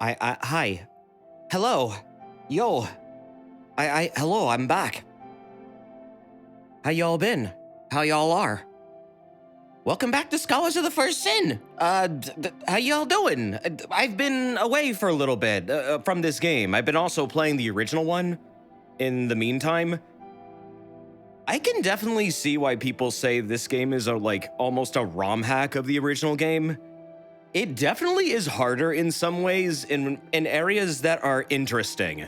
Hi. Hello. Yo. Hello, I'm back. How y'all been? How y'all are? Welcome back to Scholars of the First Sin. How y'all doing? I've been away for a little bit from this game. I've been also playing the original one in the meantime. I can definitely see why people say this game is almost a ROM hack of the original game. It definitely is harder in some ways in areas that are interesting.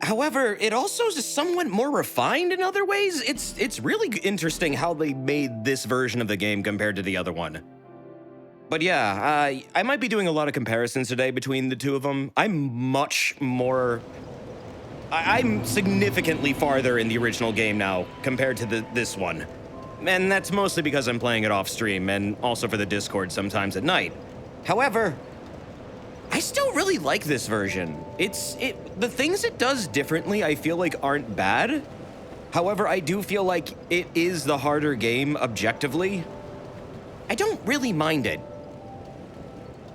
However, it also is somewhat more refined in other ways. It's really interesting how they made this version of the game compared to the other one. But yeah, I might be doing a lot of comparisons today between the two of them. I'm significantly farther in the original game now compared to this one. And that's mostly because I'm playing it off stream and also for the Discord sometimes at night. However, I still really like this version. The things it does differently I feel like aren't bad. However, I do feel like it is the harder game objectively. I don't really mind it.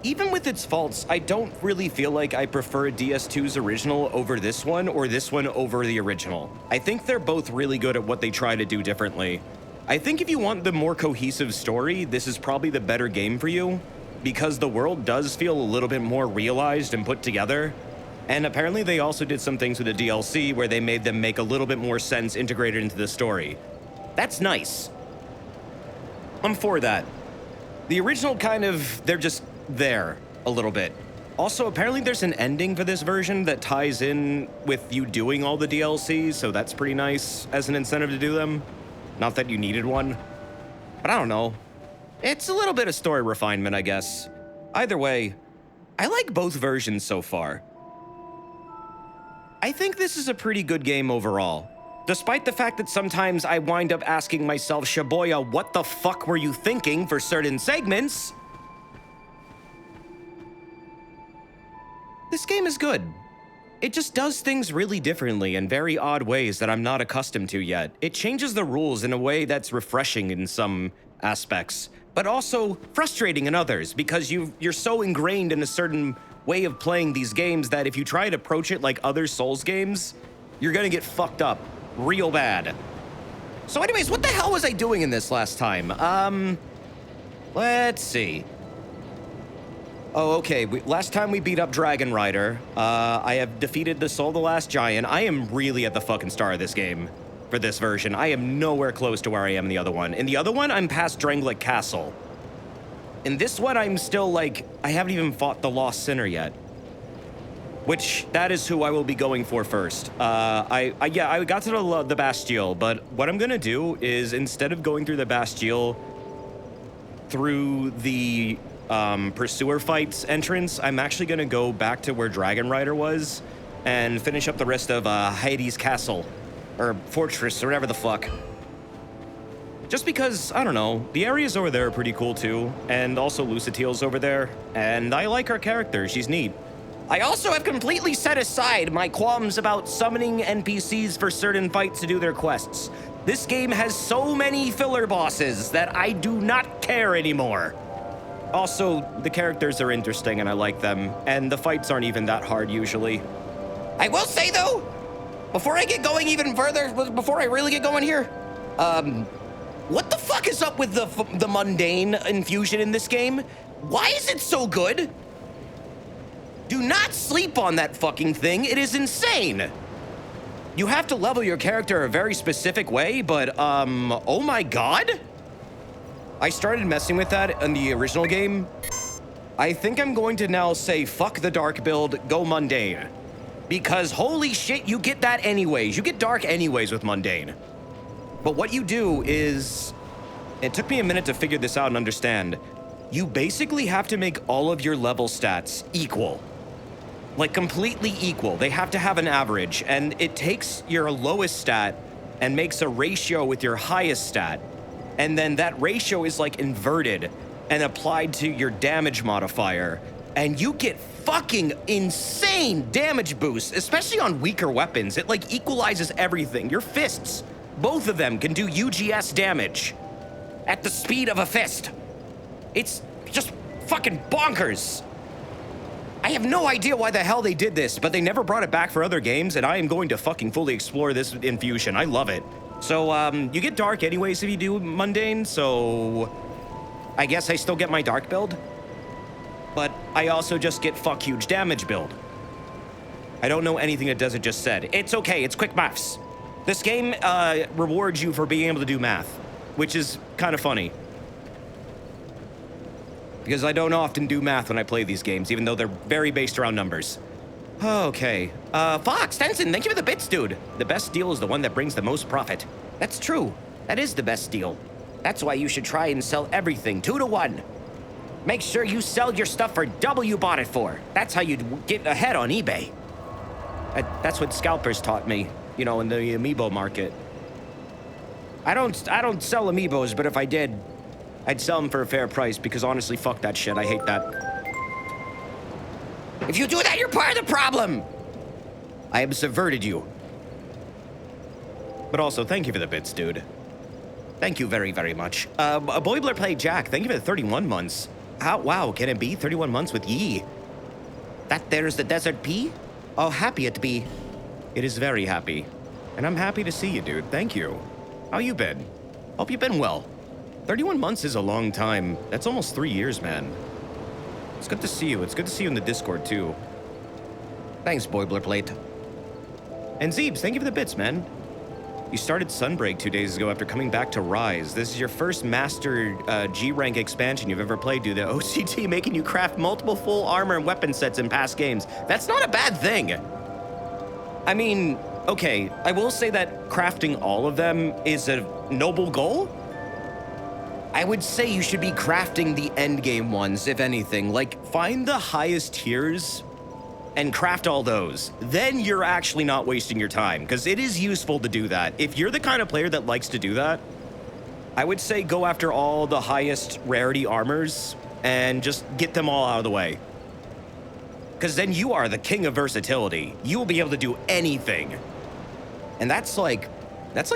Even with its faults, I don't really feel like I prefer DS2's original over this one or this one over the original. I think they're both really good at what they try to do differently. I think if you want the more cohesive story, this is probably the better game for you, because the world does feel a little bit more realized and put together. And apparently they also did some things with the DLC where they made them make a little bit more sense integrated into the story. That's nice. I'm for that. The original they're just there a little bit. Also, apparently there's an ending for this version that ties in with you doing all the DLCs, so that's pretty nice as an incentive to do them. Not that you needed one, but I don't know. It's a little bit of story refinement, I guess. Either way, I like both versions so far. I think this is a pretty good game overall. Despite the fact that sometimes I wind up asking myself, Shaboya, what the fuck were you thinking for certain segments? This game is good. It just does things really differently in very odd ways that I'm not accustomed to yet. It changes the rules in a way that's refreshing in some aspects, but also frustrating in others because you're so ingrained in a certain way of playing these games that if you try to approach it like other Souls games, you're gonna get fucked up real bad. So anyways, what the hell was I doing in this last time? Let's see. Oh, okay. Last time we beat up Dragon Rider, I have defeated the Soul of the Last Giant. I am really at the fucking start of this game for this version. I am nowhere close to where I am in the other one. In the other one, I'm past Drangleic Castle. In this one, I'm still I haven't even fought the Lost Sinner yet. Which, that is who I will be going for first. I got to the Bastille, but what I'm gonna do is instead of going through the Bastille through the Pursuer Fights entrance, I'm actually gonna go back to where Dragon Rider was and finish up the rest of Hades Castle, or Fortress, or whatever the fuck. Just because, I don't know, the areas over there are pretty cool too, and also Lucatiel's over there, and I like her character, she's neat. I also have completely set aside my qualms about summoning NPCs for certain fights to do their quests. This game has so many filler bosses that I do not care anymore. Also, the characters are interesting and I like them, and the fights aren't even that hard usually. I will say though, before I get going even further, before I really get going here, what the fuck is up with the mundane infusion in this game? Why is it so good? Do not sleep on that fucking thing, it is insane. You have to level your character a very specific way, but oh my god? I started messing with that in the original game. I think I'm going to now say, fuck the dark build, go mundane. Because holy shit, you get that anyways. You get dark anyways with mundane. But what you do is, it took me a minute to figure this out and understand. You basically have to make all of your level stats equal. Like completely equal. They have to have an average, and it takes your lowest stat and makes a ratio with your highest stat. And then that ratio is inverted and applied to your damage modifier. And you get fucking insane damage boosts, especially on weaker weapons. It equalizes everything. Your fists, both of them can do UGS damage at the speed of a fist. It's just fucking bonkers. I have no idea why the hell they did this, but they never brought it back for other games, and I am going to fucking fully explore this Infusion. I love it. So, you get dark anyways if you do mundane, so I guess I still get my dark build, but I also just get fuck huge damage build. I don't know anything that Desert just said. It's okay, it's quick maths. This game rewards you for being able to do math, which is kind of funny. Because I don't often do math when I play these games, even though they're very based around numbers. Okay. Fox, Tenson, thank you for the bits, dude. The best deal is the one that brings the most profit. That's true. That is the best deal. That's why you should try and sell everything 2 to 1. Make sure you sell your stuff for double you bought it for. That's how you get ahead on eBay. That's what scalpers taught me, you know, in the amiibo market. I don't sell amiibos, but if I did, I'd sell them for a fair price because honestly, fuck that shit. I hate that. If you do that, you're part of the problem. I have subverted you. But also, thank you for the bits, dude. Thank you very, very much. Boibler played Jack. Thank you for the 31 months. How, wow, can it be 31 months with ye? That there's the desert pea? Oh, happy it be. It is very happy. And I'm happy to see you, dude. Thank you. How you been? Hope you've been well. 31 months is a long time. That's almost 3 years, man. It's good to see you. It's good to see you in the Discord, too. Thanks, Boilerplate. And Zeebs, thank you for the bits, man. You started Sunbreak 2 days ago after coming back to Rise. This is your first Master G-Rank expansion you've ever played due to OCT making you craft multiple full armor and weapon sets in past games. That's not a bad thing. I mean, okay, I will say that crafting all of them is a noble goal. I would say you should be crafting the endgame ones, if anything. Like, find the highest tiers and craft all those. Then you're actually not wasting your time, because it is useful to do that. If you're the kind of player that likes to do that, I would say go after all the highest rarity armors and just get them all out of the way. Because then you are the king of versatility. You will be able to do anything. And that's like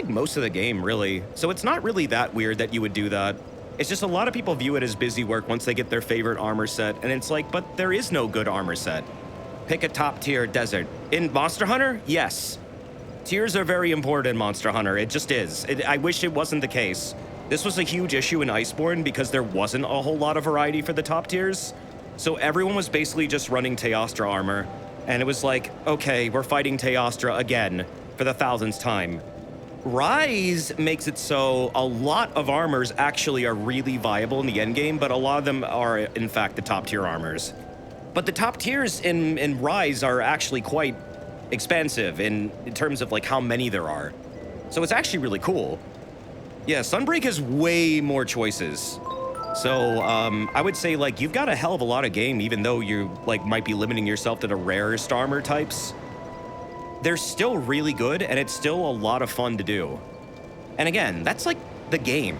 most of the game, really. So it's not really that weird that you would do that. It's just a lot of people view it as busy work once they get their favorite armor set, and it's like, but there is no good armor set. Pick a top tier desert. In Monster Hunter, yes. Tiers are very important in Monster Hunter, it just is. I wish it wasn't the case. This was a huge issue in Iceborne because there wasn't a whole lot of variety for the top tiers. So everyone was basically just running Teostra armor, and it was like, okay, we're fighting Teostra again for the 1000th time. Rise makes it so a lot of armors actually are really viable in the endgame, but a lot of them are, in fact, the top tier armors. But the top tiers in Rise are actually quite expansive in terms of like how many there are. So it's actually really cool. Yeah, Sunbreak has way more choices. So I would say like you've got a hell of a lot of game, even though you like might be limiting yourself to the rarest armor types. They're still really good, and it's still a lot of fun to do. And again, that's like the game.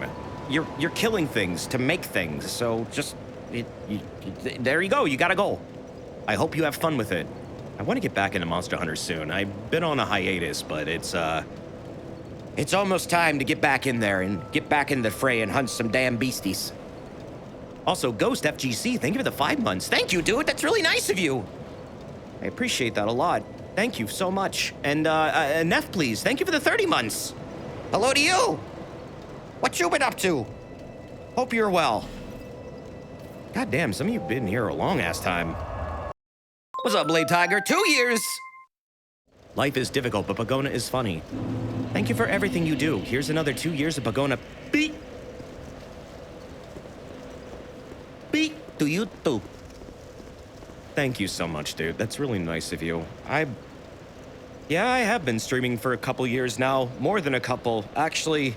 You're killing things to make things, so just there you go. You got a goal. I hope you have fun with it. I want to get back into Monster Hunter soon. I've been on a hiatus, but it's almost time to get back in there and get back in the fray and hunt some damn beasties. Also, Ghost FGC, thank you for the 5 months. Thank you, dude. That's really nice of you. I appreciate that a lot. Thank you so much. And Neff, please, thank you for the 30 months. Hello to you. What you been up to? Hope you're well. God damn, some of you been here a long-ass time. What's up, Blade Tiger? 2 years! Life is difficult, but Pogona is funny. Thank you for everything you do. Here's another 2 years of Pogona. Beat! Beat to you too. Thank you so much, dude. That's really nice of you. Yeah, I have been streaming for a couple years now. More than a couple. Actually,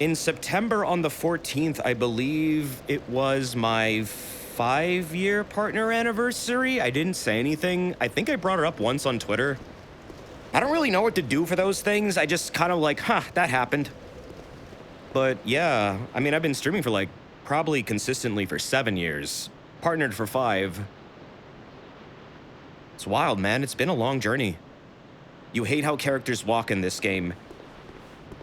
in September on the 14th, I believe it was my 5-year partner anniversary. I didn't say anything. I think I brought it up once on Twitter. I don't really know what to do for those things. I just kind of like, that happened. But yeah, I mean, I've been streaming for like probably consistently for 7 years. Partnered for 5. It's wild, man. It's been a long journey. You hate how characters walk in this game.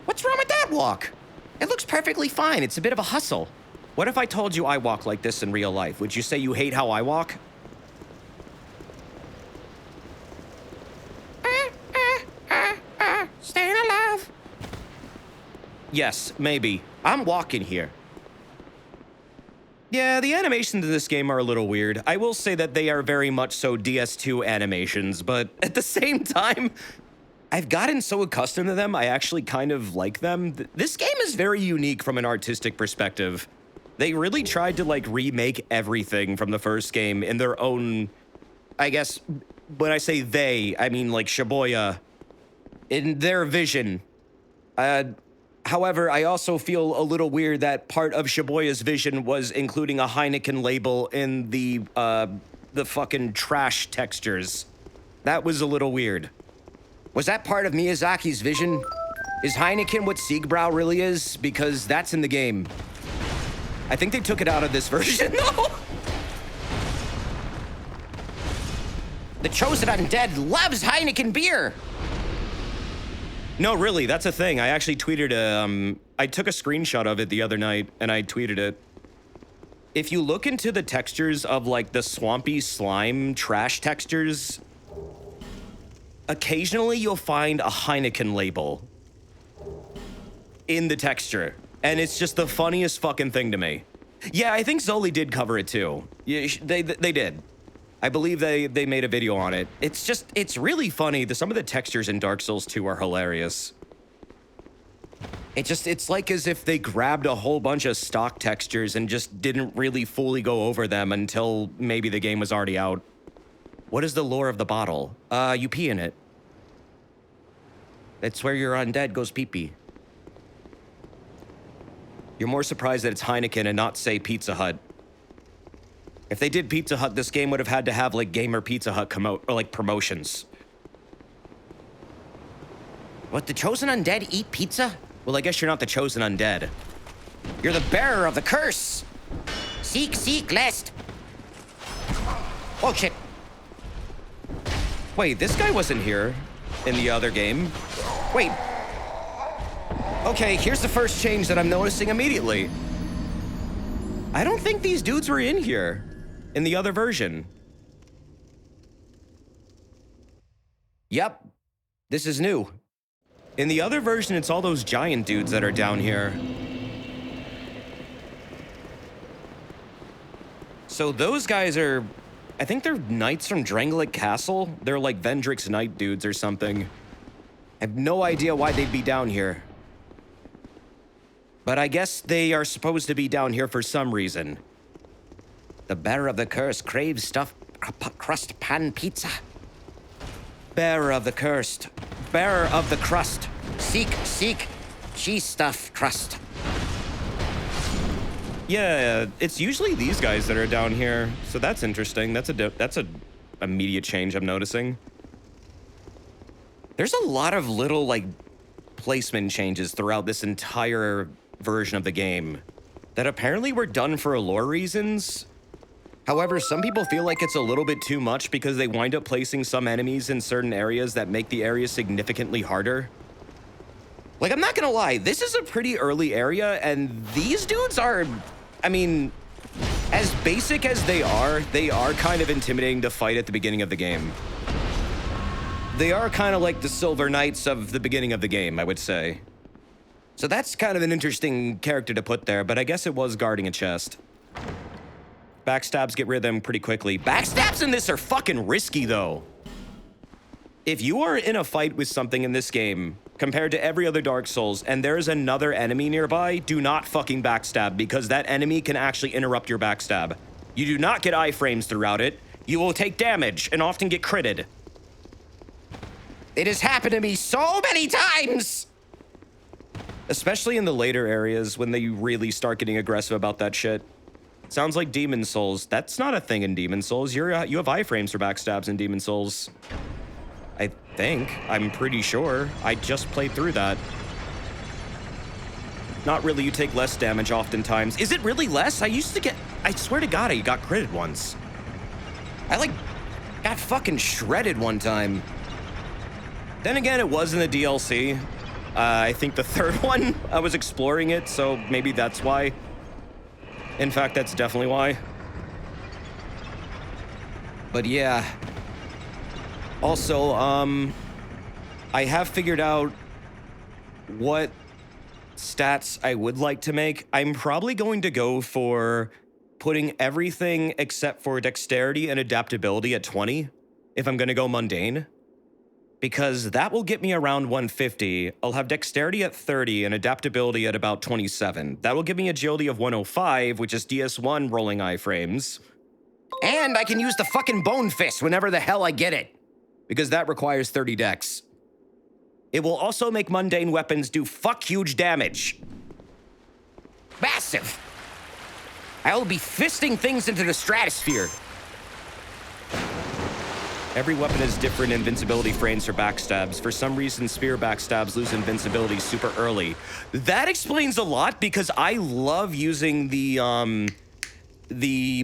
What's wrong with that walk? It looks perfectly fine. It's a bit of a hustle. What if I told you I walk like this in real life? Would you say you hate how I walk? Yes, maybe. I'm walking here. Yeah, the animations in this game are a little weird. I will say that they are very much so DS2 animations, but at the same time, I've gotten so accustomed to them, I actually kind of like them. This game is very unique from an artistic perspective. They really tried to, like, remake everything from the first game in their own... I guess, when I say they, I mean, like, Shibuya, in their vision. However, I also feel a little weird that part of Shibuya's vision was including a Heineken label in the fucking trash textures. That was a little weird. Was that part of Miyazaki's vision? Is Heineken what Siegbräu really is? Because that's in the game. I think they took it out of this version, though. The Chosen Undead loves Heineken beer. No, really, that's a thing. I actually tweeted I took a screenshot of it the other night, and I tweeted it. If you look into the textures of, like, the swampy slime trash textures, occasionally you'll find a Heineken label in the texture, and it's just the funniest fucking thing to me. Yeah, I think Zoli did cover it too. Yeah, they did. I believe they made a video on it. It's really funny. Some of the textures in Dark Souls 2 are hilarious. It's like as if they grabbed a whole bunch of stock textures and just didn't really fully go over them until maybe the game was already out. What is the lore of the bottle? You pee in it. That's where your undead goes pee-pee. You're more surprised that it's Heineken and not, say, Pizza Hut. If they did Pizza Hut, this game would have had to have, like, Gamer Pizza Hut promotions. What, the Chosen Undead eat pizza? Well, I guess you're not the Chosen Undead. You're the bearer of the curse! Seek, lest! Oh, shit. Wait, this guy wasn't here in the other game. Wait. Okay, here's the first change that I'm noticing immediately. I don't think these dudes were in here in the other version. Yep, this is new. In the other version, it's all those giant dudes that are down here. So those guys are, I think they're knights from Drangleic Castle. They're like Vendrick's knight dudes or something. I have no idea why they'd be down here. But I guess they are supposed to be down here for some reason. The bearer of the curse craves stuffed crust pan pizza. Bearer of the cursed. Bearer of the crust. Seek, cheese stuffed crust. Yeah, it's usually these guys that are down here. So that's interesting. That's a immediate change I'm noticing. There's a lot of little, like, placement changes throughout this entire version of the game that apparently were done for lore reasons. However, some people feel like it's a little bit too much because they wind up placing some enemies in certain areas that make the area significantly harder. Like, I'm not gonna lie, this is a pretty early area, and these dudes are, I mean, as basic as they are kind of intimidating to fight at the beginning of the game. They are kind of like the Silver Knights of the beginning of the game, I would say. So that's kind of an interesting character to put there, but I guess it was guarding a chest. Backstabs get rid of them pretty quickly. Backstabs in this are fucking risky, though. If you are in a fight with something in this game, compared to every other Dark Souls, and there's another enemy nearby, do not fucking backstab, because that enemy can actually interrupt your backstab. You do not get iframes throughout it. You will take damage, and often get critted. It has happened to me so many times! Especially in the later areas, when they really start getting aggressive about that shit. Sounds like Demon Souls. That's not a thing in Demon Souls. You have iframes for backstabs in Demon Souls. I think. I'm pretty sure. I just played through that. Not really. You take less damage oftentimes. Is it really less? I used to get... I swear to God, I got critted once. I, like, got fucking shredded one time. Then again, it was in the DLC. I think the third one, I was exploring it, so maybe that's why. In fact, that's definitely why. But yeah. Also, I have figured out what stats I would like to make, I'm probably going to go for putting everything except for dexterity and adaptability at 20 if I'm going to go mundane. Because that will get me around 150. I'll have dexterity at 30 and adaptability at about 27. That will give me agility of 105, which is DS1 rolling iframes. And I can use the fucking bone fist whenever the hell I get it, because that requires 30 dex. It will also make mundane weapons do fuck huge damage. Massive. I will be fisting things into the stratosphere. Every weapon has different invincibility frames for backstabs. For some reason, spear backstabs lose invincibility super early. That explains a lot, because I love using the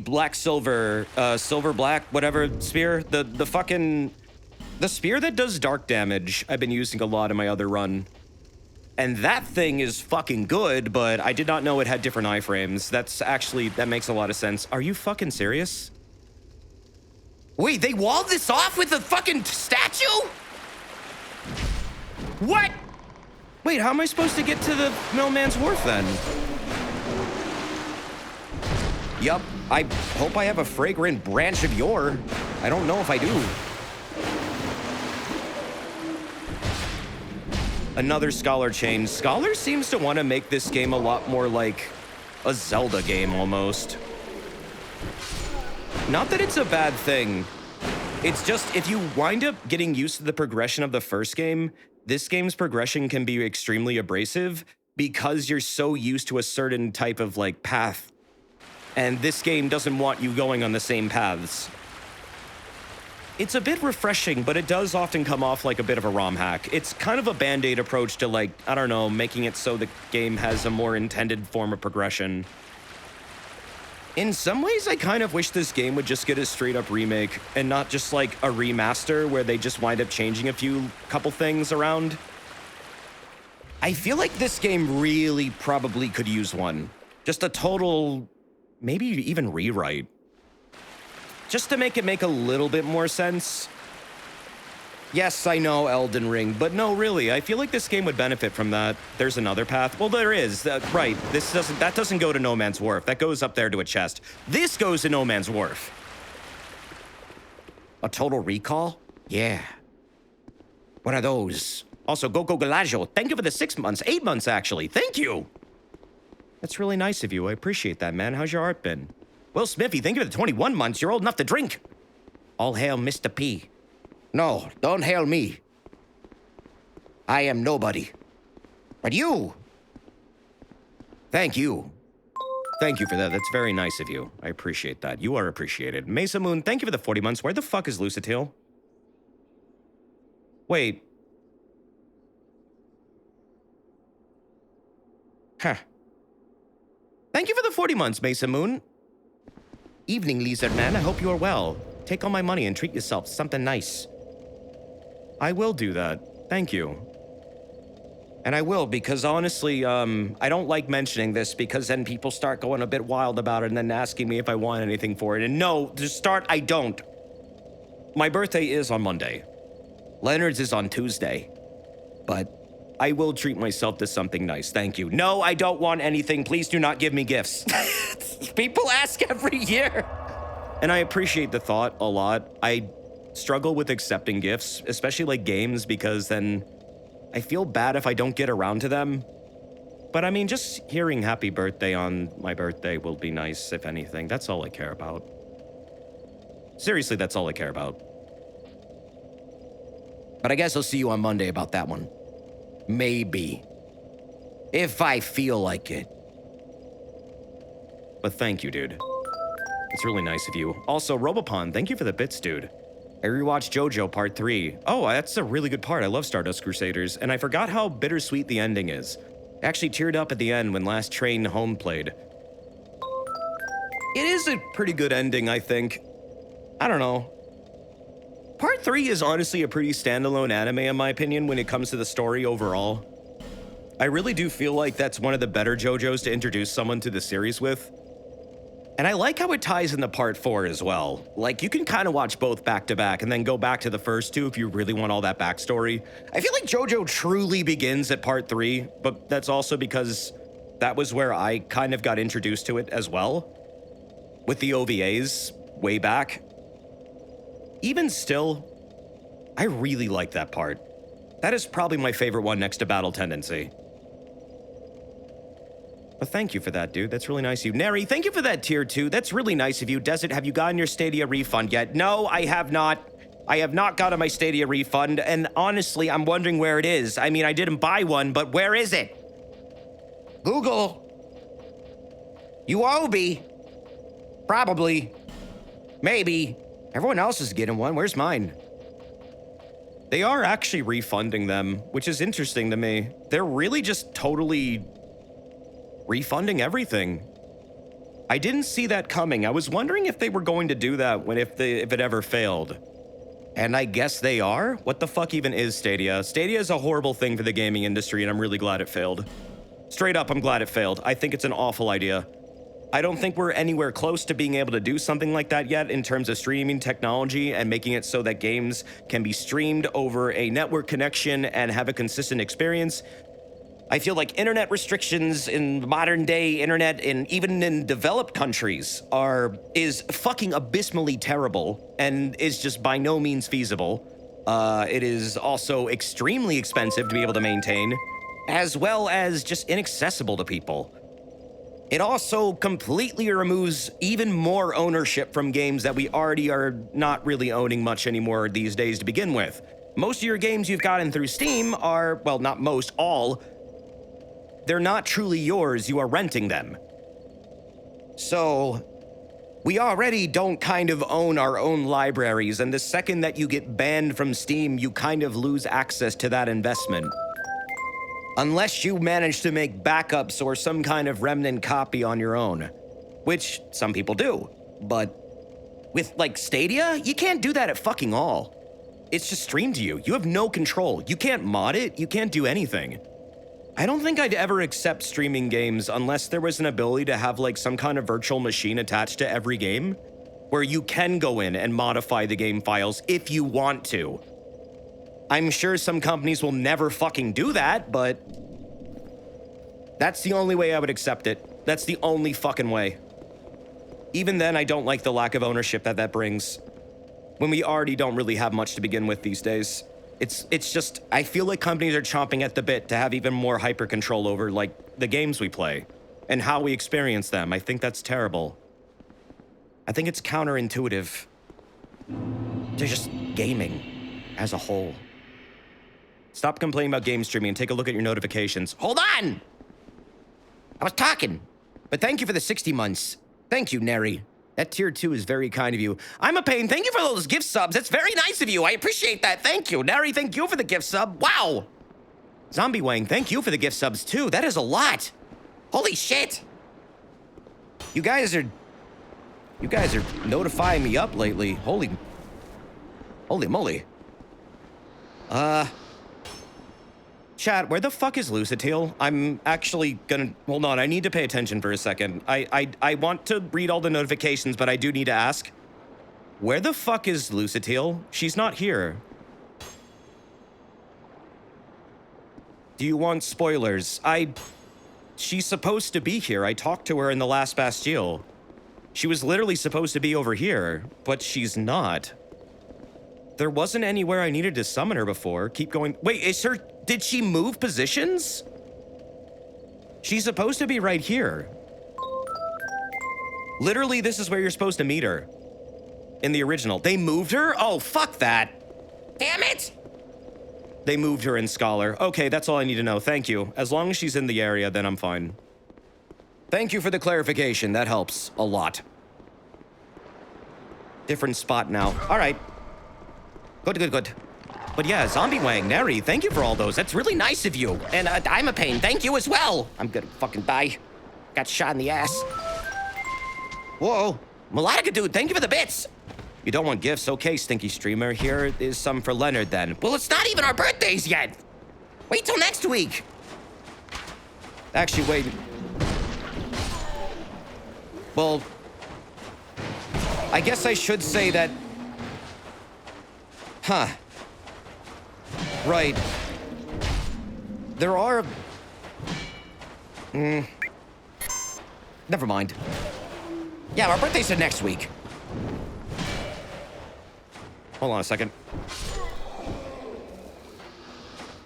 black-silver, silver-black, whatever spear. The spear that does dark damage, I've been using a lot in my other run. And that thing is fucking good, but I did not know it had different iframes. That makes a lot of sense. Are you fucking serious? Wait, they walled this off with a fucking statue? What? Wait, how am I supposed to get to the Millman's Wharf then? Yup, I hope I have a fragrant branch of yore. I don't know if I do. Another Scholar chain. Scholar seems to want to make this game a lot more like a Zelda game almost. Not that it's a bad thing. It's just, if you wind up getting used to the progression of the first game, this game's progression can be extremely abrasive because you're so used to a certain type of, like, path. And this game doesn't want you going on the same paths. It's a bit refreshing, but it does often come off like a bit of a ROM hack. It's kind of a band-aid approach to, like, I don't know, making it so the game has a more intended form of progression. In some ways, I kind of wish this game would just get a straight-up remake and not just, like, a remaster where they just wind up changing a couple things around. I feel like this game really probably could use one. Just a total, maybe even rewrite. Just to make it make a little bit more sense. Yes, I know Elden Ring, but no, really, I feel like this game would benefit from that. There's another path. Well, there is. Right, that doesn't go to No Man's Wharf. That goes up there to a chest. This goes to No Man's Wharf. A total recall? Yeah. One of those. Also, Goku Galaggio, thank you for the 6 months, 8 months, actually. Thank you. That's really nice of you. I appreciate that, man. How's your art been? Will Smithy, thank you for the 21 months. You're old enough to drink. All hail Mr. P. No, don't hail me. I am nobody. But you. Thank you. Thank you for that. That's very nice of you. I appreciate that. You are appreciated. Mesa Moon, thank you for the 40 months. Where the fuck is Lucitil? Wait. Huh. Thank you for the 40 months, Mesa Moon. Evening, Lizard Man. I hope you are well. Take all my money and treat yourself to something nice. I will do that. Thank you. And I will, because honestly, I don't like mentioning this because then people start going a bit wild about it and then asking me if I want anything for it. And no, to start, I don't. My birthday is on Monday. Leonard's is on Tuesday. But I will treat myself to something nice. Thank you. No, I don't want anything. Please do not give me gifts. People ask every year. And I appreciate the thought a lot. I struggle with accepting gifts, especially like games, because then I feel bad if I don't get around to them. But I mean, just hearing happy birthday on my birthday will be nice, if anything. That's all I care about. Seriously, that's all I care about. But I guess I'll see you on Monday about that one. Maybe. If I feel like it. But thank you, dude. It's really nice of you. Also, Robopon, thank you for the bits, dude. I rewatched JoJo Part 3. Oh, that's a really good part. I love Stardust Crusaders, and I forgot how bittersweet the ending is. I actually teared up at the end when Last Train Home played. It is a pretty good ending, I think. I don't know. Part 3 is honestly a pretty standalone anime, in my opinion, when it comes to the story overall. I really do feel like that's one of the better JoJos to introduce someone to the series with. And I like how it ties into part 4 as well. Like, you can kind of watch both back to back and then go back to the first two if you really want all that backstory. I feel like JoJo truly begins at part 3, but that's also because that was where I kind of got introduced to it as well, with the OVAs way back. Even still, I really like that part. That is probably my favorite one next to Battle Tendency. Well, thank you for that, dude. That's really nice of you. Neri, thank you for that tier 2. That's really nice of you. Desert, have you gotten your Stadia refund yet? No, I have not. I have not gotten my Stadia refund, and honestly, I'm wondering where it is. I mean, I didn't buy one, but where is it? Google. You owe me. Probably. Maybe. Everyone else is getting one. Where's mine? They are actually refunding them, which is interesting to me. They're really just totally refunding everything. I didn't see that coming. I was wondering if they were going to do that if it ever failed. And I guess they are? What the fuck even is Stadia? Stadia is a horrible thing for the gaming industry, and I'm really glad it failed. Straight up, I'm glad it failed. I think it's an awful idea. I don't think we're anywhere close to being able to do something like that yet in terms of streaming technology and making it so that games can be streamed over a network connection and have a consistent experience. I feel like internet restrictions in modern day internet and even in developed countries is fucking abysmally terrible and is just by no means feasible. It is also extremely expensive to be able to maintain, as well as just inaccessible to people. It also completely removes even more ownership from games that we already are not really owning much anymore these days to begin with. Most of your games you've gotten through Steam are, well, not most, all, they're not truly yours, you are renting them. So, we already don't kind of own our own libraries, and the second that you get banned from Steam, you kind of lose access to that investment. Unless you manage to make backups or some kind of remnant copy on your own, which some people do. But with, like, Stadia, you can't do that at fucking all. It's just streamed to you. You have no control. You can't mod it. You can't do anything. I don't think I'd ever accept streaming games unless there was an ability to have, like, some kind of virtual machine attached to every game where you can go in and modify the game files if you want to. I'm sure some companies will never fucking do that, but that's the only way I would accept it. That's the only fucking way. Even then, I don't like the lack of ownership that brings when we already don't really have much to begin with these days. It's just, I feel like companies are chomping at the bit to have even more hyper control over, like, the games we play and how we experience them. I think that's terrible. I think it's counterintuitive to just gaming as a whole. Stop complaining about game streaming and take a look at your notifications. Hold on! I was talking. But thank you for the 60 months. Thank you, Neri. That tier 2 is very kind of you. I'm a pain. Thank you for those gift subs. That's very nice of you. I appreciate that. Thank you. Neri, thank you for the gift sub. Wow. Zombie Wang, thank you for the gift subs too. That is a lot. Holy shit. You guys are notifying me up lately. Holy moly. Chat, where the fuck is Lucitile? I'm actually gonna... Hold on, I need to pay attention for a second. I want to read all the notifications, but I do need to ask. Where the fuck is Lucitile? She's not here. Do you want spoilers? She's supposed to be here. I talked to her in the last Bastille. She was literally supposed to be over here, but she's not. There wasn't anywhere I needed to summon her before. Keep going. Wait, did she move positions? She's supposed to be right here. Literally, this is where you're supposed to meet her. In the original. They moved her? Oh, fuck that. Damn it! They moved her in Scholar. Okay, that's all I need to know. Thank you. As long as she's in the area, then I'm fine. Thank you for the clarification. That helps a lot. Different spot now. All right. Good. But yeah, Zombie Wang, Neri, thank you for all those. That's really nice of you. And I'm a pain. Thank you as well. I'm gonna fucking die. Got shot in the ass. Whoa. Melodica dude, thank you for the bits. You don't want gifts? Okay, stinky streamer. Here is some for Leonard then. Well, it's not even our birthdays yet. Wait till next week. Actually, wait. Well, I guess I should say that... Huh. Right. There are... Never mind. Yeah, our birthdays are next week. Hold on a second.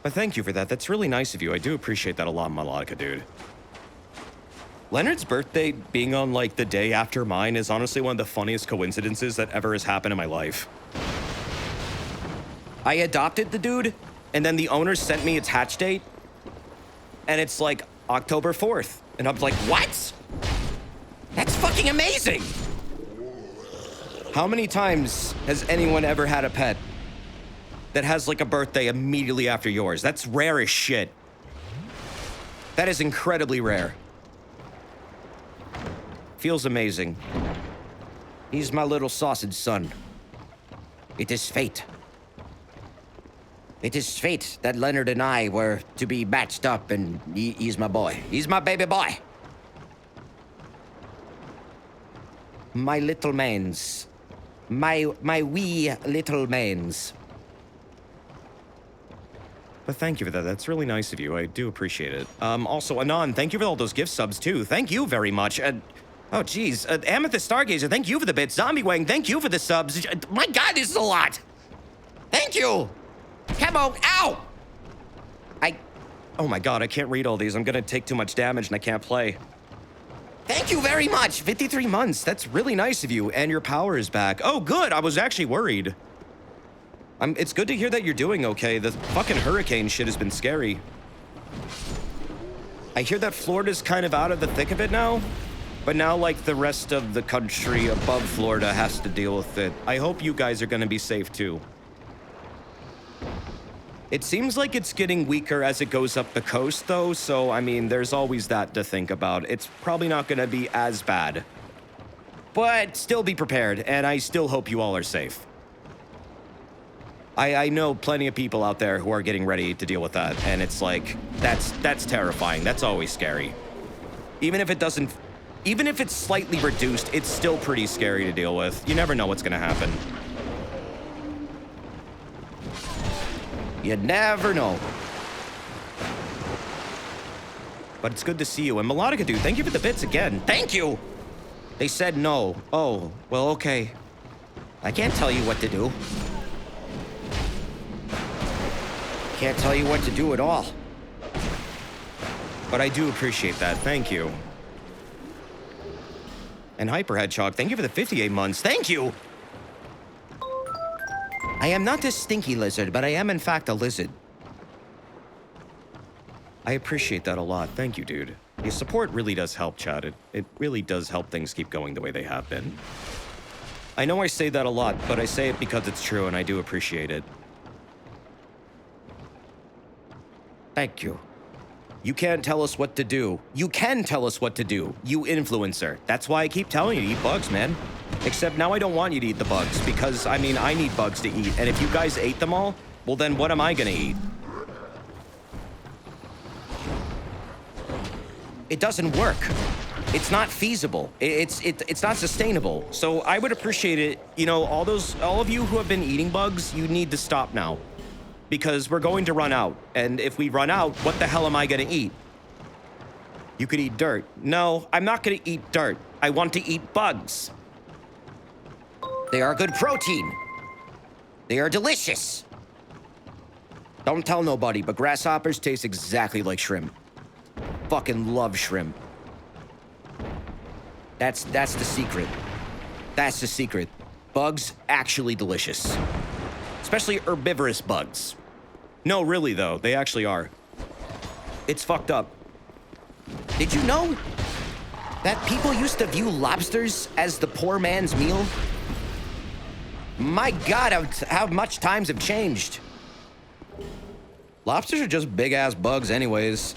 But thank you for that. That's really nice of you. I do appreciate that a lot, Melodica, dude. Leonard's birthday being on, like, the day after mine is honestly one of the funniest coincidences that ever has happened in my life. I adopted the dude, and then the owner sent me its hatch date, and it's, like, October 4th. And I'm like, what? That's fucking amazing! How many times has anyone ever had a pet that has, like, a birthday immediately after yours? That's rare as shit. That is incredibly rare. Feels amazing. He's my little sausage son. It is fate. It is fate that Leonard and I were to be matched up, and he's my boy. He's my baby boy. My little mains. My wee little mains. But thank you for that. That's really nice of you. I do appreciate it. Also, Anon, thank you for all those gift subs, too. Thank you very much. Oh, geez. Amethyst Stargazer, thank you for the bits. Zombie Wang, thank you for the subs. My God, this is a lot. Thank you. Camo, ow! Oh my God, I can't read all these. I'm gonna take too much damage and I can't play. Thank you very much. 53 months. That's really nice of you. And your power is back. Oh, good. I was actually worried. It's good to hear that you're doing okay. The fucking hurricane shit has been scary. I hear that Florida's kind of out of the thick of it now. But now, like, the rest of the country above Florida has to deal with it. I hope you guys are gonna be safe, too. It seems like it's getting weaker as it goes up the coast, though, so, I mean, there's always that to think about. It's probably not gonna be as bad. But still be prepared, and I still hope you all are safe. I know plenty of people out there who are getting ready to deal with that, and it's like, that's terrifying. That's always scary. Even if it's slightly reduced, it's still pretty scary to deal with. You never know what's gonna happen. You never know. But it's good to see you. And Melodica, dude, thank you for the bits again. Thank you! They said no. Oh, well, okay. I can't tell you what to do. Can't tell you what to do at all. But I do appreciate that. Thank you. And Hyper Hedgehog, thank you for the 58 months. Thank you! I am not a stinky lizard, but I am in fact a lizard. I appreciate that a lot. Thank you, dude. Your support really does help, chat. It really does help things keep going the way they have been. I know I say that a lot, but I say it because it's true, and I do appreciate it. Thank you. You can't tell us what to do. You can tell us what to do, you influencer. That's why I keep telling you to eat bugs, man. Except now I don't want you to eat the bugs, because, I mean, I need bugs to eat, and if you guys ate them all, well then what am I gonna eat? It doesn't work. It's not feasible. It's not sustainable. So I would appreciate it, you know, all of you who have been eating bugs, you need to stop now. Because we're going to run out, and if we run out, what the hell am I gonna eat? You could eat dirt. No, I'm not gonna eat dirt. I want to eat bugs. They are good protein. They are delicious. Don't tell nobody, but grasshoppers taste exactly like shrimp. Fucking love shrimp. That's the secret. That's the secret. Bugs, actually delicious. Especially herbivorous bugs. No, really though, they actually are. It's fucked up. Did you know that people used to view lobsters as the poor man's meal? My God, how much times have changed. Lobsters are just big-ass bugs anyways.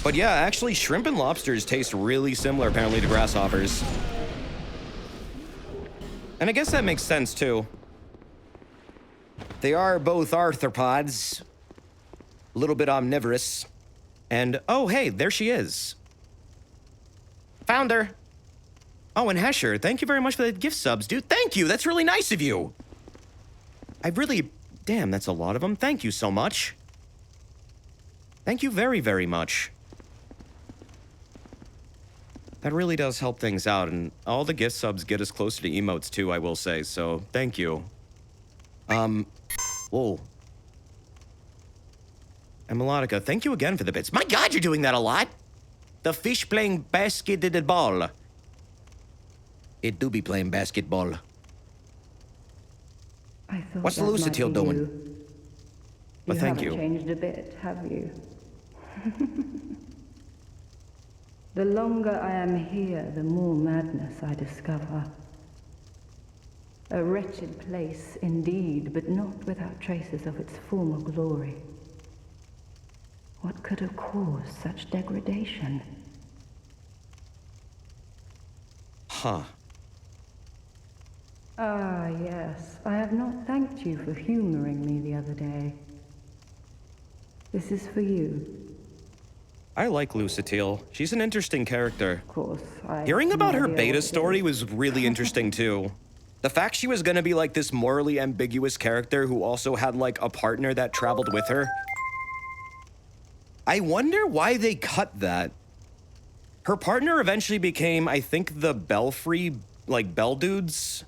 But yeah, actually, shrimp and lobsters taste really similar, apparently, to grasshoppers. And I guess that makes sense, too. They are both arthropods. A little bit omnivorous. And, oh, hey, there she is. Found her. Oh, and Hesher, thank you very much for the gift subs, dude. Thank you. That's really nice of you. I really... Damn, that's a lot of them. Thank you so much. Thank you very, very much. That really does help things out, and all the gift subs get us closer to emotes too, I will say, so thank you. Whoa. And Melodica, thank you again for the bits. My God, you're doing that a lot! The fish playing basketball. It do be playing basketball. What's the Lucidil doing? Well, thank you. You haven't changed a bit, have you? The longer I am here, the more madness I discover. A wretched place indeed, but not without traces of its former glory. What could have caused such degradation? Huh. Ah, yes. I have not thanked you for humoring me the other day. This is for you. I like Lucidil. She's an interesting character. Of course, Hearing about her beta story was really interesting too. The fact she was gonna be like this morally ambiguous character who also had like a partner that traveled with her. I wonder why they cut that. Her partner eventually became, I think, the Belfry, like, Bell dudes.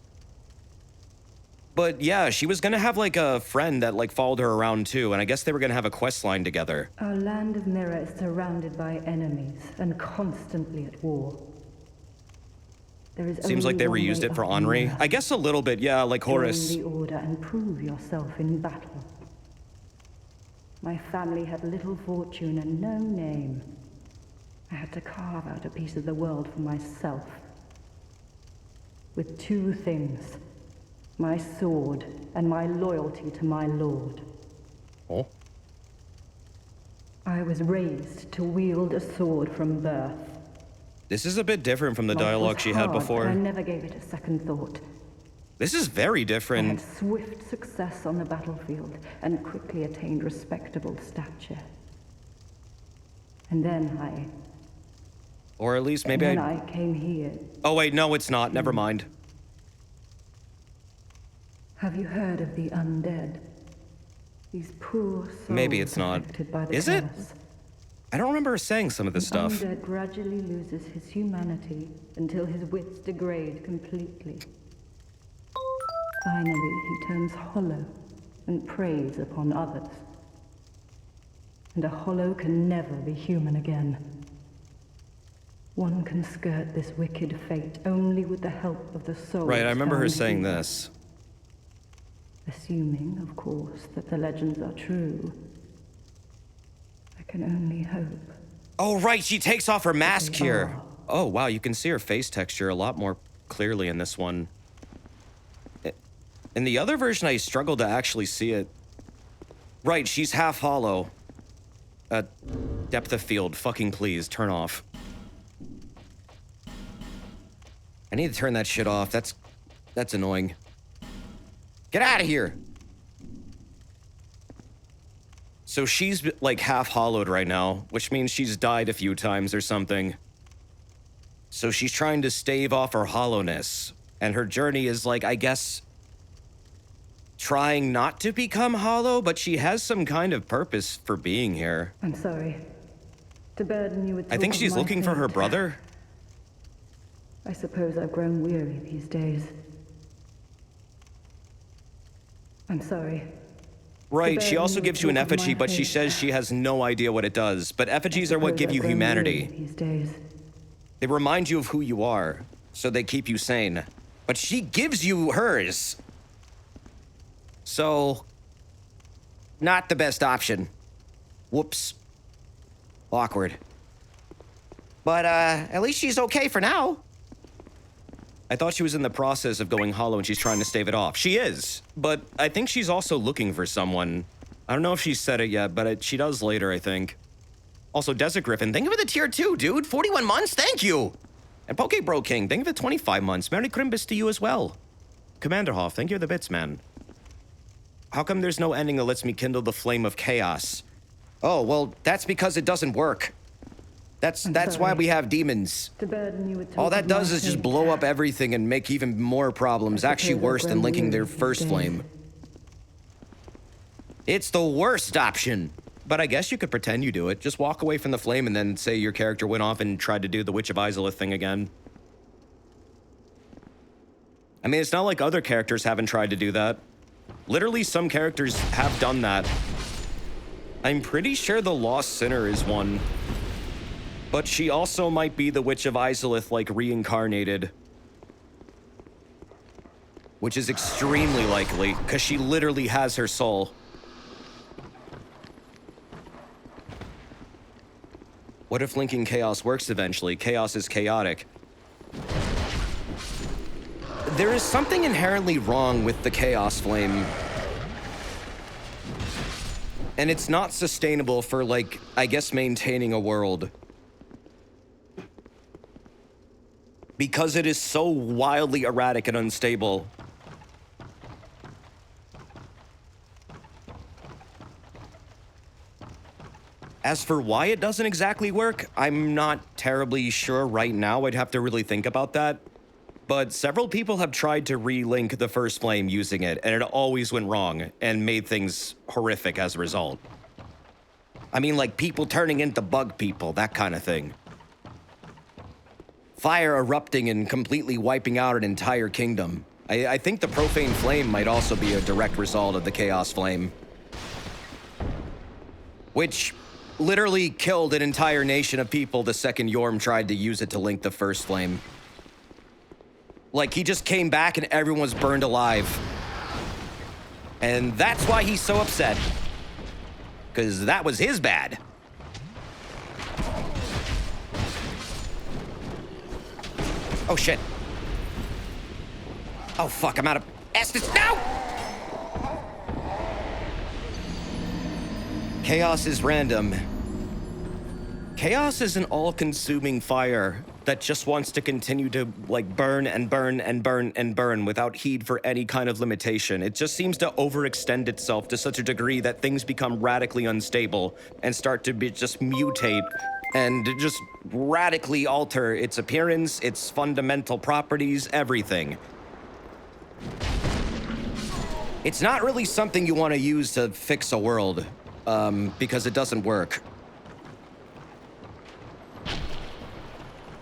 But yeah, she was gonna have like a friend that like followed her around too, and I guess they were gonna have a quest line together. Our land of Mirror is surrounded by enemies and constantly at war. There is Seems like they reused it for Henri. I guess a little bit, yeah, like Horus. Join the Order and prove yourself in battle. My family had little fortune and no name. I had to carve out a piece of the world for myself. With two things. My sword and my loyalty to my lord. Oh? I was raised to wield a sword from birth. This is a bit different from the dialogue she had before. I never gave it a second thought. This is very different. I had swift success on the battlefield and quickly attained respectable stature. And then Or at least maybe I came here. Oh wait, no, it's not. Never mind. Have you heard of the undead? These poor souls Maybe it's not. affected by the Is it? curse. I don't remember her saying some of this stuff. Undead gradually loses his humanity until his wits degrade completely. Finally, he turns hollow and preys upon others. And a hollow can never be human again. One can skirt this wicked fate only with the help of the soul. Right, I remember her saying this. Assuming, of course, that the legends are true. I can only hope. Oh, right, she takes off her mask here. Oh, wow, you can see her face texture a lot more clearly in this one. In the other version, I struggled to actually see it. Right, she's half hollow. Depth of field, fucking please, turn off. I need to turn that shit off. That's annoying. Get out of here! So she's like half hollowed right now, which means she's died a few times or something. So she's trying to stave off her hollowness. And her journey is like, I guess, trying not to become hollow, but she has some kind of purpose for being here. I'm sorry to burden you with I think talk of she's my looking for her fate. brother. I suppose I've grown weary these days. I'm sorry. Right, she also gives you an effigy, but she says she has no idea what it does. But effigies are what give you humanity. These days. They remind you of who you are, so they keep you sane. But she gives you hers. So, not the best option. Whoops. Awkward. But, at least she's okay for now. I thought she was in the process of going hollow and she's trying to stave it off. She is, but I think she's also looking for someone. I don't know if she said it yet, but she does later, I think. Also, Desert Griffin, thank you for the tier 2, dude. 41 months, thank you. And Pokebro King, thank you for 25 months. Merry Crimbus to you as well. Commander Hoff, thank you for the bits, man. How come there's no ending that lets me kindle the flame of chaos? Oh, well, that's because it doesn't work. That's why we have demons. To burden you with All talk that of does my is just fate. blow up everything and make even more problems, I actually suppose worse I'll than grow linking their weary these first days. flame. It's the worst option. But I guess you could pretend you do it. Just walk away from the flame and then say your character went off and tried to do the Witch of Izalith thing again. I mean, it's not like other characters haven't tried to do that. Literally, some characters have done that. I'm pretty sure the Lost Sinner is one. But she also might be the Witch of Izalith, like, reincarnated. Which is extremely likely, because she literally has her soul. What if linking chaos works eventually? Chaos is chaotic. There is something inherently wrong with the Chaos Flame. And it's not sustainable for, like, I guess maintaining a world. Because it is so wildly erratic and unstable. As for why it doesn't exactly work, I'm not terribly sure right now. I'd have to really think about that. But several people have tried to relink the first flame using it, and it always went wrong and made things horrific as a result. I mean, like people turning into bug people, that kind of thing. Fire erupting and completely wiping out an entire kingdom. I think the profane flame might also be a direct result of the chaos flame. Which literally killed an entire nation of people the second Yorm tried to use it to link the first flame. Like, he just came back and everyone was burned alive. And that's why he's so upset. Because that was his bad. Oh, shit. Oh, fuck, I'm out of Estus. No! Chaos is random. Chaos is an all-consuming fire that just wants to continue to, like, burn and burn and burn and burn without heed for any kind of limitation. It just seems to overextend itself to such a degree that things become radically unstable and start to just mutate and just radically alter its appearance, its fundamental properties, everything. It's not really something you want to use to fix a world, because it doesn't work.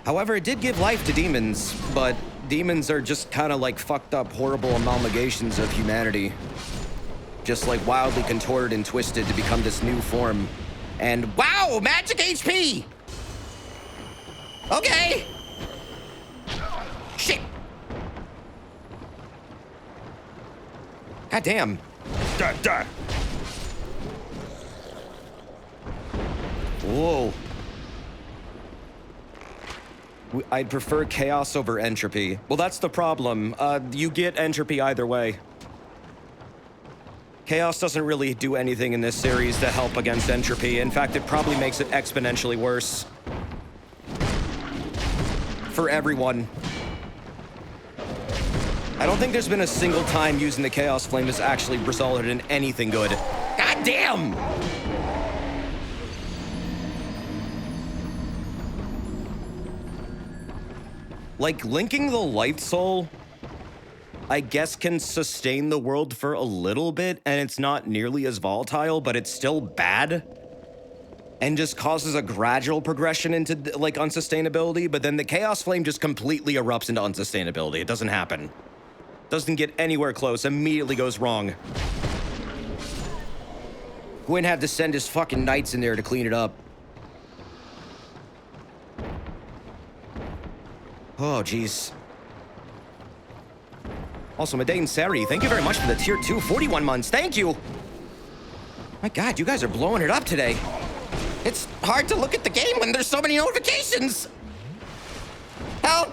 However, it did give life to demons, but demons are just kind of like fucked up, horrible amalgamations of humanity. Just like wildly contorted and twisted to become this new form. And wow, magic HP! Okay! Shit! God damn. Duh, duh. Whoa. I'd prefer chaos over entropy. Well, that's the problem. You get entropy either way. Chaos doesn't really do anything in this series to help against entropy. In fact, it probably makes it exponentially worse. For everyone. I don't think there's been a single time using the Chaos Flame has actually resulted in anything good. God damn! Like, linking the Light Soul, I guess, can sustain the world for a little bit, and it's not nearly as volatile, but it's still bad. And just causes a gradual progression into, like, unsustainability, but then the Chaos Flame just completely erupts into unsustainability. It doesn't happen. Doesn't get anywhere close, immediately goes wrong. Gwyn had to send his fucking knights in there to clean it up. Oh, jeez. Also, Madain Sari, thank you very much for the tier 2 41 months. Thank you! My god, you guys are blowing it up today. It's hard to look at the game when there's so many notifications. Help!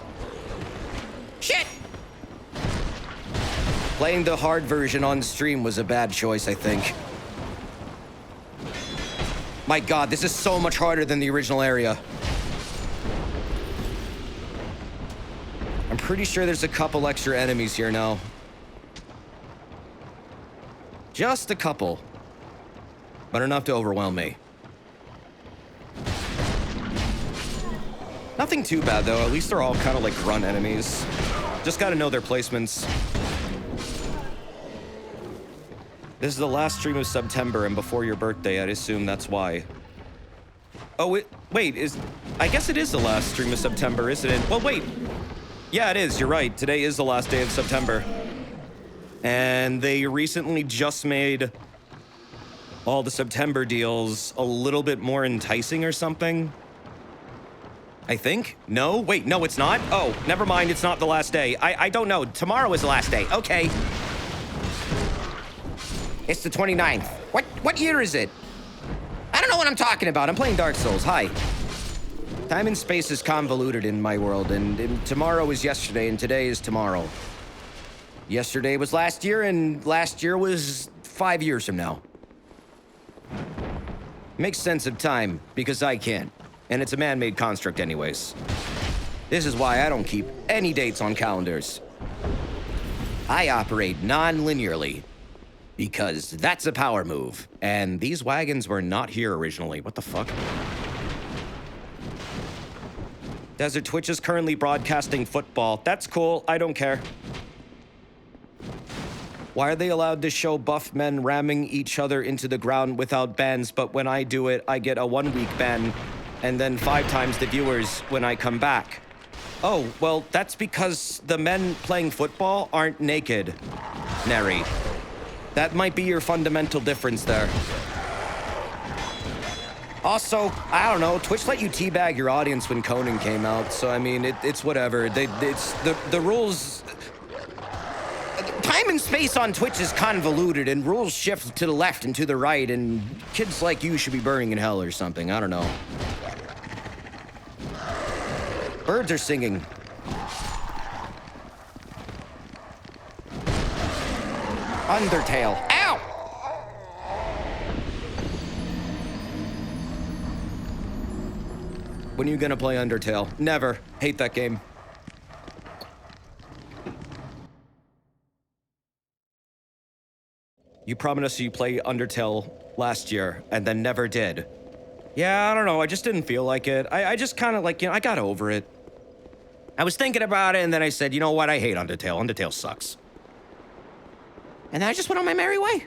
Shit! Playing the hard version on stream was a bad choice, I think. My god, this is so much harder than the original area. I'm pretty sure there's a couple extra enemies here now. Just a couple. But enough to overwhelm me. Nothing too bad, though. At least they're all kind of like run enemies. Just gotta know their placements. This is the last stream of September, and before your birthday, I'd assume that's why. Oh, wait, I guess it is the last stream of September, isn't it? Well, wait. Yeah, it is. You're right. Today is the last day of September. And they recently just made all the September deals a little bit more enticing or something. I think? No? Wait, no, it's not? Oh, never mind. It's not the last day. I don't know. Tomorrow is the last day. Okay. It's the 29th. What year is it? I don't know what I'm talking about. I'm playing Dark Souls. Hi. Time and space is convoluted in my world, and tomorrow is yesterday, and today is tomorrow. Yesterday was last year, and last year was 5 years from now. Makes sense of time, because I can't. And it's a man-made construct anyways. This is why I don't keep any dates on calendars. I operate non-linearly. Because that's a power move. And these wagons were not here originally. What the fuck? Desert Twitch is currently broadcasting football. That's cool. I don't care. Why are they allowed to show buff men ramming each other into the ground without bans, but when I do it, I get a 1-week ban, and then 5 times the viewers when I come back? Oh, well, that's because the men playing football aren't naked, Neri. That might be your fundamental difference there. Also, I don't know, Twitch let you teabag your audience when Conan came out, so I mean, it's whatever. It's the rules... Time and space on Twitch is convoluted, and rules shift to the left and to the right, and kids like you should be burning in hell or something. I don't know. Birds are singing. Undertale. Ow! When are you gonna play Undertale? Never. Hate that game. You promised us you play Undertale last year, and then never did. Yeah, I don't know, I just didn't feel like it. I just kind of like, I got over it. I was thinking about it, and then I said, you know what, I hate Undertale. Undertale sucks. And then I just went on my merry way.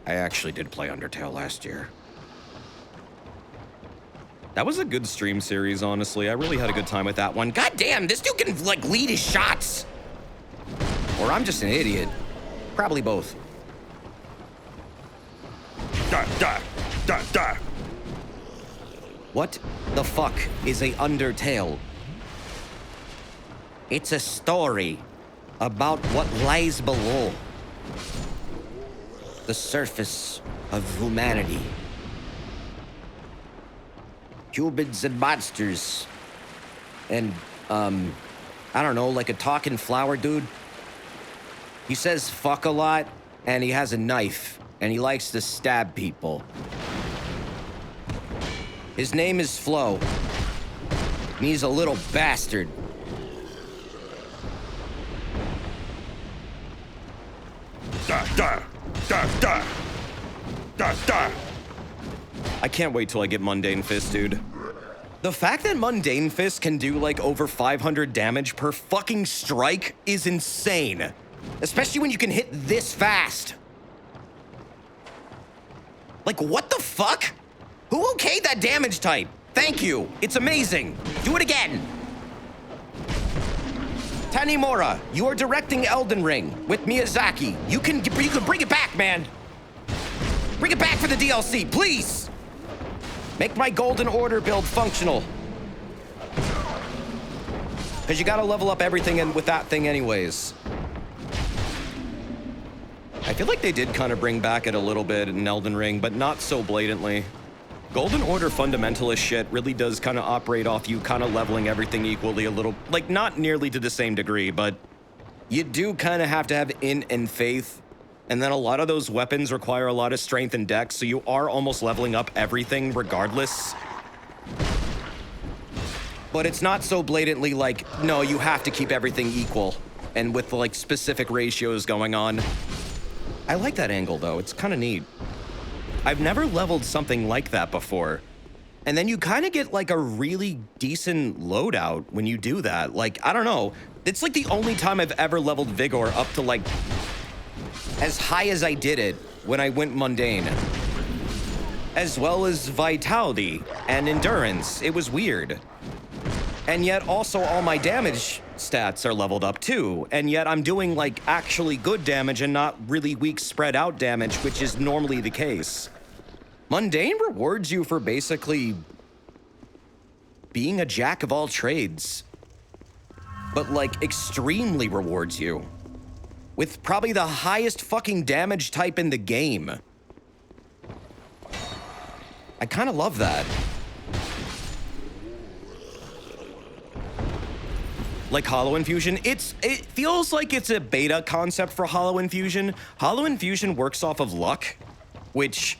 I actually did play Undertale last year. That was a good stream series, honestly. I really had a good time with that one. God damn, this dude can, like, lead his shots. Or I'm just an idiot. Probably both. What the fuck is a Undertale? It's a story about what lies below the surface of humanity. Cubits and monsters. And, I don't know, like a talking flower dude. He says fuck a lot, and he has a knife, and he likes to stab people. His name is Flo. And he's a little bastard. I can't wait till I get Mundane Fist, dude. The fact that Mundane Fist can do like over 500 damage per fucking strike is insane. Especially when you can hit this fast. Like, what the fuck? Who okayed that damage type? Thank you. It's amazing. Do it again. Tanimura, you are directing Elden Ring with Miyazaki. You can bring it back, man. Bring it back for the DLC, please. Make my Golden Order build functional. Because you gotta level up everything with that thing anyways. I feel like they did kind of bring back it a little bit in Elden Ring, but not so blatantly. Golden Order fundamentalist shit really does kind of operate off you kind of leveling everything equally a little, like not nearly to the same degree, but you do kind of have to have int and faith. And then a lot of those weapons require a lot of strength and dex, so you are almost leveling up everything regardless. But it's not so blatantly like, no, you have to keep everything equal and with like specific ratios going on. I like that angle though, it's kind of neat. I've never leveled something like that before. And then you kind of get like a really decent loadout when you do that. Like, I don't know. It's like the only time I've ever leveled Vigor up to like as high as I did it when I went mundane. As well as Vitality and Endurance. It was weird. And yet also all my damage stats are leveled up too. And yet I'm doing like actually good damage and not really weak spread out damage, which is normally the case. Mundane rewards you for basically being a jack of all trades. But like extremely rewards you. With probably the highest fucking damage type in the game. I kind of love that. Like Hollow Infusion, it feels like it's a beta concept for Hollow Infusion. Hollow Infusion works off of luck, which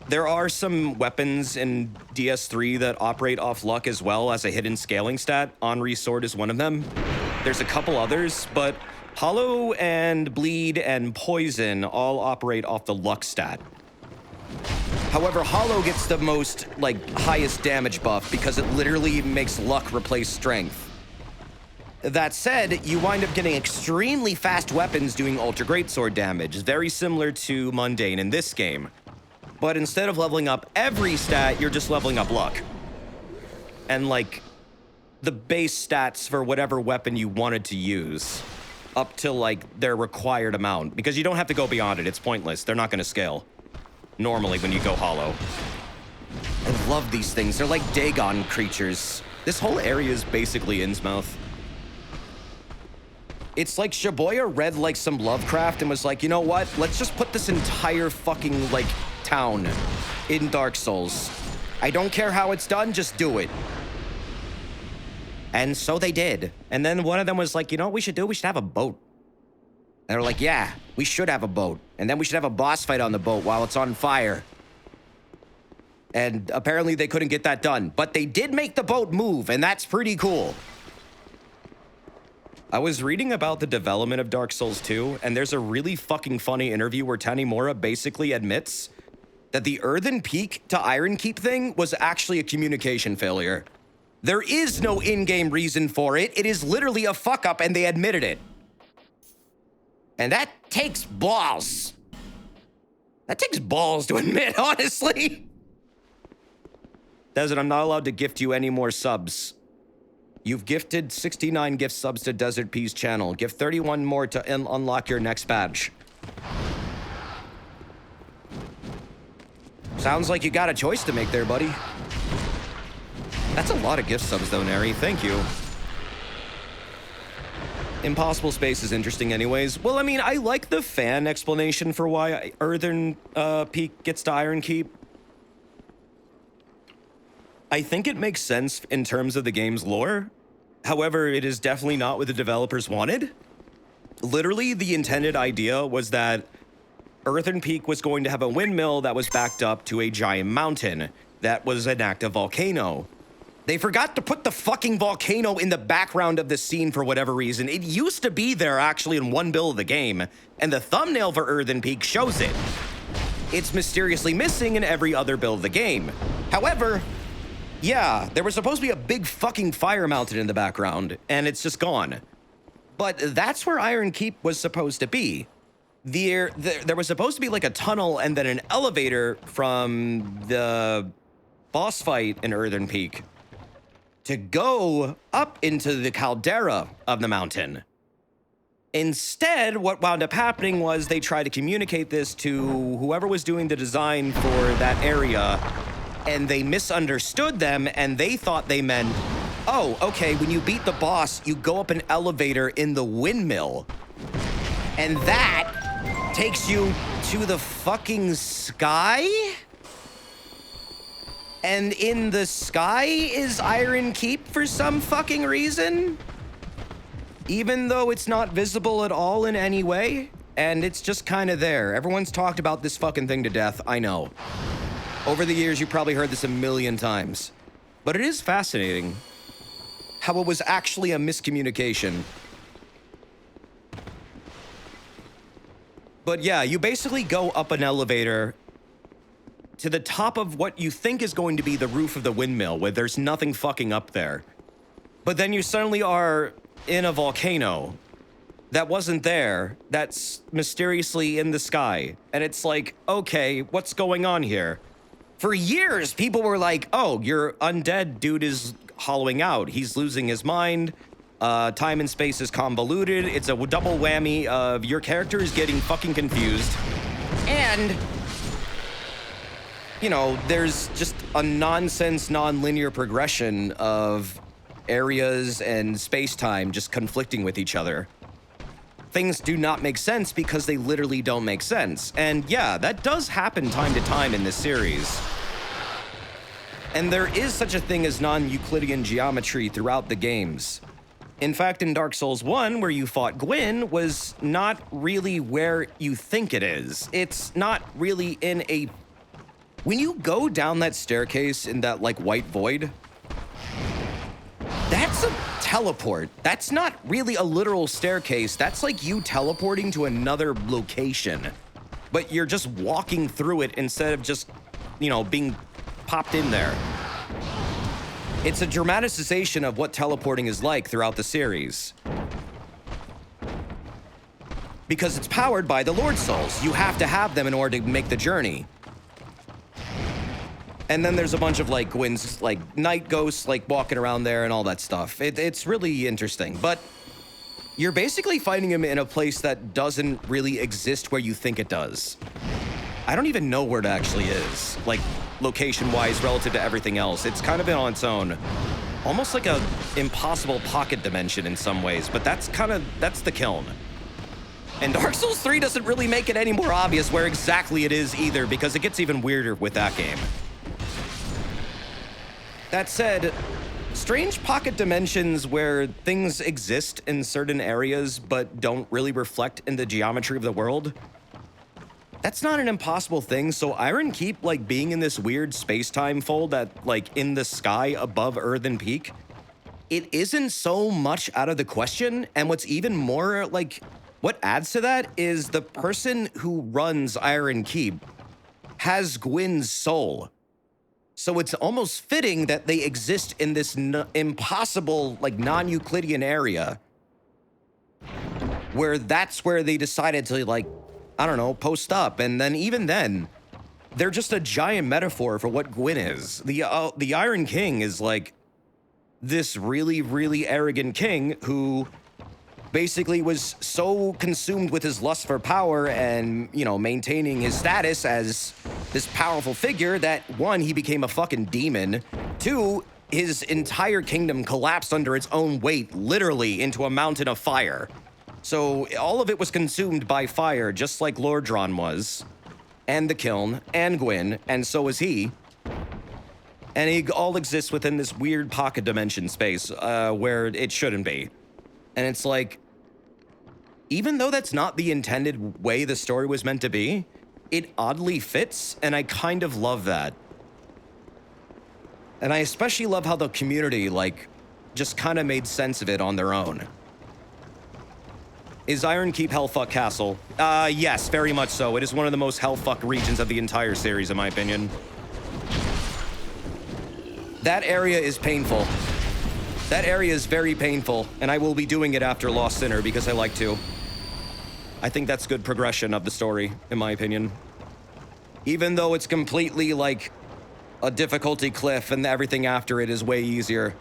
there are some weapons in DS3 that operate off luck as well as a hidden scaling stat. Henri's Sword is one of them. There's a couple others, but Hollow and Bleed and Poison all operate off the luck stat. However, Hollow gets the most, like, highest damage buff because it literally makes luck replace strength. That said, you wind up getting extremely fast weapons doing Ultra Greatsword damage, very similar to Mundane in this game. But instead of leveling up every stat, you're just leveling up luck. And, like, the base stats for whatever weapon you wanted to use up to, like, their required amount. Because you don't have to go beyond it. It's pointless. They're not going to scale. Normally when you go Hollow. I love these things. They're like Dagon creatures. This whole area is basically Innsmouth. It's like Shibuya read like some Lovecraft and was like, you know what? Let's just put this entire fucking like town in Dark Souls. I don't care how it's done, just do it. And so they did. And then one of them was like, you know what we should do? We should have a boat. And they're like, yeah, we should have a boat. And then we should have a boss fight on the boat while it's on fire. And apparently they couldn't get that done. But they did make the boat move, and that's pretty cool. I was reading about the development of Dark Souls 2, and there's a really fucking funny interview where Tanimura basically admits that the Earthen Peak to Iron Keep thing was actually a communication failure. There is no in-game reason for it. It is literally a fuck-up, and they admitted it. And that takes balls. That takes balls to admit, honestly. Desert, I'm not allowed to gift you any more subs. You've gifted 69 gift subs to Desert P's channel. Give 31 more to unlock your next badge. Sounds like you got a choice to make there, buddy. That's a lot of gift subs, though, Neri. Thank you. Impossible Space is interesting anyways. Well, I mean, I like the fan explanation for why Earthen Peak gets to Iron Keep. I think it makes sense in terms of the game's lore. However, it is definitely not what the developers wanted. Literally, the intended idea was that Earthen Peak was going to have a windmill that was backed up to a giant mountain that was an active volcano. They forgot to put the fucking volcano in the background of the scene for whatever reason. It used to be there actually in one build of the game, and the thumbnail for Earthen Peak shows it. It's mysteriously missing in every other build of the game. However, yeah, there was supposed to be a big fucking fire mountain in the background, and it's just gone. But that's where Iron Keep was supposed to be. There was supposed to be like a tunnel and then an elevator from the boss fight in Earthen Peak to go up into the caldera of the mountain. Instead, what wound up happening was they tried to communicate this to whoever was doing the design for that area, and they misunderstood them, and they thought they meant, oh, okay, when you beat the boss, you go up an elevator in the windmill, and that takes you to the fucking sky? And in the sky is Iron Keep for some fucking reason? Even though it's not visible at all in any way, and it's just kind of there. Everyone's talked about this fucking thing to death, I know. Over the years, you've probably heard this a million times. But it is fascinating how it was actually a miscommunication. But yeah, you basically go up an elevator to the top of what you think is going to be the roof of the windmill, where there's nothing fucking up there. But then you suddenly are in a volcano that wasn't there, that's mysteriously in the sky. And it's like, okay, what's going on here? For years, people were like, oh, your undead dude is hollowing out. He's losing his mind. Time and space is convoluted. It's a double whammy of your character is getting fucking confused. And, you know, there's just a nonsense, non-linear progression of areas and space-time just conflicting with each other. Things do not make sense because they literally don't make sense. And yeah, that does happen time to time in this series. And there is such a thing as non-Euclidean geometry throughout the games. In fact, in Dark Souls 1, where you fought Gwyn, was not really where you think it is. It's not really in a... When you go down that staircase in that, like, white void, that's a teleport. That's not really a literal staircase. That's like you teleporting to another location. But you're just walking through it instead of just, you know, being popped in there. It's a dramatization of what teleporting is like throughout the series. Because it's powered by the Lord Souls. You have to have them in order to make the journey. And then there's a bunch of, like, Gwyn's, like, night ghosts, like, walking around there and all that stuff. It's really interesting. But you're basically fighting him in a place that doesn't really exist where you think it does. I don't even know where it actually is, like, location-wise relative to everything else. It's kind of been on its own. Almost like a impossible pocket dimension in some ways, but that's the kiln. And Dark Souls 3 doesn't really make it any more obvious where exactly it is either, because it gets even weirder with that game. That said, strange pocket dimensions where things exist in certain areas but don't really reflect in the geometry of the world, that's not an impossible thing. So Iron Keep, like, being in this weird space-time fold that, like, in the sky above Earthen Peak, it isn't so much out of the question. And what's even more, like, what adds to that is the person who runs Iron Keep has Gwyn's soul. So it's almost fitting that they exist in this impossible, like, non-Euclidean area where that's where they decided to, like, I don't know, post up. And then even then, they're just a giant metaphor for what Gwyn is. The Iron King is, like, this really, really arrogant king who basically was so consumed with his lust for power and, you know, maintaining his status as this powerful figure that, one, he became a fucking demon. Two, his entire kingdom collapsed under its own weight, literally into a mountain of fire. So all of it was consumed by fire, just like Lordran was, and the kiln, and Gwyn, and so is he. And it all exists within this weird pocket dimension space where it shouldn't be. And it's like, even though that's not the intended way the story was meant to be, it oddly fits, and I kind of love that. And I especially love how the community, like, just kind of made sense of it on their own. Is Iron Keep Hellfuck Castle? Yes, very much so. It is one of the most Hellfuck regions of the entire series, in my opinion. That area is painful. That area is very painful, and I will be doing it after Lost Sinner because I like to. I think that's good progression of the story, in my opinion. Even though it's completely, like, a difficulty cliff and everything after it is way easier,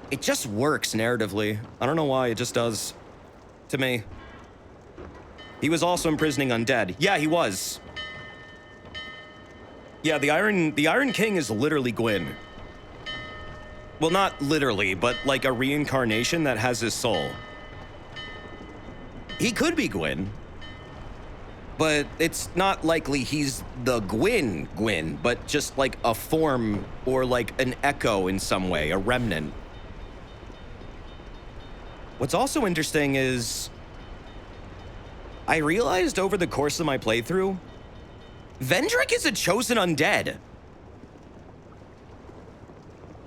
it just works narratively. I don't know why, it just does. To me. He was also imprisoning undead. Yeah, he was. Yeah, the Iron King is literally Gwyn. Well, not literally, but like a reincarnation that has his soul. He could be Gwyn, but it's not likely he's the Gwyn, but just like a form or like an echo in some way, a remnant. What's also interesting is I realized over the course of my playthrough, Vendrick is a chosen undead.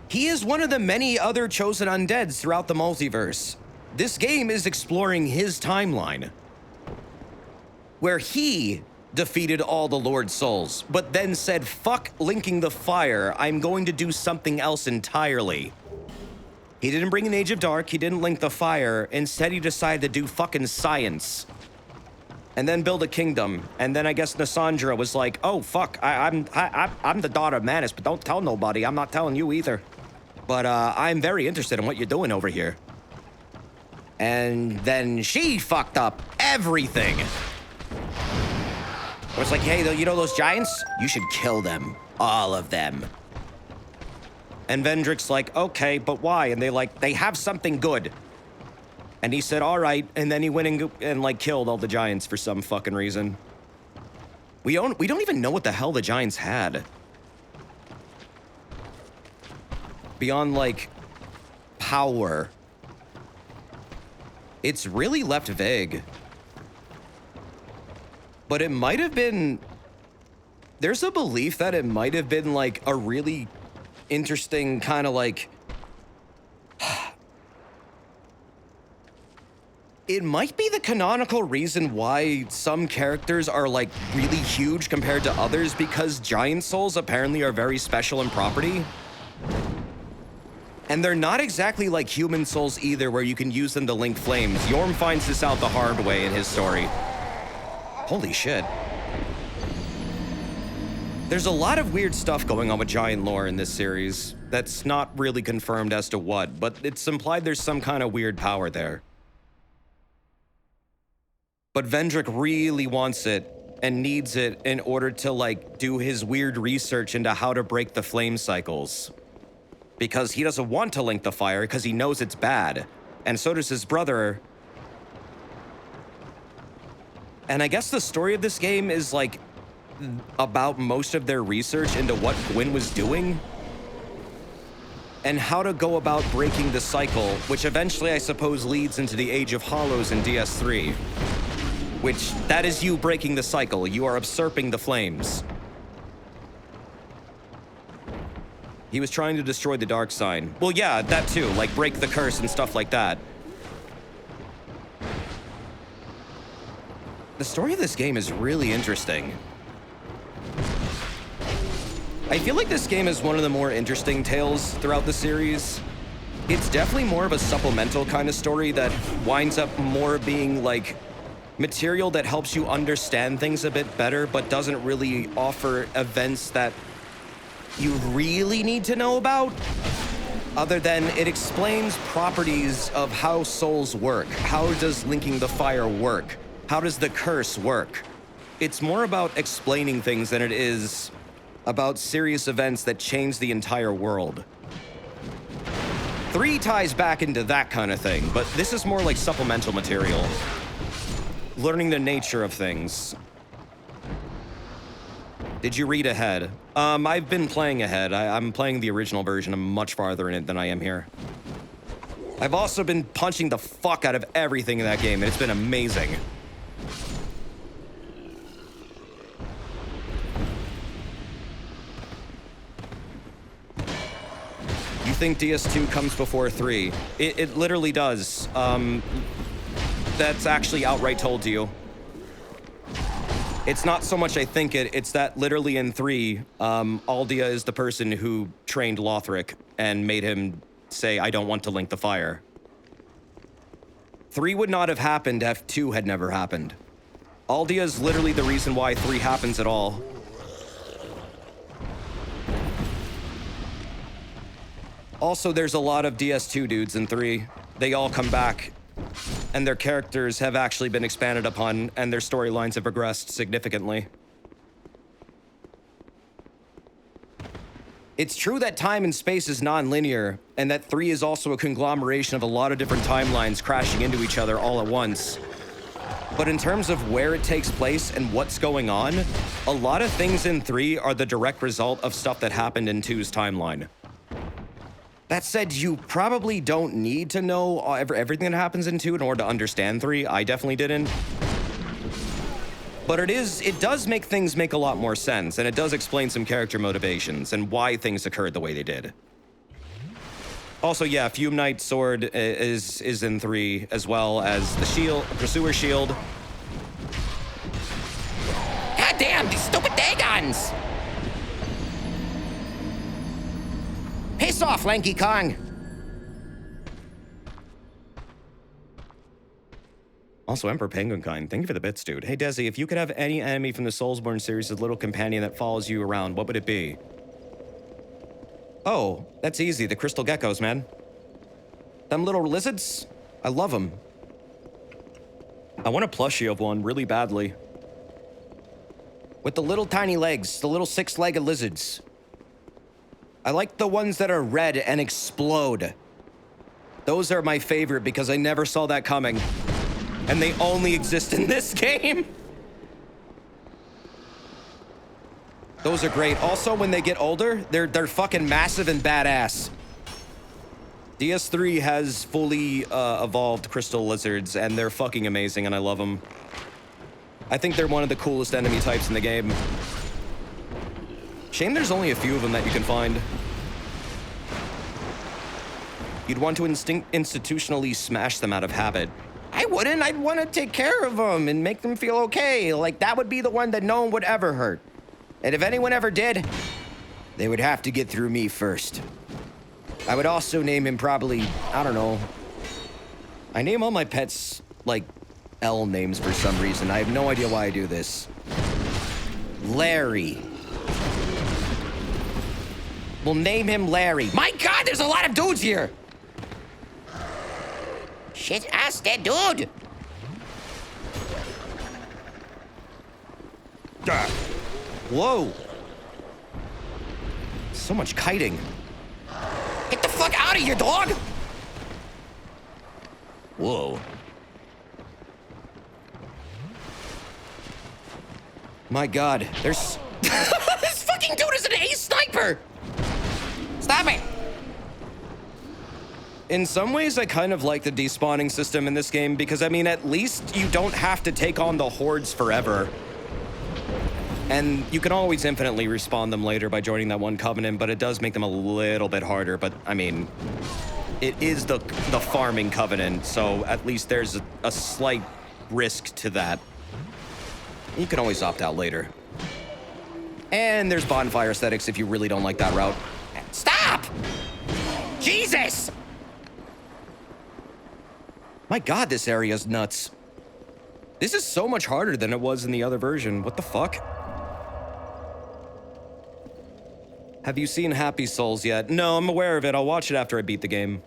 He is one of the many other chosen undeads throughout the multiverse. This game is exploring his timeline, where he defeated all the Lord Souls, but then said, fuck linking the fire, I'm going to do something else entirely. He didn't bring an Age of Dark, he didn't link the fire, instead he decided to do fucking science. And then build a kingdom, and then I guess Nassandra was like, oh fuck, I'm the daughter of Manus, but don't tell nobody, I'm not telling you either. But I'm very interested in what you're doing over here. And then she fucked up everything. It was like, hey, you know those giants? You should kill them. All of them. And Vendrick's like, okay, but why? And they have something good. And he said, all right. And then he went and like killed all the giants for some fucking reason. We don't even know what the hell the giants had. Beyond like power. It's really left vague. But it might have been... There's a belief that it might have been, like, a really interesting kind of, like... It might be the canonical reason why some characters are, like, really huge compared to others, because giant souls apparently are very special in property. And they're not exactly like human souls either, where you can use them to link flames. Yorm finds this out the hard way in his story. Holy shit. There's a lot of weird stuff going on with giant lore in this series that's not really confirmed as to what, but it's implied there's some kind of weird power there. But Vendrick really wants it and needs it in order to, like, do his weird research into how to break the flame cycles. Because he doesn't want to link the fire because he knows it's bad. And so does his brother. And I guess the story of this game is, like, about most of their research into what Gwyn was doing and how to go about breaking the cycle, which eventually, I suppose, leads into the Age of Hollows in DS3. Which, that is you breaking the cycle. You are usurping the flames. He was trying to destroy the dark sign. Well, yeah, that too, like break the curse and stuff like that. The story of this game is really interesting. I feel like this game is one of the more interesting tales throughout the series. It's definitely more of a supplemental kind of story that winds up more being like material that helps you understand things a bit better, but doesn't really offer events that you really need to know about, other than it explains properties of how souls work. How does linking the fire work? How does the curse work? It's more about explaining things than it is about serious events that change the entire world. 3 ties back into that kind of thing, but this is more like supplemental material. Learning the nature of things. Did you read ahead? I've been playing ahead. I'm playing the original version. I'm much farther in it than I am here. I've also been punching the fuck out of everything in that game, and it's been amazing. You think DS2 comes before 3? It literally does. That's actually outright told to you. It's not so much I think it, it's that literally in 3, Aldia is the person who trained Lothric and made him say, I don't want to link the fire. 3 would not have happened if 2 had never happened. Aldia is literally the reason why 3 happens at all. Also, there's a lot of DS2 dudes in 3. They all come back, and their characters have actually been expanded upon, and their storylines have progressed significantly. It's true that time and space is non-linear, and that 3 is also a conglomeration of a lot of different timelines crashing into each other all at once. But in terms of where it takes place and what's going on, a lot of things in 3 are the direct result of stuff that happened in 2's timeline. That said, you probably don't need to know everything that happens in 2 in order to understand 3. I definitely didn't. But it does make things make a lot more sense, and it does explain some character motivations and why things occurred the way they did. Also, yeah, Fume Knight's sword is in 3, as well as the shield, Pursuer shield. these stupid Dagons! Piss off, Lanky Kong! Also, Emperor Penguinkind, thank you for the bits, dude. Hey, Desi, if you could have any enemy from the Soulsborne series as little companion that follows you around, what would it be? Oh, that's easy. The crystal geckos, man. Them little lizards? I love them. I want a plushie of one really badly. With the little tiny legs, the little six-legged lizards. I like the ones that are red and explode. Those are my favorite because I never saw that coming. And they only exist in this game. Those are great. Also, when they get older, they're fucking massive and badass. DS3 has fully evolved crystal lizards, and they're fucking amazing, and I love them. I think they're one of the coolest enemy types in the game. Shame there's only a few of them that you can find. You'd want to institutionally smash them out of habit. I wouldn't. I'd want to take care of them and make them feel okay. Like, that would be the one that no one would ever hurt. And if anyone ever did, they would have to get through me first. I would also name him probably, I don't know. I name all my pets, like, L names for some reason. I have no idea why I do this. Larry. We'll name him Larry. My God, there's a lot of dudes here! Shit, ass that dude! Whoa. So much kiting. Get the fuck out of here, dog! Whoa. My God, there's... This fucking dude is an ace sniper! Stop it! In some ways, I kind of like the despawning system in this game because, I mean, at least you don't have to take on the hordes forever. And you can always infinitely respawn them later by joining that one covenant, but it does make them a little bit harder. But, I mean, it is the farming covenant, so at least there's a slight risk to that. You can always opt out later. And there's bonfire aesthetics if you really don't like that route. Stop! Jesus! My God, this area's nuts. This is so much harder than it was in the other version. What the fuck? Have you seen Happy Souls yet? No, I'm aware of it. I'll watch it after I beat the game.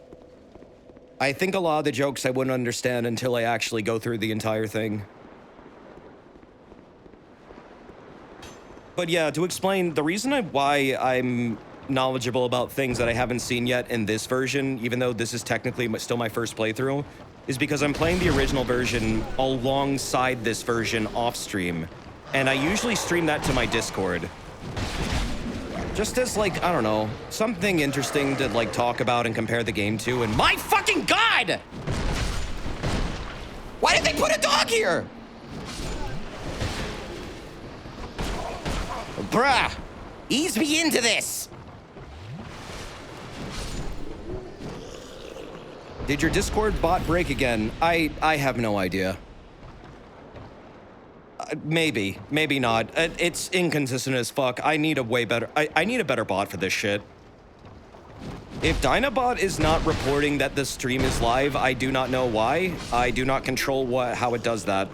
I think a lot of the jokes I wouldn't understand until I actually go through the entire thing. But yeah, to explain, the reason why I'm knowledgeable about things that I haven't seen yet in this version, even though this is technically still my first playthrough, is because I'm playing the original version alongside this version off-stream. And I usually stream that to my Discord. Just as, like, I don't know, something interesting to, like, talk about and compare the game to, and my fucking God! Why did they put a dog here? Bruh, ease me into this. Did your Discord bot break again? I have no idea. Maybe, maybe not. It's inconsistent as fuck. I need a way better... I need a better bot for this shit. If Dynabot is not reporting that the stream is live, I do not know why. I do not control how it does that.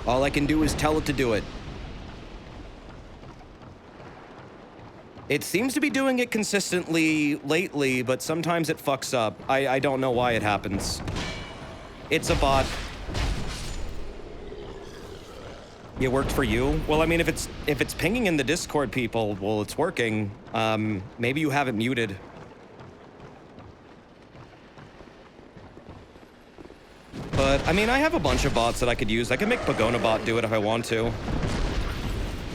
All I can do is tell it to do it. It seems to be doing it consistently lately, but sometimes it fucks up. I don't know why it happens. It's a bot. It worked for you? Well, I mean, if it's pinging in the Discord people, well, it's working. Maybe you have it muted. But, I mean, I have a bunch of bots that I could use. I can make Pogona bot do it if I want to.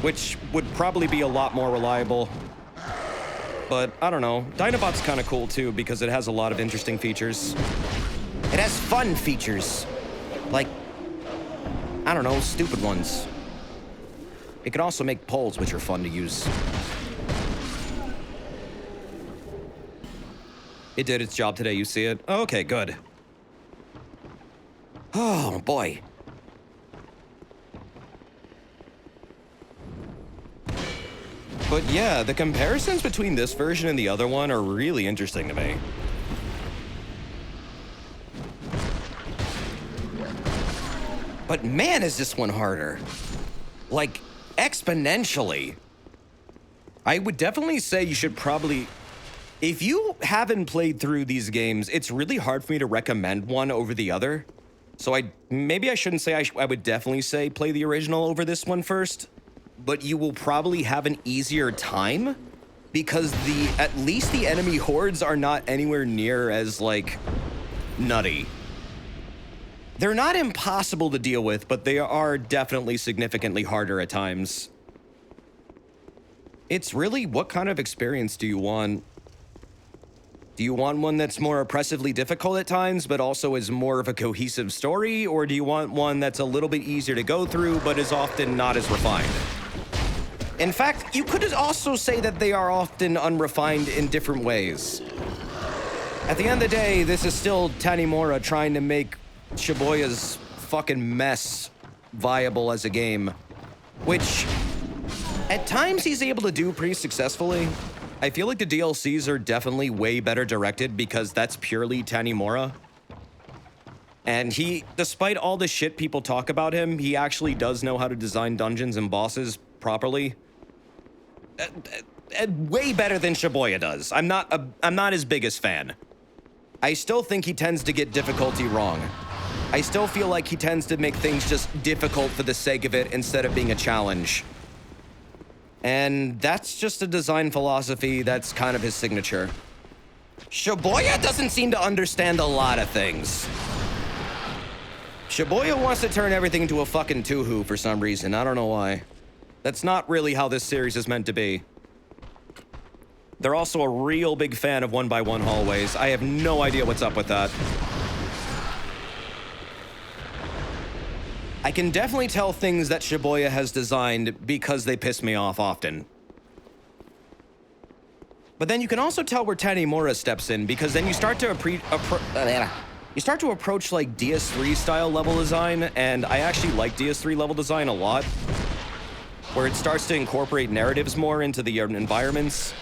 Which would probably be a lot more reliable. But, I don't know. Dynabot's kind of cool, too, because it has a lot of interesting features. It has fun features. Like, I don't know, stupid ones. It can also make polls, which are fun to use. It did its job today, you see it? Okay, good. Oh, boy. But yeah, the comparisons between this version and the other one are really interesting to me. But man, is this one harder. Like, exponentially. I would definitely say you should probably... If you haven't played through these games, it's really hard for me to recommend one over the other. So maybe I shouldn't say I would definitely say play the original over this one first. But you will probably have an easier time because at least the enemy hordes are not anywhere near as, like, nutty. They're not impossible to deal with, but they are definitely significantly harder at times. It's really, what kind of experience do you want? Do you want one that's more oppressively difficult at times, but also is more of a cohesive story? Or do you want one that's a little bit easier to go through, but is often not as refined? In fact, you could also say that they are often unrefined in different ways. At the end of the day, this is still Tanimura trying to make Shibuya's fucking mess viable as a game, which at times he's able to do pretty successfully. I feel like the DLCs are definitely way better directed because that's purely Tanimura. And he, despite all the shit people talk about him, he actually does know how to design dungeons and bosses properly. Way better than Shibuya does. I'm not his biggest fan. I still think he tends to get difficulty wrong. I still feel like he tends to make things just difficult for the sake of it instead of being a challenge. And that's just a design philosophy that's kind of his signature. Shibuya doesn't seem to understand a lot of things. Shibuya wants to turn everything into a fucking Tuhu for some reason. I don't know why. That's not really how this series is meant to be. They're also a real big fan of 1x1 hallways. I have no idea what's up with that. I can definitely tell things that Shibuya has designed because they piss me off often. But then you can also tell where Tanimura steps in because then you start to approach like DS3 style level design, and I actually like DS3 level design a lot, where it starts to incorporate narratives more into the environments.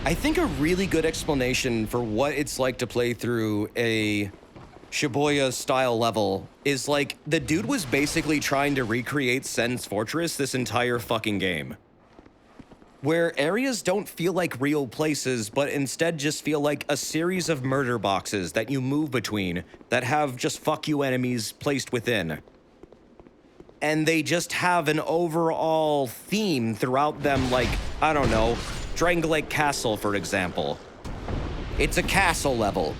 I think a really good explanation for what it's like to play through a Shibuya style level is like the dude was basically trying to recreate Sen's Fortress this entire fucking game, where areas don't feel like real places but instead just feel like a series of murder boxes that you move between that have just fuck you enemies placed within, and they just have an overall theme throughout them. Like, I don't know, Dragon Lake Castle, for example. It's a castle level.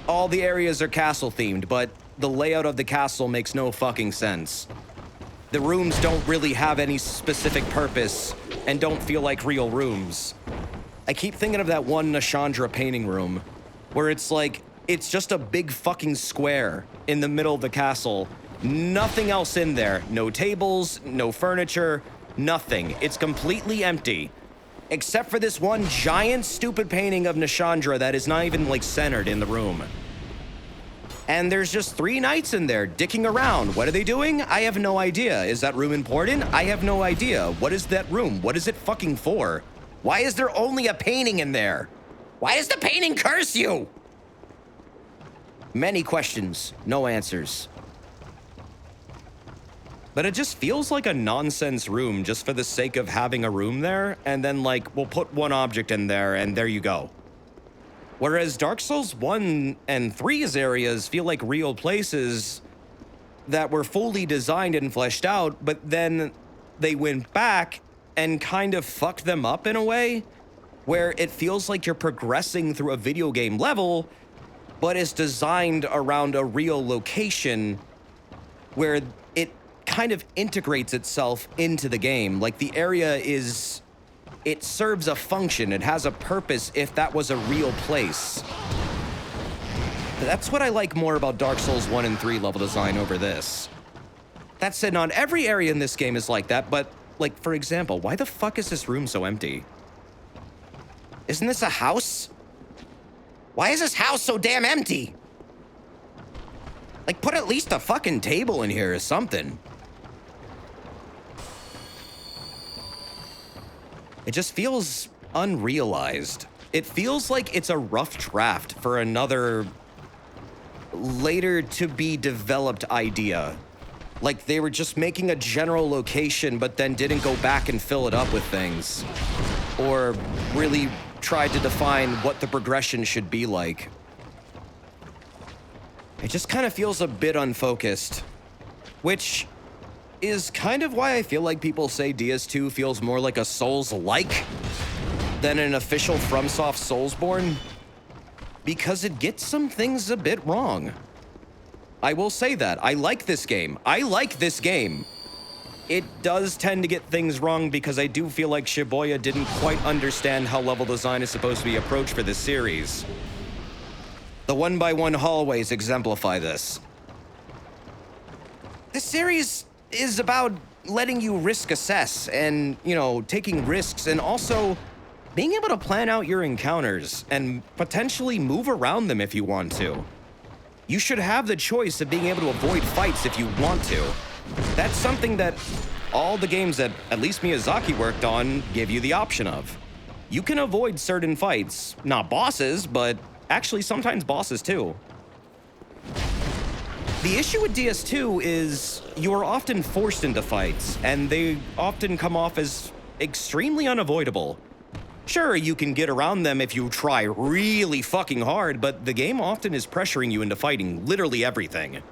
All the areas are castle themed, but the layout of the castle makes no fucking sense. The rooms don't really have any specific purpose and don't feel like real rooms. I keep thinking of that one Nashandra painting room, where it's like, it's just a big fucking square in the middle of the castle. Nothing else in there. No tables, no furniture, nothing. It's completely empty. Except for this one giant stupid painting of Nashandra that is not even like centered in the room. And there's just 3 knights in there dicking around. What are they doing? I have no idea. Is that room important? I have no idea. What is that room? What is it fucking for? Why is there only a painting in there? Why does the painting curse you? Many questions, no answers. But it just feels like a nonsense room just for the sake of having a room there, and then like, we'll put one object in there and there you go. Whereas Dark Souls 1 and 3's areas feel like real places that were fully designed and fleshed out, but then they went back and kind of fucked them up in a way where it feels like you're progressing through a video game level, but it's designed around a real location where it kind of integrates itself into the game. Like the area is, it serves a function, it has a purpose if that was a real place. That's what I like more about Dark Souls 1 and 3 level design over this. That said, not every area in this game is like that, but like, for example, why the fuck is this room so empty? Isn't this a house? Why is this house so damn empty? Like, put at least a fucking table in here or something. It just feels unrealized. It feels like it's a rough draft for another later to be developed idea. Like they were just making a general location, but then didn't go back and fill it up with things. Or really tried to define what the progression should be like. It just kind of feels a bit unfocused. Which is kind of why I feel like people say DS2 feels more like a Souls-like than an official FromSoft Soulsborne. Because it gets some things a bit wrong. I will say that. I like this game. It does tend to get things wrong because I do feel like Shibuya didn't quite understand how level design is supposed to be approached for this series. The one-by-one hallways exemplify this. This series is about letting you risk assess and, taking risks and also being able to plan out your encounters and potentially move around them if you want to. You should have the choice of being able to avoid fights if you want to. That's something that all the games that at least Miyazaki worked on give you the option of. You can avoid certain fights, not bosses, but actually sometimes bosses too. The issue with DS2 is you are often forced into fights, and they often come off as extremely unavoidable. Sure, you can get around them if you try really fucking hard, but the game often is pressuring you into fighting literally everything.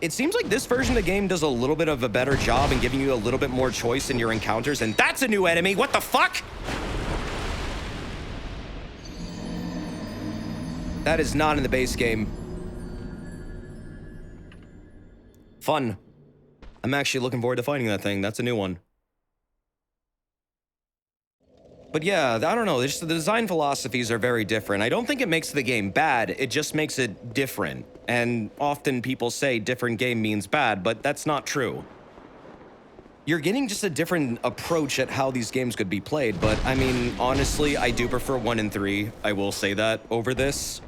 It seems like this version of the game does a little bit of a better job in giving you a little bit more choice in your encounters, and that's a new enemy. What the fuck? That is not in the base game. Fun. I'm actually looking forward to fighting that thing. That's a new one. But yeah, I don't know, the design philosophies are very different. I don't think it makes the game bad, it just makes it different. And often people say different game means bad, but that's not true. You're getting just a different approach at how these games could be played, but I mean, honestly, I do prefer 1 and 3, I will say that, over this.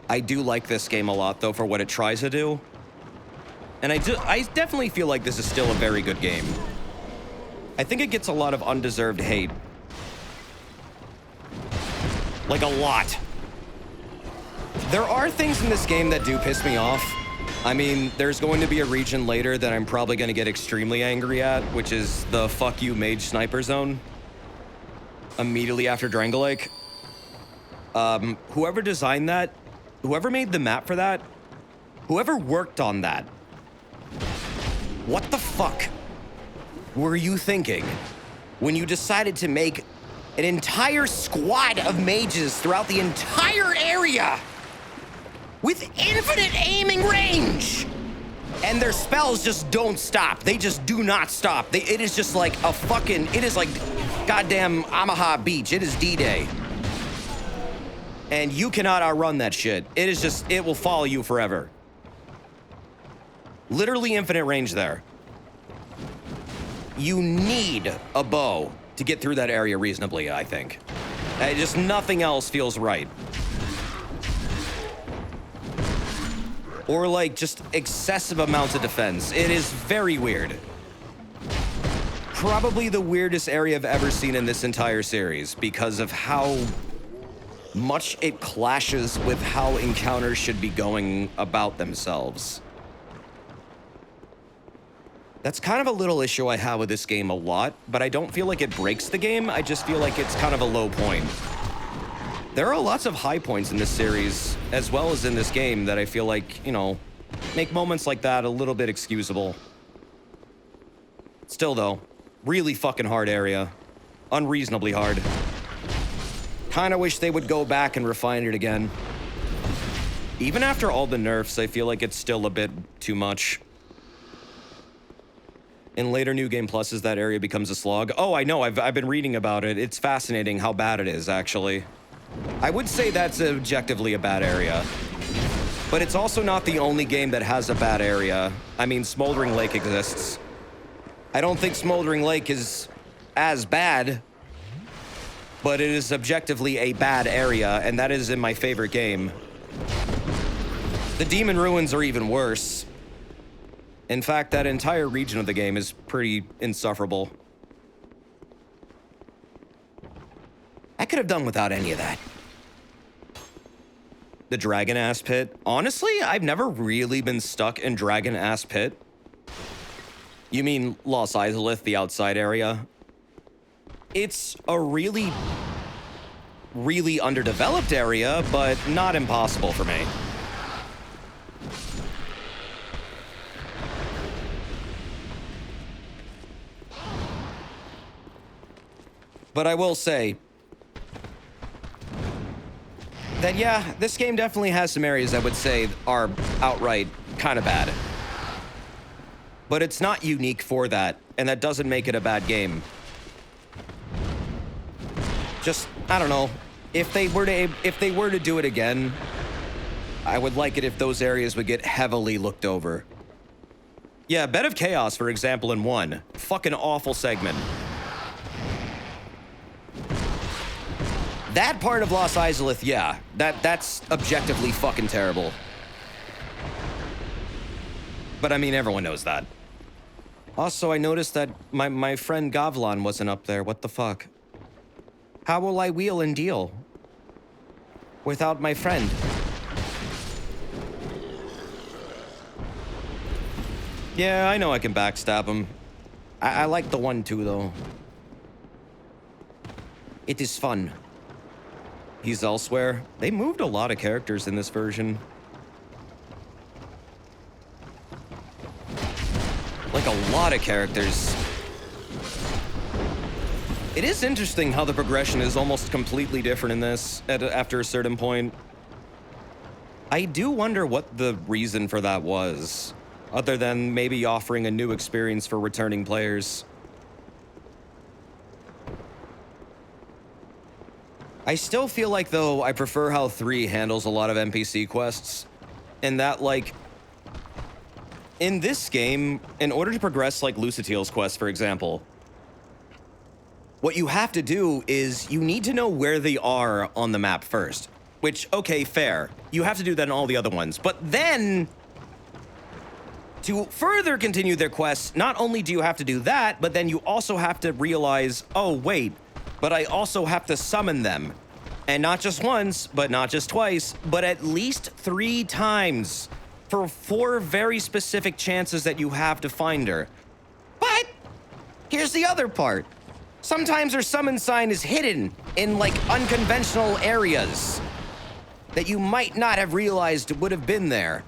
I do like this game a lot, though, for what it tries to do. And I definitely feel like this is still a very good game. I think it gets a lot of undeserved hate. Like, a lot. There are things in this game that do piss me off. I mean, there's going to be a region later that I'm probably going to get extremely angry at, which is the fuck you mage sniper zone. Immediately after Drango Lake. Whoever designed that, whoever made the map for that, whoever worked on that, what the fuck were you thinking when you decided to make an entire squad of mages throughout the entire area with infinite aiming range? And their spells just don't stop. They just do not stop. It is just like a fucking, it is like goddamn Omaha Beach. It is D-Day. And you cannot outrun that shit. It is just, it will follow you forever. Literally infinite range there. You need a bow to get through that area reasonably, I think. Just nothing else feels right. Or like just excessive amounts of defense. It is very weird. Probably the weirdest area I've ever seen in this entire series because of how much it clashes with how encounters should be going about themselves. That's kind of a little issue I have with this game a lot, but I don't feel like it breaks the game. I just feel like it's kind of a low point. There are lots of high points in this series, as well as in this game, that I feel like, make moments like that a little bit excusable. Still, though, really fucking hard area. Unreasonably hard. Kinda wish they would go back and refine it again. Even after all the nerfs, I feel like it's still a bit too much. In later New Game Pluses, that area becomes a slog. Oh, I know, I've been reading about it. It's fascinating how bad it is, actually. I would say that's objectively a bad area. But it's also not the only game that has a bad area. I mean, Smoldering Lake exists. I don't think Smoldering Lake is as bad, but it is objectively a bad area, and that is in my favorite game. The Demon Ruins are even worse. In fact, that entire region of the game is pretty insufferable. could have done without any of that. The Dragon Ass Pit. Honestly, I've never really been stuck in Dragon Ass Pit. You mean Los Izalith, the outside area? It's a really underdeveloped area, but not impossible for me. But I will say that, yeah, this game definitely has some areas I would say are outright kind of bad. But it's not unique for that, and that doesn't make it a bad game. Just, I don't know, if they were to do it again, I would like it if those areas would get heavily looked over. Yeah, Bed of Chaos, for example, in 1. Fucking awful segment. That part of Los Izalith, yeah, that's objectively fucking terrible. But I mean, everyone knows that. Also, I noticed that my friend Gavlan wasn't up there. What the fuck? How will I wheel and deal without my friend? Yeah, I know I can backstab him. I like the 1-2, though. It is fun. He's elsewhere. They moved a lot of characters in this version. Like, a lot of characters. It is interesting how the progression is almost completely different in this after a certain point. I do wonder what the reason for that was, other than maybe offering a new experience for returning players. I still feel like, though, I prefer how 3 handles a lot of NPC quests, in that, like, in this game, in order to progress, like, Lucatiel's quest, for example, what you have to do is you need to know where they are on the map first. Which, okay, fair. You have to do that in all the other ones. But then, to further continue their quests, not only do you have to do that, but then you also have to realize, oh, wait, but I also have to summon them. And not just once, but not just twice, but at least 3 times for 4 very specific chances that you have to find her. But here's the other part. Sometimes her summon sign is hidden in, like, unconventional areas that you might not have realized would have been there.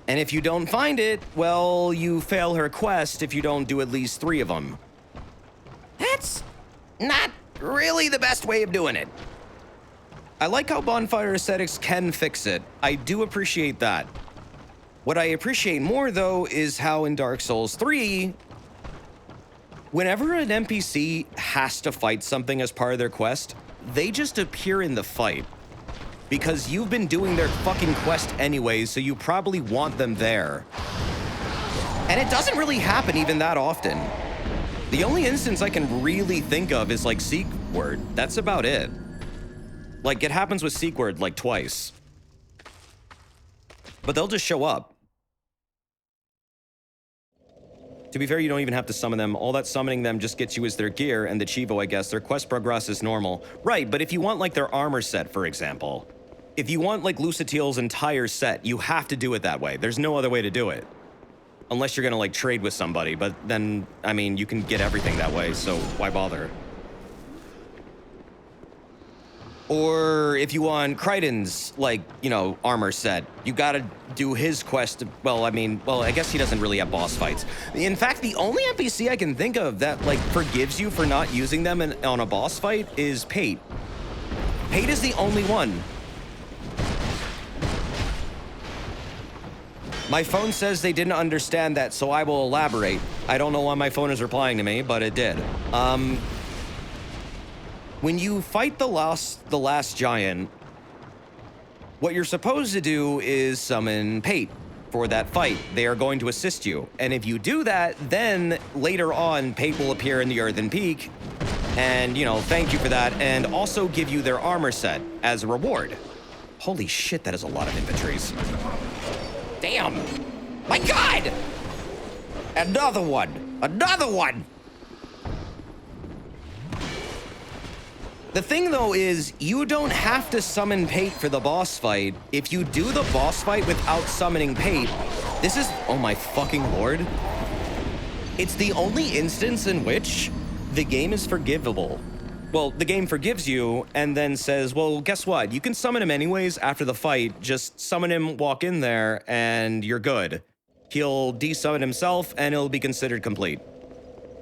And if you don't find it, well, you fail her quest if you don't do at least 3 of them. That's not really the best way of doing it. I like how Bonfire Aesthetics can fix it. I do appreciate that. What I appreciate more, though, is how in Dark Souls 3, whenever an NPC has to fight something as part of their quest, they just appear in the fight. Because you've been doing their fucking quest anyways, so you probably want them there. And it doesn't really happen even that often. The only instance I can really think of is, like, Seek Word. That's about it. Like, it happens with Seek Word, like, twice. But they'll just show up. To be fair, you don't even have to summon them. All that summoning them just gets you is their gear and the Chivo, I guess. Their quest progress is normal. Right, but if you want, like, their armor set, for example, if you want, like, Lucatiel's entire set, you have to do it that way. There's no other way to do it. Unless you're gonna, like, trade with somebody, but then, I mean, you can get everything that way, so why bother? Or if you want Crichton's, like, you know, armor set, you gotta do his quest. Well, I mean, well, I guess he doesn't really have boss fights. In fact, the only NPC I can think of that, like, forgives you for not using them on a boss fight is Pate. Pate is the only one. My phone says they didn't understand that, so I will elaborate. I don't know why my phone is replying to me, but it did. When you fight the last giant, what you're supposed to do is summon Pate for that fight. They are going to assist you. And if you do that, then later on, Pate will appear in the Earthen Peak and, you know, thank you for that, and also give you their armor set as a reward. Holy shit, that is a lot of inventories. Damn! My God! Another one! Another one! The thing, though, is you don't have to summon Pate for the boss fight. If you do the boss fight without summoning Pate, this is... Oh my fucking lord. It's the only instance in which the game is forgivable. Well, the game forgives you and then says, well, guess what? You can summon him anyways after the fight. Just summon him, walk in there, and you're good. He'll desummon himself, and it'll be considered complete.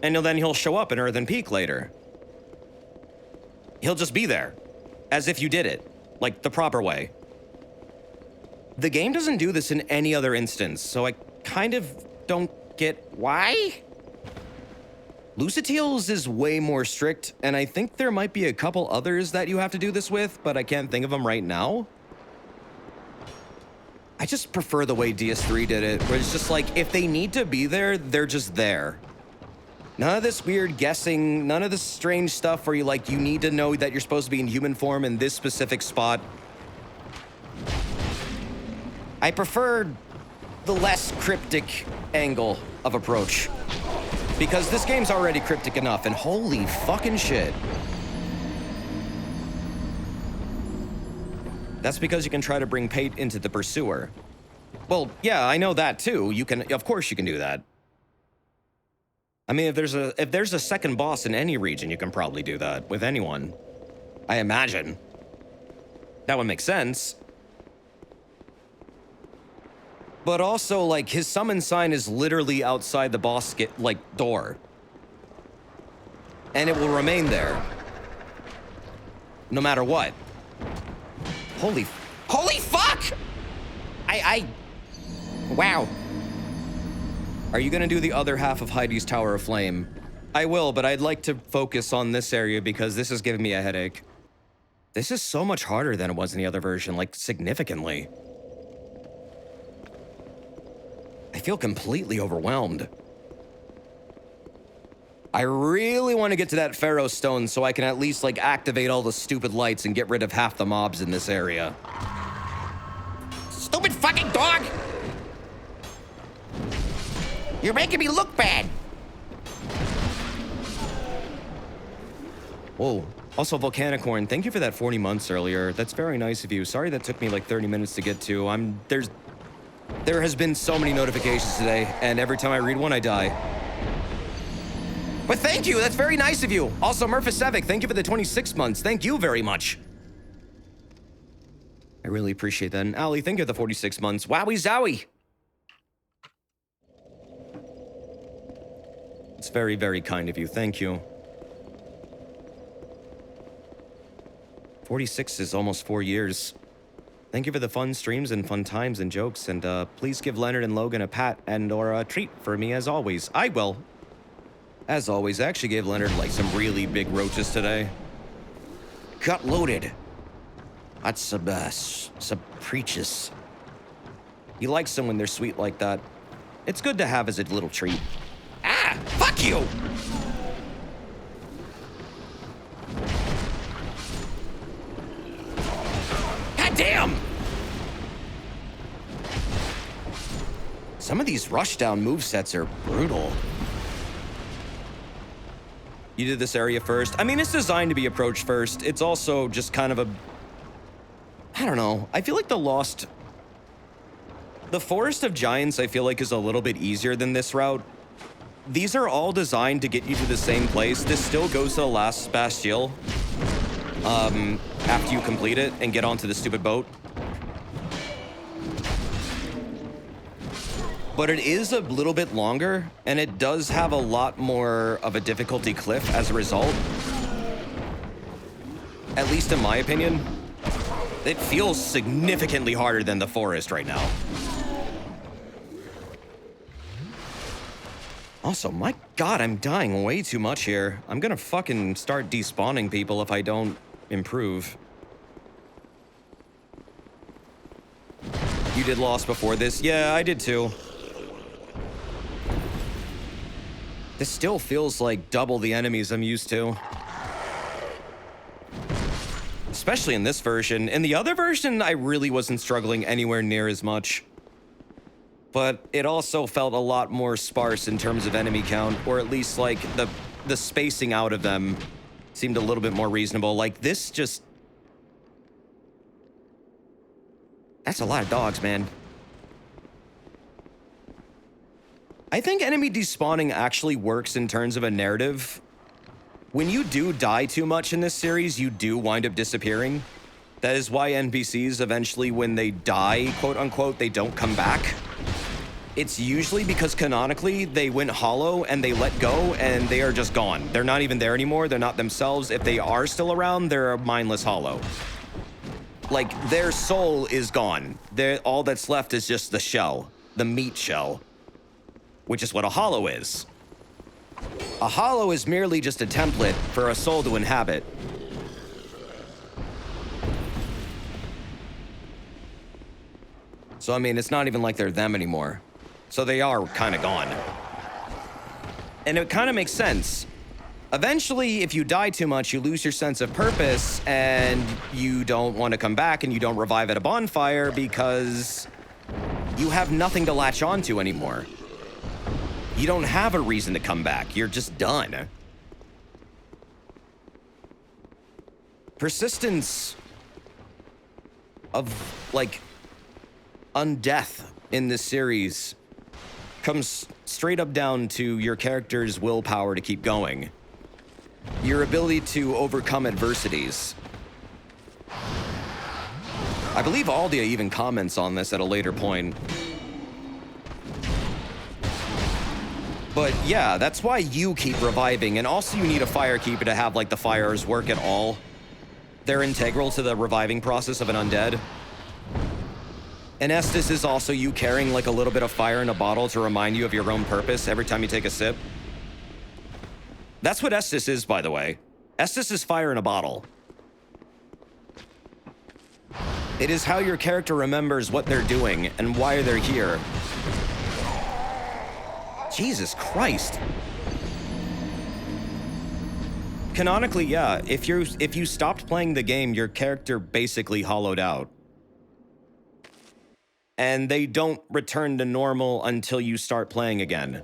And then he'll show up in Earthen Peak later. He'll just be there, as if you did it, like the proper way. The game doesn't do this in any other instance, so I kind of don't get why? Lucatiel's is way more strict, and I think there might be a couple others that you have to do this with, but I can't think of them right now. I just prefer the way DS3 did it, where it's just like, if they need to be there, they're just there. None of this weird guessing, none of this strange stuff where you need to know that you're supposed to be in human form in this specific spot. I prefer the less cryptic angle of approach. Because this game's already cryptic enough, and holy fucking shit. That's because you can try to bring Pate into the Pursuer. Well, yeah, I know that too. Of course you can do that. I mean, if there's a second boss in any region, you can probably do that with anyone. I imagine. That would make sense. But also, his summon sign is literally outside the boss door. And it will remain there. No matter what. Holy fuck! Wow. Are you gonna do the other half of Heidi's Tower of Flame? I will, but I'd like to focus on this area because this is giving me a headache. This is so much harder than it was in the other version, significantly. I feel completely overwhelmed. I really want to get to that Pharaoh stone so I can at least, activate all the stupid lights and get rid of half the mobs in this area. Stupid fucking dog! You're making me look bad! Whoa. Also, Volcanicorn, thank you for that 40 months earlier. That's very nice of you. Sorry that took me 30 minutes to get to. There has been so many notifications today, and every time I read one, I die. But thank you, that's very nice of you. Also, Murphisevic, thank you for the 26 months. Thank you very much. I really appreciate that. And Ali, thank you for the 46 months. Wowie zowie. It's very, very kind of you. Thank you. 46 is almost 4 years. Thank you for the fun streams and fun times and jokes, and please give Leonard and Logan a pat and/or a treat for me as always. I will. As always, I actually gave Leonard some really big roaches today. Gut loaded. That's some preaches. He likes them when they're sweet like that. It's good to have as a little treat. Ah, fuck you! Damn! Some of these rushdown movesets are brutal. You did this area first. I mean, it's designed to be approached first. It's also just kind of I don't know. I feel like the Forest of Giants, I feel like, is a little bit easier than this route. These are all designed to get you to the same place. This still goes to the last Bastille. After you complete it and get onto the stupid boat. But it is a little bit longer, and it does have a lot more of a difficulty cliff as a result. At least in my opinion. It feels significantly harder than the forest right now. Also, my god, I'm dying way too much here. I'm gonna fucking start despawning people if I don't improve. You did Lost before this? Yeah, I did too. This still feels like double the enemies I'm used to. Especially in this version. In the other version, I really wasn't struggling anywhere near as much. But it also felt a lot more sparse in terms of enemy count, or at least the spacing out of them seemed a little bit more reasonable. Like, this just... That's a lot of dogs, man. I think enemy despawning actually works in terms of a narrative. When you do die too much in this series, you do wind up disappearing. That is why NPCs eventually, when they die, quote unquote, they don't come back. It's usually because canonically they went hollow and they let go and they are just gone. They're not even there anymore. They're not themselves. If they are still around, they're a mindless hollow. Like, their soul is gone. All that's left is just the shell, the meat shell, which is what a hollow is. A hollow is merely just a template for a soul to inhabit. So, I mean, it's not even like they're them anymore. So they are kind of gone. And it kind of makes sense. Eventually, if you die too much, you lose your sense of purpose, and you don't want to come back, and you don't revive at a bonfire because you have nothing to latch onto anymore. You don't have a reason to come back. You're just done. Persistence of, like, undeath in this series comes straight up down to your character's willpower to keep going. Your ability to overcome adversities. I believe Aldia even comments on this at a later point. But yeah, that's why you keep reviving, and also you need a firekeeper to have like the fires work at all. They're integral to the reviving process of an undead. And Estus is also you carrying like a little bit of fire in a bottle to remind you of your own purpose every time you take a sip. That's what Estus is, by the way. Estus is fire in a bottle. It is how your character remembers what they're doing and why they're here. Jesus Christ. Canonically, yeah, if you stopped playing the game, your character basically hollowed out. And they don't return to normal until you start playing again.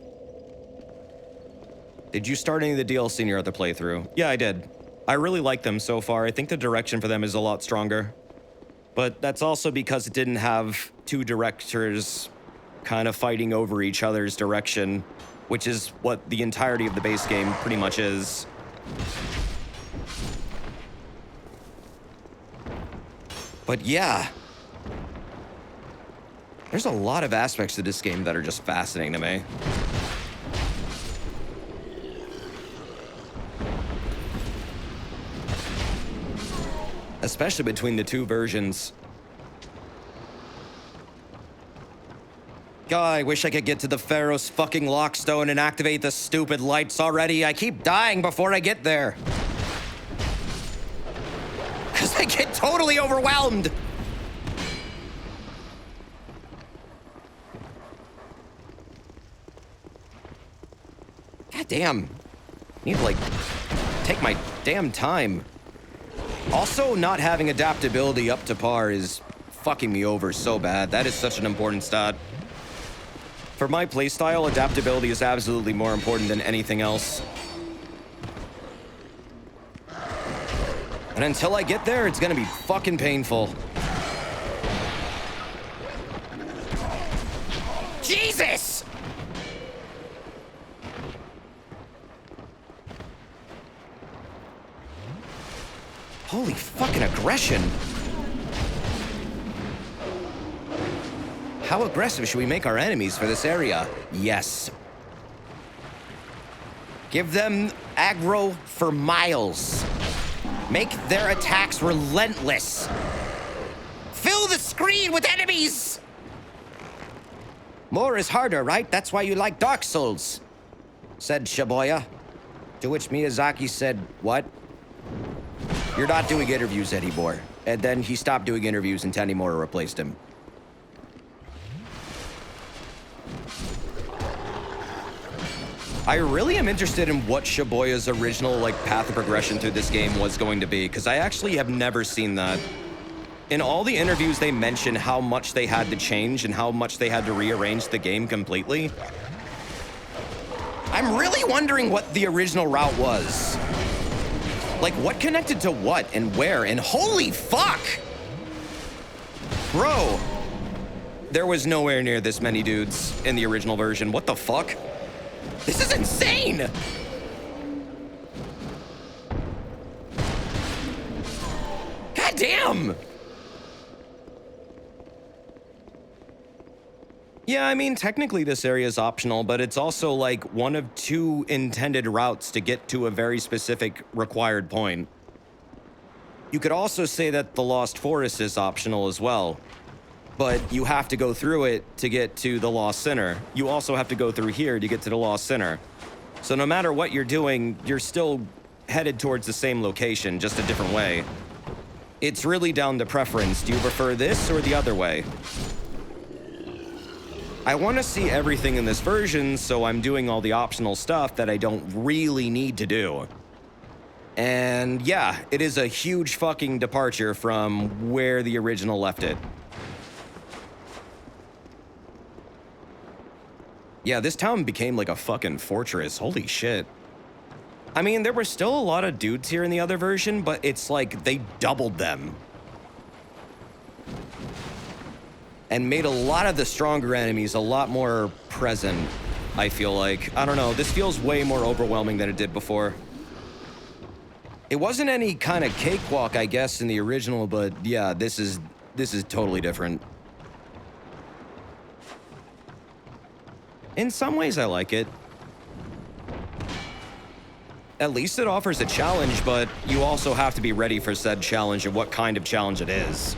Did you start any of the DLC in your other playthrough? Yeah, I did. I really like them so far. I think the direction for them is a lot stronger. But that's also because it didn't have two directors kind of fighting over each other's direction, which is what the entirety of the base game pretty much is. But yeah. There's a lot of aspects to this game that are just fascinating to me. Especially between the two versions. God, I wish I could get to the Pharaoh's fucking Lockstone and activate the stupid lights already. I keep dying before I get there. 'Cause I get totally overwhelmed. God damn. I need to, like, take my damn time. Also, not having adaptability up to par is fucking me over so bad. That is such an important stat. For my playstyle, adaptability is absolutely more important than anything else. And until I get there, it's gonna be fucking painful. Jesus! Holy fucking aggression. How aggressive should we make our enemies for this area? Yes. Give them aggro for miles. Make their attacks relentless. Fill the screen with enemies! More is harder, right? That's why you like Dark Souls, said Shibuya. To which Miyazaki said, what? You're not doing interviews anymore. And then he stopped doing interviews and Tanimura replaced him. I really am interested in what Shibuya's original, like, path of progression through this game was going to be, because I actually have never seen that. In all the interviews, they mention how much they had to change and how much they had to rearrange the game completely. I'm really wondering what the original route was. Like, what connected to what and where? And holy fuck! Bro, there was nowhere near this many dudes in the original version. What the fuck? This is insane! God damn! Yeah, I mean, technically this area is optional, but it's also like one of 2 intended routes to get to a very specific required point. You could also say that the Lost Forest is optional as well, but you have to go through it to get to the Lost Center. You also have to go through here to get to the Lost Center. So no matter what you're doing, you're still headed towards the same location, just a different way. It's really down to preference. Do you prefer this or the other way? I want to see everything in this version, so I'm doing all the optional stuff that I don't really need to do. And yeah, it is a huge fucking departure from where the original left it. Yeah, this town became like a fucking fortress. Holy shit. I mean, there were still a lot of dudes here in the other version, but it's like they doubled them. And made a lot of the stronger enemies a lot more present, I feel like. I don't know, this feels way more overwhelming than it did before. It wasn't any kind of cakewalk, I guess, in the original, but yeah, this is totally different. In some ways, I like it. At least it offers a challenge, but you also have to be ready for said challenge and what kind of challenge it is.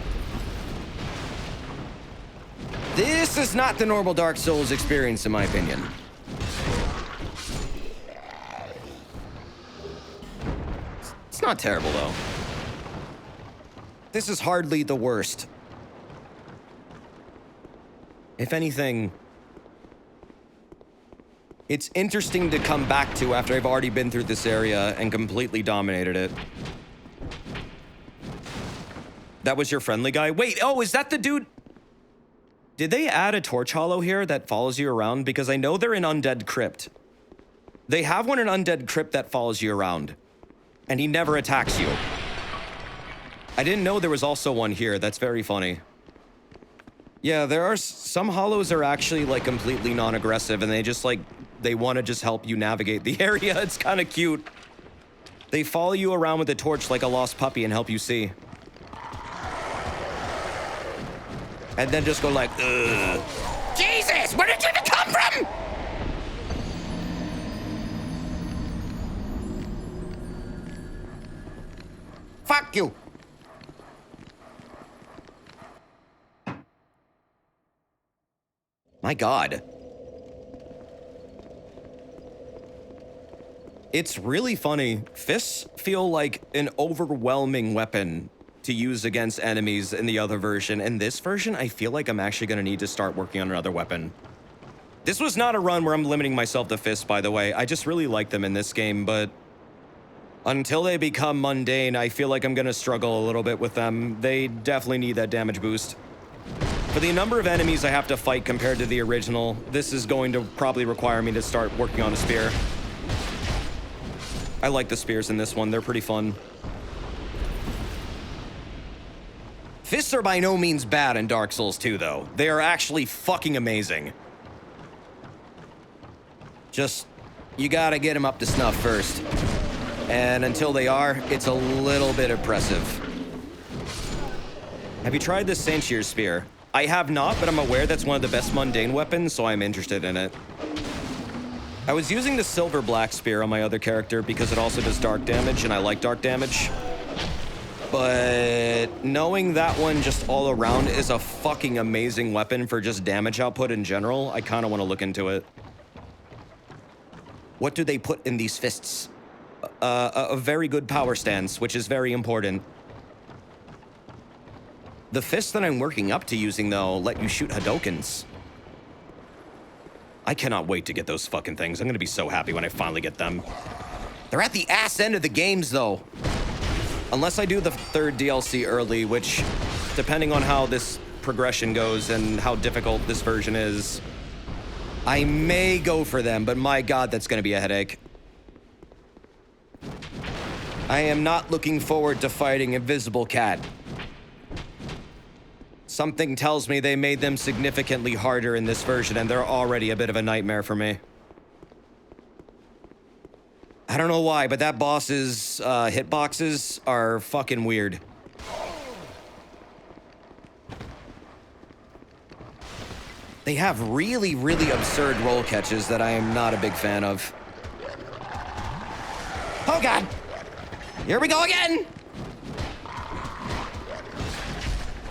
This is not the normal Dark Souls experience, in my opinion. It's not terrible, though. This is hardly the worst. If anything, it's interesting to come back to after I've already been through this area and completely dominated it. That was your friendly guy? Wait, oh, is that the dude? Did they add a torch hollow here that follows you around? Because I know they're in Undead Crypt. They have one in Undead Crypt that follows you around. And he never attacks you. I didn't know there was also one here. That's very funny. Yeah, there are some hollows are actually like completely non-aggressive and they just like, they want to just help you navigate the area. It's kind of cute. They follow you around with a torch like a lost puppy and help you see. And then just go like, ugh. Jesus, where did you even come from? Fuck you. My God. It's really funny. Fists feel like an overwhelming weapon to use against enemies in the other version. In this version, I feel like I'm actually gonna need to start working on another weapon. This was not a run where I'm limiting myself to fists, by the way. I just really like them in this game, but until they become mundane, I feel like I'm gonna struggle a little bit with them. They definitely need that damage boost. For the number of enemies I have to fight compared to the original, this is going to probably require me to start working on a spear. I like the spears in this one, they're pretty fun. Fists are by no means bad in Dark Souls 2, though. They are actually fucking amazing. Just, you gotta get them up to snuff first. And until they are, it's a little bit oppressive. Have you tried the Sanchir Spear? I have not, but I'm aware that's one of the best mundane weapons, so I'm interested in it. I was using the Silver Black Spear on my other character because it also does dark damage, and I like dark damage. But knowing that one just all around is a fucking amazing weapon for just damage output in general, I kind of want to look into it. What do they put in these fists? A very good power stance, which is very important. The fists that I'm working up to using, though, let you shoot Hadokens. I cannot wait to get those fucking things. I'm gonna be so happy when I finally get them. They're at the ass end of the games, though. Unless I do the third DLC early, which, depending on how this progression goes and how difficult this version is, I may go for them, but my God, that's gonna be a headache. I am not looking forward to fighting Invisible Cat. Something tells me they made them significantly harder in this version, and they're already a bit of a nightmare for me. I don't know why, but that boss's hitboxes are fucking weird. They have really, really absurd roll catches that I am not a big fan of. Oh god! Here we go again!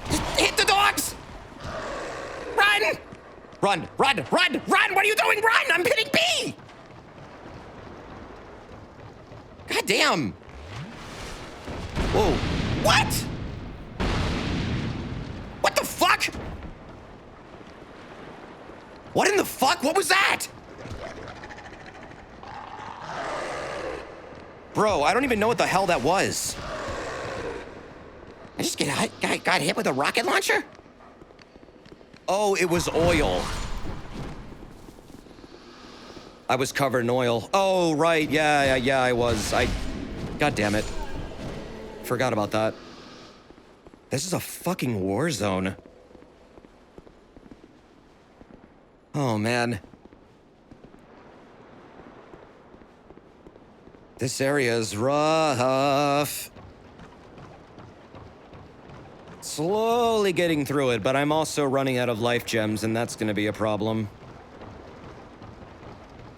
Just hit the dogs! Run! Run, run, run, run! What are you doing? Run! I'm hitting B! God damn! Whoa. What? What the fuck? What in the fuck? What was that? Bro, I don't even know what the hell that was. I just got hit with a rocket launcher? Oh, it was oil. I was covered in oil. Oh, right. Yeah, I was. God damn it. Forgot about that. This is a fucking war zone. Oh, man. This area is rough. Slowly getting through it, but I'm also running out of life gems, and that's gonna be a problem.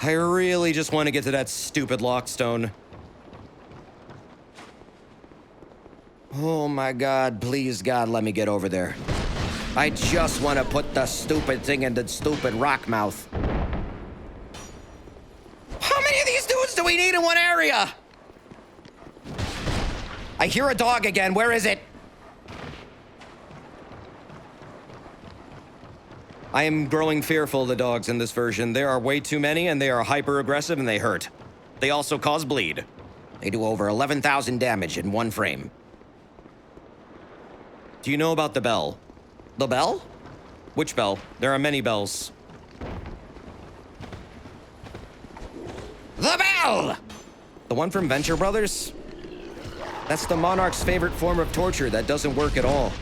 I really just want to get to that stupid Lockstone. Oh my god, please God, let me get over there. I just want to put the stupid thing in the stupid rock mouth. How many of these dudes do we need in one area? I hear a dog again. Where is it? I am growing fearful of the dogs in this version. There are way too many, and they are hyper-aggressive, and they hurt. They also cause bleed. They do over 11,000 damage in one frame. Do you know about the bell? The bell? Which bell? There are many bells. The bell! The one from Venture Brothers? That's the Monarch's favorite form of torture that doesn't work at all.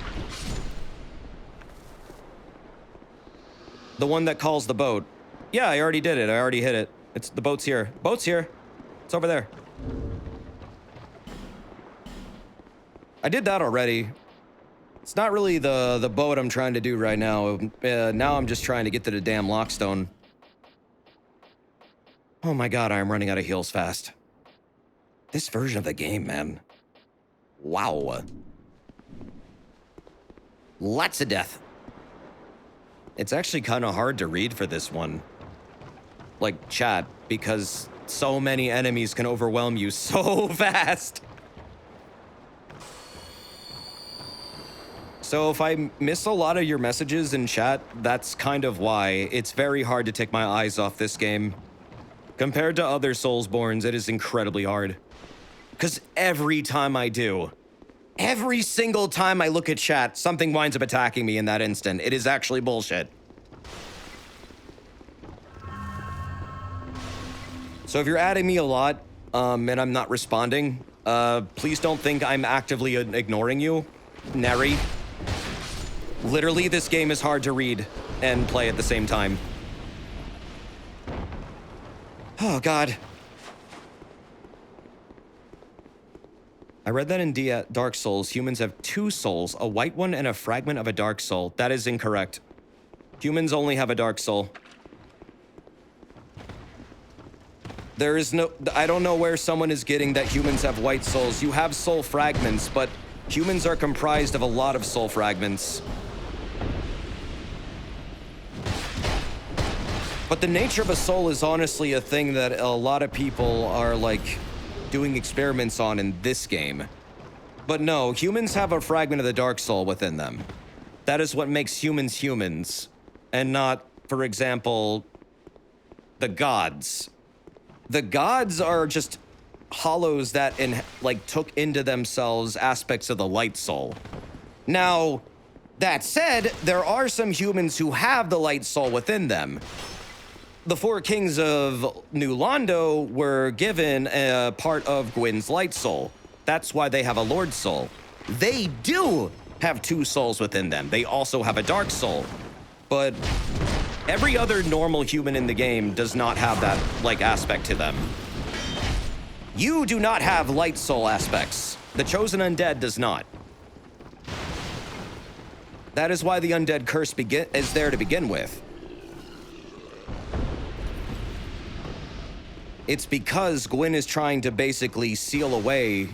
The one that calls the boat. Yeah, I already did it. I already hit it. The boat's here. Boat's here. It's over there. I did that already. It's not really the boat I'm trying to do right now. Now I'm just trying to get to the damn Lockstone. Oh my god, I'm running out of heals fast. This version of the game, man. Wow. Lots of death. It's actually kind of hard to read for this one. Like, chat, because so many enemies can overwhelm you so fast. So if I miss a lot of your messages in chat, that's kind of why. It's very hard to take my eyes off this game. Compared to other Soulsborns, it is incredibly hard. Because every time I do, every single time I look at chat, something winds up attacking me in that instant. It is actually bullshit. So if you're adding me a lot, and I'm not responding, please don't think I'm actively ignoring you. Nary. Literally, this game is hard to read and play at the same time. Oh, God. I read that in Dark Souls, humans have two souls, a white one and a fragment of a dark soul. That is incorrect. Humans only have a dark soul. There is no... I don't know where someone is getting that humans have white souls. You have soul fragments, but humans are comprised of a lot of soul fragments. But the nature of a soul is honestly a thing that a lot of people are, like, doing experiments on in this game. But no, humans have a fragment of the dark soul within them. That is what makes humans humans, and not, for example, the gods. The gods are just hollows that, took into themselves aspects of the light soul. Now, that said, there are some humans who have the light soul within them. The four kings of New Londo were given a part of Gwyn's light soul. That's why they have a Lord Soul. They do have two souls within them. They also have a Dark Soul. But every other normal human in the game does not have that, like, aspect to them. You do not have Light Soul aspects. The Chosen Undead does not. That is why the Undead Curse is there to begin with. It's because Gwyn is trying to basically seal away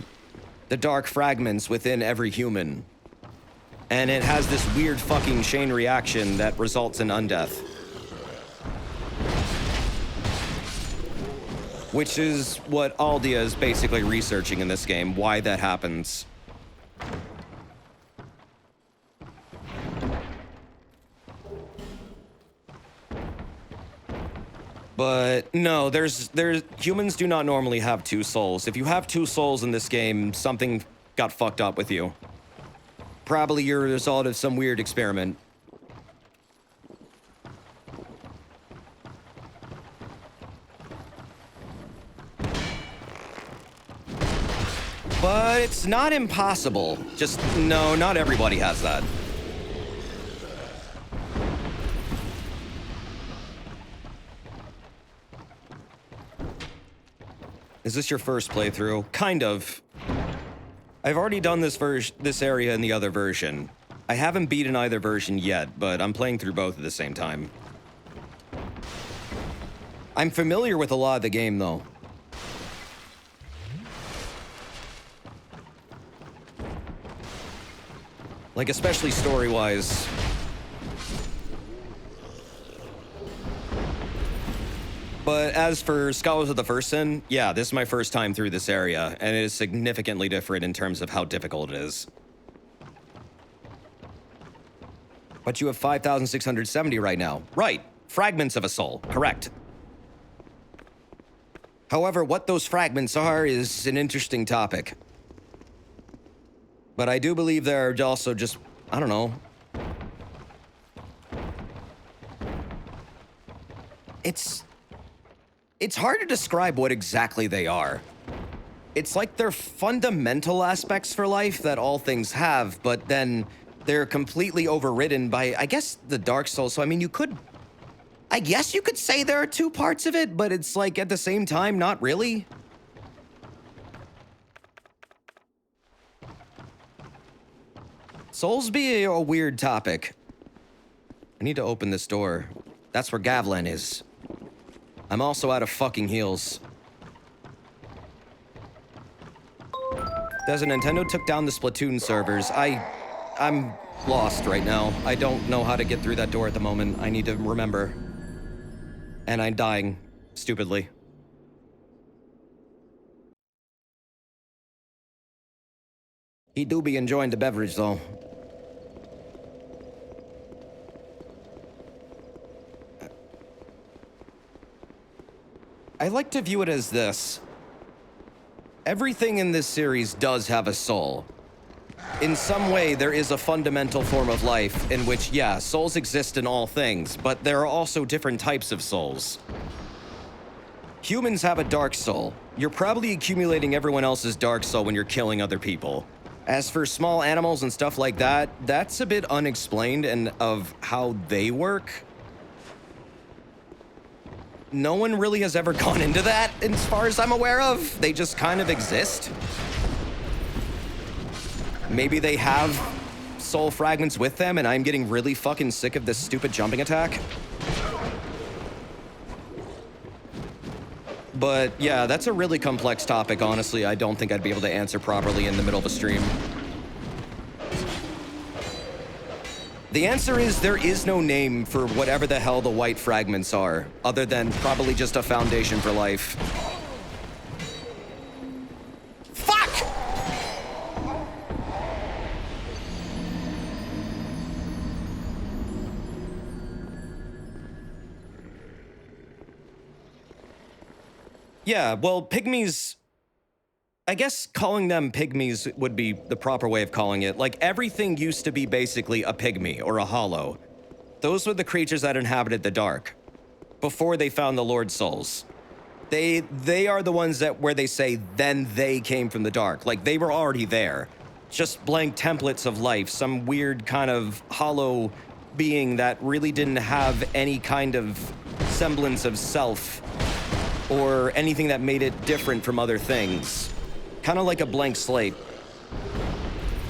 the dark fragments within every human. And it has this weird fucking chain reaction that results in undeath. Which is what Aldia is basically researching in this game, why that happens. But no, humans do not normally have two souls. If you have two souls in this game, something got fucked up with you. Probably you're a result of some weird experiment. But it's not impossible. Just, no, not everybody has that. Is this your first playthrough? Kind of. I've already done this area in the other version. I haven't beaten either version yet, but I'm playing through both at the same time. I'm familiar with a lot of the game, though. Like, especially story-wise. But as for Scholars of the First Sin, yeah, this is my first time through this area, and it is significantly different in terms of how difficult it is. But you have 5,670 right now. Right, fragments of a soul, correct. However, what those fragments are is an interesting topic. But I do believe they're also just, I don't know. It's hard to describe what exactly they are. It's like they're fundamental aspects for life that all things have, but then they're completely overridden by, I guess, the Dark Soul. So, I mean, I guess you could say there are two parts of it, but it's like, at the same time, not really. Souls be a weird topic. I need to open this door. That's where Gavlan is. I'm also out of fucking heals. Desert Nintendo took down the Splatoon servers. I'm lost right now. I don't know how to get through that door at the moment. I need to remember. And I'm dying, stupidly. He do be enjoying the beverage, though. I like to view it as this. Everything in this series does have a soul. In some way, there is a fundamental form of life in which, yeah, souls exist in all things, but there are also different types of souls. Humans have a dark soul. You're probably accumulating everyone else's dark soul when you're killing other people. As for small animals and stuff like that, that's a bit unexplained and of how they work. No one really has ever gone into that, as far as I'm aware of. They just kind of exist. Maybe they have soul fragments with them, and I'm getting really fucking sick of this stupid jumping attack. But yeah, that's a really complex topic, honestly. I don't think I'd be able to answer properly in the middle of a stream. The answer is there is no name for whatever the hell the white fragments are, other than probably just a foundation for life. Fuck! Yeah, well, pygmies... I guess calling them pygmies would be the proper way of calling it. Like, everything used to be basically a pygmy or a hollow. Those were the creatures that inhabited the dark before they found the Lord Souls. They are the ones that where they say, then they came from the dark. Like, they were already there. Just blank templates of life, some weird kind of hollow being that really didn't have any kind of semblance of self or anything that made it different from other things. Kind of like a blank slate.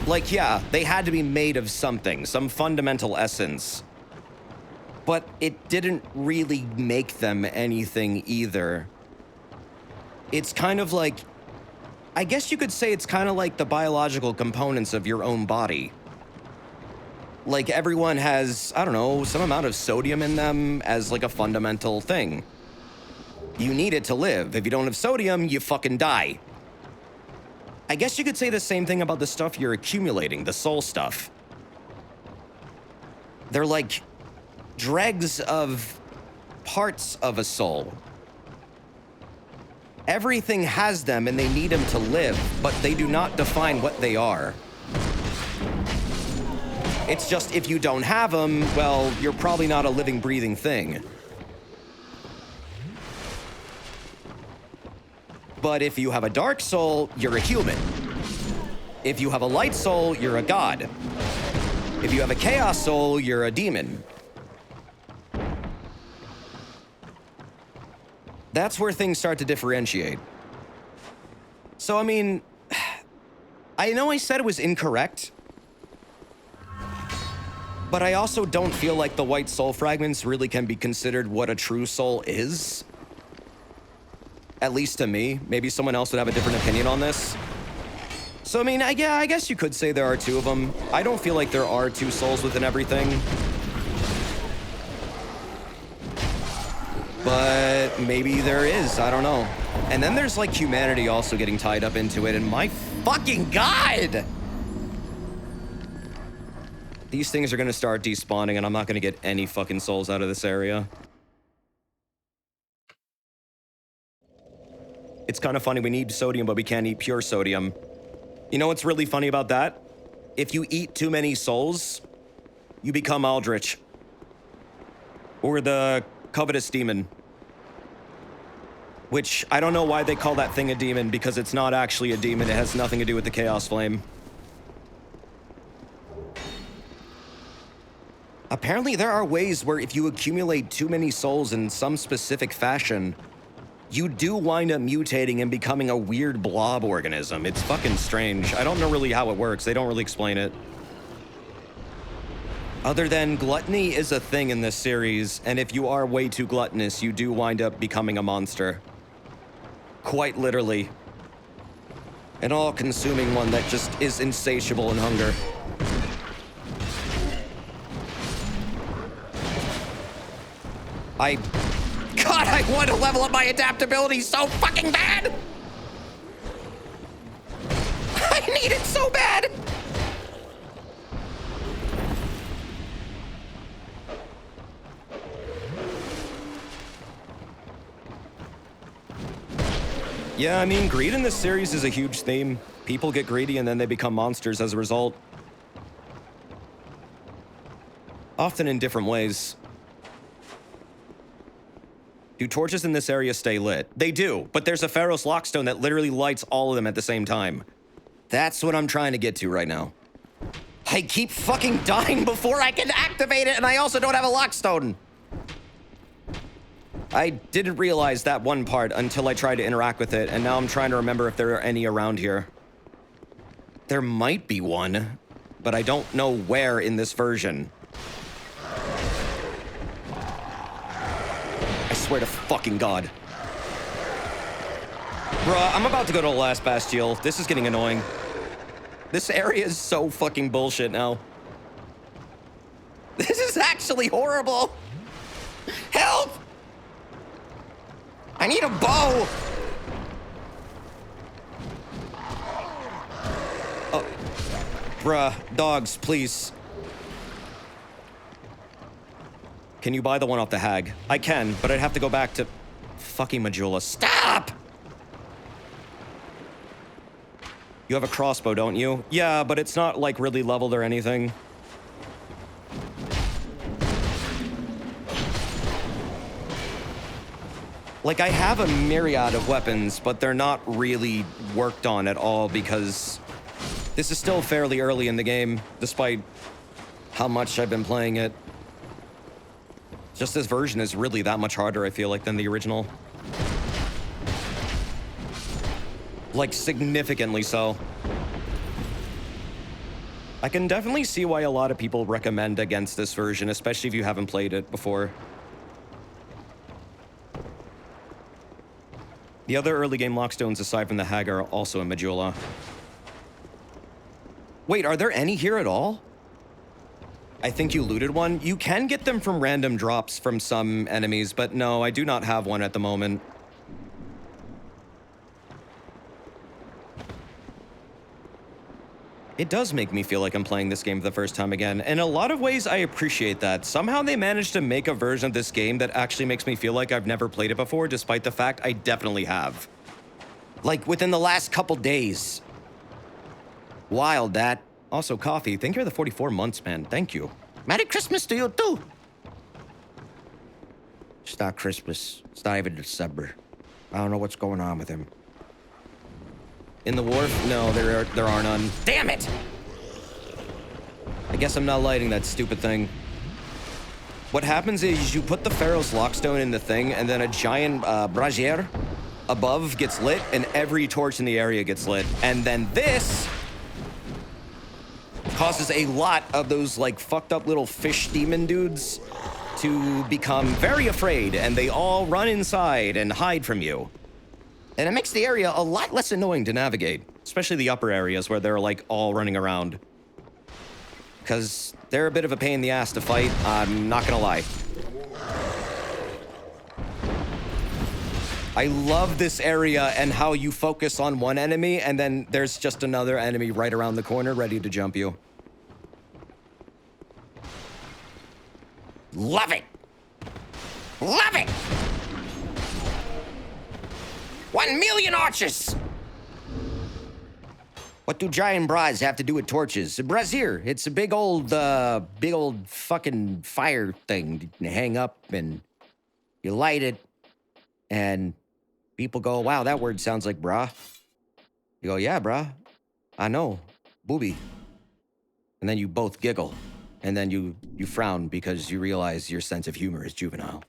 Like, yeah, they had to be made of something, some fundamental essence. But it didn't really make them anything either. It's kind of like, I guess you could say it's kind of like the biological components of your own body. Like, everyone has, I don't know, some amount of sodium in them as like a fundamental thing. You need it to live. If you don't have sodium, you fucking die. I guess you could say the same thing about the stuff you're accumulating, the soul stuff. They're like dregs of parts of a soul. Everything has them and they need them to live, but they do not define what they are. It's just if you don't have them, well, you're probably not a living, breathing thing. But if you have a dark soul, you're a human. If you have a light soul, you're a god. If you have a chaos soul, you're a demon. That's where things start to differentiate. So, I mean, I know I said it was incorrect, but I also don't feel like the white soul fragments really can be considered what a true soul is. At least to me. Maybe someone else would have a different opinion on this. So, I mean, yeah, I guess you could say there are two of them. I don't feel like there are two souls within everything. But maybe there is, I don't know. And then there's like humanity also getting tied up into it, and my fucking god! These things are gonna start despawning, and I'm not gonna get any fucking souls out of this area. It's kind of funny, we need sodium, but we can't eat pure sodium. You know what's really funny about that? If you eat too many souls, you become Aldrich. Or the covetous demon. Which, I don't know why they call that thing a demon, because it's not actually a demon, it has nothing to do with the Chaos Flame. Apparently there are ways where if you accumulate too many souls in some specific fashion, you do wind up mutating and becoming a weird blob organism. It's fucking strange. I don't know really how it works. They don't really explain it. Other than gluttony is a thing in this series, and if you are way too gluttonous, you do wind up becoming a monster. Quite literally. An all-consuming one that just is insatiable in hunger. God, I want to level up my adaptability so fucking bad! I need it so bad! Yeah, I mean, greed in this series is a huge theme. People get greedy and then they become monsters as a result. Often in different ways. Do torches in this area stay lit? They do, but there's a Pharaoh's Lockstone that literally lights all of them at the same time. That's what I'm trying to get to right now. I keep fucking dying before I can activate it, and I also don't have a Lockstone. I didn't realize that one part until I tried to interact with it, and now I'm trying to remember if there are any around here. There might be one, but I don't know where in this version. I swear to fucking God. Bruh, I'm about to go to the last Bastille. This is getting annoying. This area is so fucking bullshit now. This is actually horrible. Help! I need a bow! Oh. Bruh, dogs, please. Can you buy the one off the hag? I can, but I'd have to go back to... Fucking Majula. Stop! You have a crossbow, don't you? Yeah, but it's not, like, really leveled or anything. Like, I have a myriad of weapons, but they're not really worked on at all because this is still fairly early in the game, despite how much I've been playing it. Just this version is really that much harder, I feel like, than the original. Like, significantly so. I can definitely see why a lot of people recommend against this version, especially if you haven't played it before. The other early game Lockstones, aside from the Hag, are also in Majula. Wait, are there any here at all? I think you looted one. You can get them from random drops from some enemies, but no, I do not have one at the moment. It does make me feel like I'm playing this game for the first time again. In a lot of ways, I appreciate that. Somehow they managed to make a version of this game that actually makes me feel like I've never played it before, despite the fact I definitely have. Like, within the last couple days. Wild, that. Also, coffee. Thank you for the 44 months, man. Thank you. Merry Christmas to you, too. It's not Christmas. It's not even December. I don't know what's going on with him. In the wharf? No, there are none. Damn it! I guess I'm not lighting that stupid thing. What happens is you put the Pharaoh's Lockstone in the thing, and then a giant brazier above gets lit, and every torch in the area gets lit. And then this causes a lot of those, like, fucked up little fish demon dudes to become very afraid, and they all run inside and hide from you. And it makes the area a lot less annoying to navigate, especially the upper areas where they're, like, all running around. Because they're a bit of a pain in the ass to fight, I'm not gonna lie. I love this area and how you focus on one enemy, and then there's just another enemy right around the corner ready to jump you. Love it! Love it! 1 million archers! What do giant bras have to do with torches? A brazier. It's a big old fucking fire thing. You hang up and you light it, and people go, wow, that word sounds like brah. You go, yeah, brah. I know. Booby. And then you both giggle. And then you frown because you realize your sense of humor is juvenile.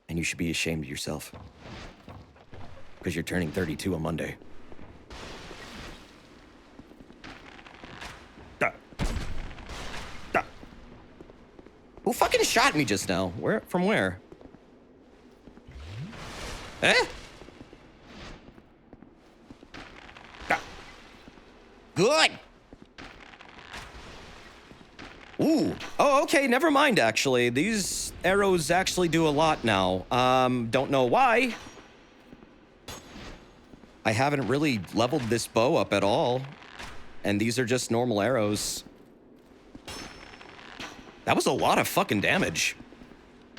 And you should be ashamed of yourself. Because you're turning 32 on Monday. Who fucking shot me just now? Where? From where? Eh? Good! Ooh. Oh, okay, never mind, actually. These arrows actually do a lot now. Don't know why. I haven't really leveled this bow up at all. And these are just normal arrows. That was a lot of fucking damage.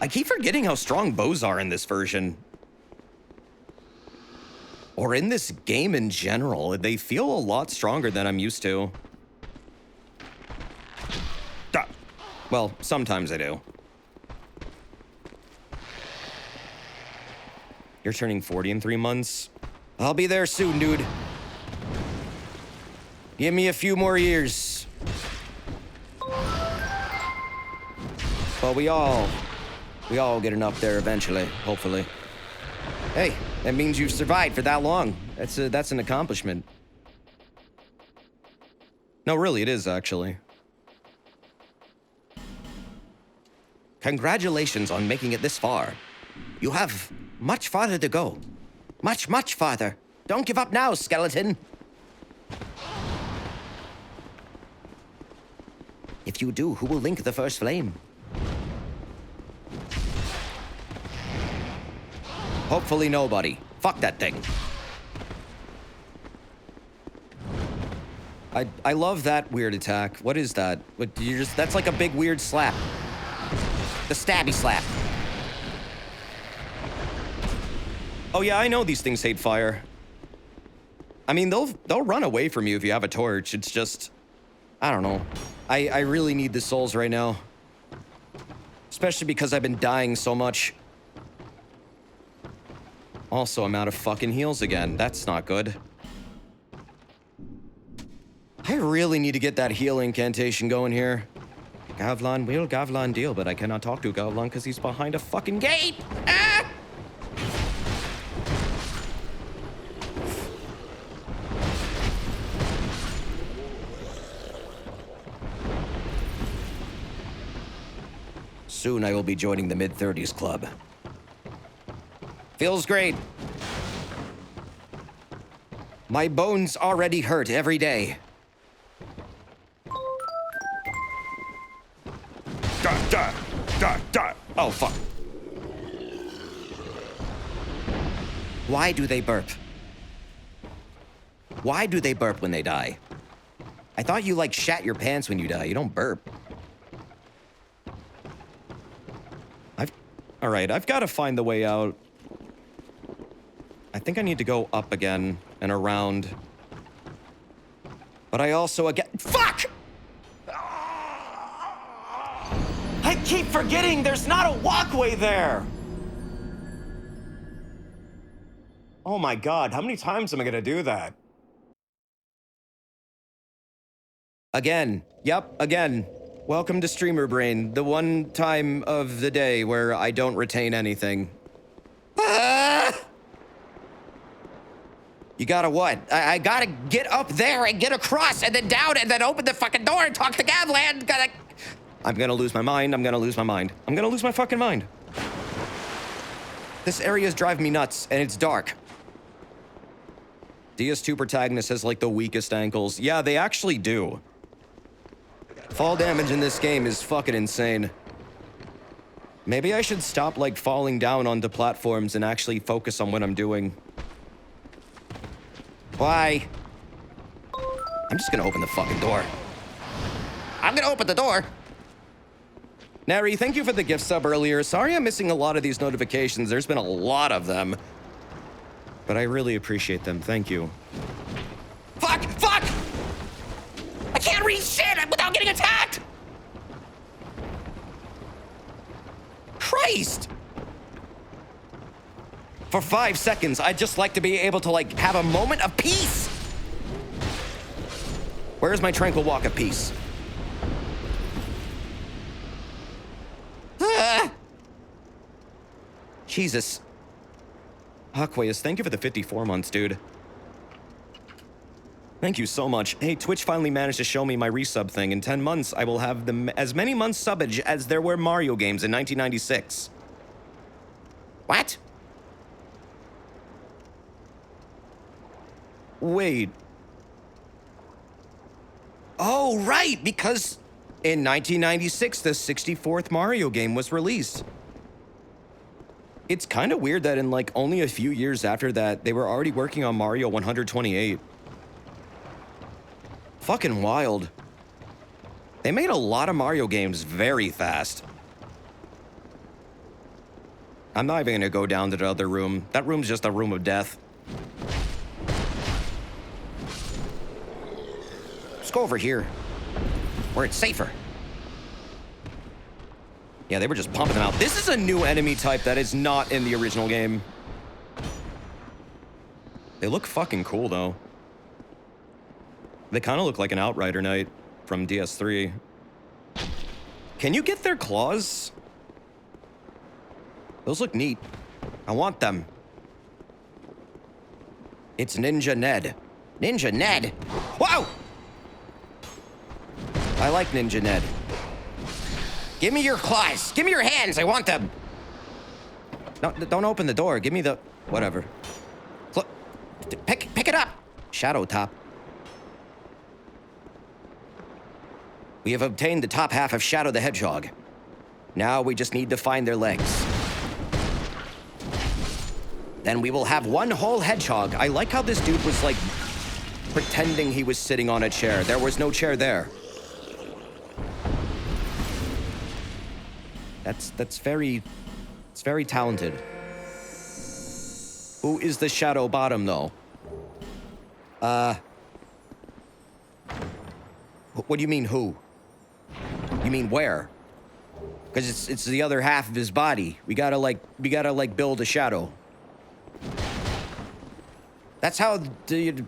I keep forgetting how strong bows are in this version. Or in this game in general. They feel a lot stronger than I'm used to. Well, sometimes I do. You're turning 40 in 3 months? I'll be there soon, dude. Give me a few more years. But we all getting up there eventually, hopefully. Hey, that means you've survived for that long. That's an accomplishment. No, really, it is, actually. Congratulations on making it this far. You have much farther to go. Much, much farther. Don't give up now, skeleton. If you do, who will link the first flame? Hopefully nobody. Fuck that thing. I love that weird attack. What is that? That's like a big weird slap. The stabby slap. Oh yeah, I know these things hate fire. I mean, they'll run away from you if you have a torch. It's just, I don't know. I really need the souls right now. Especially because I've been dying so much. Also, I'm out of fucking heals again. That's not good. I really need to get that heal incantation going here. Gavlan will Gavlan deal, but I cannot talk to Gavlan because he's behind a fucking gate! Ah! Soon I will be joining the mid-30s club. Feels great. My bones already hurt every day. Oh, fuck. Why do they burp? Why do they burp when they die? I thought you, like, shat your pants when you die. You don't burp. All right, I've got to find the way out. I think I need to go up again and around. But I also again... Fuck! I keep forgetting there's not a walkway there! Oh my god, how many times am I gonna do that? Again. Yep, again. Welcome to Streamer Brain, the one time of the day where I don't retain anything. Ah! You gotta what? I gotta get up there and get across and then down and then open the fucking door and talk to Gavlan. I'm gonna lose my mind. I'm gonna lose my mind. I'm gonna lose my fucking mind. This area is driving me nuts and it's dark. DS2 protagonist has like the weakest ankles. Yeah, they actually do. Fall damage in this game is fucking insane. Maybe I should stop like falling down onto platforms and actually focus on what I'm doing. Why? I'm just gonna open the fucking door. I'm gonna open the door. Nary, thank you for the gift sub earlier. Sorry I'm missing a lot of these notifications. There's been a lot of them. But I really appreciate them. Thank you. Fuck! Fuck! I can't read shit without getting attacked! Christ! For 5 seconds, I'd just like to be able to, like, have a moment of peace! Where's my tranquil walk of peace? Ah! Jesus. Aqueous, thank you for the 54 months, dude. Thank you so much. Hey, Twitch finally managed to show me my resub thing. In 10 months, I will have as many months subbage as there were Mario games in 1996. What? Wait. Oh, right, because in 1996, the 64th Mario game was released. It's kind of weird that in, like, only a few years after that, they were already working on Mario 128. Fucking wild. They made a lot of Mario games very fast. I'm not even gonna go down to the other room. That room's just a room of death. Let's go over here, where it's safer. Yeah, they were just pumping them out. This is a new enemy type that is not in the original game. They look fucking cool, though. They kind of look like an Outrider Knight from DS3. Can you get their claws? Those look neat. I want them. It's Ninja Ned. Ninja Ned? Whoa! I like Ninja Ned. Give me your claws. Give me your hands. I want them. No, don't open the door. Give me the... whatever. Pick it up. Shadow Top. We have obtained the top half of Shadow the Hedgehog. Now we just need to find their legs. Then we will have one whole hedgehog. I like how this dude was, like, pretending he was sitting on a chair. There was no chair there. It's very talented. Who is the Shadow Bottom, though? What do you mean, who? You mean where? Because it's the other half of his body. We gotta build a shadow. That's how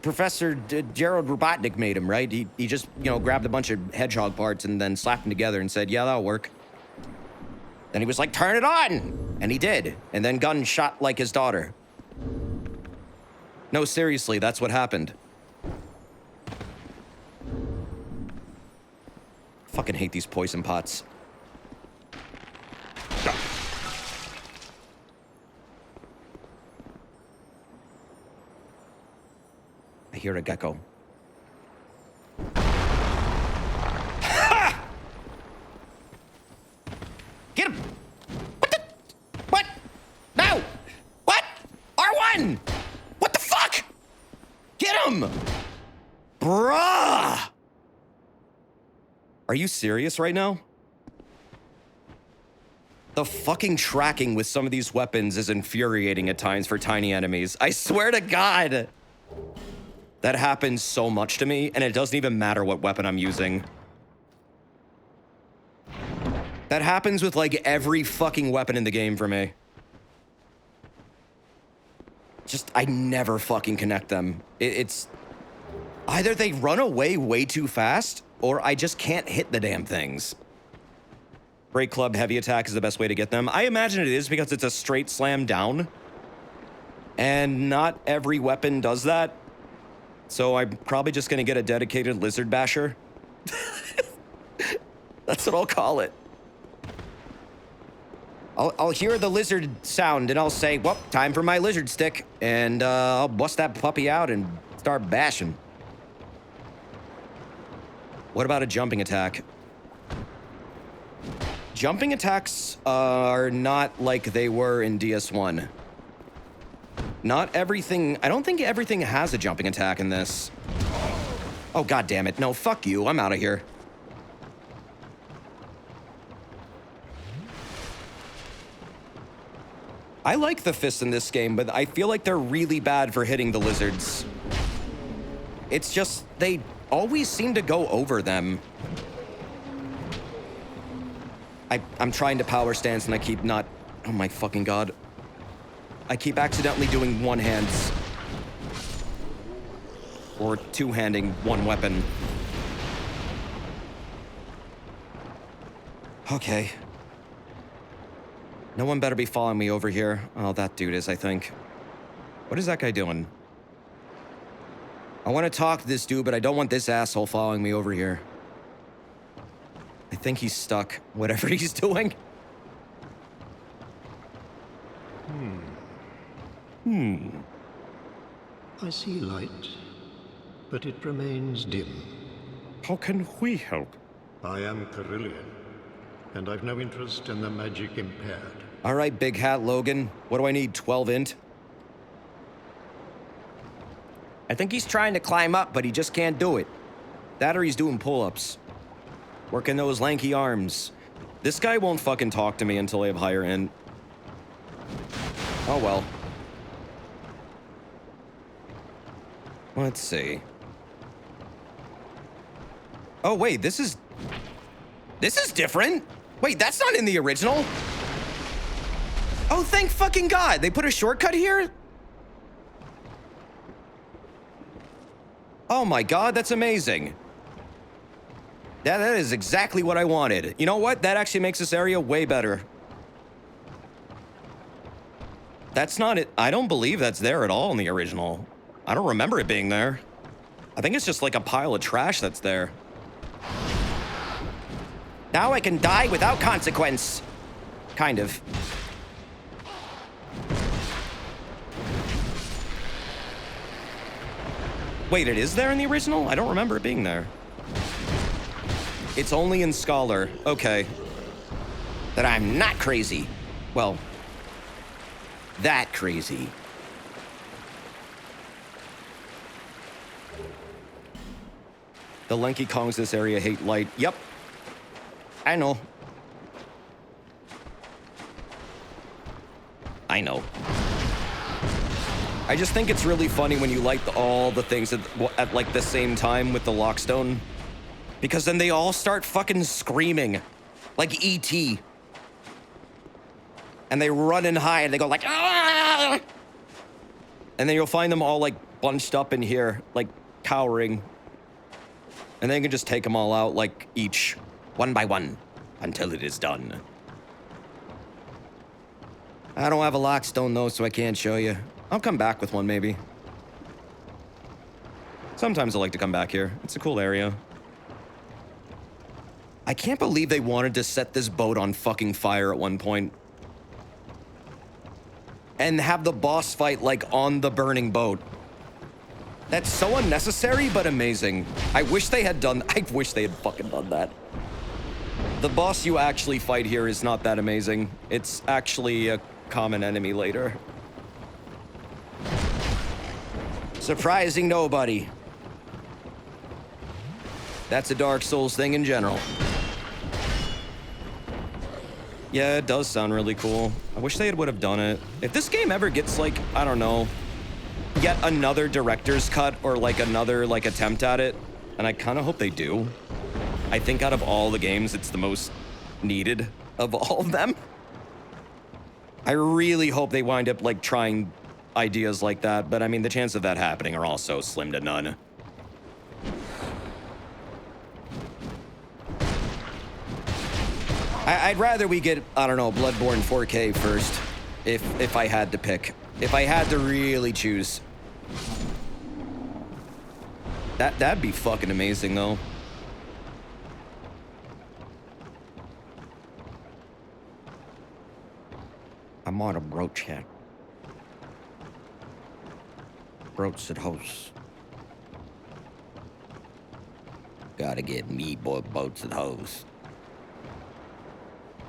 Professor Gerald Robotnik made him, right? He just, grabbed a bunch of hedgehog parts and then slapped them together and said, yeah, that'll work. Then he was like, turn it on! And he did. And then Gunn shot like his daughter. No, seriously, that's what happened. Fucking hate these poison pots. I hear a gecko. Ha! Get him! What the? What? No! What? R1! What the fuck? Get him! Bruh! Are you serious right now? The fucking tracking with some of these weapons is infuriating at times for tiny enemies. I swear to God! That happens so much to me, and it doesn't even matter what weapon I'm using. That happens with, like, every fucking weapon in the game for me. Just, I never fucking connect them. It's... either they run away way too fast, or I just can't hit the damn things. Break Club Heavy Attack is the best way to get them. I imagine it is because it's a straight slam down. And not every weapon does that. So I'm probably just gonna get a dedicated Lizard Basher. That's what I'll call it. I'll hear the lizard sound and I'll say, well, time for my lizard stick. And I'll bust that puppy out and start bashing. What about a jumping attack? Jumping attacks are not like they were in DS1. Not everything... I don't think everything has a jumping attack in this. Oh, god damn it. No, fuck you. I'm out of here. I like the fists in this game, but I feel like they're really bad for hitting the lizards. It's just... they always seem to go over them. I'm trying to power stance and I keep not... oh my fucking god. I keep accidentally doing one-hands. Or two-handing one weapon. Okay. No one better be following me over here. Oh, that dude is, I think. What is that guy doing? I want to talk to this dude, but I don't want this asshole following me over here. I think he's stuck, whatever he's doing. I see light, but it remains dim. How can we help? I am Carillion, and I've no interest in the magic impaired. All right, Big Hat Logan. What do I need, 12 int? I think he's trying to climb up, but he just can't do it. That or he's doing pull-ups. Working those lanky arms. This guy won't fucking talk to me until I have higher int. Oh well. Let's see. Oh wait, this is different. Wait, that's not in the original. Oh, thank fucking God. They put a shortcut here? Oh my God, that's amazing. That is exactly what I wanted. You know what? That actually makes this area way better. That's not it. I don't believe that's there at all in the original. I don't remember it being there. I think it's just like a pile of trash that's there. Now I can die without consequence. Kind of. Wait, it is there in the original? I don't remember it being there. It's only in Scholar. Okay. That I'm not crazy. Well, that crazy. The Lenky Kongs this area hate light. Yep. I know. I know. I just think it's really funny when you light all the things at like the same time with the Lockstone. Because then they all start fucking screaming. Like E.T. And they run and hide and they go like, ah! And then you'll find them all, like, bunched up in here, like, cowering. And then you can just take them all out, like, each, one by one, until it is done. I don't have a Lockstone, though, so I can't show you. I'll come back with one, maybe. Sometimes I like to come back here. It's a cool area. I can't believe they wanted to set this boat on fucking fire at one point. And have the boss fight, like, on the burning boat. That's so unnecessary, but amazing. I wish they had fucking done that. The boss you actually fight here is not that amazing. It's actually a common enemy later. Surprising nobody. That's a Dark Souls thing in general. Yeah, it does sound really cool. I wish they would have done it. If this game ever gets, like, I don't know, yet another director's cut or, like, another, like, attempt at it, and I kind of hope they do. I think out of all the games, it's the most needed of all of them. I really hope they wind up, like, trying ideas like that, but I mean, the chance of that happening are also slim to none. I'd rather we get, I don't know, Bloodborne 4K first, if I had to pick. If I had to really choose. That'd be fucking amazing, though. I'm on a brooch hat. Brooch at house. Gotta get me boats at house.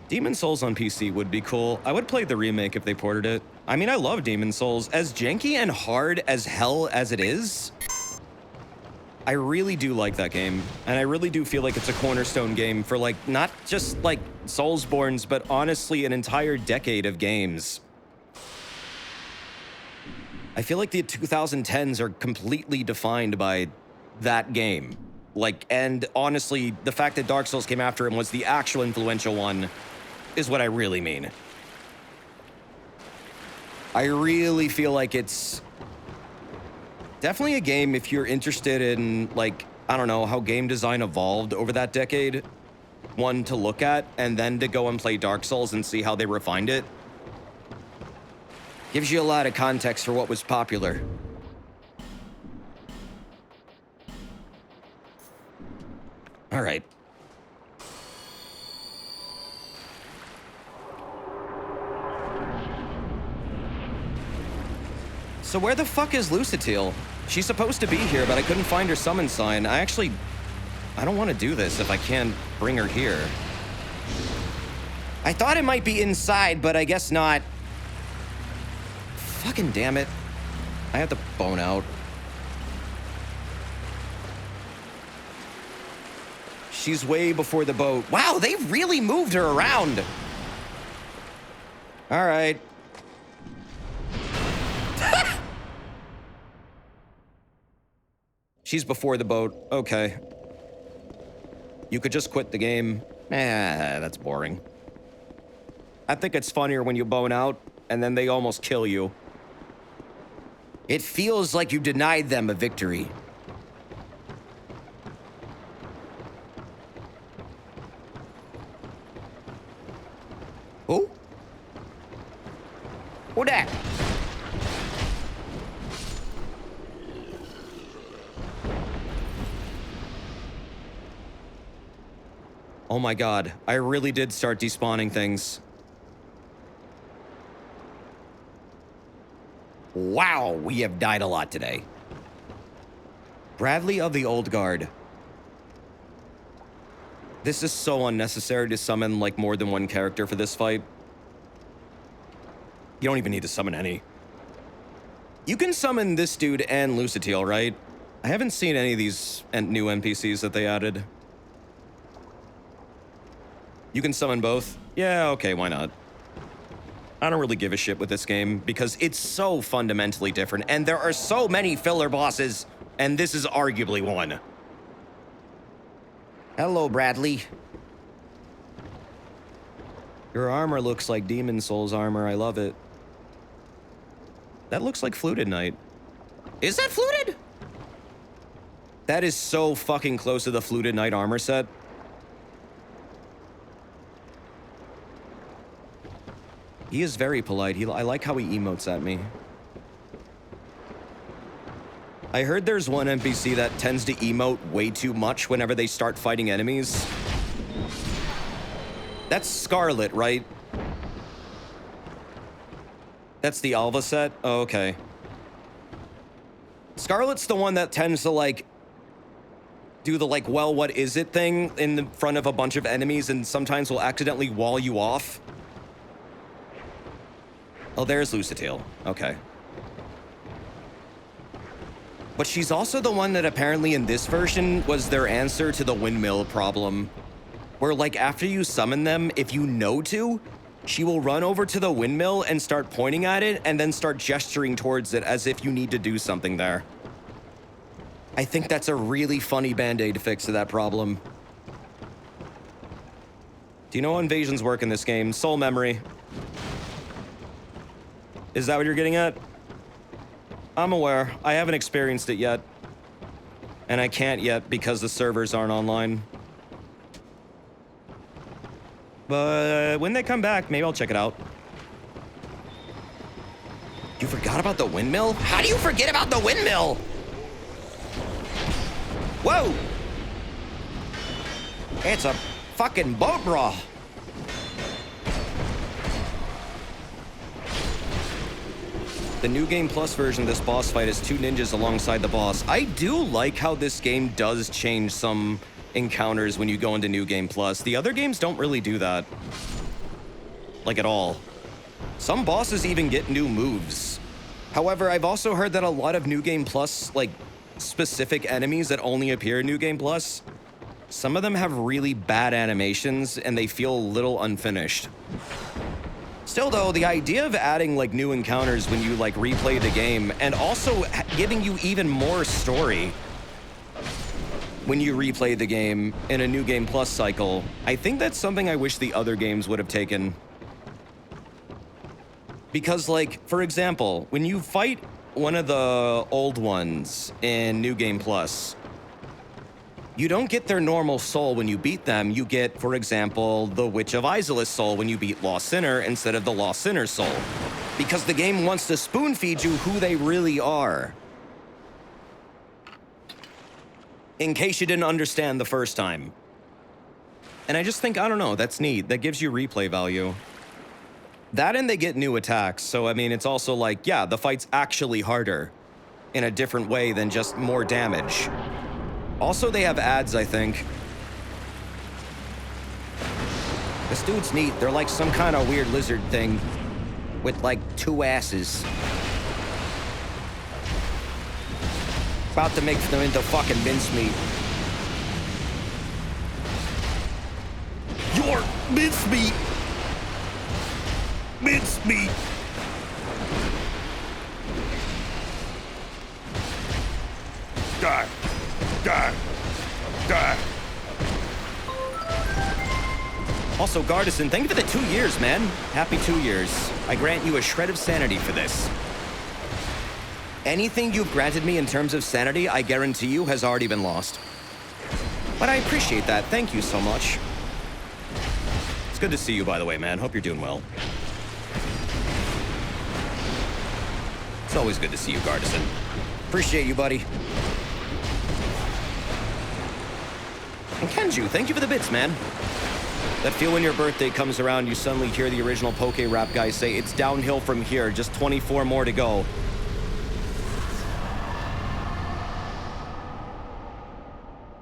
Demon Souls on PC would be cool. I would play the remake if they ported it. I mean, I love Demon Souls. As janky and hard as hell as it is, I really do like that game. And I really do feel like it's a cornerstone game for, like, not just, like, Soulsborns, but honestly an entire decade of games. I feel like the 2010s are completely defined by that game. Like, and honestly, the fact that Dark Souls came after him was the actual influential one is what I really mean. I really feel like it's definitely a game if you're interested in, like, I don't know, how game design evolved over that decade. One to look at, and then to go and play Dark Souls and see how they refined it. Gives you a lot of context for what was popular. All right. So where the fuck is Lucatiel? She's supposed to be here, but I couldn't find her summon sign. I don't want to do this if I can't bring her here. I thought it might be inside, but I guess not. Fucking damn it. I have to bone out. She's way before the boat. Wow, they really moved her around. All right. She's before the boat. Okay. You could just quit the game. That's boring. I think it's funnier when you bone out, and then they almost kill you. It feels like you denied them a victory. Who? Who that? Oh my god, I really did start despawning things. Wow, we have died a lot today. Bradley of the Old Guard. This is so unnecessary to summon, like, more than one character for this fight. You don't even need to summon any. You can summon this dude and Lucatiel, right? I haven't seen any of these new NPCs that they added. You can summon both? Yeah, okay, why not? I don't really give a shit with this game because it's so fundamentally different and there are so many filler bosses, and this is arguably one. Hello, Bradley. Your armor looks like Demon Souls armor. I love it. That looks like Fluted Knight. Is that Fluted? That is so fucking close to the Fluted Knight armor set. He is very polite. I like how he emotes at me. I heard there's one NPC that tends to emote way too much whenever they start fighting enemies. That's Scarlet, right? That's the Alva set? Oh, okay. Scarlet's the one that tends to, like, do the, like, well, what is it thing in the front of a bunch of enemies and sometimes will accidentally wall you off. Oh, there's Lucitail. Okay. But she's also the one that apparently in this version was their answer to the windmill problem. Where, like, after you summon them, if you know to, she will run over to the windmill and start pointing at it and then start gesturing towards it as if you need to do something there. I think that's a really funny band-aid fix to that problem. Do you know how invasions work in this game? Soul memory. Is that what you're getting at? I'm aware. I haven't experienced it yet. And I can't yet because the servers aren't online. But when they come back, maybe I'll check it out. You forgot about the windmill? How do you forget about the windmill? Whoa! It's a fucking boat brawl. The New Game Plus version of this boss fight is 2 ninjas alongside the boss. I do like how this game does change some encounters when you go into New Game Plus. The other games don't really do that. Like, at all. Some bosses even get new moves. However, I've also heard that a lot of New Game Plus, like, specific enemies that only appear in New Game Plus, some of them have really bad animations and they feel a little unfinished. Still though, the idea of adding like new encounters when you like replay the game and also giving you even more story when you replay the game in a New Game Plus cycle, I think that's something I wish the other games would have taken. Because like, for example, when you fight one of the old ones in New Game Plus, you don't get their normal soul when you beat them. You get, for example, the Witch of Isolus soul when you beat Lost Sinner instead of the Lost Sinner soul. Because the game wants to spoon feed you who they really are. In case you didn't understand the first time. And I just think, I don't know, that's neat. That gives you replay value. That and they get new attacks. So, I mean, it's also like, yeah, the fight's actually harder in a different way than just more damage. Also, they have ads, I think. This dude's neat. They're like some kind of weird lizard thing with like 2 asses. About to make them into fucking mincemeat. Your mincemeat! Mincemeat! Die! Die! Die! Also, Garrison, thank you for the 2 years, man. Happy 2 years. I grant you a shred of sanity for this. Anything you've granted me in terms of sanity, I guarantee you, has already been lost. But I appreciate that. Thank you so much. It's good to see you, by the way, man. Hope you're doing well. It's always good to see you, Garrison. Appreciate you, buddy. And Kenju, thank you for the bits, man. That feel when your birthday comes around, you suddenly hear the original Poke Rap guy say, it's downhill from here, just 24 more to go.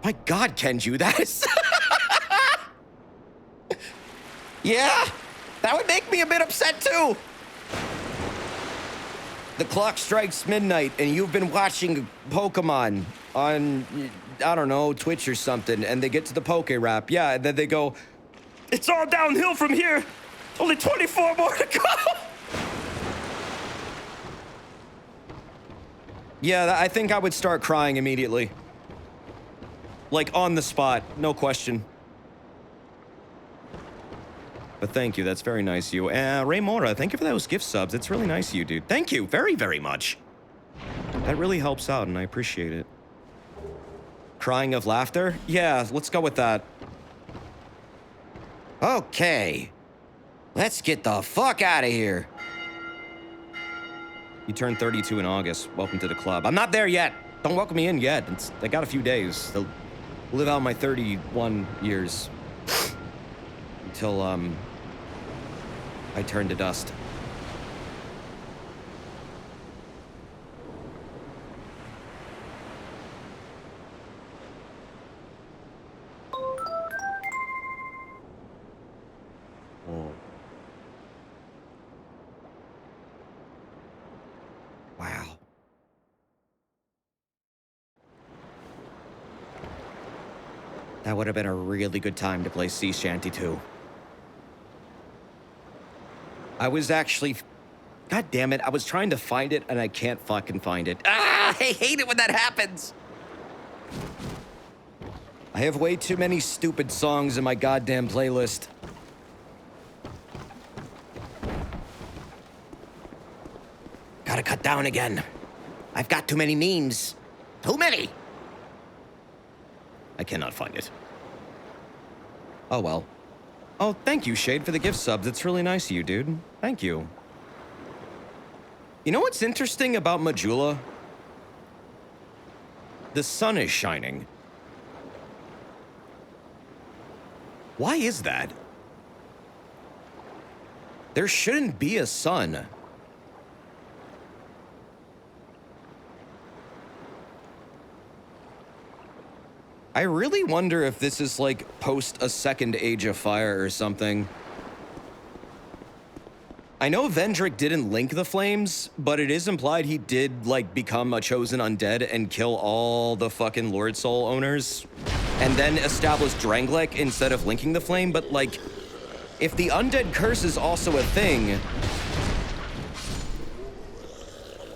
My God, Kenju, that is... Yeah, that would make me a bit upset too. The clock strikes midnight and you've been watching Pokemon on, I don't know, Twitch or something, and they get to the Poke Rap. Yeah, and then they go, it's all downhill from here. Only 24 more to go. Yeah, I think I would start crying immediately. Like, on the spot, no question. But thank you, that's very nice of you. Ray Mora, thank you for those gift subs. It's really nice of you, dude. Thank you very, very much. That really helps out, and I appreciate it. Crying of laughter? Yeah, let's go with that. Okay. Let's get the fuck out of here. You turned 32 in August. Welcome to the club. I'm not there yet. Don't welcome me in yet. I got a few days to live out my 31 years. Until, I turn to dust. Oh. Wow. That would have been a really good time to play Sea Shanty 2. I was actually... God damn it, I was trying to find it and I can't fucking find it. Ah, I hate it when that happens! I have way too many stupid songs in my goddamn playlist. Gotta cut down again. I've got too many memes. Too many! I cannot find it. Oh well. Oh, thank you, Shade, for the gift subs. It's really nice of you, dude. Thank you. You know what's interesting about Majula? The sun is shining. Why is that? There shouldn't be a sun. I really wonder if this is like post a second Age of Fire or something. I know Vendrick didn't link the flames, but it is implied he did like become a chosen undead and kill all the fucking Lord Soul owners and then establish Dranglek instead of linking the flame. But like, if the undead curse is also a thing,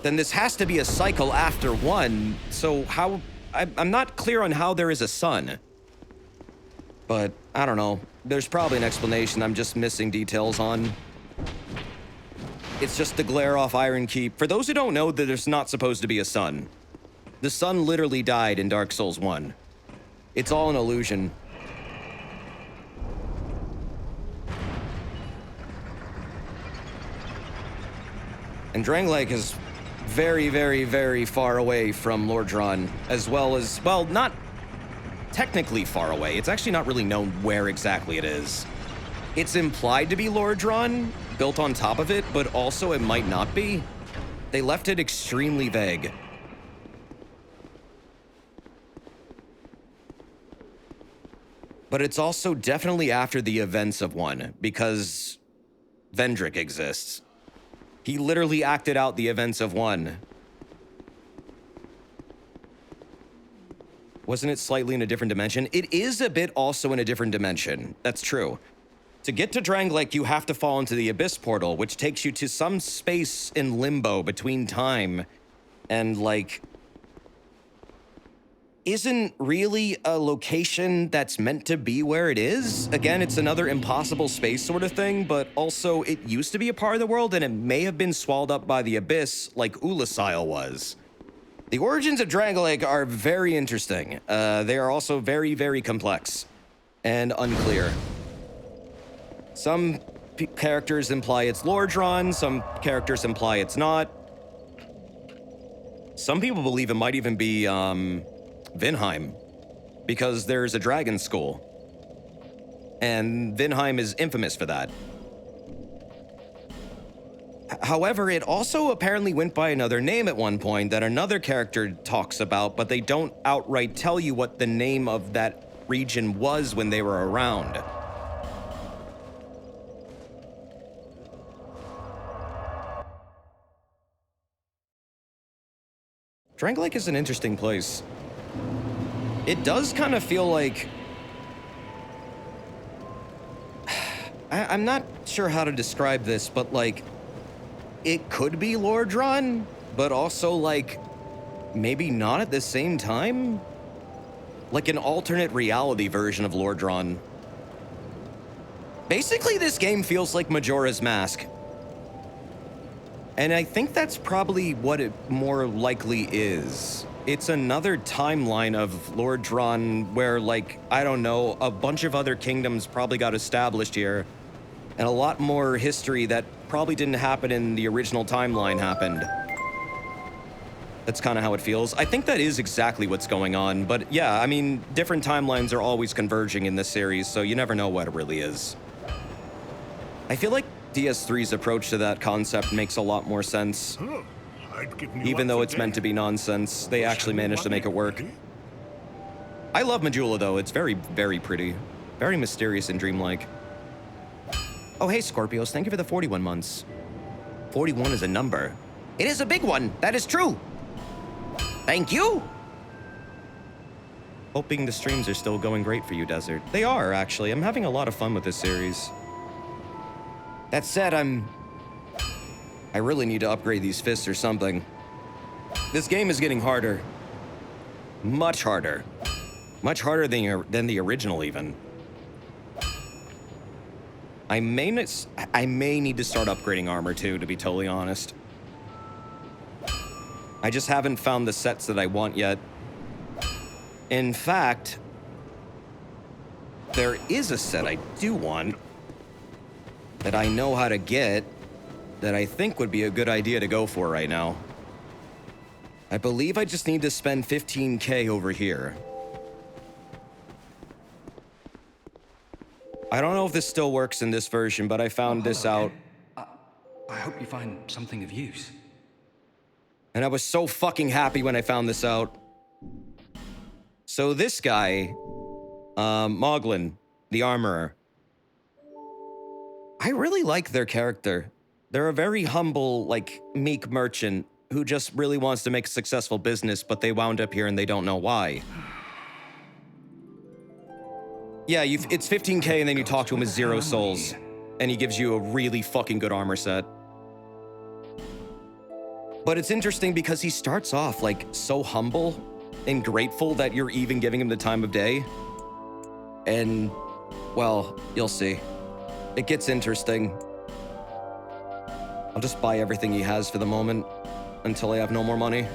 then this has to be a cycle after one. So how... I'm not clear on how there is a sun. But, I don't know. There's probably an explanation I'm just missing details on. It's just the glare off Iron Keep. For those who don't know, that there's not supposed to be a sun. The sun literally died in Dark Souls 1. It's all an illusion. And Dranglek is very, very, very far away from Lordran, as well as, well, not technically far away. It's actually not really known where exactly it is. It's implied to be Lordran, built on top of it, but also it might not be. They left it extremely vague. But it's also definitely after the events of 1, because Vendrick exists. He literally acted out the events of 1. Wasn't it slightly in a different dimension? It is a bit also in a different dimension. That's true. To get to Dranglek, you have to fall into the Abyss portal, which takes you to some space in limbo between time and, like, isn't really a location that's meant to be where it is. Again, it's another impossible space sort of thing, but also it used to be a part of the world and it may have been swallowed up by the Abyss like Ulasil was. The origins of Dranglek are very interesting. They are also very, very complex and unclear. Some characters imply it's Lordran, some characters imply it's not. Some people believe it might even be, Vinheim, because there's a dragon skull. And Vinheim is infamous for that. However, it also apparently went by another name at one point that another character talks about, but they don't outright tell you what the name of that region was when they were around. Dranglek is an interesting place. It does kind of feel like... I'm not sure how to describe this, but like... It could be Lordran, but also like... Maybe not at the same time? Like an alternate reality version of Lordran. Basically, this game feels like Majora's Mask. And I think that's probably what it more likely is. It's another timeline of Lord Dran where, like, I don't know, a bunch of other kingdoms probably got established here, and a lot more history that probably didn't happen in the original timeline happened. That's kind of how it feels. I think that is exactly what's going on, but yeah, I mean, different timelines are always converging in this series, so you never know what it really is. I feel like DS3's approach to that concept makes a lot more sense. Even though it's meant to be nonsense, they actually managed to make it work. I love Majula, though. It's very, very pretty. Very mysterious and dreamlike. Oh, hey, Scorpios. Thank you for the 41 months. 41 is a number. It is a big one. That is true. Thank you. Hoping the streams are still going great for you, Desert. They are, actually. I'm having a lot of fun with this series. That said, I really need to upgrade these fists or something. This game is getting harder. Much harder. Much harder than the original, even. I may need to start upgrading armor, too, to be totally honest. I just haven't found the sets that I want yet. In fact, there is a set I do want that I know how to get that I think would be a good idea to go for right now. I believe I just need to spend 15K over here. I don't know if this still works in this version, but I found this out. I hope you find something of use. And I was so fucking happy when I found this out. So this guy, Moglin the Armorer, I really like their character. They're a very humble, like, meek merchant who just really wants to make a successful business, but they wound up here and they don't know why. Yeah, it's 15K and then you talk to him with 0 souls, and he gives you a really fucking good armor set. But it's interesting because he starts off, like, so humble and grateful that you're even giving him the time of day. And, well, you'll see. It gets interesting. I'll just buy everything he has for the moment until I have no more money.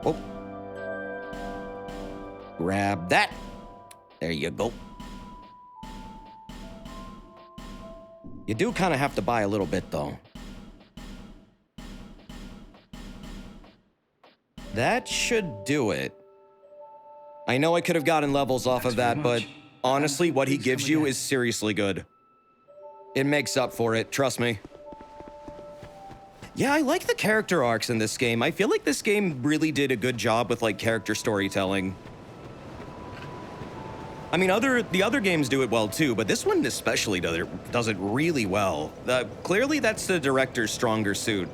Oh. Grab that. There you go. You do kind of have to buy a little bit, though. That should do it. I know I could have gotten levels off of that, but honestly, what he gives you is seriously good. It makes up for it, trust me. Yeah, I like the character arcs in this game. I feel like this game really did a good job with, like, character storytelling. I mean, the other games do it well too, but this one especially does it really well. Clearly, that's the director's stronger suit.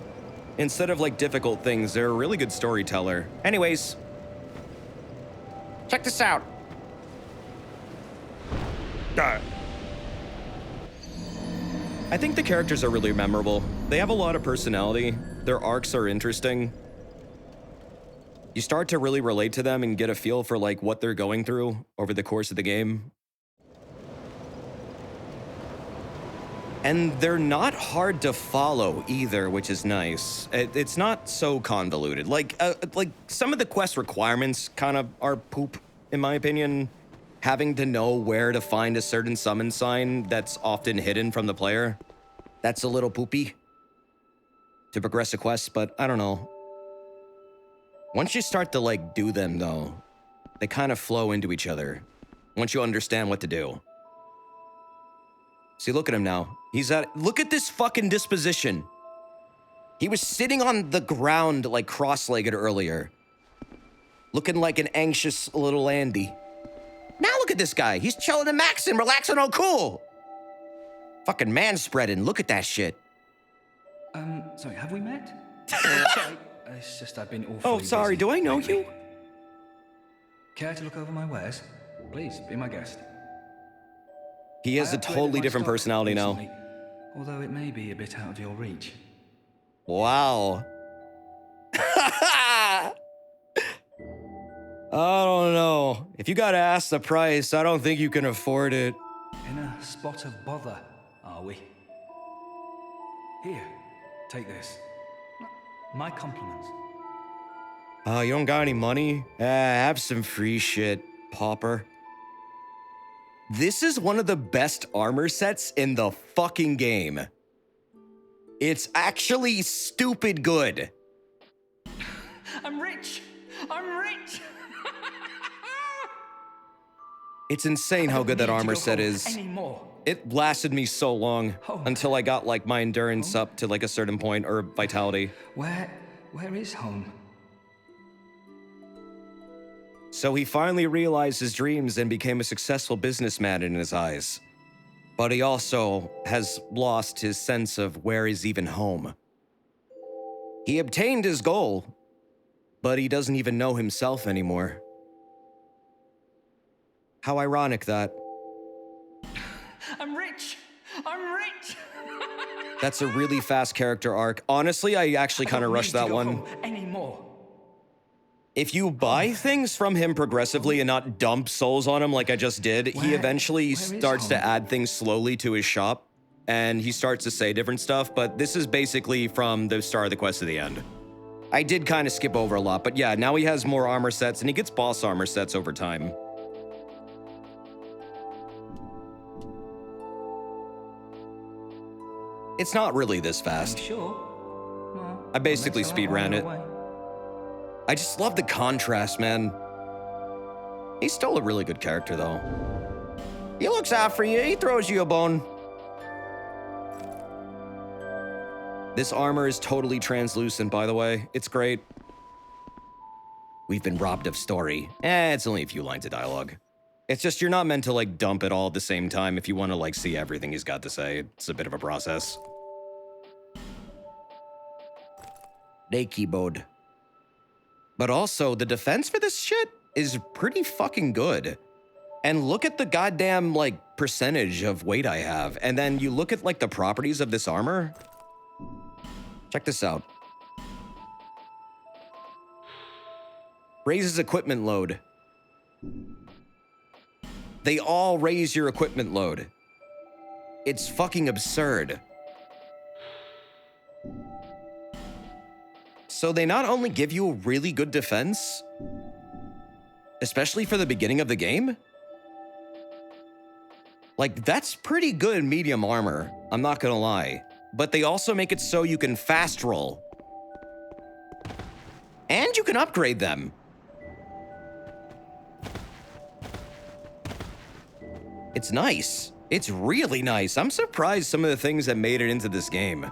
Instead of, like, difficult things, they're a really good storyteller. Anyways, check this out. I think the characters are really memorable. They have a lot of personality. Their arcs are interesting. You start to really relate to them and get a feel for, like, what they're going through over the course of the game. And they're not hard to follow either, which is nice. It's not so convoluted. Like some of the quest requirements kind of are poop, in my opinion. Having to know where to find a certain summon sign that's often hidden from the player. That's a little poopy to progress a quest, but I don't know. Once you start to, like, do them, though, they kind of flow into each other. Once you understand what to do. See, look at him now. Look at this fucking disposition. He was sitting on the ground, like, cross-legged earlier. Looking like an anxious little Andy. Now look at this guy. He's chilling and maxing, relaxing, all cool. Fucking man-spreading. Look at that shit. Sorry, have we met? Sorry. It's just I've been awfully Oh, sorry. busy Do I know lately. you? Care to look over my wares? Please, be my guest. He has a totally different personality now. Recently, although it may be a bit out of your reach. Wow. I don't know. If you gotta ask the price, I don't think you can afford it. In a spot of bother, are we? Here, take this. My compliments. You don't got any money? Have some free shit, pauper. This is one of the best armor sets in the fucking game. It's actually stupid good. I'm rich! I'm rich! It's insane how good that armor set is. Anymore. It lasted me so long until I got like my endurance up to like a certain point, or vitality. Where is home? So he finally realized his dreams and became a successful businessman in his eyes. But he also has lost his sense of where is even home. He obtained his goal, but he doesn't even know himself anymore. How ironic that. I'm rich! I'm rich! That's a really fast character arc. Honestly, I actually kind of rushed that one. Anymore. If you buy things from him progressively and not dump souls on him like I just did, he eventually starts to add things slowly to his shop, and he starts to say different stuff, but this is basically from the start of the quest to the end. I did kind of skip over a lot, but yeah, now he has more armor sets, and he gets boss armor sets over time. It's not really this fast. Sure. Well, I basically unless I speedran run it. away. I just love the contrast, man. He's still a really good character, though. He looks out for you. He throws you a bone. This armor is totally translucent, by the way. It's great. We've been robbed of story. It's only a few lines of dialogue. It's just you're not meant to, like, dump it all at the same time if you want to, like, see everything he's got to say. It's a bit of a process. Nakey mode. But also, the defense for this shit is pretty fucking good. And look at the goddamn, like, percentage of weight I have. And then you look at, like, the properties of this armor. Check this out. Raises equipment load. They all raise your equipment load. It's fucking absurd. So they not only give you a really good defense, especially for the beginning of the game. Like, that's pretty good medium armor, I'm not gonna lie. But they also make it so you can fast roll. And you can upgrade them. It's nice. It's really nice. I'm surprised some of the things that made it into this game.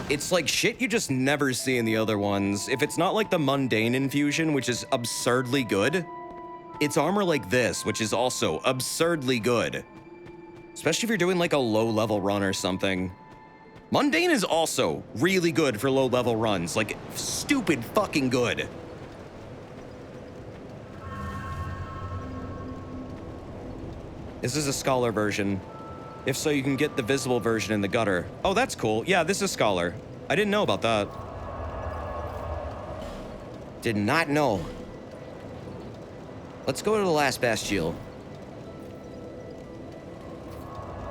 It's like shit you just never see in the other ones. If it's not like the mundane infusion, which is absurdly good, it's armor like this, which is also absurdly good. Especially if you're doing like a low-level run or something. Mundane is also really good for low-level runs, like stupid fucking good. This is a Scholar version. If so, you can get the visible version in the gutter. Oh, that's cool. Yeah, this is Scholar. I didn't know about that. Did not know. Let's go to the last Bastille.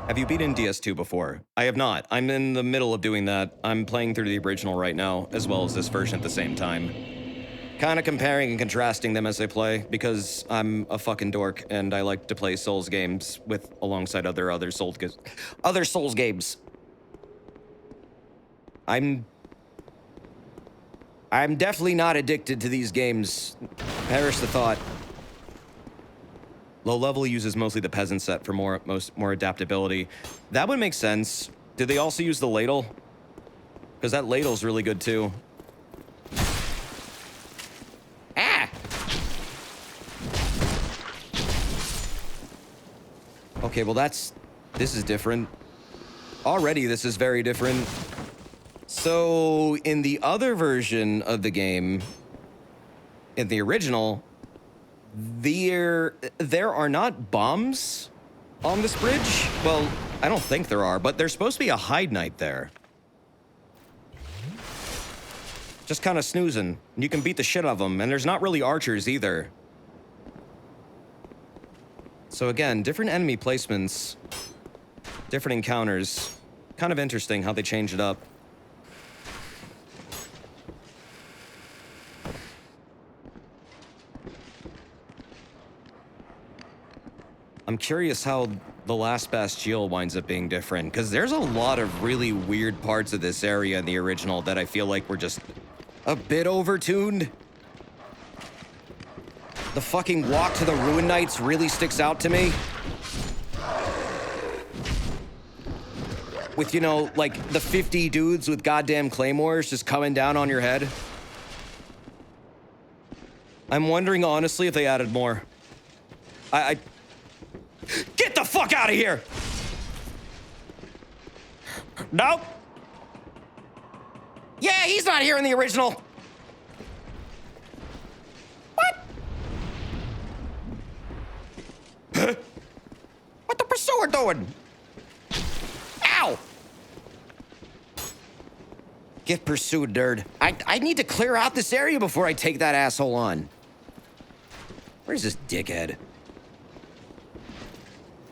Have you beaten DS2 before? I have not. I'm in the middle of doing that. I'm playing through the original right now, as well as this version at the same time. Kind of comparing and contrasting them as I play, because I'm a fucking dork and I like to play Souls games with alongside other Souls games. I'm definitely not addicted to these games. Perish the thought. Low level uses mostly the peasant set for more adaptability. That would make sense. Did they also use the ladle? Because that ladle's really good too. Ah! Okay, well this is different. Already this is very different. So in the other version of the game, in the original, there are not bombs on this bridge. Well, I don't think there are, but there's supposed to be a hide knight there. Just kind of snoozing. And you can beat the shit out of them, and there's not really archers either. So again, different enemy placements, different encounters. Kind of interesting how they changed it up. I'm curious how the last Bastille winds up being different, because there's a lot of really weird parts of this area in the original that I feel like were just a bit overtuned. The fucking walk to the Ruin Knights really sticks out to me. With, you know, like, the 50 dudes with goddamn claymores just coming down on your head. I'm wondering, honestly, if they added more. Get the fuck out of here! Nope. Yeah, he's not here in the original. What? Huh? What the pursuer doing? Ow! Get pursued, nerd. I need to clear out this area before I take that asshole on. Where's this dickhead?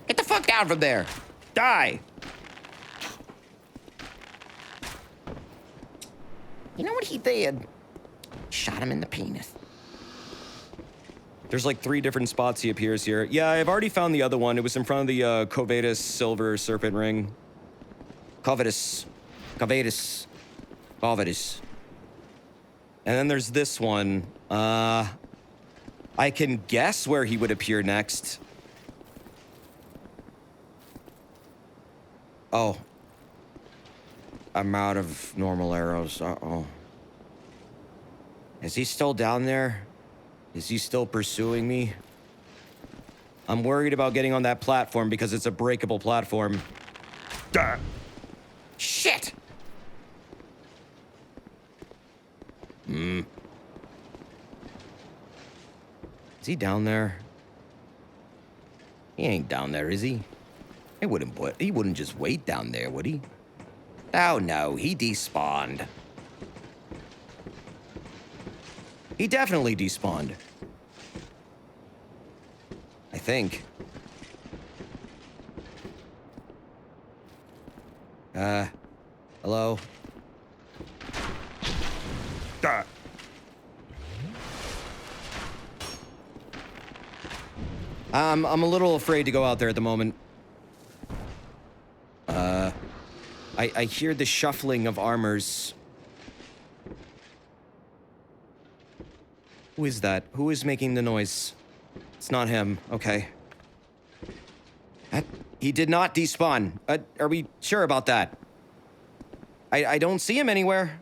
Get the fuck down from there. Die. You know what he did? Shot him in the penis. There's like 3 different spots he appears here. Yeah, I've already found the other one. It was in front of the Covetus Silver Serpent Ring. Covetus. And then there's this one. I can guess where he would appear next. Oh. I'm out of normal arrows. Uh-oh. Is he still down there? Is he still pursuing me? I'm worried about getting on that platform because it's a breakable platform. Duh. Shit! Is he down there? He ain't down there, is he? He wouldn't just wait down there, would he? Oh no, he despawned. He definitely despawned. I think. Hello? I'm a little afraid to go out there at the moment. I hear the shuffling of armors. Who is that? Who is making the noise? It's not him. Okay. He did not despawn. Are we sure about that? I don't see him anywhere.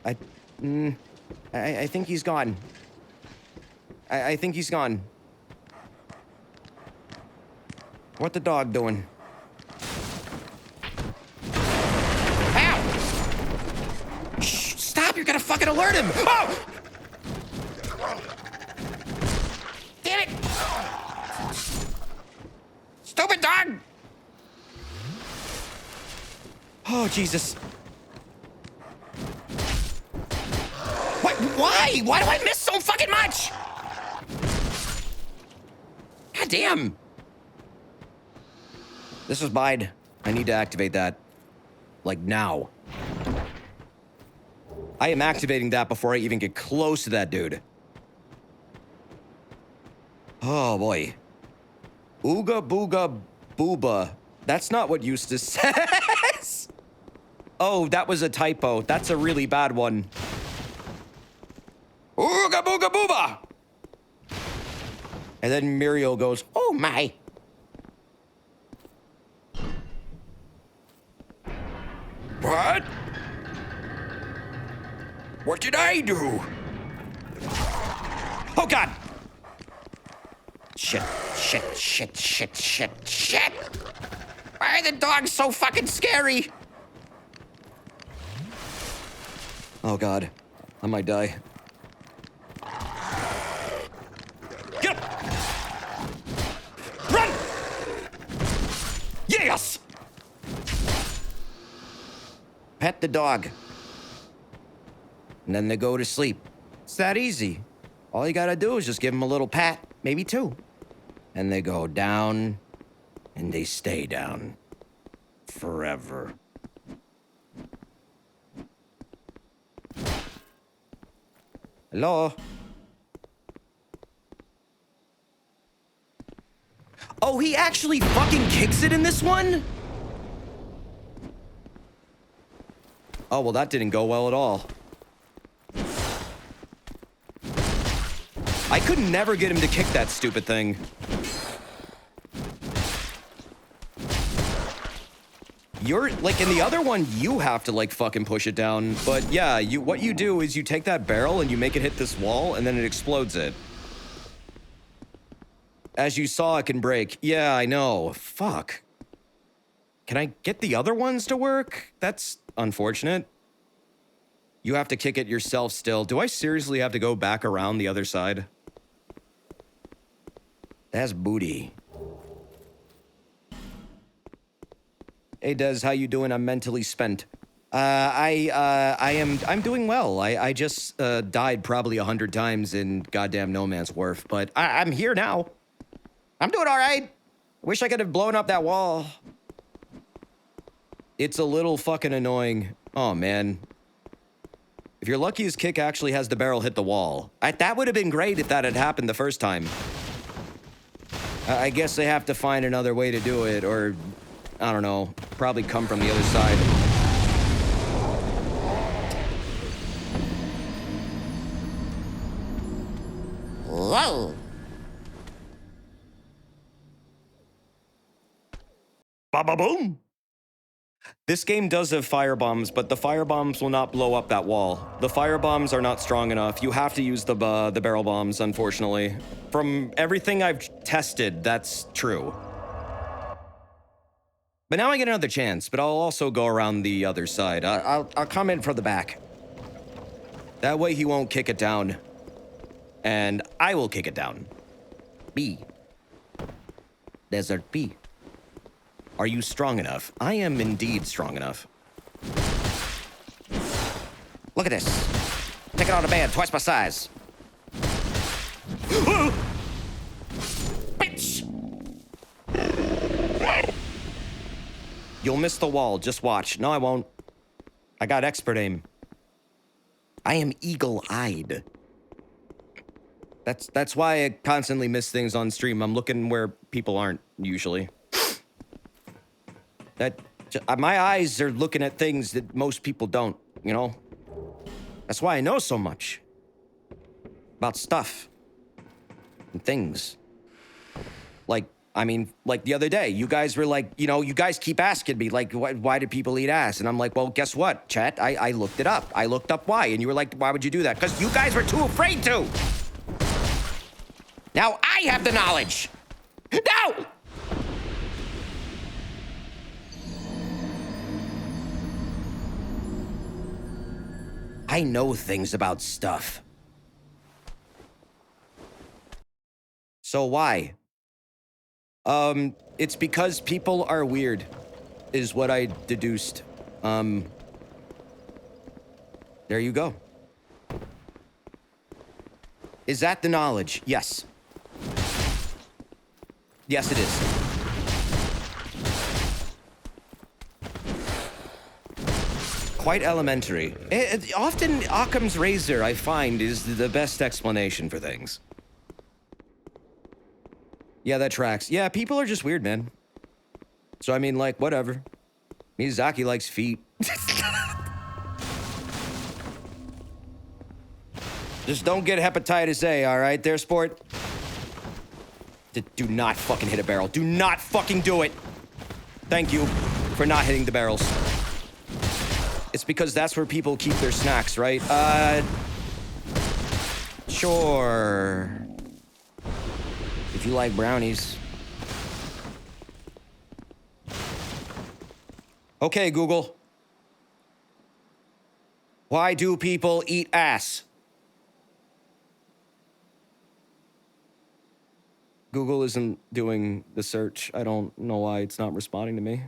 I think he's gone. I think he's gone. What the dog doing? Ow! Shh! Stop! You're gonna fucking alert him! Oh! Damn it! Stupid dog! Oh, Jesus. What? Why? Why do I miss so fucking much? God damn. This was mine. I need to activate that. Like now. I am activating that before I even get close to that dude. Oh boy. Ooga booga booba. That's not what Eustace says. Oh, that was a typo. That's a really bad one. Ooga booga booba. And then Muriel goes, oh my. What? What did I do? Oh, God! Shit. Why are the dogs so fucking scary? Oh, God. I might die. Get up! Run! Yes! Pet the dog. And then they go to sleep. It's that easy. All you gotta do is just give them a little pat, maybe 2. And they go down, and they stay down. Forever. Hello? Oh, he actually fucking kicks it in this one? Oh, well, that didn't go well at all. I could never get him to kick that stupid thing. You're, like, in the other one, you have to, like, fucking push it down. But, yeah, what you do is you take that barrel and you make it hit this wall, and then it explodes it. As you saw, it can break. Yeah, I know. Fuck. Can I get the other ones to work? That's unfortunate. You have to kick it yourself still. Do I seriously have to go back around the other side? That's booty. Hey, Des, how you doing? I'm mentally spent. I'm doing well. I just died probably 100 times in goddamn No Man's Wharf, but I'm here now. I'm doing all right. Wish I could have blown up that wall. It's a little fucking annoying. Oh, man. If you're lucky, his kick actually has the barrel hit the wall. That would have been great if that had happened the first time. I guess they have to find another way to do it, or, I don't know, probably come from the other side. Whoa! Ba-ba-boom! This game does have firebombs, but the firebombs will not blow up that wall. The firebombs are not strong enough. You have to use the barrel bombs, unfortunately. From everything I've tested, that's true. But now I get another chance, but I'll also go around the other side. I'll come in from the back. That way he won't kick it down. And I will kick it down. B. Desert B. Are you strong enough? I am indeed strong enough. Look at this. Take it out of bed, twice my size. Bitch! You'll miss the wall, just watch. No, I won't. I got expert aim. I am eagle-eyed. That's why I constantly miss things on stream. I'm looking where people aren't, usually. My eyes are looking at things that most people don't, you know? That's why I know so much. About stuff. And things. Like the other day, you guys were like, you know, you guys keep asking me, like, why do people eat ass? And I'm like, well, guess what, chat? I looked it up. I looked up why. And you were like, why would you do that? Because you guys were too afraid to. Now I have the knowledge. No! I know things about stuff. So why? It's because people are weird, is what I deduced. There you go. Is that the knowledge? Yes. Yes, it is. Quite elementary. Often, Occam's razor, I find, is the best explanation for things. Yeah, that tracks. Yeah, people are just weird, man. So, I mean, like, whatever. Miyazaki likes feet. Just don't get hepatitis A, all right, there, sport? Do not fucking hit a barrel. Do not fucking do it. Thank you for not hitting the barrels. It's because that's where people keep their snacks, right? Sure. If you like brownies. Okay, Google. Why do people eat ass? Google isn't doing the search. I don't know why it's not responding to me.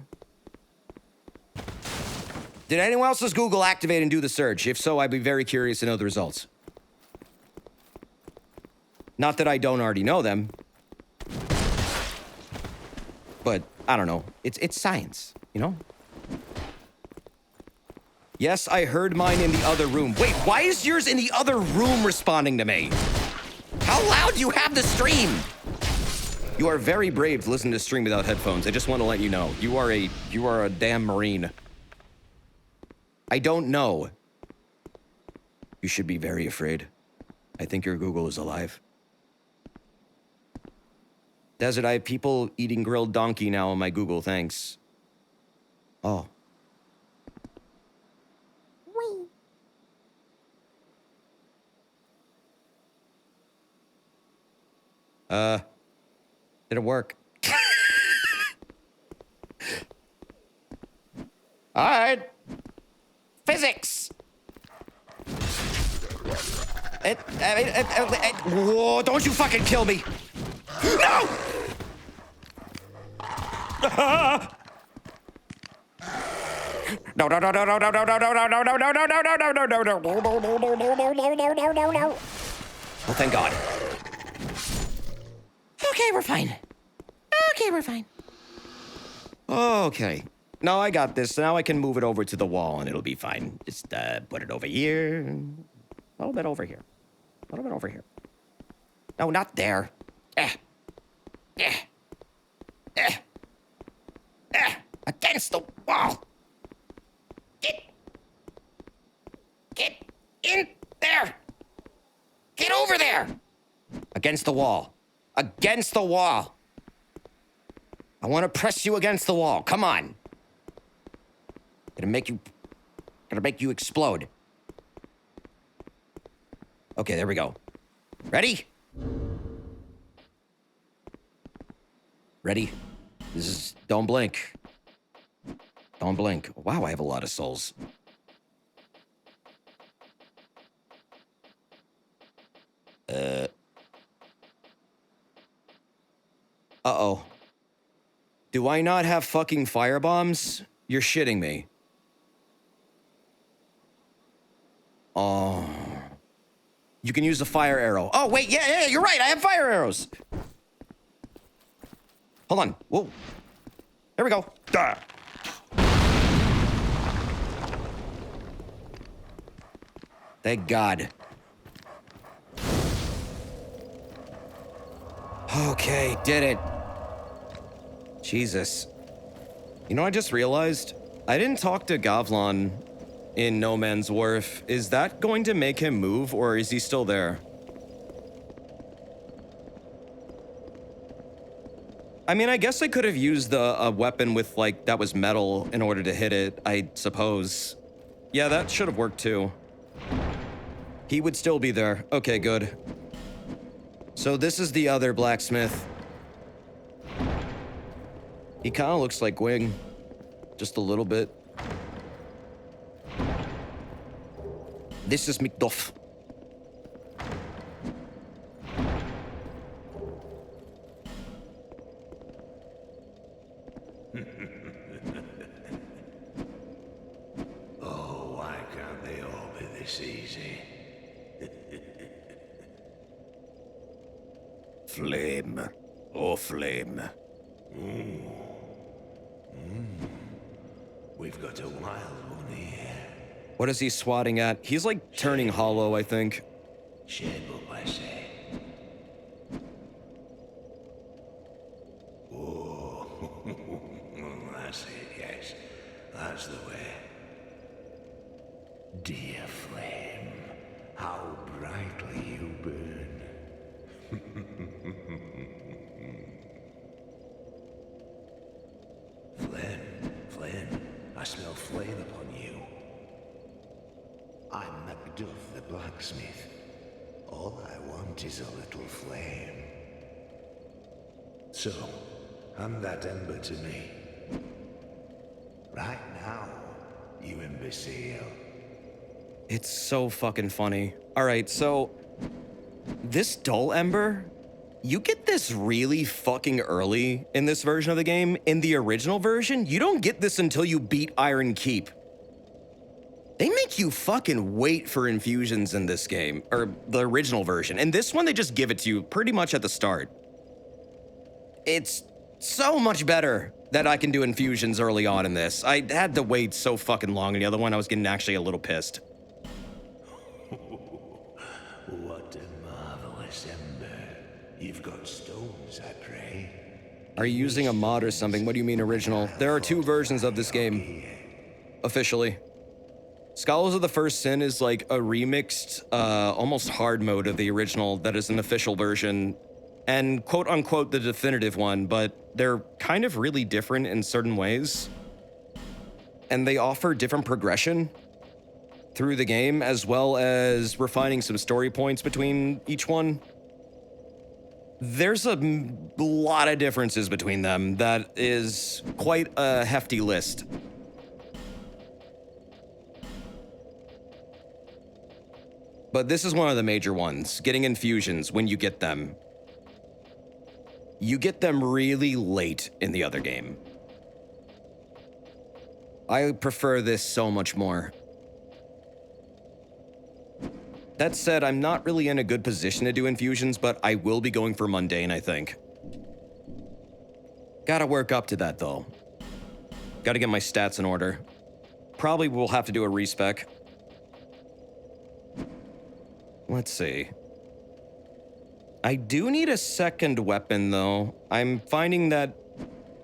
Did anyone else's Google activate and do the search? If so, I'd be very curious to know the results. Not that I don't already know them. But, I don't know. It's science, you know? Yes, I heard mine in the other room. Wait, why is yours in the other room responding to me? How loud do you have the stream? You are very brave to listen to stream without headphones. I just want to let you know. You are a damn Marine. I don't know. You should be very afraid. I think your Google is alive. Desert, I have people eating grilled donkey now on my Google, thanks. Oh. Didn't work. All right. Physics. Whoa, don't you fucking kill me. No! No, no, no, no, no, no, no, no, no, no, no, no, no, no, no, no. Oh, thank God. Okay, we're fine. Okay, we're fine. Okay. Now I got this. Now I can move it over to the wall and it'll be fine. Just put it over here. A little bit over here. A little bit over here. No, not there. Against the wall. Get in there. Get over there. Against the wall. Against the wall. I want to press you against the wall. Come on. Gonna make you explode. Okay, there we go. Ready? Ready? This is... Don't blink. Don't blink. Wow, I have a lot of souls. Uh-oh. Do I not have fucking firebombs? You're shitting me. Oh. You can use the fire arrow. Oh, wait, yeah, you're right. I have fire arrows. Hold on. Whoa. There we go. Duh. Thank God. Okay, did it. Jesus. You know, I just realized I didn't talk to Gavlon in No Man's Wharf. Is that going to make him move, or is he still there? I mean, I guess I could have used a weapon with, like, that was metal in order to hit it, I suppose. Yeah, that should have worked too. He would still be there. Okay, good. So this is the other blacksmith. He kind of looks like Gwing. Just a little bit. This is McDuff. Oh, why can't they all be this easy? Flame. Oh, flame. We've got a wild one here. What is he swatting at? He's like turning hollow, I think. Shape up, I say. Oh, that's it, yes. That's the way. Dear flame, how brightly you burn. Flame, I smell flame upon you. I'm Macduff the blacksmith. All I want is a little flame. So, hand that ember to me. Right now, you imbecile. It's so fucking funny. All right, so this dull ember, you get this really fucking early in this version of the game. In the original version, you don't get this until you beat Iron Keep. They make you fucking wait for infusions in this game, or the original version. And this one, they just give it to you pretty much at the start. It's so much better that I can do infusions early on in this. I had to wait so fucking long in the other one, I was getting actually a little pissed. What a marvelous ember. You've got stones, I pray. Are you using a mod or something? What do you mean original? There are 2 versions of this game, officially. Scholars of the First Sin is like a remixed, almost hard mode of the original that is an official version, and quote-unquote the definitive one, but they're kind of really different in certain ways. And they offer different progression through the game, as well as refining some story points between each one. There's a lot of differences between them that is quite a hefty list. But this is one of the major ones, getting infusions when you get them. You get them really late in the other game. I prefer this so much more. That said, I'm not really in a good position to do infusions, but I will be going for mundane, I think. Gotta work up to that, though. Gotta get my stats in order. Probably will have to do a respec. Let's see. I do need a second weapon, though. I'm finding that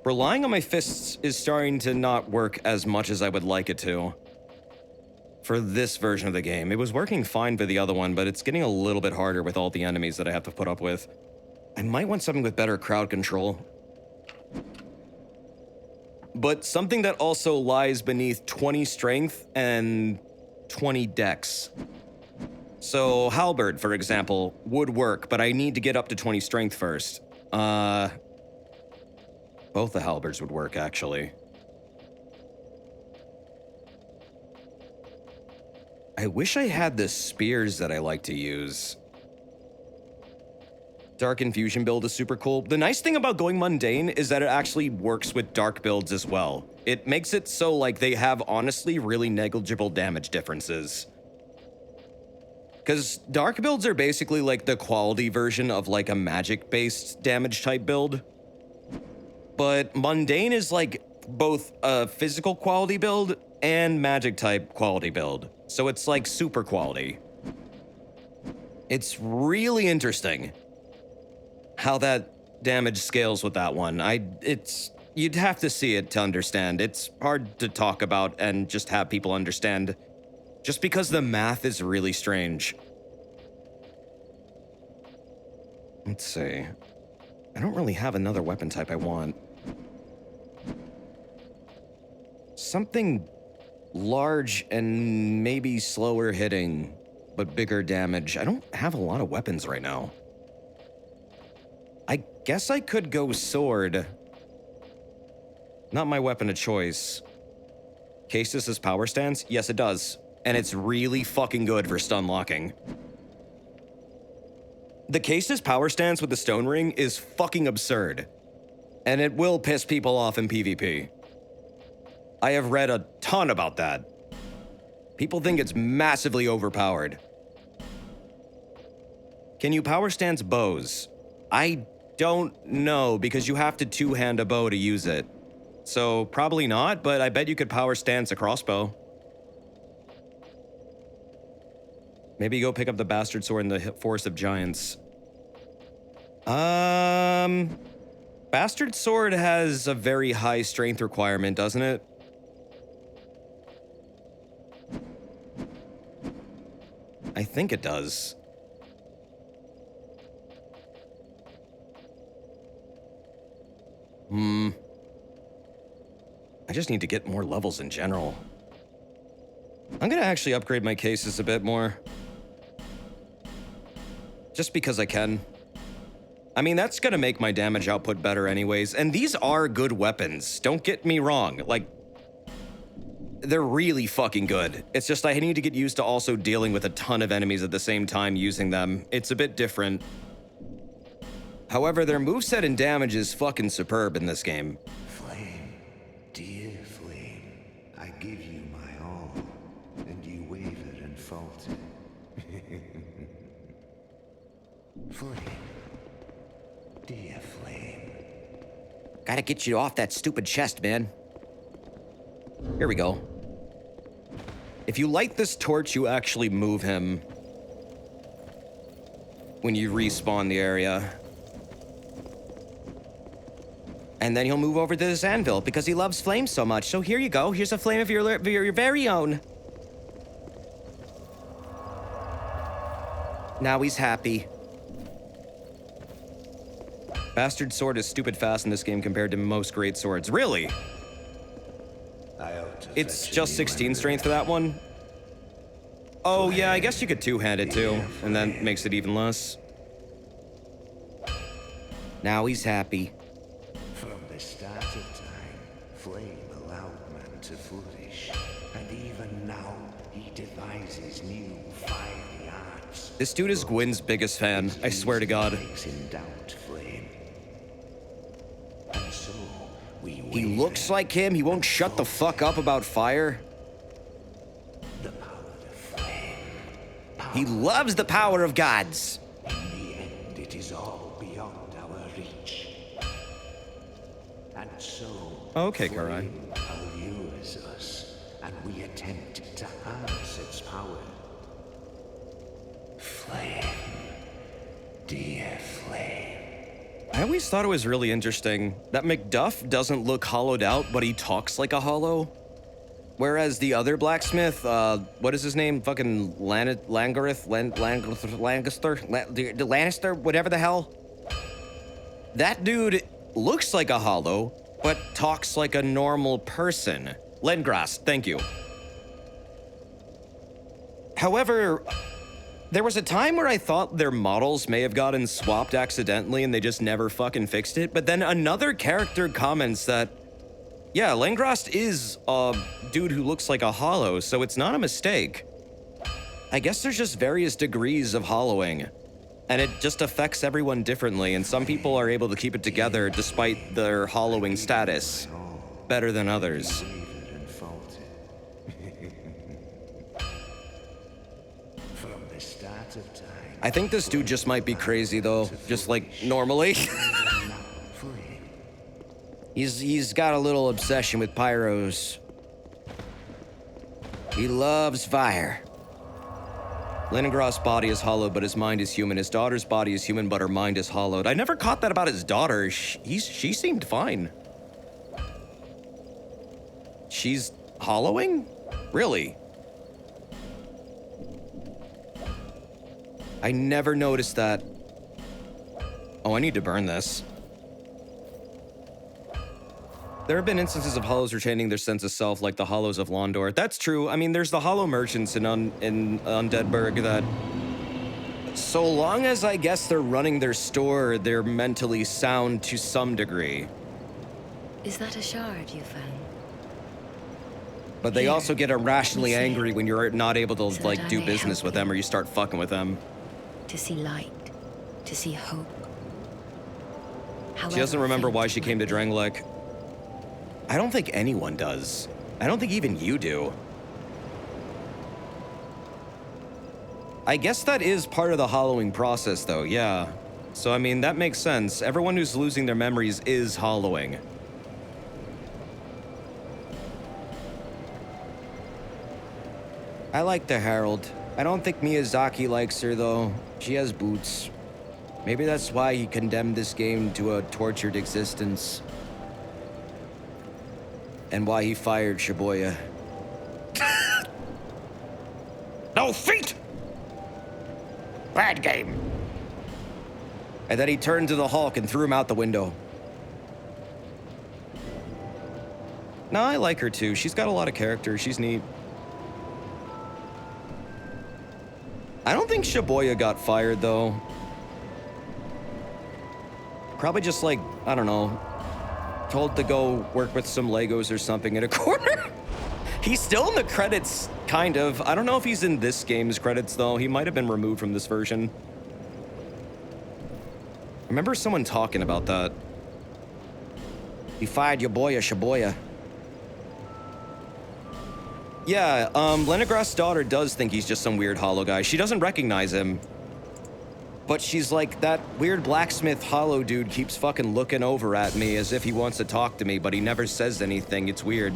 relying on my fists is starting to not work as much as I would like it to. For this version of the game. It was working fine for the other one, but it's getting a little bit harder with all the enemies that I have to put up with. I might want something with better crowd control. But something that also lies beneath 20 strength and 20 dex. So halberd, for example, would work, but I need to get up to 20 strength first. Both the halberds would work, actually. I wish I had the spears that I like to use. Dark Infusion build is super cool. The nice thing about going mundane is that it actually works with dark builds as well. It makes it so like they have honestly really negligible damage differences. Because dark builds are basically like the quality version of like a magic-based damage type build. But mundane is like both a physical quality build and magic type quality build. So it's like super quality. It's really interesting how that damage scales with that one. You'd have to see it to understand. It's hard to talk about and just have people understand, just because the math is really strange. Let's see. I don't really have another weapon type I want. Something large and maybe slower hitting, but bigger damage. I don't have a lot of weapons right now. I guess I could go sword. Not my weapon of choice. Cases has power stance? Yes, it does. And it's really fucking good for stun locking. The Case's power stance with the stone ring is fucking absurd. And it will piss people off in PvP. I have read a ton about that. People think it's massively overpowered. Can you power stance bows? I don't know, because you have to two-hand a bow to use it. So probably not, but I bet you could power stance a crossbow. Maybe go pick up the bastard sword in the Forest of Giants. Bastard sword has a very high strength requirement, doesn't it? I think it does. I just need to get more levels in general. I'm gonna actually upgrade my cases a bit more. Just because I can. I mean, that's gonna make my damage output better anyways, and these are good weapons. Don't get me wrong, like, they're really fucking good. It's just I need to get used to also dealing with a ton of enemies at the same time using them. It's a bit different. However, their moveset and damage is fucking superb in this game. Flame, dear flame, I give you my all, and you and falter. Flame. Dear flame. Gotta get you off that stupid chest, man. Here we go. If you light this torch, you actually move him when you respawn the area. And then he'll move over to this anvil because he loves flames so much. So here you go. Here's a flame of your very own. Now he's happy. Bastard sword is stupid fast in this game compared to most great swords. Really? It's just 16 strength for that one? Oh yeah, I guess you could two-hand it too, and then makes it even less. Now he's happy. From the start of time, flame allowed man to flourish, and even now he devises new fiery arts. This dude is Gwyn's biggest fan, I swear to God. Makes in doubt flame. And so He looks like him, he won't shut the fuck up about fire. the power of flame. He loves the power of gods. In the end, it is all beyond our reach. And so, Okay, Karai. flame allures us, and we attempt to harness its power. Flame, dear flame. I always thought it was really interesting that Macduff doesn't look hollowed out, but he talks like a hollow. Whereas the other blacksmith, what is his name? Fucking Langareth? Lannister? Whatever the hell. That dude looks like a hollow, but talks like a normal person. Lengrass, thank you. However, there was a time where I thought their models may have gotten swapped accidentally and they just never fucking fixed it, but then another character comments that, yeah, Lengrass is a dude who looks like a hollow, so it's not a mistake. I guess there's just various degrees of hollowing, and it just affects everyone differently, and some people are able to keep it together despite their hollowing status better than others. Wavered and faltered. From the start of time, I think this dude just might be crazy though, just like normally. flame. He's got a little obsession with pyros. He loves fire. Leningras's body is hollow, but his mind is human. His daughter's body is human, but her mind is hollowed. I never caught that about his daughter. She seemed fine. She's hollowing? Really? I never noticed that. Oh, I need to burn this. There have been instances of hollows retaining their sense of self, like the hollows of Londor. That's true. I mean, there's the hollow merchants in Undeadburg that, so long as I guess they're running their store, they're mentally sound to some degree. Is that a shard you found? But they Here, also get irrationally let me see. angry when you're not able to, So like, that I do may business help with them you. or you start fucking with them. To see light, to see hope. She However doesn't remember faint why it she came to might be. Drenglek. I don't think anyone does. I don't think even you do. I guess that is part of the hollowing process, though, yeah. So, I mean, that makes sense. Everyone who's losing their memories is hollowing. I like the Herald. I don't think Miyazaki likes her, though. She has boots. Maybe that's why he condemned this game to a tortured existence. And why he fired Shibuya. No feet! Bad game. And then he turned to the Hulk and threw him out the window. No, I like her too. She's got a lot of character. She's neat. I don't think Shibuya got fired, though. Probably just like, I don't know, told to go work with some Legos or something in a corner. He's still in the credits, kind of. I don't know if he's in this game's credits, though. He might have been removed from this version. I remember someone talking about that. He fired your boy, Shibuya. Yeah, Leningrast's daughter does think he's just some weird hollow guy. She doesn't recognize him. But she's like, that weird blacksmith hollow dude keeps fucking looking over at me as if he wants to talk to me, but he never says anything. It's weird.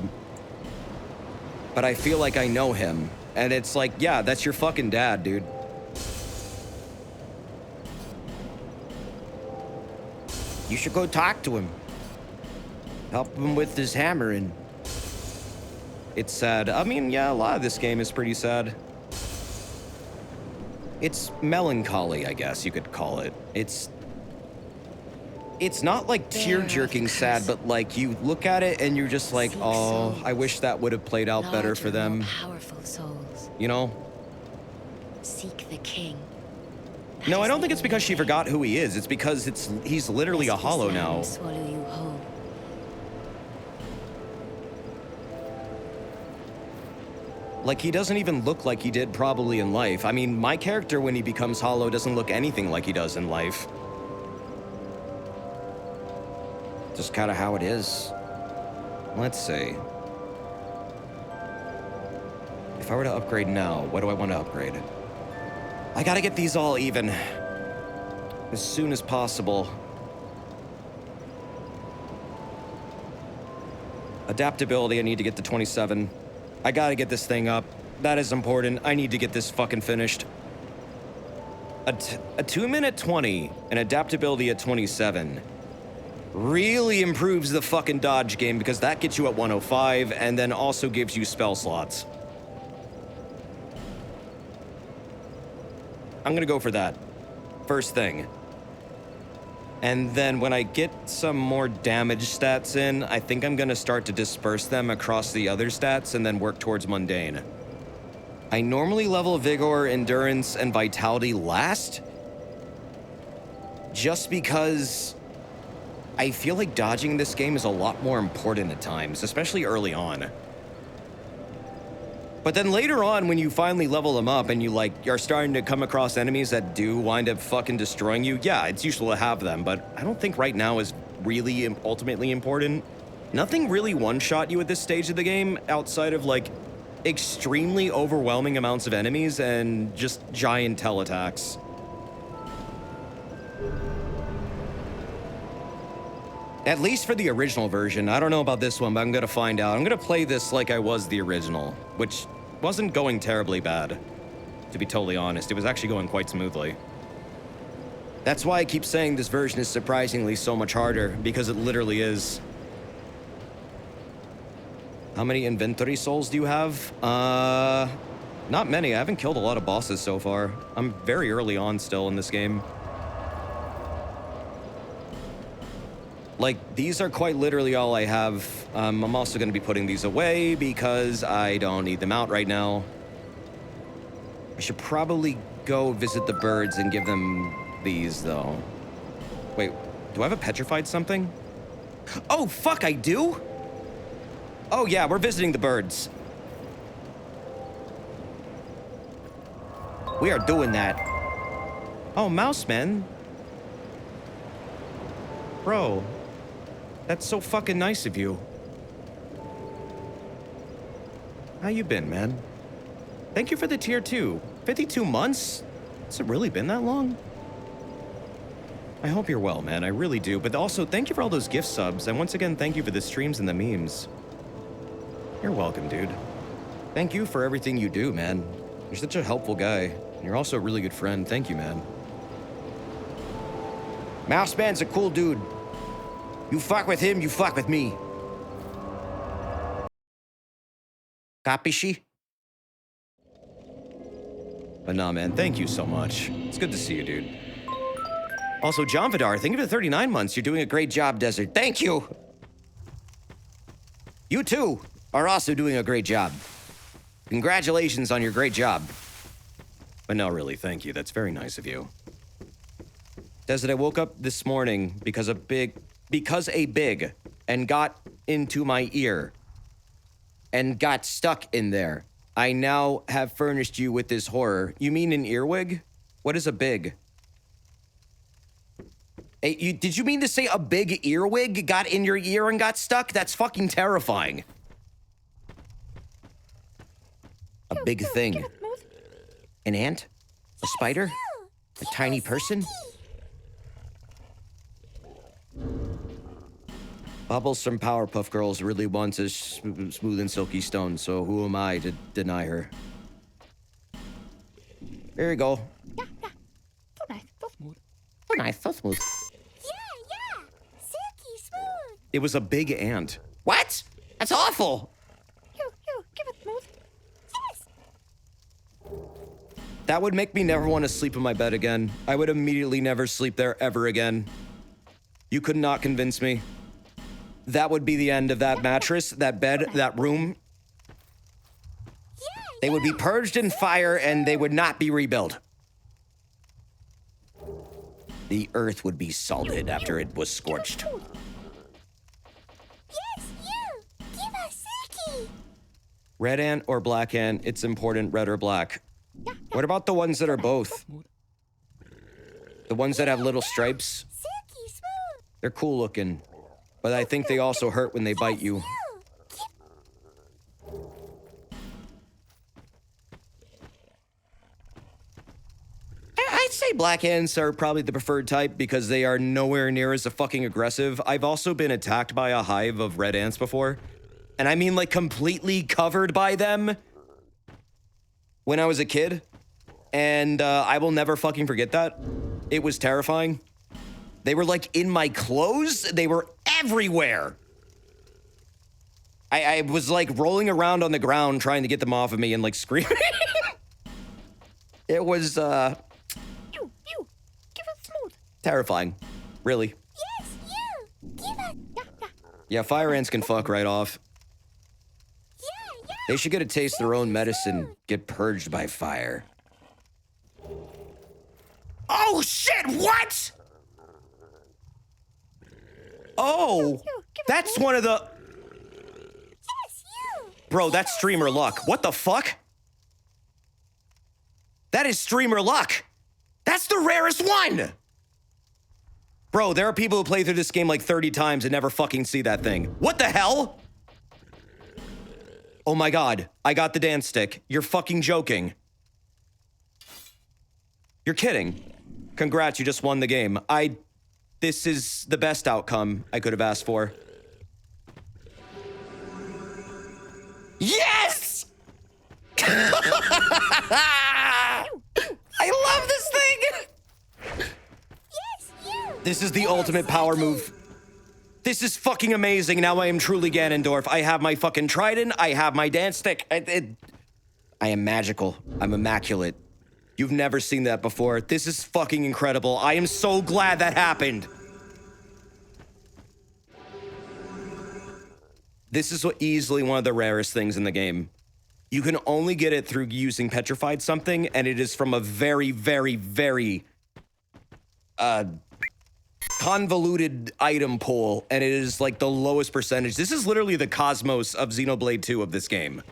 But I feel like I know him. And it's like, yeah, that's your fucking dad, dude. You should go talk to him. Help him with his hammering. It's sad. I mean, yeah, a lot of this game is pretty sad. It's melancholy, I guess you could call it. It's not like tear-jerking sad, but like you look at it and you're just like, oh, I wish that would have played out better for them. Powerful souls. You know? Seek the king. No, I don't think it's because she forgot who he is. It's because he's literally a hollow now. Swallow you whole. Like, he doesn't even look like he did probably in life. I mean, my character, when he becomes hollow, doesn't look anything like he does in life. Just kind of how it is. Let's see. If I were to upgrade now, what do I want to upgrade? I gotta get these all even. As soon as possible. Adaptability, I need to get to 27. I gotta get this thing up. That is important. I need to get this fucking finished. A 2-minute 20 and adaptability at 27 really improves the fucking dodge game because that gets you at 105 and then also gives you spell slots. I'm gonna go for that. First thing. And then when I get some more damage stats in, I think I'm gonna start to disperse them across the other stats and then work towards mundane. I normally level Vigor, Endurance, and Vitality last, just because I feel like dodging this game is a lot more important at times, especially early on. But then later on, when you finally level them up and you're starting to come across enemies that do wind up fucking destroying you, yeah, it's useful to have them, but I don't think right now is really ultimately important. Nothing really one-shot you at this stage of the game outside of, like, extremely overwhelming amounts of enemies and just giant tail attacks. At least for the original version. I don't know about this one, but I'm gonna find out. I'm gonna play this like I was the original, which wasn't going terribly bad, to be totally honest. It was actually going quite smoothly. That's why I keep saying this version is surprisingly so much harder, because it literally is. How many inventory souls do you have? Not many. I haven't killed a lot of bosses so far. I'm very early on still in this game. Like, these are quite literally all I have. I'm also going to be putting these away because I don't need them out right now. I should probably go visit the birds and give them these, though. Wait, do I have a petrified something? Oh, fuck, I do? Oh, yeah, we're visiting the birds. We are doing that. Oh, Mouseman. Bro. That's so fucking nice of you. How you been, man? Thank you for the tier 2. 52 months? Has it really been that long? I hope you're well, man. I really do. But also, thank you for all those gift subs. And once again, thank you for the streams and the memes. You're welcome, dude. Thank you for everything you do, man. You're such a helpful guy. And you're also a really good friend. Thank you, man. Mouseman's a cool dude. You fuck with him, you fuck with me. Copy she? But nah, man, thank you so much. It's good to see you, dude. Also, John Vidar, thank you for the 39 months. You're doing a great job, Desert. Thank you! You too are also doing a great job. Congratulations on your great job. But no, really, thank you. That's very nice of you. Desert, I woke up this morning because a big and got into my ear and got stuck in there. I now have furnished you with this horror. You mean an earwig? What is a big? Hey, did you mean to say a big earwig got in your ear and got stuck? That's fucking terrifying. big thing. An ant? A spider? A tiny person? Bubbles from Powerpuff Girls really wants a smooth and silky stone, so who am I to deny her? There you go. So nice, so smooth. Yeah. Silky smooth. It was a big ant. What? That's awful. Give it smooth. Yes. That would make me never want to sleep in my bed again. I would immediately never sleep there ever again. You could not convince me. That would be the end of that mattress, that bed, that room. They would be purged in fire and they would not be rebuilt. The earth would be salted after it was scorched. Yes, you. Give us silky. Red ant or black ant, it's important, red or black. What about the ones that are both? The ones that have little stripes? Silky smooth. They're cool looking, but I think they also hurt when they bite you. I'd say black ants are probably the preferred type because they are nowhere near as fucking aggressive. I've also been attacked by a hive of red ants before. And I mean like completely covered by them when I was a kid. And I will never fucking forget that. It was terrifying. They were like in my clothes. They were everywhere. I was like rolling around on the ground trying to get them off of me and like screaming. It was You. Give it smooth. terrifying. Really. Yes, you. Give it. Yeah, fire ants can fuck right off. Yeah. They should get a taste of their own medicine, get purged by fire. Oh shit, what? Oh, that's one of the... Yes, you. Bro, that's streamer luck. What the fuck? That is streamer luck. That's the rarest one. Bro, there are people who play through this game like 30 times and never fucking see that thing. What the hell? Oh my god, I got the dance stick. You're fucking joking. You're kidding. Congrats, you just won the game. This is the best outcome I could have asked for. Yes! I love this thing! Yes, you. This is the ultimate power move. This is fucking amazing. Now I am truly Ganondorf. I have my fucking trident. I have my dance stick. I am magical. I'm immaculate. You've never seen that before. This is fucking incredible. I am so glad that happened. This is easily one of the rarest things in the game. You can only get it through using petrified something, and it is from a very, very, very convoluted item pool, and it is like the lowest percentage. This is literally the cosmos of Xenoblade 2 of this game.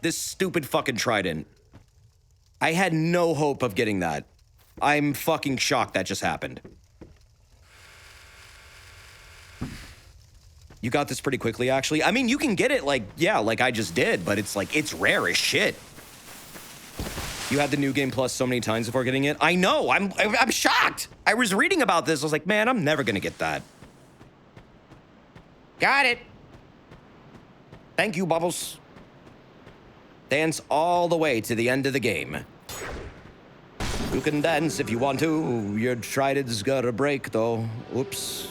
This stupid fucking trident. I had no hope of getting that. I'm fucking shocked that just happened. You got this pretty quickly, actually. I mean, you can get it like, yeah, like I just did, but it's like, it's rare as shit. You had the New Game Plus so many times before getting it. I know, I'm shocked. I was reading about this. I was like, man, I'm never gonna get that. Got it. Thank you, Bubbles. Dance all the way to the end of the game. You can dance if you want to. Your trident's gotta break, though. Oops.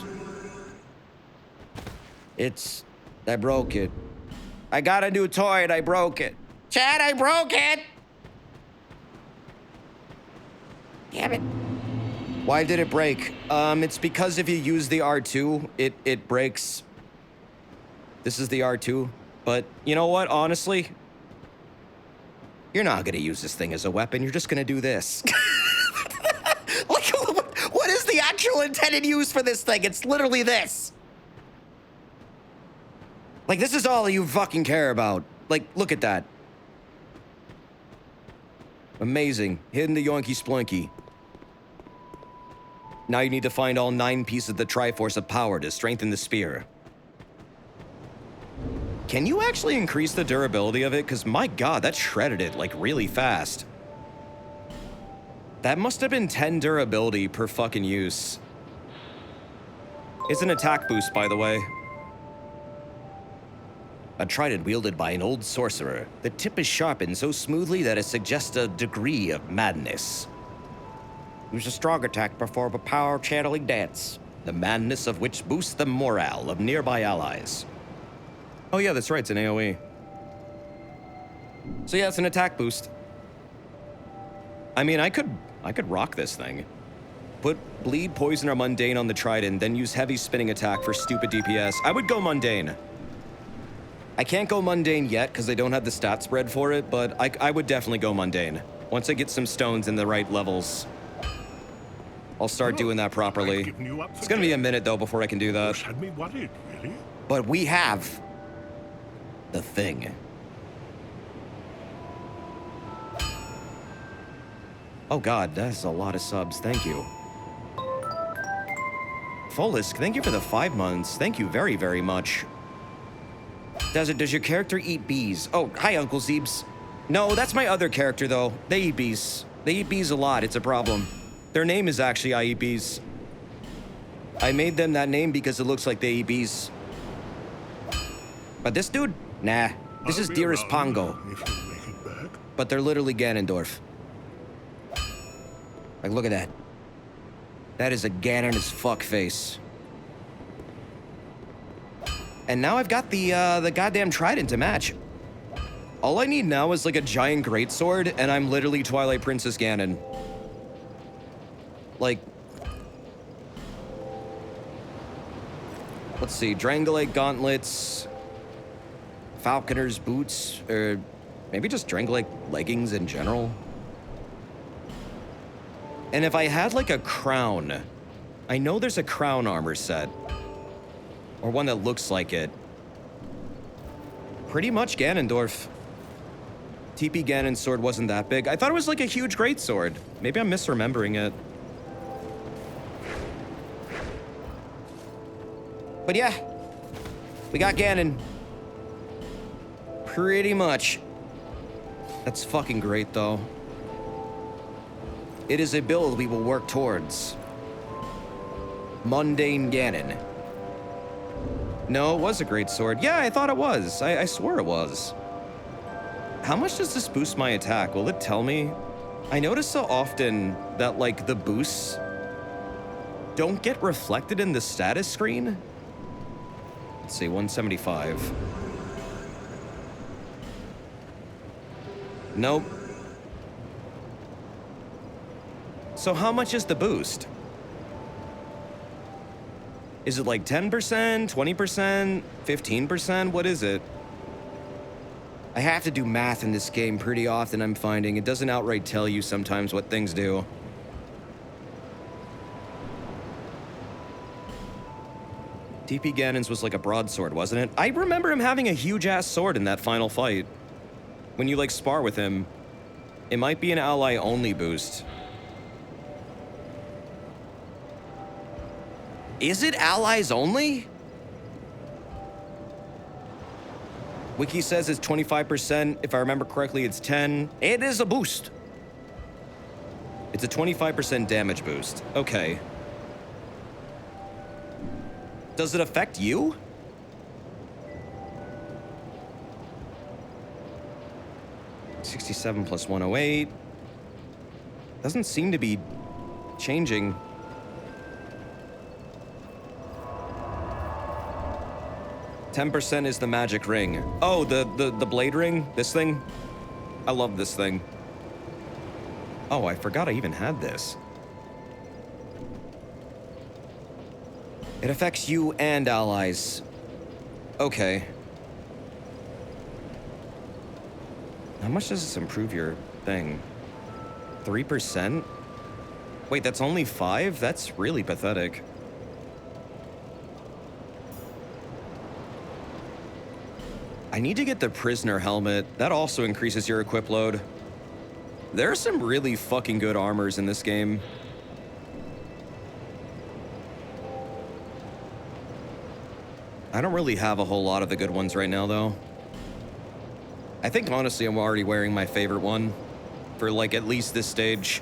I broke it. I got a new toy and I broke it. Chad, I broke it! Damn it. Why did it break? It's because if you use the R2, it breaks. This is the R2. But you know what, honestly? You're not gonna use this thing as a weapon, you're just gonna do this. Like, what is the actual intended use for this thing? It's literally this. Like, this is all you fucking care about. Like, look at that. Amazing. Hidden the yoinky sploinky. Now you need to find all 9 pieces of the Triforce of Power to strengthen the spear. Can you actually increase the durability of it? Because my god, that shredded it, like, really fast. That must have been 10 durability per fucking use. It's an attack boost, by the way. A trident wielded by an old sorcerer. The tip is sharpened so smoothly that it suggests a degree of madness. Use a strong attack, perform a power channeling dance, the madness of which boosts the morale of nearby allies. Oh yeah, that's right, it's an AoE. So yeah, it's an attack boost. I mean, I could rock this thing. Put bleed, poison, or mundane on the trident, then use heavy spinning attack for stupid DPS. I would go mundane. I can't go mundane yet because I don't have the stat spread for it, but I would definitely go mundane. Once I get some stones in the right levels, I'll start doing that properly. It's gonna be a minute though before I can do that. Had me worried, really? But we have the thing. Oh god, that's a lot of subs. Thank you. Folisk, thank you for the 5 months. Thank you very, very much. Does your character eat bees? Oh, hi, Uncle Zeebs. No, that's my other character, though. They eat bees. They eat bees a lot. It's a problem. Their name is actually I Eat Bees. I made them that name because it looks like they eat bees. But this dude? Nah. This is Dearest Pongo. If you make it back. But they're literally Ganondorf. Like, look at that. That is a Ganon as fuck face. And now I've got the goddamn trident to match. All I need now is like a giant greatsword, and I'm literally Twilight Princess Ganon. Like, let's see, Drangolite gauntlets, Falconer's boots, or maybe just Drangolite leggings in general. And if I had like a crown, I know there's a crown armor set. Or one that looks like it. Pretty much Ganondorf. TP Ganon's sword wasn't that big. I thought it was like a huge greatsword. Maybe I'm misremembering it. But yeah, we got Ganon. Pretty much. That's fucking great though. It is a build we will work towards. Mundane Ganon. No, it was a great sword. Yeah, I thought it was. I swore it was. How much does this boost my attack? Will it tell me? I notice so often that, like, the boosts don't get reflected in the status screen. Let's see, 175. Nope. So how much is the boost? Is it like 10%, 20%, 15%? What is it? I have to do math in this game pretty often, I'm finding. It doesn't outright tell you sometimes what things do. TP Ganon's was like a broadsword, wasn't it? I remember him having a huge-ass sword in that final fight. When you, like, spar with him, it might be an ally-only boost. Is it allies only? Wiki says it's 25%. If I remember correctly, it's 10. It is a boost. It's a 25% damage boost. Okay. Does it affect you? $67 plus 108. Doesn't seem to be changing. 10% is the magic ring. Oh, the blade ring? This thing? I love this thing. Oh, I forgot I even had this. It affects you and allies. Okay. How much does this improve your thing? 3%? Wait, that's only 5? That's really pathetic. I need to get the prisoner helmet. That also increases your equip load. There are some really fucking good armors in this game. I don't really have a whole lot of the good ones right now, though. I think, honestly, I'm already wearing my favorite one for, like, at least this stage.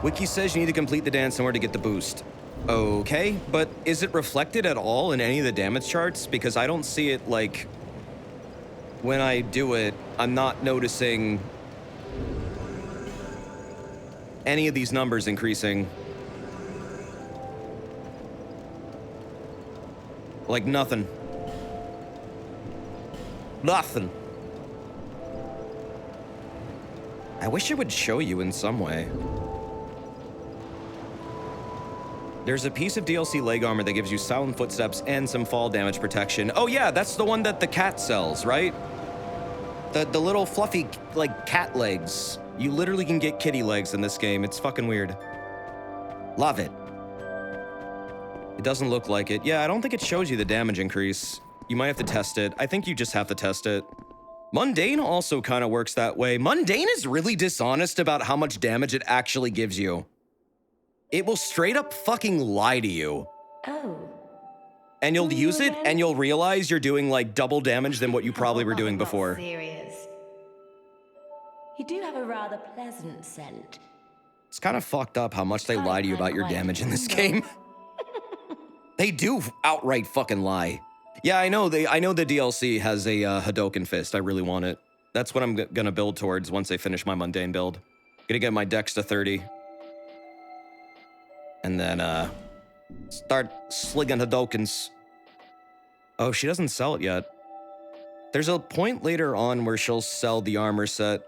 Wiki says you need to complete the dance in order to get the boost. Okay, but is it reflected at all in any of the damage charts? Because I don't see it, like, when I do it, I'm not noticing any of these numbers increasing. Like, nothing. Nothing. I wish it would show you in some way. There's a piece of DLC leg armor that gives you silent footsteps and some fall damage protection. Oh yeah, that's the one that the cat sells, right? The little fluffy, like, cat legs. You literally can get kitty legs in this game. It's fucking weird. Love it. It doesn't look like it. Yeah, I don't think it shows you the damage increase. You might have to test it. I think you just have to test it. Mundane also kind of works that way. Mundane is really dishonest about how much damage it actually gives you. It will straight up fucking lie to you. Oh. And you'll use it, and you'll realize you're doing, like, double damage than what you probably were doing before. Serious. You do have a rather pleasant scent. It's kind of fucked up how much they lie to you about your damage in this game. They do outright fucking lie. Yeah, I know the DLC has a Hadoken Fist. I really want it. That's what I'm gonna build towards once I finish my mundane build. Gonna get my dex to 30. And then, start slinging Hadokens. Oh, she doesn't sell it yet. There's a point later on where she'll sell the armor set.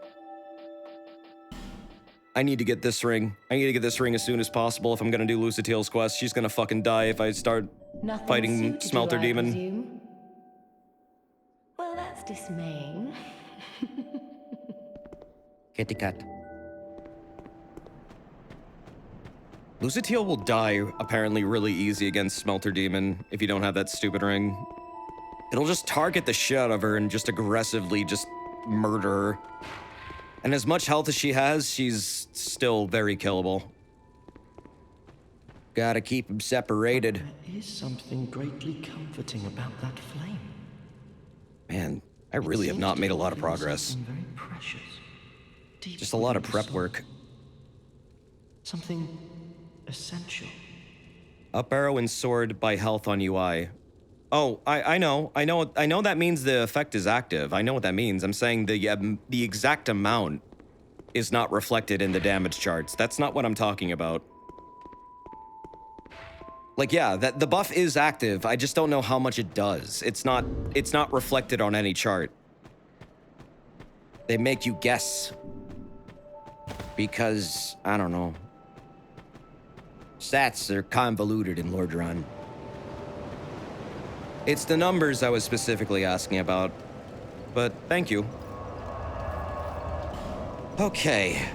I need to get this ring. I need to get this ring as soon as possible if I'm gonna do Lucatiel's quest. She's gonna fucking die if I start fighting Smelter Demon. Presume? Well, that's dismaying. Kitty cat. Lucatiel will die apparently really easy against Smelter Demon if you don't have that stupid ring. It'll just target the shit out of her and just aggressively just murder her. And as much health as she has, she's still very killable. Gotta keep them separated. There is something greatly comforting about that flame. Man, I really have not made a lot of progress. Something very precious. Just a lot of prep work. Something essential. Up arrow and sword by health on UI. Oh, I know that means the effect is active. I know what that means. I'm saying the exact amount is not reflected in the damage charts. That's not what I'm talking about. Like, yeah, the buff is active. I just don't know how much it does. It's not reflected on any chart. They make you guess. Because, I don't know. Stats are convoluted in Lordran. It's the numbers I was specifically asking about. But thank you. Okay.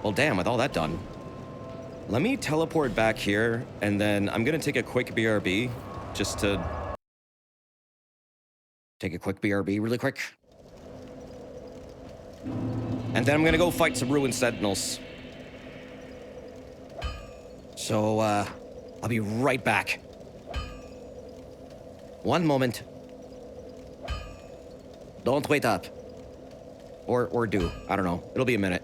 Well, damn, with all that done. Let me teleport back here, and then I'm gonna take a quick BRB, just to... Take a quick BRB really quick. And then I'm gonna go fight some Ruined Sentinels. So, I'll be right back. One moment. Don't wait up. Or do. I don't know. It'll be a minute.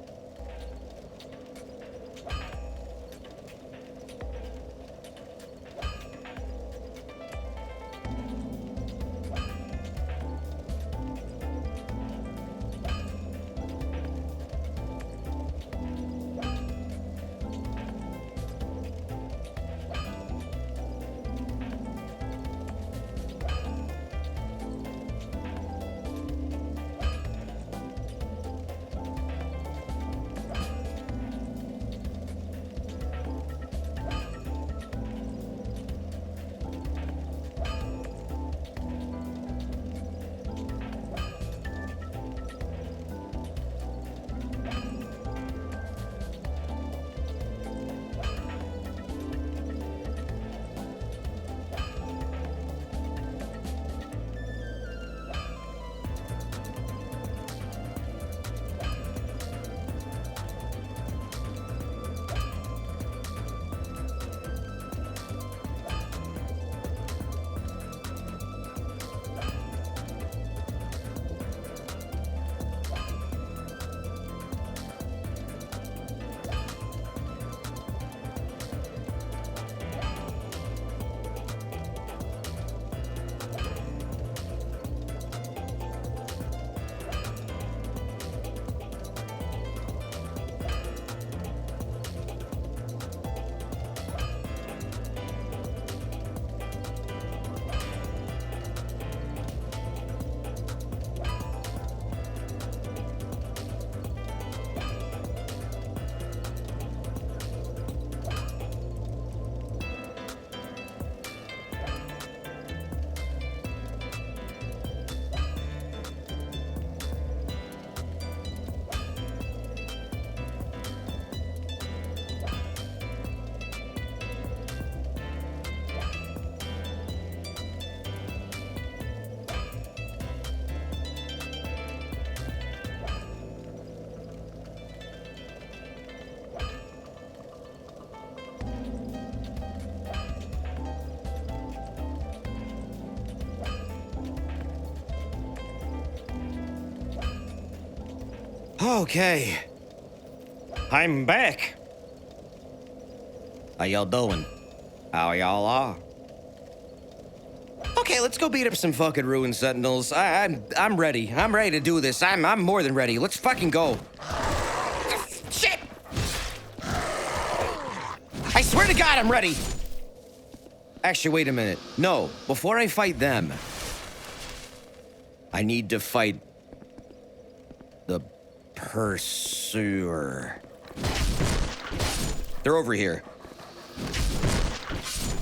Okay. I'm back. How y'all doing? How y'all are? Okay, let's go beat up some fucking ruined sentinels. I'm ready. I'm ready to do this. I'm more than ready. Let's fucking go. Shit! I swear to God, I'm ready. Actually, wait a minute. No, before I fight them, I need to fight the pursuer. They're over here.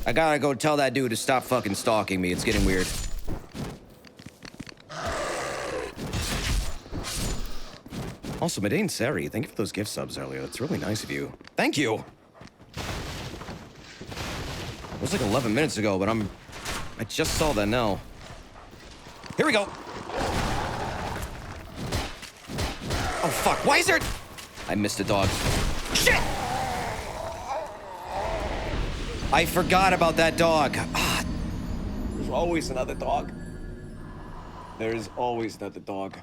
I gotta go tell that dude to stop fucking stalking me. It's getting weird. Also, Medane Sari, thank you for those gift subs earlier. That's really nice of you. Thank you! It was like 11 minutes ago, but I just saw that now. Here we go! Oh, fuck. Why is there... I missed a dog. Shit! I forgot about that dog. Ah, there's always another dog. There's always another dog.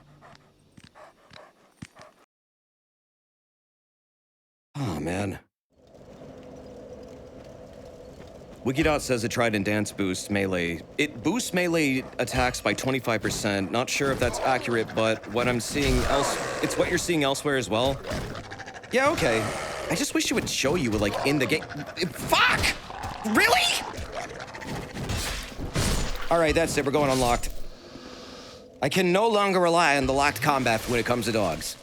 Oh, man. Wikidot says a Trident Dance boosts melee. It boosts melee attacks by 25%. Not sure if that's accurate, but what I'm seeing it's what you're seeing elsewhere as well. Yeah, okay. I just wish it would show you, like, in the game. Fuck! Really? Alright, that's it. We're going unlocked. I can no longer rely on the locked combat when it comes to dogs.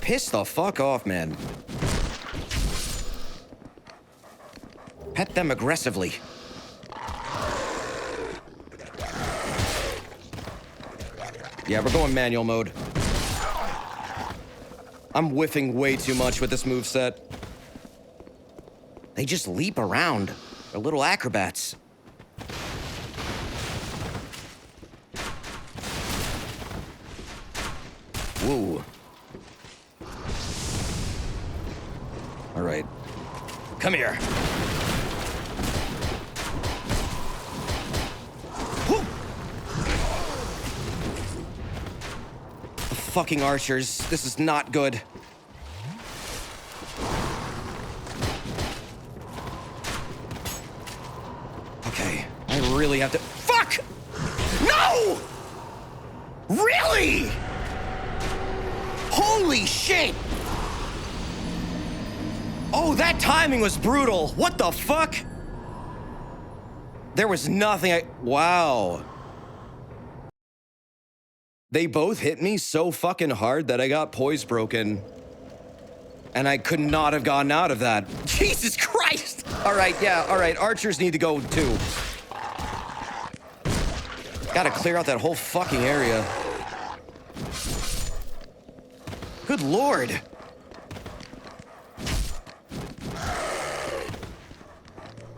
Piss the fuck off, man. Pet them aggressively. Yeah, we're going manual mode. I'm whiffing way too much with this moveset. They just leap around. They're little acrobats. Woo. All right. Come here. Woo! The fucking archers. This is not good. Okay, I really have to... Fuck! No! Really? Holy shit! Oh, that timing was brutal. What the fuck? There was nothing Wow. They both hit me so fucking hard that I got poise broken. And I could not have gotten out of that. Jesus Christ! Alright, yeah, alright. Archers need to go too. Gotta clear out that whole fucking area. Good lord.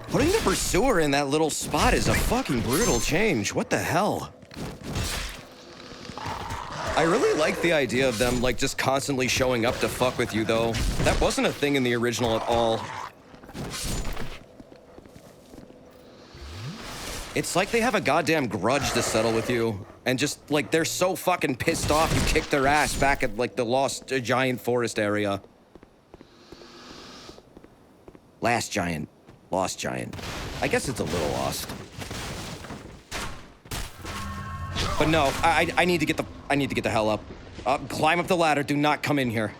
Putting the pursuer in that little spot is a fucking brutal change. What the hell? I really like the idea of them, like, just constantly showing up to fuck with you, though. That wasn't a thing in the original at all. It's like they have a goddamn grudge to settle with you. And just, like, they're so fucking pissed off you kicked their ass back at, like, the lost giant forest area. Last giant. Lost giant. I guess it's a little lost. But no, I need to get the hell up. Climb up the ladder. Do not come in here.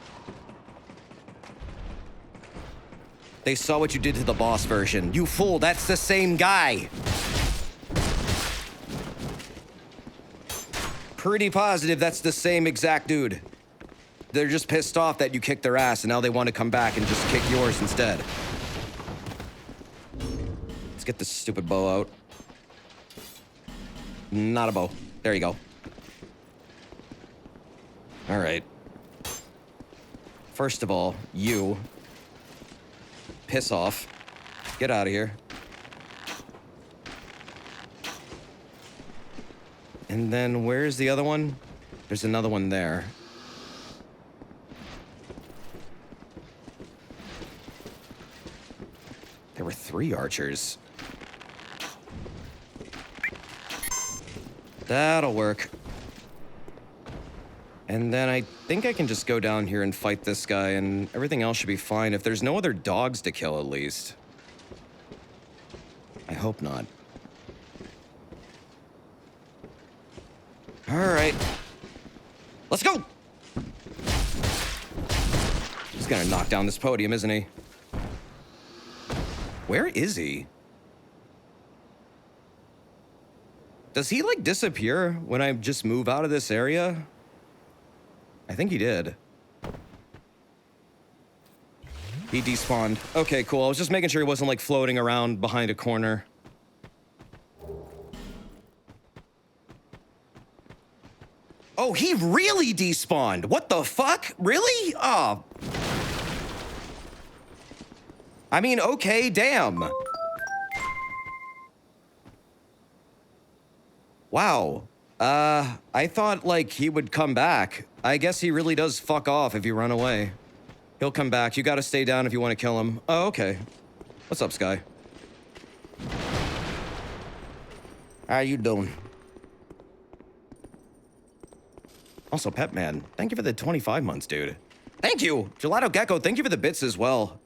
They saw what you did to the boss version. You fool, that's the same guy. Pretty positive that's the same exact dude. They're just pissed off that you kicked their ass and now they want to come back and just kick yours instead. Let's get this stupid bow out. Not a bow. There you go. All right. First of all, you piss off. Get out of here. And then where's the other one? There's another one there. There were 3 archers. That'll work. And then I think I can just go down here and fight this guy, and everything else should be fine. If there's no other dogs to kill, at least. I hope not. All right. Let's go! He's gonna knock down this podium, isn't he? Where is he? Does he, like, disappear when I just move out of this area? I think he did. He despawned. Okay, cool. I was just making sure he wasn't, like, floating around behind a corner. Oh, he really despawned. What the fuck? Really? Oh. I mean, okay, damn. Wow. I thought, like, he would come back. I guess he really does fuck off if you run away. He'll come back. You gotta stay down if you want to kill him. Oh, okay. What's up, Sky? How you doing? Also, Pep Man, thank you for the 25 months, dude. Thank you! Gelato Gecko, thank you for the bits as well.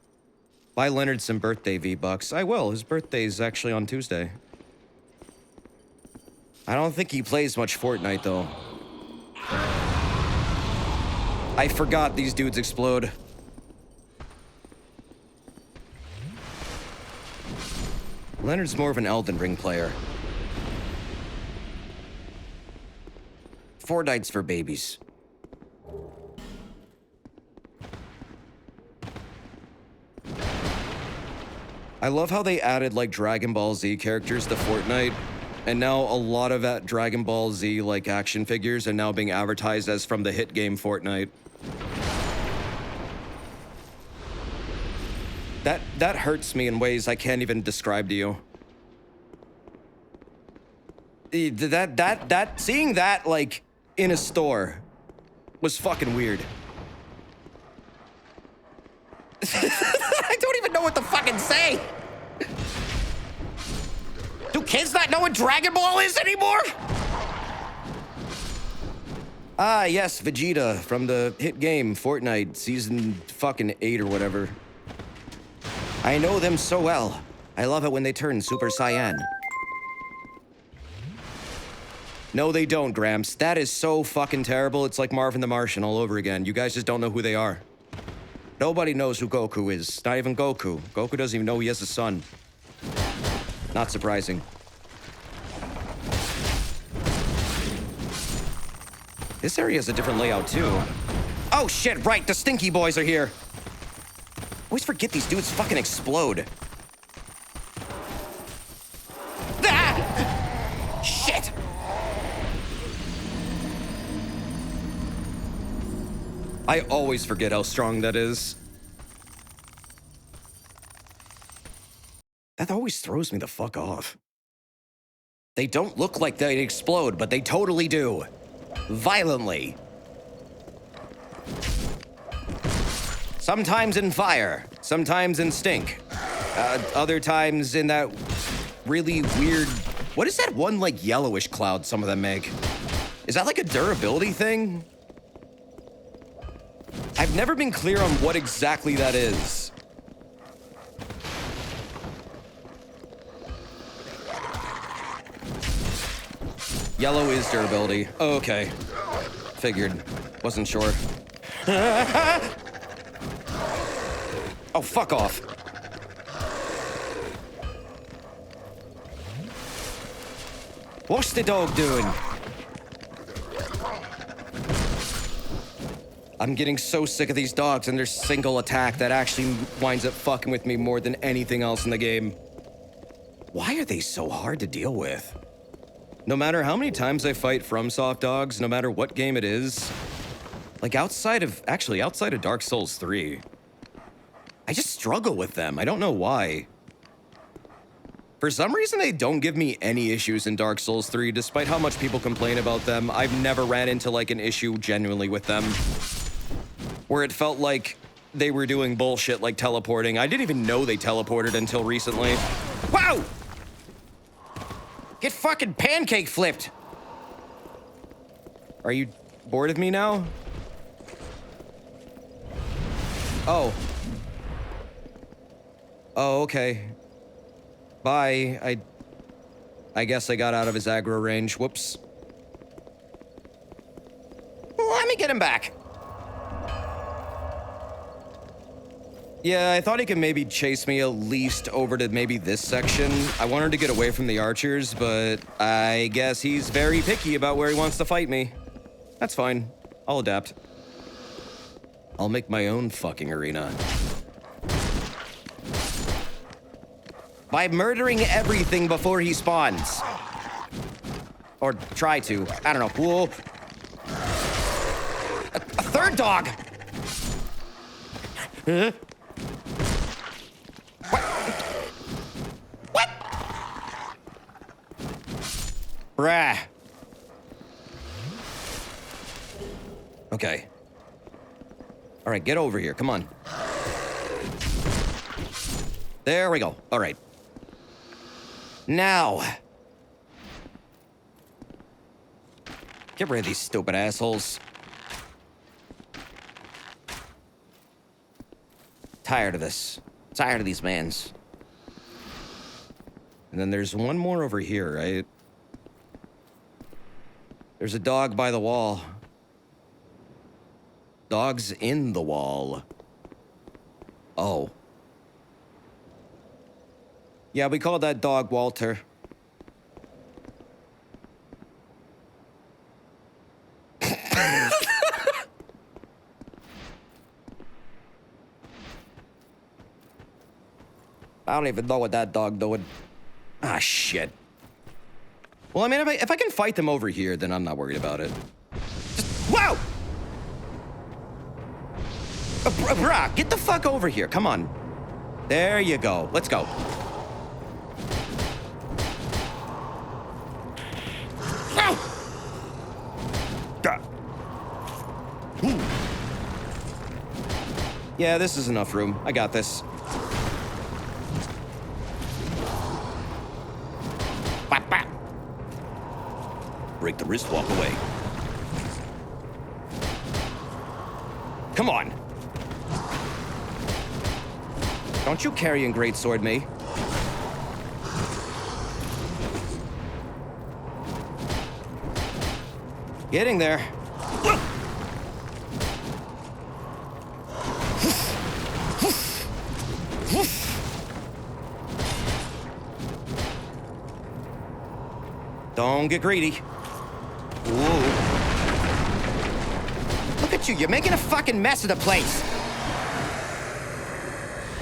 Buy Leonard some birthday V-Bucks. I will. His birthday's actually on Tuesday. I don't think he plays much Fortnite, though. I forgot these dudes explode. Leonard's more of an Elden Ring player. Fortnite's for babies. I love how they added, like, Dragon Ball Z characters to Fortnite, and now a lot of that Dragon Ball Z, like, action figures are now being advertised as from the hit game Fortnite. That hurts me in ways I can't even describe to you. Seeing that, like, in a store was fucking weird. I don't even know what to fucking say. Do kids not know what Dragon Ball is anymore? Ah, yes, Vegeta from the hit game Fortnite, season fucking 8 or whatever. I know them so well. I love it when they turn Super Saiyan. No, they don't, Gramps. That is so fucking terrible. It's like Marvin the Martian all over again. You guys just don't know who they are. Nobody knows who Goku is. Not even Goku. Goku doesn't even know he has a son. Not surprising. This area has a different layout, too. Oh, shit, right. The Stinky Boys are here. Always forget these dudes fucking explode. Ah! Shit! I always forget how strong that is. That always throws me the fuck off. They don't look like they explode, but they totally do. Violently. Sometimes in fire, sometimes in stink. Other times in that really weird... What is that one, like, yellowish cloud some of them make? Is that like a durability thing? I've never been clear on what exactly that is. Yellow is durability. Oh, okay. Figured. Wasn't sure. Oh, fuck off. What's the dog doing? I'm getting so sick of these dogs and their single attack that actually winds up fucking with me more than anything else in the game. Why are they so hard to deal with? No matter how many times I fight FromSoft dogs, no matter what game it is, like outside of Dark Souls 3, I just struggle with them. I don't know why. For some reason, they don't give me any issues in Dark Souls 3, despite how much people complain about them. I've never ran into, like, an issue genuinely with them, where it felt like they were doing bullshit like teleporting. I didn't even know they teleported until recently. Wow! Get fucking pancake flipped! Are you bored of me now? Oh. Oh, okay. Bye. I guess I got out of his aggro range. Whoops. Let me get him back. Yeah, I thought he could maybe chase me at least over to maybe this section. I wanted to get away from the archers, but I guess he's very picky about where he wants to fight me. That's fine. I'll adapt. I'll make my own fucking arena. By murdering everything before he spawns. Or try to. I don't know. Whoa. A third dog! Huh? What? Brah. Okay. All right, get over here. Come on. There we go. All right. Now. Get rid of these stupid assholes. Tired of this. Tired of these mans. And then there's one more over here, right? There's a dog by the wall. Dog's in the wall. Oh. Yeah, we call that dog Walter. I don't even know what that dog doing. Ah, shit. Well, I mean, if I can fight them over here, then I'm not worried about it. Just, whoa! Bruh, get the fuck over here. Come on. There you go. Let's go. Yeah, this is enough room. I got this. Break the wrist, walk away. Come on. Don't you carry and greatsword me. Getting there. Don't get greedy. Whoa. Look at you, you're making a fucking mess of the place.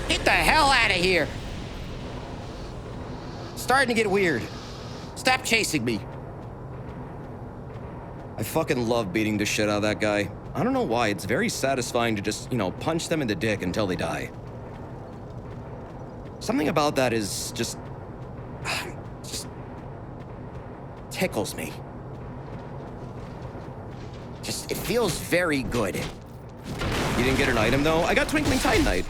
Get the hell out of here. Starting to get weird. Stop chasing me. I fucking love beating the shit out of that guy. I don't know why, it's very satisfying to just, you know, punch them in the dick until they die. Something about that is just tickles me. Just, it feels very good. You didn't get an item, though? I got Twinkling Titanite.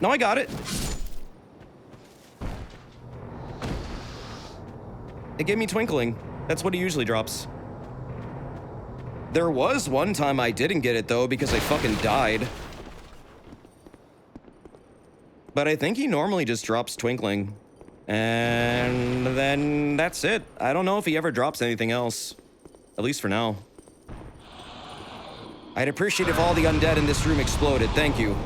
No, I got it. It gave me Twinkling. That's what he usually drops. There was one time I didn't get it, though, because I fucking died. But I think he normally just drops Twinkling. And then that's it. I don't know if he ever drops anything else. At least for now. I'd appreciate if all the undead in this room exploded. Thank you.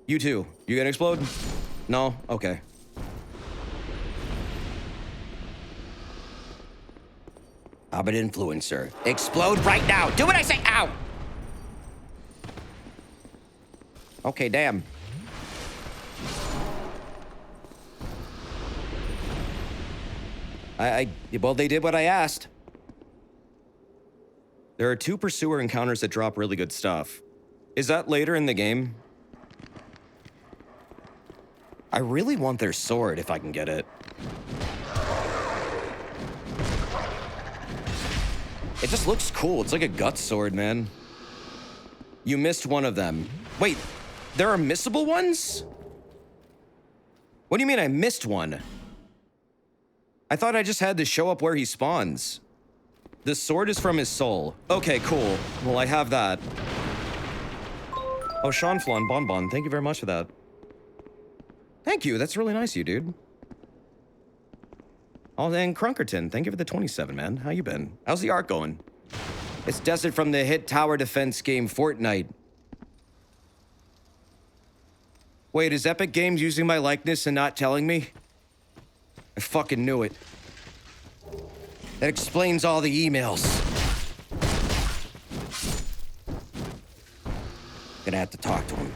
You too. You gonna explode? No? Okay. I'm an influencer. Explode right now. Do what I say. Ow! Okay, damn. Well, they did what I asked. There are 2 pursuer encounters that drop really good stuff. Is that later in the game? I really want their sword if I can get it. It just looks cool. It's like a gut sword, man. You missed one of them. Wait, there are missable ones? What do you mean I missed one? I thought I just had to show up where he spawns. The sword is from his soul. Okay, cool. Well, I have that. Oh, Seanflon Bonbon, thank you very much for that. Thank you, that's really nice of you, dude. Oh, and Crunkerton, thank you for the 27, man. How you been? How's the art going? It's Desert from the hit tower defense game Fortnite. Wait, is Epic Games using my likeness and not telling me? I fucking knew it. That explains all the emails. Gonna have to talk to him.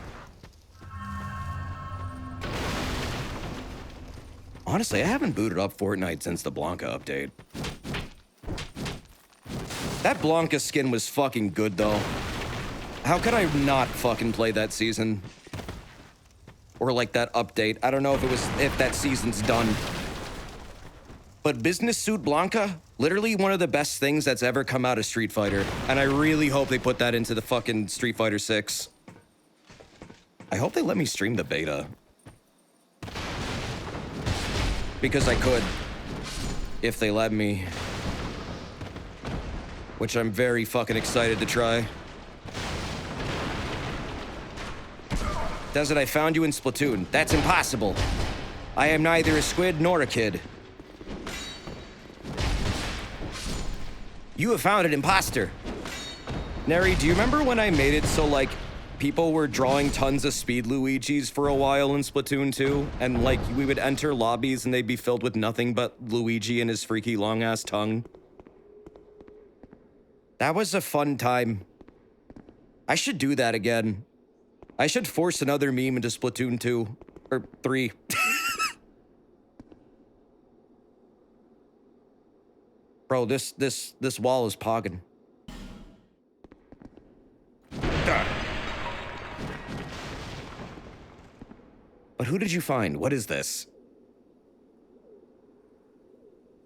Honestly, I haven't booted up Fortnite since the Blanca update. That Blanca skin was fucking good, though. How could I not fucking play that season? Or like that update. I don't know if that season's done. But Business Suit Blanca, literally one of the best things that's ever come out of Street Fighter. And I really hope they put that into the fucking Street Fighter 6. I hope they let me stream the beta. Because I could. If they let me. Which I'm very fucking excited to try. Desert, I found you in Splatoon. That's impossible. I am neither a squid nor a kid. You have found an imposter. Neri, do you remember when I made it so, like, people were drawing tons of speed Luigis for a while in Splatoon 2? And, like, we would enter lobbies and they'd be filled with nothing but Luigi and his freaky long-ass tongue? That was a fun time. I should do that again. I should force another meme into Splatoon 2. Or 3. Bro, this wall is pogging. But who did you find? What is this?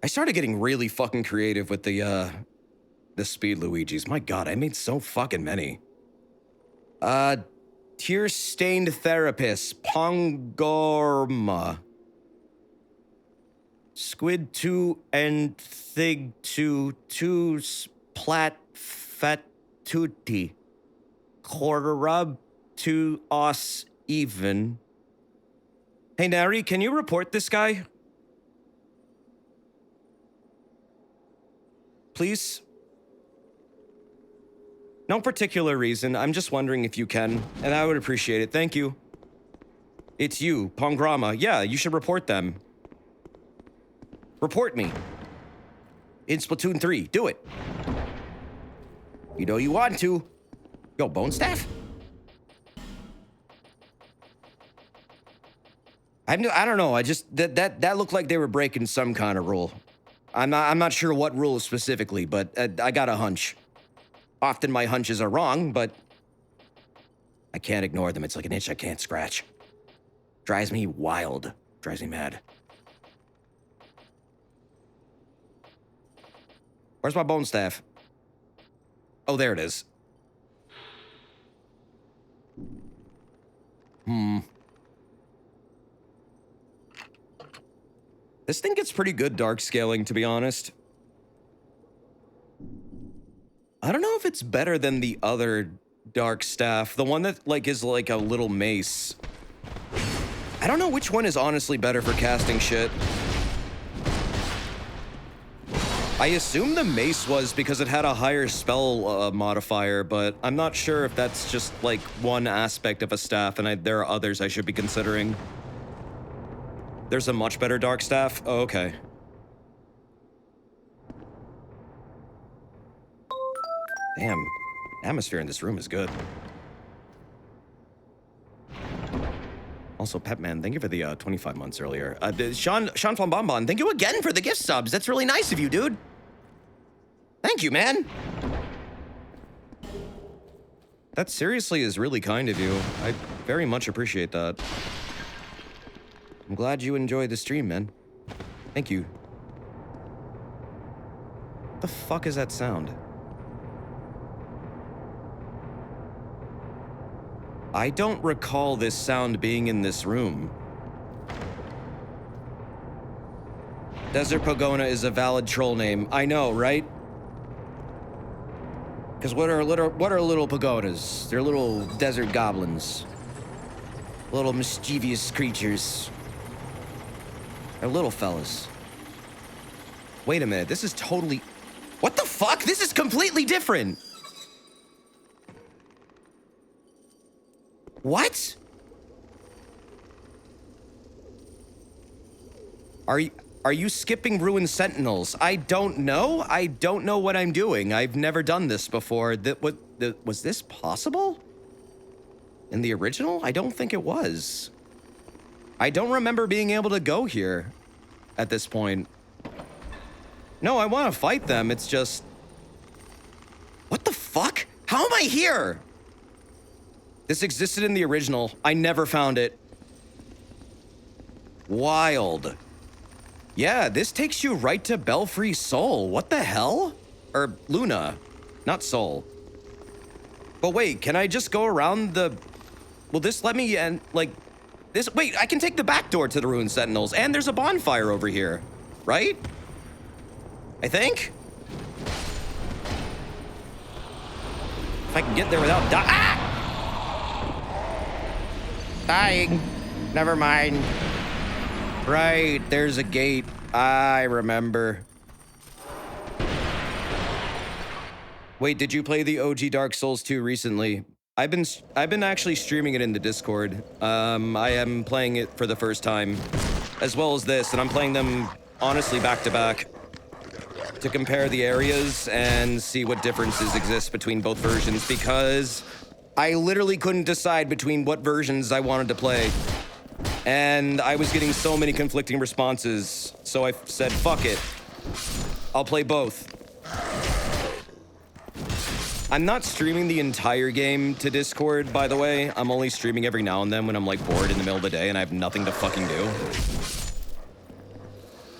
I started getting really fucking creative with the speed Luigis. My god, I made so fucking many. Tear-stained therapist, Pongorma. Squid 2 and Thig 2, Plat Fatuti. Quarterub to os even. Hey, Nari, can you report this guy? Please? No particular reason. I'm just wondering if you can, and I would appreciate it. Thank you. It's you, Pongrama. Yeah, you should report them. Report me. In Splatoon 3. Do it. You know you want to. Yo, Bone Staff? I don't know. I just that looked like they were breaking some kind of rule. I'm not sure what rule specifically, but I got a hunch. Often my hunches are wrong, but I can't ignore them. It's like an itch I can't scratch. Drives me wild. Drives me mad. Where's my bone staff? Oh, there it is. This thing gets pretty good dark scaling, to be honest. I don't know if it's better than the other dark staff. The one that, like, is like a little mace. I don't know which one is honestly better for casting shit. I assume the mace was because it had a higher spell modifier, but I'm not sure if that's just, like, one aspect of a staff, and there are others I should be considering. There's a much better dark staff? Oh, okay. Damn. Atmosphere in this room is good. Also, Pepman, thank you for the 25 months earlier. Sean von Bonbon, thank you again for the gift subs. That's really nice of you, dude. Thank you, man. That seriously is really kind of you. I very much appreciate that. I'm glad you enjoyed the stream, man. Thank you. What the fuck is that sound? I don't recall this sound being in this room. Desert Pogona is a valid troll name. I know, right? Because what are little pagodas? They're little desert goblins. Little mischievous creatures. They're little fellas. Wait a minute, this is totally... What the fuck? This is completely different! What? Are you skipping Ruined Sentinels? I don't know. I don't know what I'm doing. I've never done this before. Was this possible? In the original? I don't think it was. I don't remember being able to go here at this point. No, I want to fight them. It's just... What the fuck? How am I here? This existed in the original. I never found it. Wild. Yeah, this takes you right to Belfry Sol. What the hell? Or Luna, not Sol. But wait, can I just go around the... Will this let me end, like... This... Wait, I can take the back door to the Ruined Sentinels, and there's a bonfire over here, right? I think? If I can get there without dying. Never mind. Right, there's a gate. I remember. Wait, did you play the OG Dark Souls 2 recently? I've been actually streaming it in the Discord. I am playing it for the first time, as well as this, and I'm playing them honestly back to back to compare the areas and see what differences exist between both versions, because I literally couldn't decide between what versions I wanted to play. And I was getting so many conflicting responses, so I said, fuck it. I'll play both. I'm not streaming the entire game to Discord, by the way. I'm only streaming every now and then when I'm like bored in the middle of the day and I have nothing to fucking do.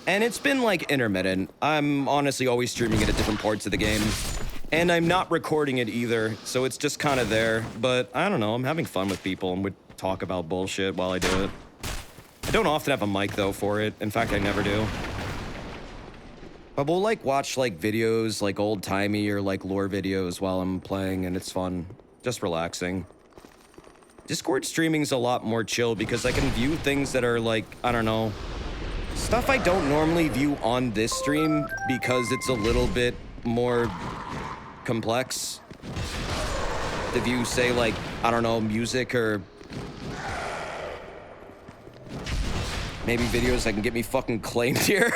And it's been like intermittent. I'm honestly always streaming it at different parts of the game. And I'm not recording it either, so it's just kind of there. But I don't know, I'm having fun with people and we talk about bullshit while I do it. I don't often have a mic though for it. In fact, I never do. But we'll like watch like videos, like old-timey or like lore videos while I'm playing, and it's fun. Just relaxing. Discord streaming's a lot more chill because I can view things that are like, I don't know, stuff I don't normally view on this stream because it's a little bit more complex. To view, say, like, I don't know, music or maybe videos that can get me fucking claimed here.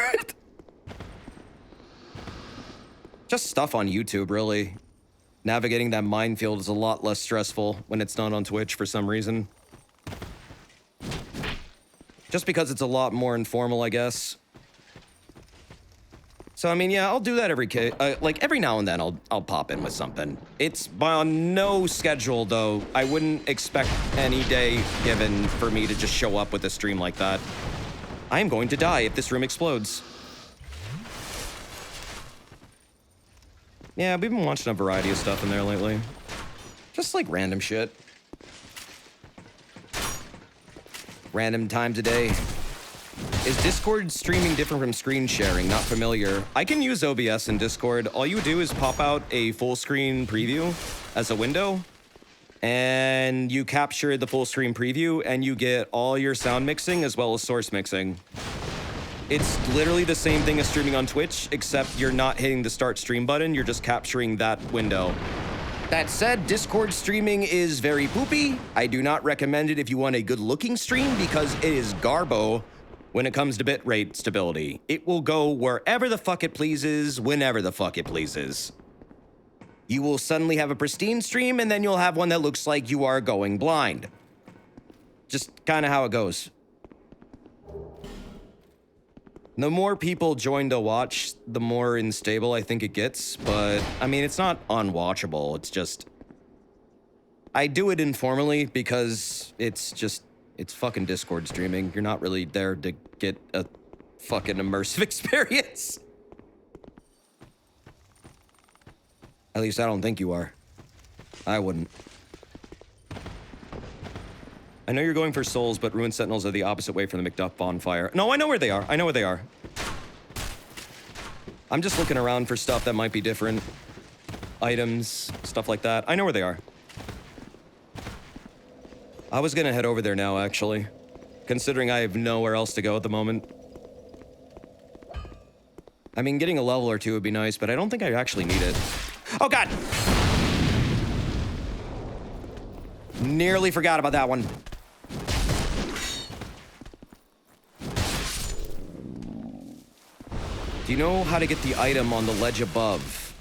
Just stuff on YouTube, really. Navigating that minefield is a lot less stressful when it's done on Twitch for some reason. Just because it's a lot more informal, I guess. So, I mean, yeah, I'll do that every now and then I'll pop in with something. It's on no schedule, though. I wouldn't expect any day given for me to just show up with a stream like that. I am going to die if this room explodes. Yeah, we've been watching a variety of stuff in there lately. Just like random shit. Random times a day. Is Discord streaming different from screen sharing? Not familiar. I can use OBS in Discord. All you do is pop out a full screen preview as a window, and you capture the full screen preview, and you get all your sound mixing as well as source mixing. It's literally the same thing as streaming on Twitch, except you're not hitting the start stream button, you're just capturing that window. That said, Discord streaming is very poopy. I do not recommend it if you want a good-looking stream because it is garbo when it comes to bitrate stability. It will go wherever the fuck it pleases, whenever the fuck it pleases. You will suddenly have a pristine stream, and then you'll have one that looks like you are going blind. Just kind of how it goes. The more people join to watch, the more unstable I think it gets, but, I mean, it's not unwatchable, it's just... I do it informally because it's fucking Discord streaming. You're not really there to get a fucking immersive experience. At least I don't think you are. I wouldn't. I know you're going for souls, but Ruined Sentinels are the opposite way from the McDuff bonfire. No, I know where they are. I know where they are. I'm just looking around for stuff that might be different. Items, stuff like that. I know where they are. I was gonna head over there now, actually. Considering I have nowhere else to go at the moment. I mean, getting a level or two would be nice, but I don't think I actually need it. Oh, God! Nearly forgot about that one. Do you know how to get the item on the ledge above?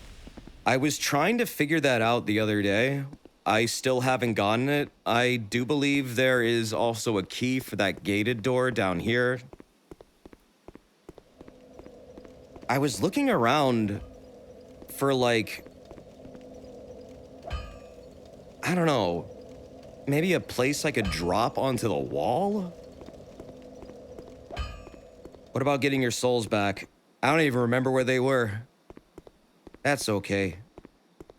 I was trying to figure that out the other day. I still haven't gotten it. I do believe there is also a key for that gated door down here. I was looking around for, like, I don't know, maybe a place I could drop onto the wall? What about getting your souls back? I don't even remember where they were. That's okay.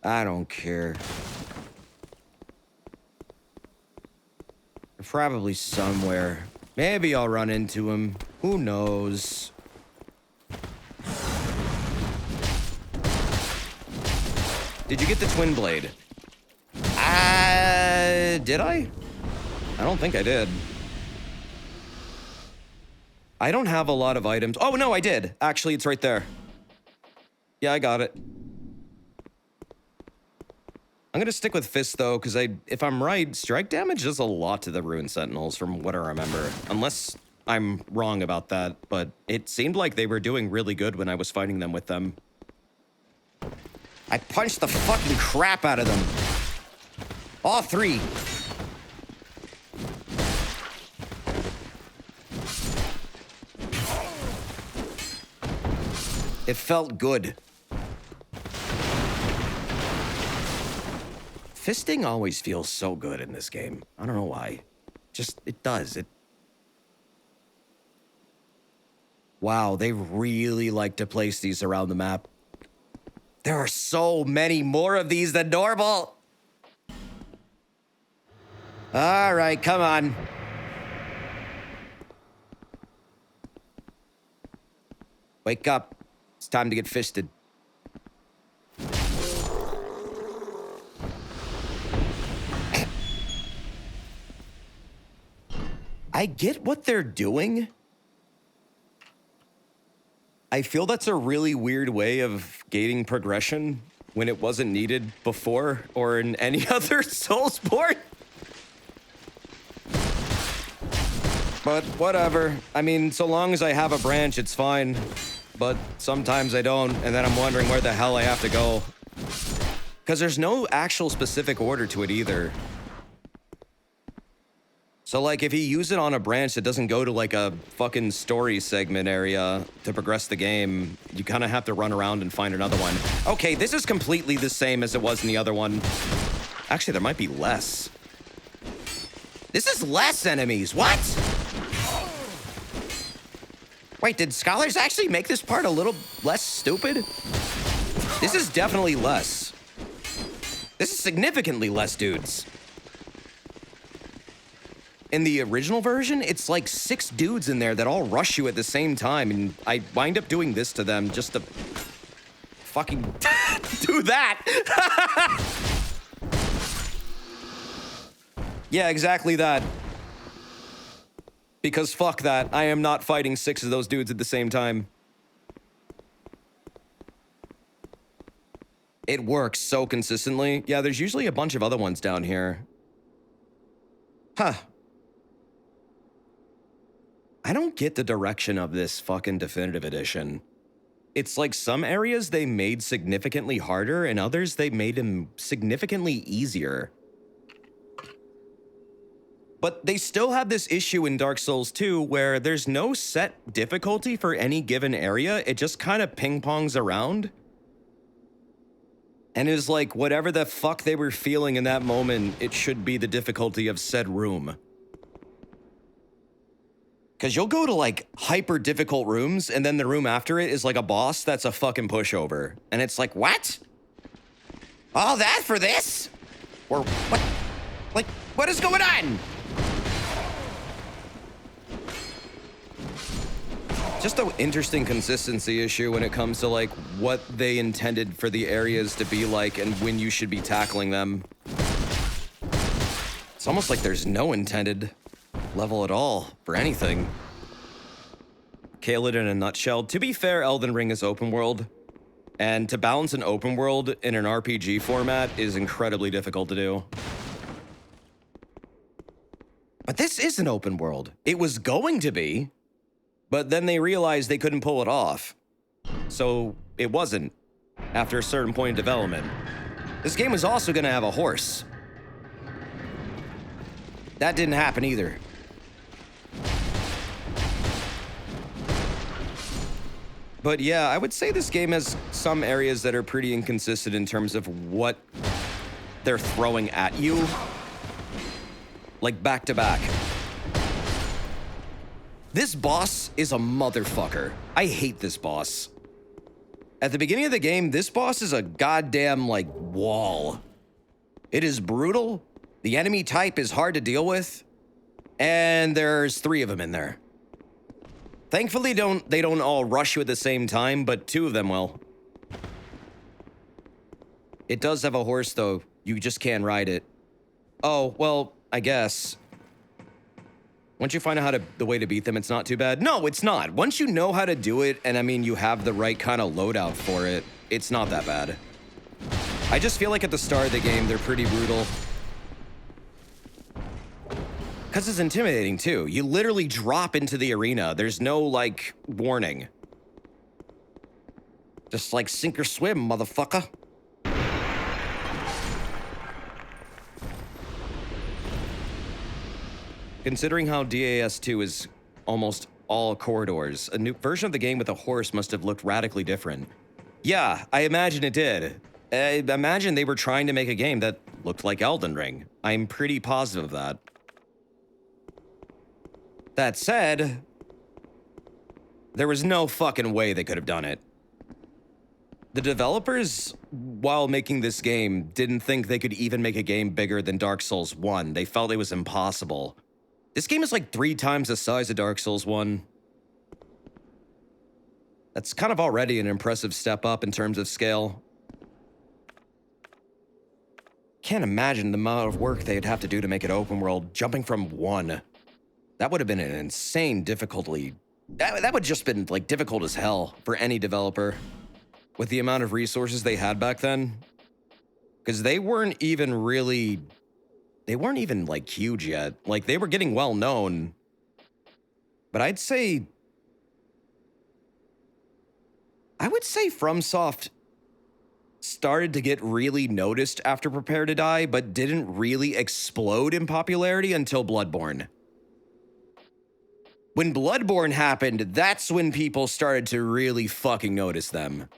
I don't care. They're probably somewhere. Maybe I'll run into him. Who knows? Did you get the twin blade? Did I? I don't think I did. I don't have a lot of items. Oh, no, I did. Actually, it's right there. Yeah, I got it. I'm gonna stick with Fist, though, because if I'm right, strike damage does a lot to the Ruined Sentinels from what I remember. Unless I'm wrong about that, but it seemed like they were doing really good when I was fighting them with them. I punched the fucking crap out of them. All three. It felt good. Fisting always feels so good in this game. I don't know why. Just, it does. Wow, they really like to place these around the map. There are so many more of these than normal. All right, come on. Wake up. It's time to get fisted. I get what they're doing. I feel that's a really weird way of gating progression when it wasn't needed before or in any other Soulsport. But whatever. I mean, so long as I have a branch, it's fine. But sometimes I don't, and then I'm wondering where the hell I have to go. Because there's no actual specific order to it either. So, like, if you use it on a branch that doesn't go to, like, a fucking story segment area to progress the game, you kind of have to run around and find another one. Okay, this is completely the same as it was in the other one. Actually, there might be less. This is less enemies. What? Wait, did scholars actually make this part a little less stupid? This is definitely less. This is significantly less dudes. In the original version, it's like 6 dudes in there that all rush you at the same time, and I wind up doing this to them just to fucking do that. Yeah, exactly that. Because fuck that, I am not fighting 6 of those dudes at the same time. It works so consistently. Yeah, there's usually a bunch of other ones down here. Huh. I don't get the direction of this fucking definitive edition. It's like some areas they made significantly harder and others they made them significantly easier. But they still have this issue in Dark Souls 2 where there's no set difficulty for any given area. It just kind of ping-pongs around. And is like whatever the fuck they were feeling in that moment, it should be the difficulty of said room. Because you'll go to like hyper difficult rooms and then the room after it is like a boss that's a fucking pushover. And it's like, what? All that for this? Or what? Like, what is going on? Just an interesting consistency issue when it comes to like what they intended for the areas to be like and when you should be tackling them. It's almost like there's no intended level at all for anything. Caelid in a nutshell. To be fair, Elden Ring is open world, and to balance an open world in an RPG format is incredibly difficult to do. But this is an open world. It was going to be, but then they realized they couldn't pull it off. So it wasn't after a certain point in development. This game was also going to have a horse. That didn't happen either. But yeah, I would say this game has some areas that are pretty inconsistent in terms of what they're throwing at you. Like back to back. This boss is a motherfucker. I hate this boss. At the beginning of the game, this boss is a goddamn, like, wall. It is brutal. The enemy type is hard to deal with. And there's 3 of them in there. Thankfully, they don't all rush you at the same time, but 2 of them will. It does have a horse, though. You just can't ride it. Oh, well, I guess. Once you find out the way to beat them, it's not too bad. No, it's not. Once you know how to do it, and I mean, you have the right kind of loadout for it, it's not that bad. I just feel like at the start of the game, they're pretty brutal. Because it's intimidating, too. You literally drop into the arena. There's no, like, warning. Just, like, sink or swim, motherfucker. Considering how DAS 2 is almost all corridors, a new version of the game with a horse must have looked radically different. Yeah, I imagine it did. I imagine they were trying to make a game that looked like Elden Ring. I'm pretty positive of that. That said, there was no fucking way they could have done it. The developers, while making this game, didn't think they could even make a game bigger than Dark Souls 1. They felt it was impossible. This game is like 3 times the size of Dark Souls 1. That's kind of already an impressive step up in terms of scale. Can't imagine the amount of work they'd have to do to make it open world, jumping from 1. That would have been an insane difficulty. That would just been like difficult as hell for any developer with the amount of resources they had back then. Because they weren't even like huge yet. Like they were getting well known. But I would say FromSoft started to get really noticed after Prepare to Die, but didn't really explode in popularity until Bloodborne. When Bloodborne happened, that's when people started to really fucking notice them.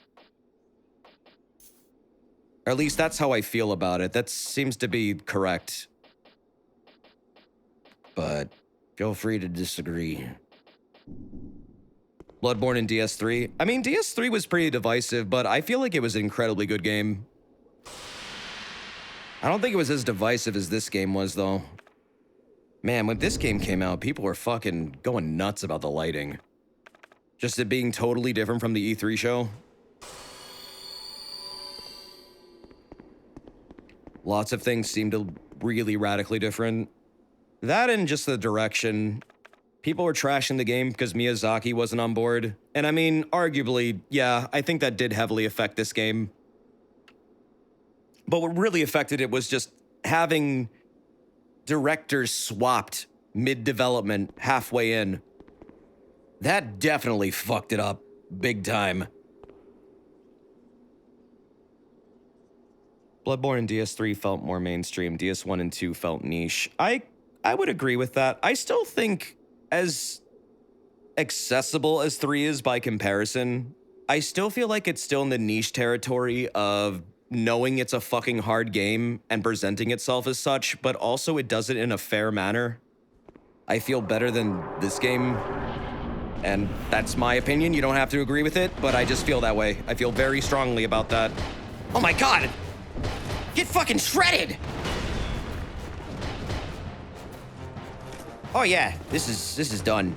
Or at least that's how I feel about it. That seems to be correct. But feel free to disagree. Bloodborne and DS3. I mean, DS3 was pretty divisive, but I feel like it was an incredibly good game. I don't think it was as divisive as this game was, though. Man, when this game came out, people were fucking going nuts about the lighting. Just it being totally different from the E3 show. Lots of things seemed to really radically different. That and just the direction. People were trashing the game because Miyazaki wasn't on board. And I mean, arguably, yeah, I think that did heavily affect this game. But what really affected it was just having directors swapped mid-development halfway in. That definitely fucked it up big time. Bloodborne and DS3 felt more mainstream. DS1 and 2 felt niche. I would agree with that. I still think as accessible as 3 is by comparison, I still feel like it's still in the niche territory of knowing it's a fucking hard game and presenting itself as such, but also it does it in a fair manner. I feel better than this game, and that's my opinion. You don't have to agree with it, but I just feel that way. I feel very strongly about that. Oh my god! Get fucking shredded! Oh yeah, this is done.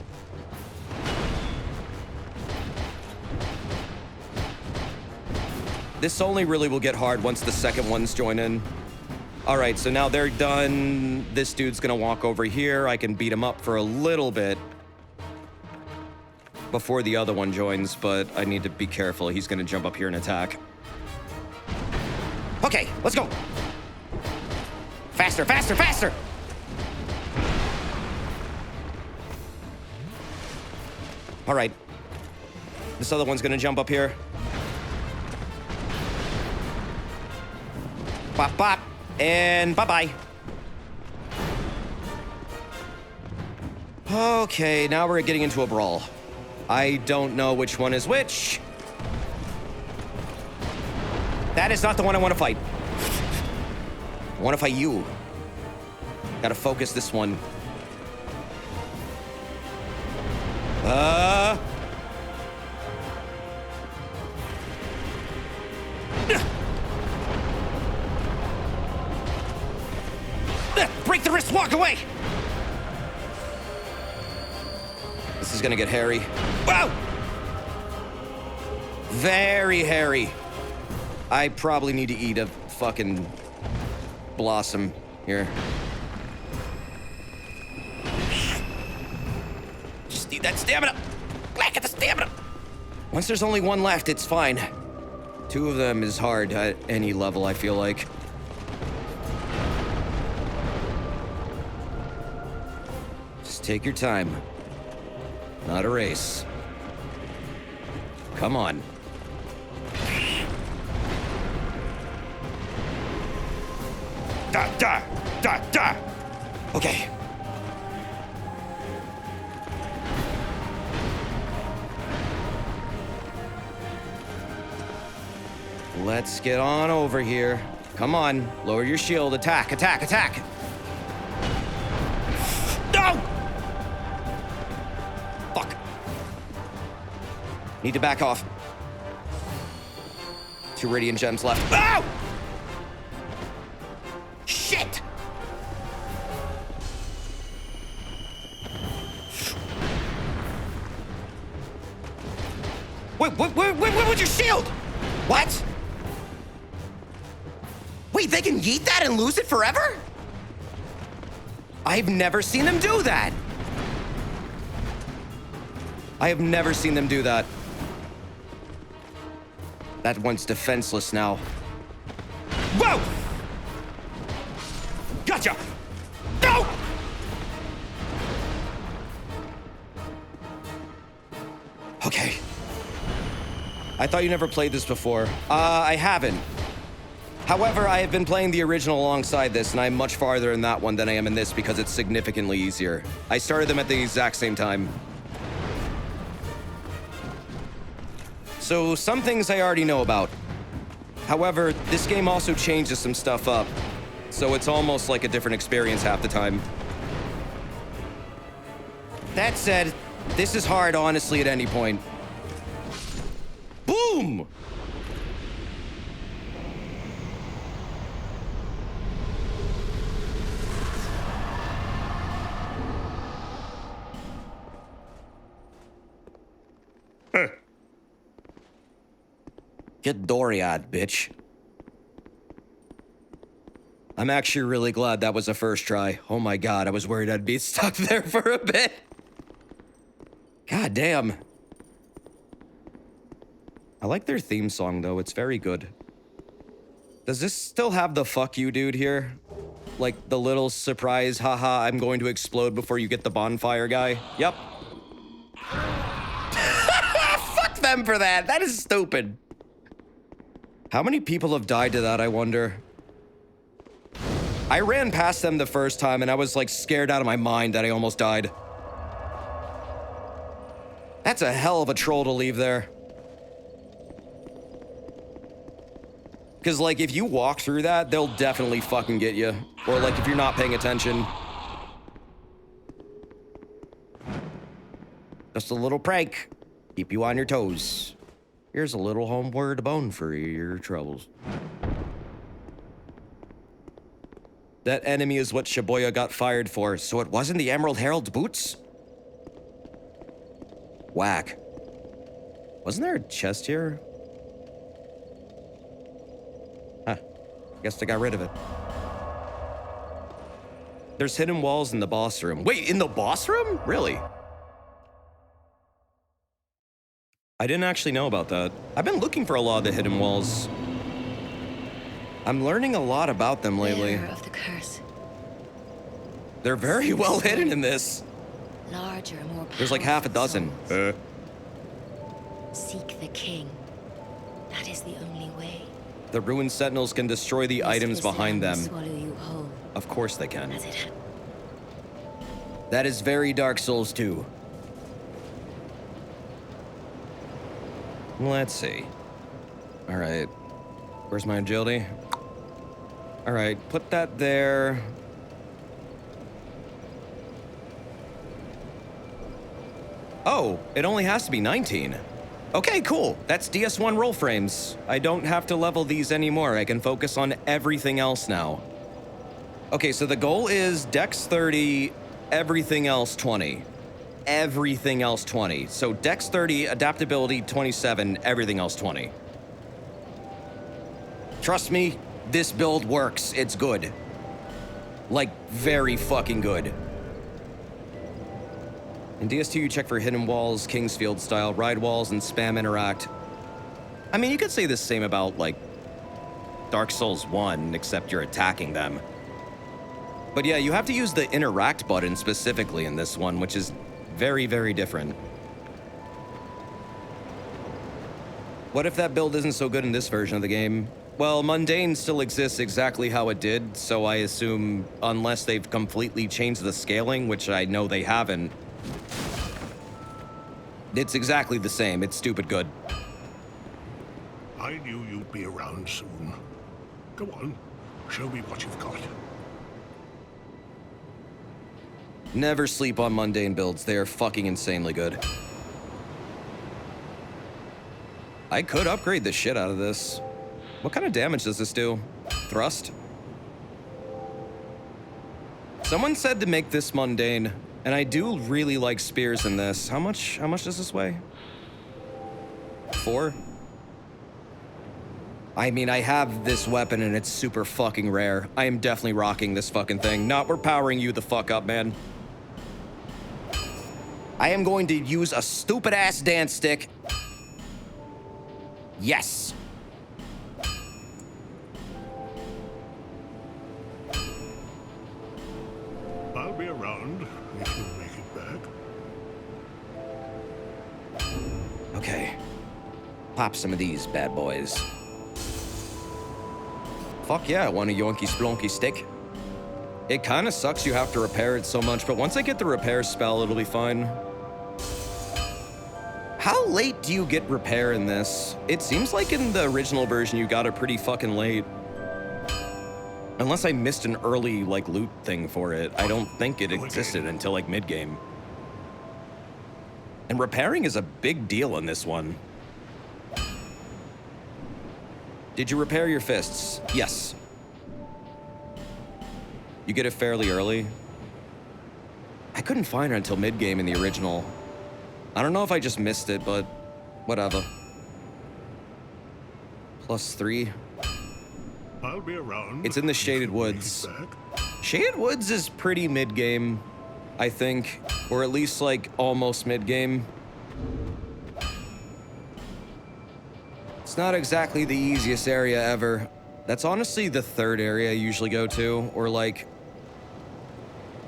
This only really will get hard once the second ones join in. All right, so now they're done. This dude's gonna walk over here. I can beat him up for a little bit before the other one joins, but I need to be careful. He's gonna jump up here and attack. Okay, let's go. Faster, faster, faster! All right. This other one's gonna jump up here. Bop, bop, and bye-bye. Okay, now we're getting into a brawl. I don't know which one is which. That is not the one I want to fight. I want to fight you. Gotta focus this one. Break the wrist, walk away! This is gonna get hairy. Wow! Very hairy. I probably need to eat a fucking blossom here. Just need that stamina. Back at the stamina. Once there's only one left, it's fine. Two of them is hard at any level, I feel like. Just take your time. Not a race. Come on. Da, da, da, da. Okay. Let's get on over here. Come on, lower your shield. Attack, attack, attack. No! Fuck. Need to back off. 2 radiant gems left. Ow! Shit! Wait, where's your shield? What? Wait, they can yeet that and lose it forever? I've never seen them do that. I have never seen them do that. That one's defenseless now. Whoa! Gotcha! No! Okay. I thought you never played this before. I haven't. However, I have been playing the original alongside this, and I'm much farther in that one than I am in this because it's significantly easier. I started them at the exact same time. So, some things I already know about. However, this game also changes some stuff up, so it's almost like a different experience half the time. That said, this is hard, honestly, at any point. Boom! Get Doriad, bitch. I'm actually really glad that was a first try. Oh my god, I was worried I'd be stuck there for a bit. God damn. I like their theme song, though. It's very good. Does this still have the fuck you dude here? Like the little surprise, haha, I'm going to explode before you get the bonfire guy? Yep. Fuck them for that. That is stupid. How many people have died to that, I wonder? I ran past them the first time and I was like scared out of my mind that I almost died. That's a hell of a troll to leave there. Because like if you walk through that, they'll definitely fucking get you. Or like if you're not paying attention. Just a little prank. Keep you on your toes. Here's a little homeward bone for your troubles. That enemy is what Shibuya got fired for, so it wasn't the Emerald Herald's boots? Whack. Wasn't there a chest here? Guess I got rid of it. There's hidden walls in the boss room. Wait, in the boss room? Really? I didn't actually know about that. I've been looking for a lot of the hidden walls. I'm learning a lot about them lately. Bearer of the curse. They're very well hidden in this. Larger, more powerful. There's like half a dozen. souls. Seek the king. That is the only way. The ruined sentinels can destroy the items behind them. Swallow you whole, Of course they can. as it ha- That is very Dark Souls 2. Let's see. All right. Where's my agility? All right, put that there. Oh, it only has to be 19. Okay, cool. That's DS1 roll frames. I don't have to level these anymore. I can focus on everything else now. Okay, so the goal is Dex 30, everything else 20. Everything else 20. So Dex 30, adaptability 27, everything else 20. Trust me, this build works. It's good. Like, very fucking good. In DS2, you check for hidden walls, Kingsfield style, ride walls, and spam interact. I mean, you could say the same about, like, Dark Souls 1, except you're attacking them. But yeah, you have to use the interact button specifically in this one, which is very, very different. What if that build isn't so good in this version of the game? Well, mundane still exists exactly how it did, so I assume unless they've completely changed the scaling, which I know they haven't, it's exactly the same. It's stupid good. I knew you'd be around soon. Go on, show me what you've got. Never sleep on mundane builds. They are fucking insanely good. I could upgrade the shit out of this. What kind of damage does this do? Thrust? Someone said to make this mundane, and I do really like spears in this. How much does this weigh? 4? I mean, I have this weapon and it's super fucking rare. I am definitely rocking this fucking thing. Not we're powering you the fuck up, man. I am going to use a stupid ass dance stick. Yes. I'll be around if you make it back. Okay. Pop some of these bad boys. Fuck yeah, I want a yonky splonky stick. It kind of sucks you have to repair it so much, but once I get the repair spell, it'll be fine. How late do you get repair in this? It seems like in the original version you got it pretty fucking late. Unless I missed an early, like, loot thing for it. I don't think it existed until, like, mid-game. And repairing is a big deal in this one. Did you repair your fists? Yes. You get it fairly early. I couldn't find it until mid-game in the original. I don't know if I just missed it, but whatever. +3. I'll be around. It's in the Shaded Woods. Shaded Woods is pretty mid-game, I think. Or at least, like, almost mid-game. It's not exactly the easiest area ever. That's honestly the 3rd area I usually go to, or like...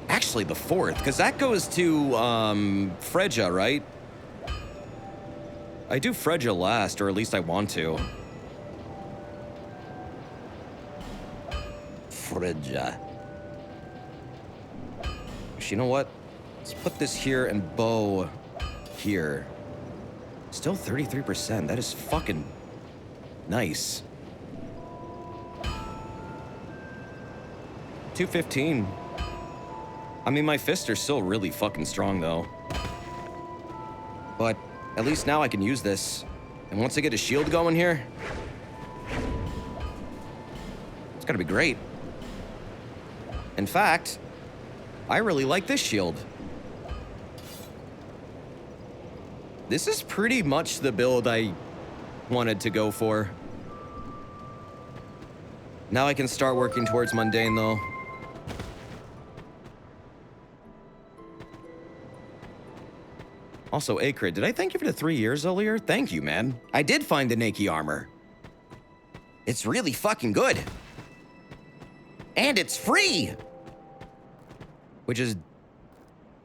Actually, the 4th, because that goes to, Freja, right? I do Freja last, or at least I want to. Freja. You know what? Let's put this here and bow here. Still 33%. That is fucking nice. 215. I mean, my fists are still really fucking strong, though. But at least now I can use this. And once I get a shield going here, it's gonna be great. In fact, I really like this shield. This is pretty much the build I wanted to go for. Now I can start working towards mundane, though. Also, Acrid, did I thank you for the 3 years earlier? Thank you, man. I did find the Nike armor. It's really fucking good. And it's free! Which is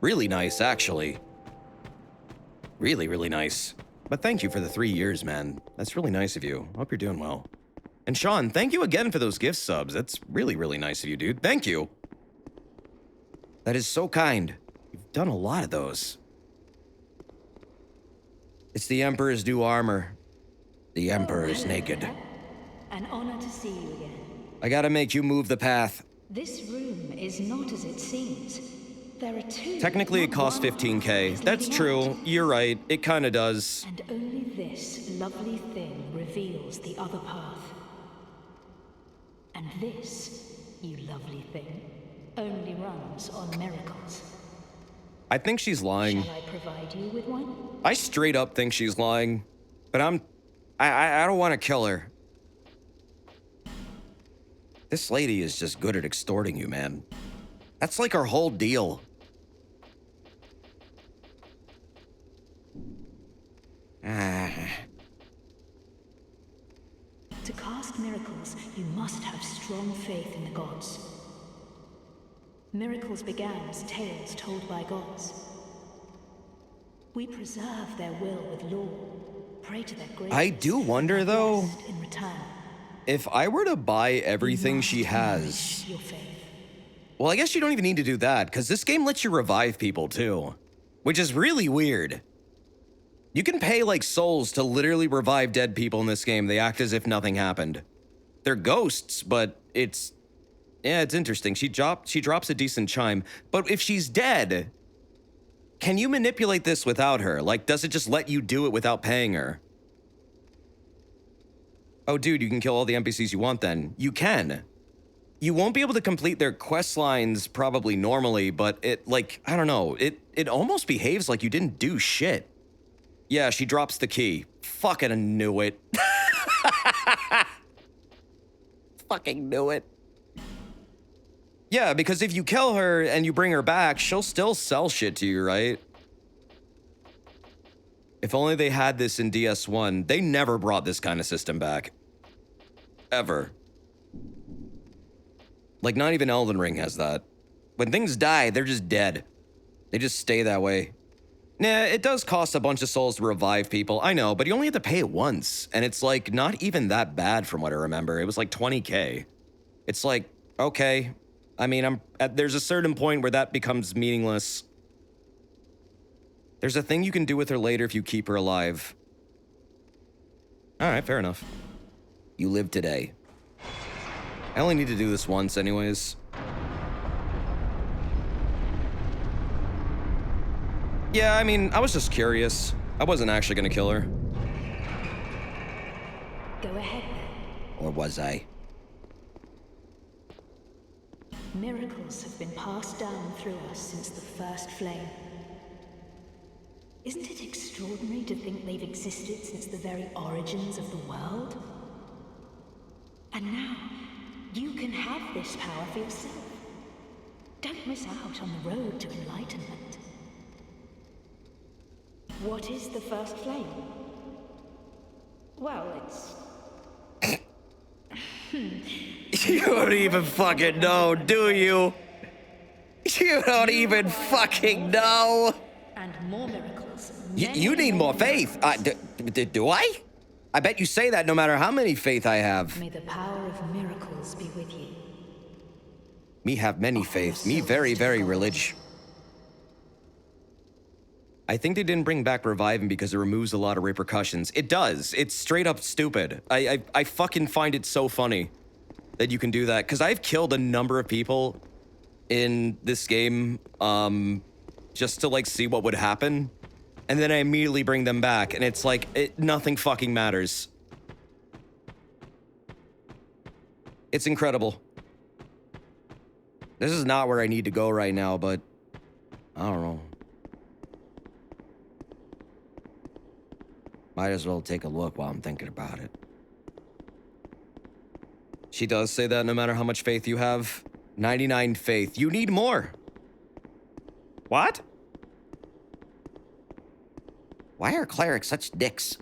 really nice, actually. Really, really nice. But thank you for the 3 years, man. That's really nice of you. Hope you're doing well. And Sean, thank you again for those gift subs. That's really, really nice of you, dude. Thank you. That is so kind. You've done a lot of those. It's the Emperor's new armor. The Emperor is naked. An honor to see you again. I gotta make you move the path. This room is not as it seems. There are two. Technically, it not costs one 15K. path That's leading true. out. You're right. It kinda does. And only this lovely thing reveals the other path. And this, you lovely thing, only runs on miracles. I think she's lying. Shall I provide you with one? I straight up think she's lying. But I don't want to kill her. This lady is just good at extorting you, man. That's like her whole deal. To cast miracles, you must have strong faith in the gods. Miracles began as tales told by gods. We preserve their will with law, pray to their greatness. I do wonder, though, in return, if I were to buy everything must she has... nourish your faith. Well, I guess you don't even need to do that, because this game lets you revive people, too. Which is really weird. You can pay, like, souls to literally revive dead people in this game. They act as if nothing happened. They're ghosts, but it's... Yeah, it's interesting. She drops a decent chime. But if she's dead, can you manipulate this without her? Like, does it just let you do it without paying her? Oh, dude, you can kill all the NPCs you want then. You can. You won't be able to complete their quest lines probably normally, but it, like, I don't know. It almost behaves like you didn't do shit. Yeah, she drops the key. Fucking knew it. Fucking knew it. Yeah, because if you kill her and you bring her back, she'll still sell shit to you, right? If only they had this in DS1. They never brought this kind of system back. Ever. Like, not even Elden Ring has that. When things die, they're just dead. They just stay that way. Nah, it does cost a bunch of souls to revive people, I know, but you only have to pay it once. And it's, like, not even that bad from what I remember. It was, like, 20K. It's like, okay. I mean, there's a certain point where that becomes meaningless. There's a thing you can do with her later if you keep her alive. All right, fair enough. You live today. I only need to do this once anyways. Yeah, I mean, I was just curious. I wasn't actually gonna kill her. Go ahead then. Or was I? Miracles have been passed down through us since the first flame. Isn't it extraordinary to think they've existed since the very origins of the world? And now, you can have this power for yourself. Don't miss out on the road to enlightenment. What is the first flame? Well, it's... You don't even fucking know, do you? You don't even fucking know. And more miracles. You need more faith. Do I? I bet you say that no matter how many faith I have. May the power of miracles be with you. Me have many faith. Me very, very religious. I think they didn't bring back reviving because it removes a lot of repercussions. It does. It's straight up stupid. I fucking find it so funny that you can do that. Because I've killed a number of people in this game just to, like, see what would happen. And then I immediately bring them back. And it's like, nothing fucking matters. It's incredible. This is not where I need to go right now, but I don't know. Might as well take a look while I'm thinking about it. She does say that no matter how much faith you have. 99 faith. You need more. What? Why are clerics such dicks?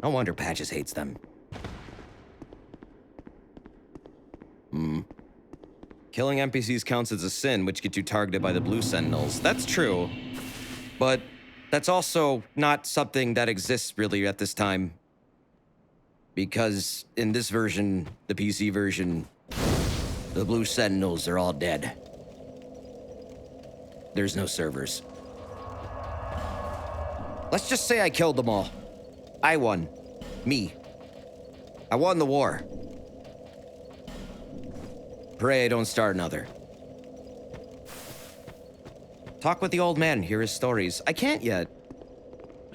No wonder Patches hates them. Killing NPCs counts as a sin, which gets you targeted by the blue sentinels. That's true. But that's also not something that exists really at this time. Because in this version, the PC version, the blue sentinels are all dead. There's no servers. Let's just say I killed them all. I won. Me. I won the war. Pray I don't start another. Talk with the old man, hear his stories. I can't yet.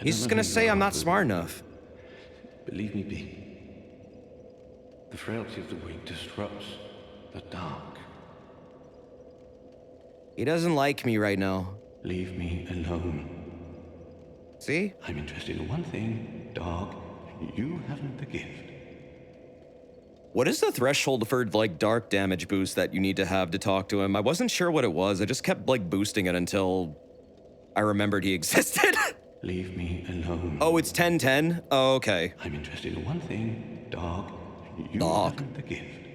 He's just gonna say I'm not smart enough. Believe me, B. The frailty of the weak disrupts the dark. He doesn't like me right now. Leave me alone. See? I'm interested in one thing, dog. You haven't the gift. What is the threshold for, like, dark damage boost that you need to have to talk to him? I wasn't sure what it was. I just kept, like, boosting it until I remembered he existed. Leave me alone. Oh, it's 10-10? Oh, okay. I'm interested in one thing, dog. You Dog. haven't the gift.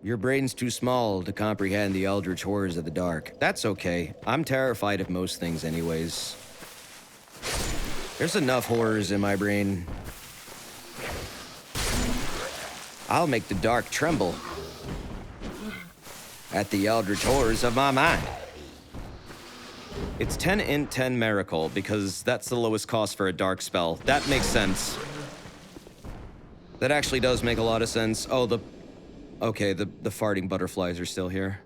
Your brain's too small to comprehend the eldritch horrors of the dark. That's okay. I'm terrified of most things anyways. There's enough horrors in my brain. I'll make the dark tremble at the eldritch horrors of my mind. It's 10 int 10 miracle because that's the lowest cost for a dark spell. That makes sense. That actually does make a lot of sense. Oh, okay, the farting butterflies are still here.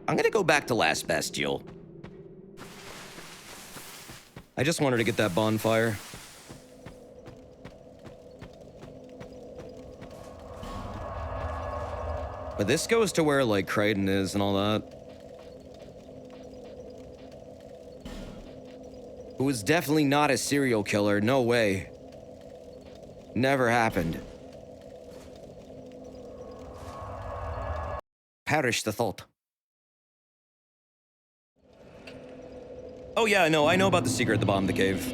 I'm gonna go back to Last Bestial. I just wanted to get that bonfire. But this goes to where, like, Crichton is and all that. Who was definitely not a serial killer, no way. Never happened. Perish the thought. Oh yeah, no, I know about the secret at the bottom of the cave.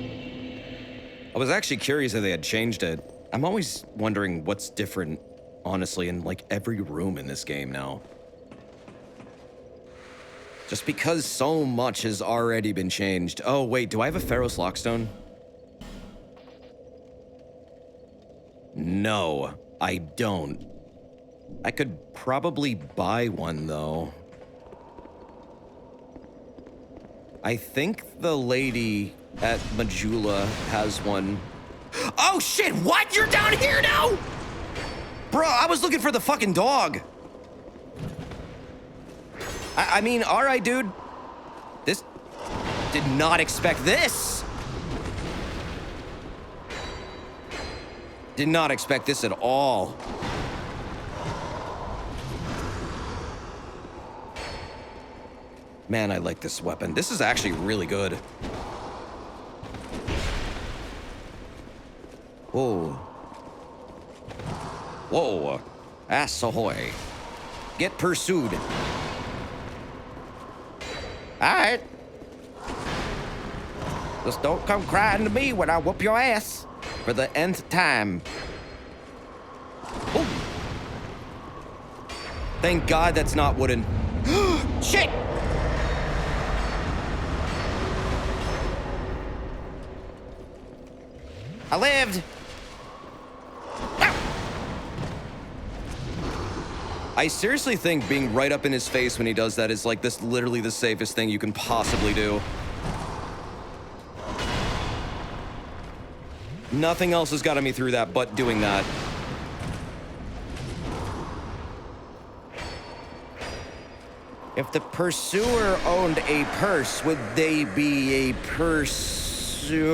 I was actually curious if they had changed it. I'm always wondering what's different, honestly, in like every room in this game now. Just because so much has already been changed. Oh wait, do I have a Pharaoh's Lockstone? No, I don't. I could probably buy one, though. I think the lady at Majula has one. Oh shit, what? You're down here now? Bro, I was looking for the fucking dog. I mean, alright, dude. This... Did not expect this. Did not expect this at all. Man, I like this weapon. This is actually really good. Whoa. Whoa. Ass ahoy. Get pursued. Alright. Just don't come crying to me when I whoop your ass for the nth time. Oh. Thank God that's not wooden. Shit! I lived! I seriously think being right up in his face when he does that is like this literally the safest thing you can possibly do. Nothing else has gotten me through that but doing that. If the pursuer owned a purse, would they be a pursuer?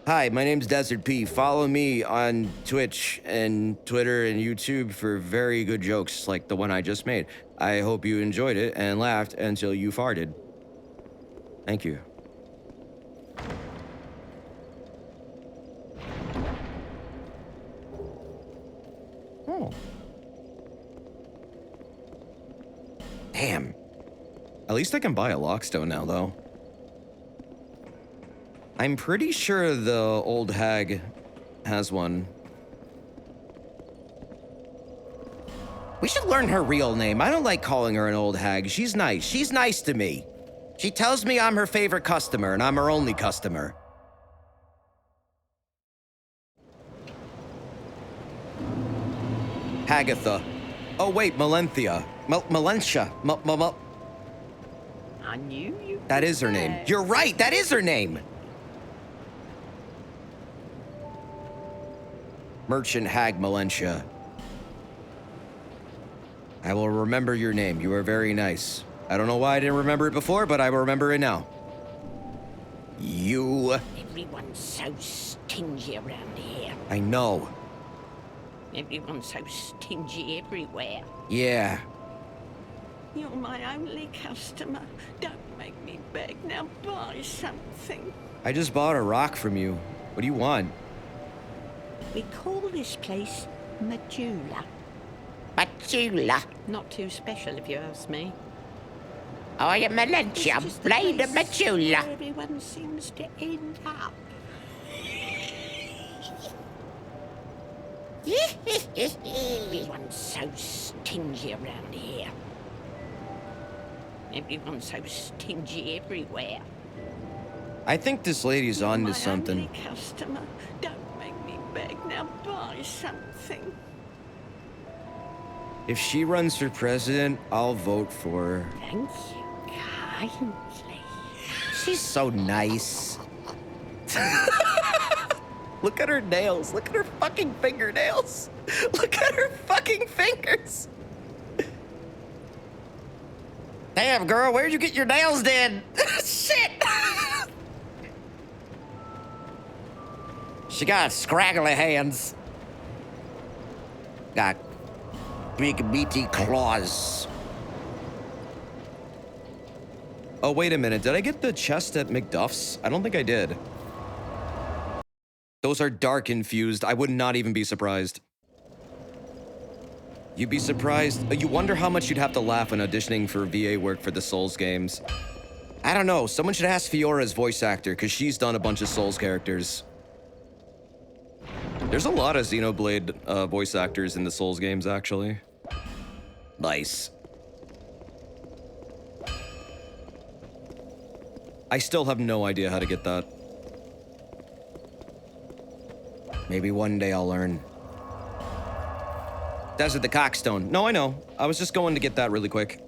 Hi, my name's Desert P. Follow me on Twitch and Twitter and YouTube for very good jokes like the one I just made. I hope you enjoyed it and laughed until you farted. Thank you. Damn. At least I can buy a Lockstone now, though. I'm pretty sure the old hag has one. We should learn her real name. I don't like calling her an old hag. She's nice. She's nice to me. She tells me I'm her favorite customer, and I'm her only customer. Hagatha. Oh, wait, Melenthia. Melentia. I knew you. That is her name. You're right, that is her name. Merchant Hag Melentia. I will remember your name. You are very nice. I don't know why I didn't remember it before, but I will remember it now. You... Everyone's so stingy around here. I know. Everyone's so stingy everywhere. Yeah. You're my only customer. Don't make me beg. Now buy something. I just bought a rock from you. What do you want? We call this place Majula. Majula. Not too special if you ask me. I am Melentia, blade of Majula. Everyone seems to end up. Everyone's so stingy around here. Everyone's so stingy everywhere. I think this lady's on to something. Only customer. Don't make me beg. Now buy something. If she runs for president, I'll vote for her. Thank you kindly. She's so nice. Look at her nails. Look at her fucking fingernails. Look at her fucking fingers. Damn, girl, where'd you get your nails done? Shit. She got scraggly hands. Got big meaty claws. Oh, wait a minute. Did I get the chest at McDuff's? I don't think I did. Those are dark infused. I would not even be surprised. You'd be surprised. You wonder how much you'd have to laugh when auditioning for VA work for the Souls games. I don't know. Someone should ask Fiora's voice actor, because she's done a bunch of Souls characters. There's a lot of Xenoblade voice actors in the Souls games, actually. Nice. I still have no idea how to get that. Maybe one day I'll learn. Desert the Cockstone. No, I know. I was just going to get that really quick.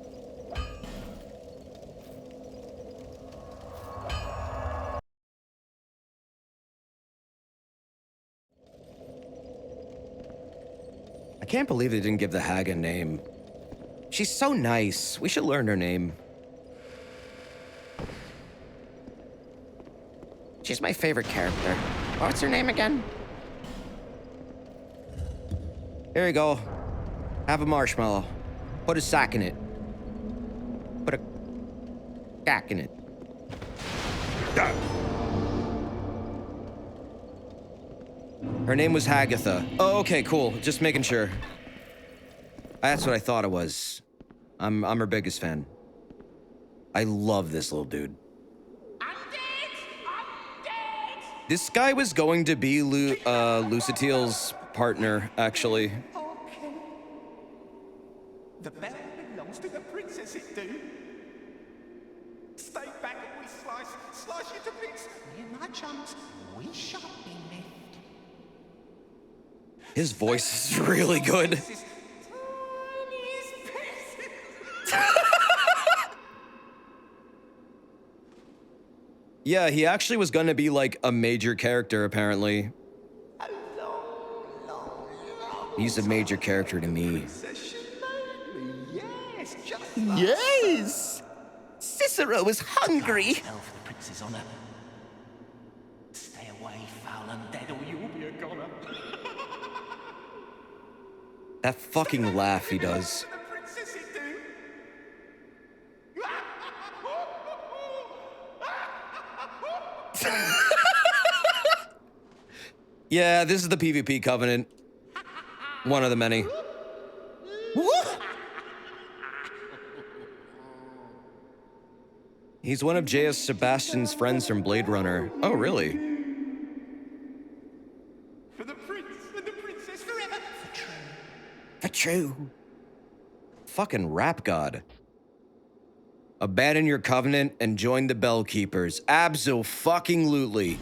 I can't believe they didn't give the hag a name. She's so nice. We should learn her name. She's my favorite character. What's her name again? Here you go. Have a marshmallow. Put a sack in it. Put a cack in it. Her name was Hagatha. Oh, okay, cool. Just making sure. That's what I thought it was. I'm her biggest fan. I love this little dude. This guy was going to be Lucatiel's partner, actually. Okay. The bell belongs to the princess, it do. Stay back and we slice you to bits. Near my chums, we shan't be left. His voice is really good. Yeah, he actually was gonna be like a major character, apparently. He's a major character to me. Yes! Cicero is hungry! Hell for the prince's honor. Stay away, foul undead, or you'll be a goner. That fucking laugh he does. Yeah, this is the PvP Covenant. One of the many. He's one of J.S. Sebastian's friends from Blade Runner. Oh, really? For the prince and the princess forever. For true. Fucking rap god. Abandon your covenant and join the Bellkeepers. Abso-fucking-lutely.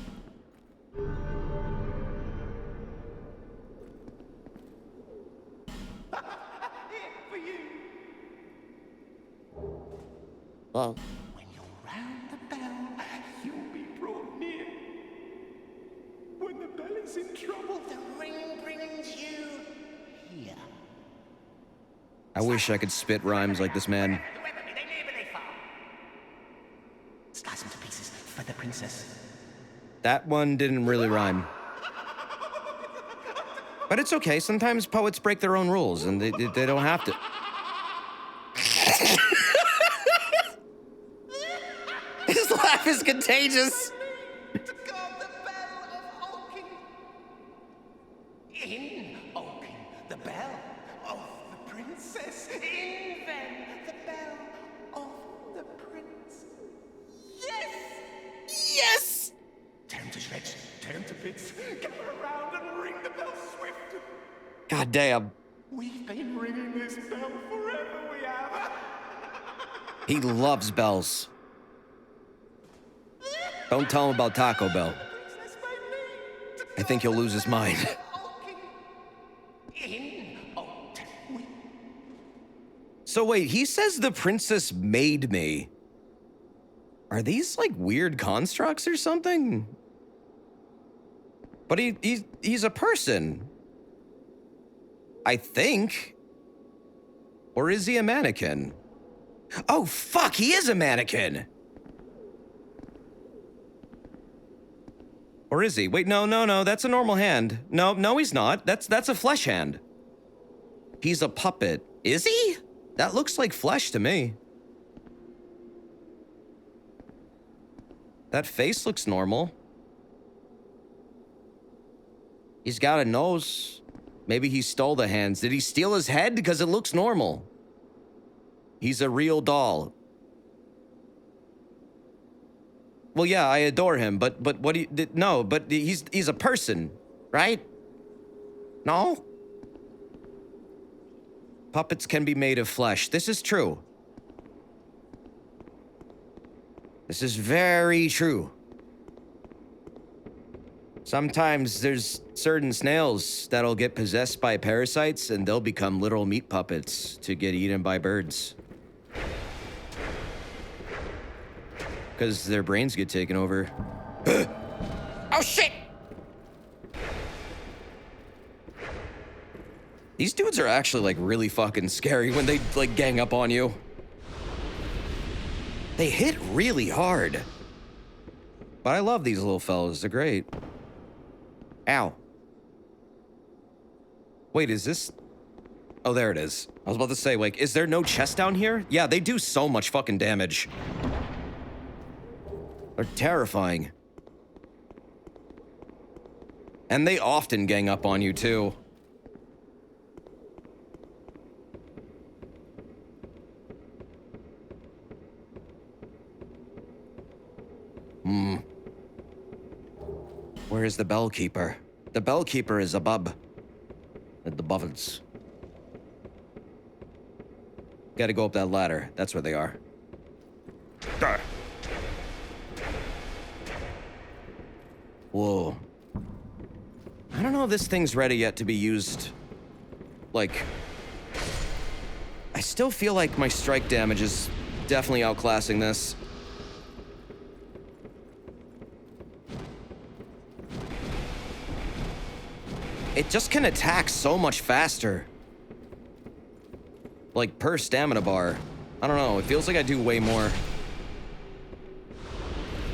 For you. Well. When you're round the bell, you'll be brought near. When the bell is in trouble, the ring brings you here. I wish I could spit rhymes like this man. Slice them to pieces for the princess. That one didn't really rhyme. But it's okay. Sometimes poets break their own rules, and they don't have to. His laugh is contagious. To guard the bell of Oaking. In Oaking, the bell of the princess. In then, the bell of the prince. Yes! Yes! Tear him to shreds, tear him to bits. Gather around and ring the bell swift. God damn. We've been ringing this bell forever, we have. He loves bells. Don't tell him about Taco Bell. I think he'll lose his mind. So wait, he says the princess made me. Are these like weird constructs or something? But he's a person. I think. Or is he a mannequin? Oh fuck, he is a mannequin. Or is he? Wait, no, that's a normal hand. No, he's not. That's a flesh hand. He's a puppet. Is he? That looks like flesh to me. That face looks normal. He's got a nose. Maybe he stole the hands. Did he steal his head? Because it looks normal. He's a real doll. Well, yeah, I adore him, but what do you... No, but he's a person, right? No? Puppets can be made of flesh. This is true. This is very true. Sometimes there's certain snails that'll get possessed by parasites and they'll become literal meat puppets to get eaten by birds. Because their brains get taken over. Oh shit! These dudes are actually like really fucking scary when they like gang up on you. They hit really hard. But I love these little fellas, they're great. Ow. Wait, is this... Oh, there it is. I was about to say, like, is there no chest down here? Yeah, they do so much fucking damage. They're terrifying. And they often gang up on you, too. Where is the Bellkeeper? The Bellkeeper is above. At the bubbles. Gotta go up that ladder. That's where they are. Duh. Whoa. I don't know if this thing's ready yet to be used. Like... I still feel like my strike damage is definitely outclassing this. It just can attack so much faster. Like, per stamina bar. I don't know, it feels like I do way more.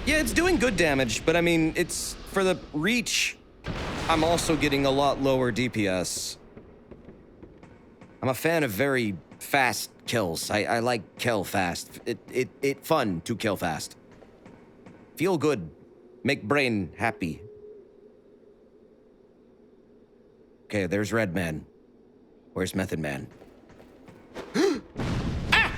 Yeah, it's doing good damage, but I mean, it's... For the reach, I'm also getting a lot lower DPS. I'm a fan of very fast kills. I like kill fast. It fun to kill fast. Feel good. Make brain happy. Okay, there's Red Man. Where's Method Man? Ah!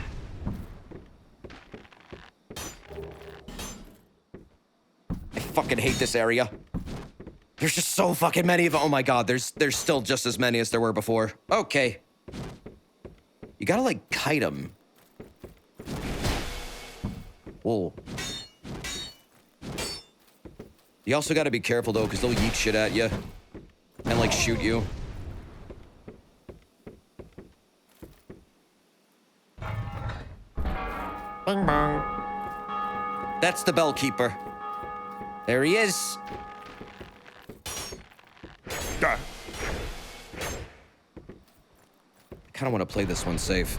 fucking hate this area. There's just so fucking many of them. Oh my god, there's still just as many as there were before. Okay. You gotta, like, kite them. Whoa. You also gotta be careful, though, because they'll yeet shit at you. And, like, shoot you. Bing bong. That's the bellkeeper. There he is. I kind of want to play this one safe.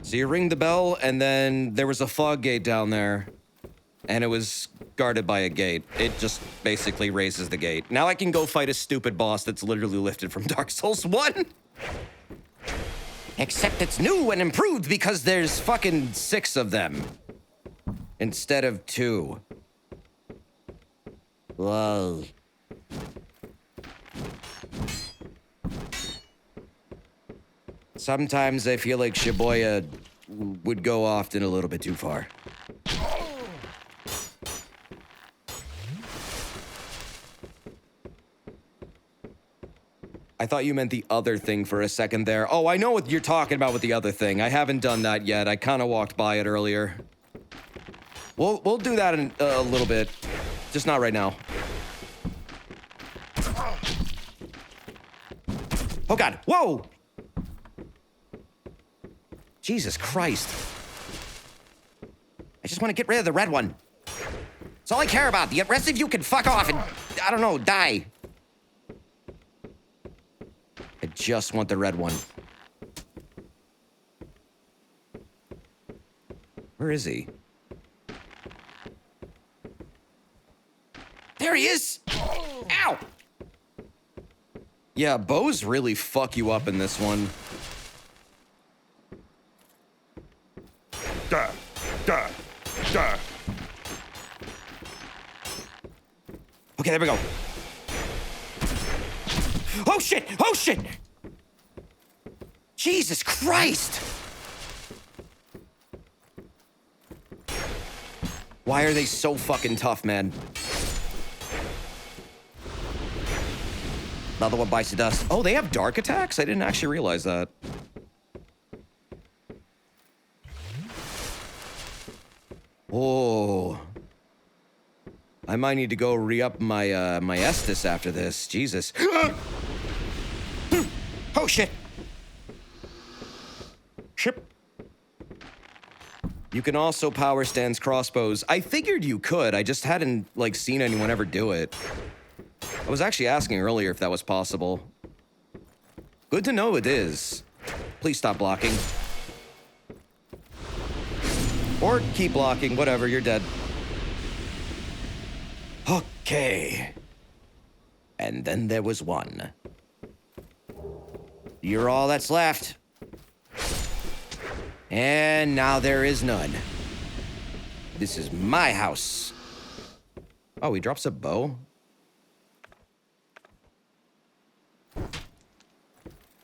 So you ring the bell, and then there was a fog gate down there, and it was guarded by a gate. It just basically raises the gate. Now I can go fight a stupid boss that's literally lifted from Dark Souls 1. Except it's new and improved because there's fucking 6 of them. Instead of 2. Whoa. Sometimes I feel like Shibuya would go often a little bit too far. I thought you meant the other thing for a second there. Oh, I know what you're talking about with the other thing. I haven't done that yet. I kind of walked by it earlier. We'll do that in a little bit. Just not right now. Oh, God. Whoa! Jesus Christ. I just want to get rid of the red one. That's all I care about. The rest of you can fuck off and, I don't know, die. I just want the red one. Where is he? There he is! Ow! Yeah, bows really fuck you up in this one. Da, da, da. Okay, there we go. Oh shit! Oh shit! Jesus Christ! Why are they so fucking tough, man? Another one bites the dust. Oh, they have dark attacks? I didn't actually realize that. Oh. I might need to go re-up my, my Estus after this. Jesus. Oh, shit. Ship. You can also power stance crossbows. I figured you could. I just hadn't, like, seen anyone ever do it. I was actually asking earlier if that was possible. Good to know it is. Please stop blocking. Or keep blocking, whatever, you're dead. Okay. And then there was one. You're all that's left. And now there is none. This is my house. Oh, he drops a bow?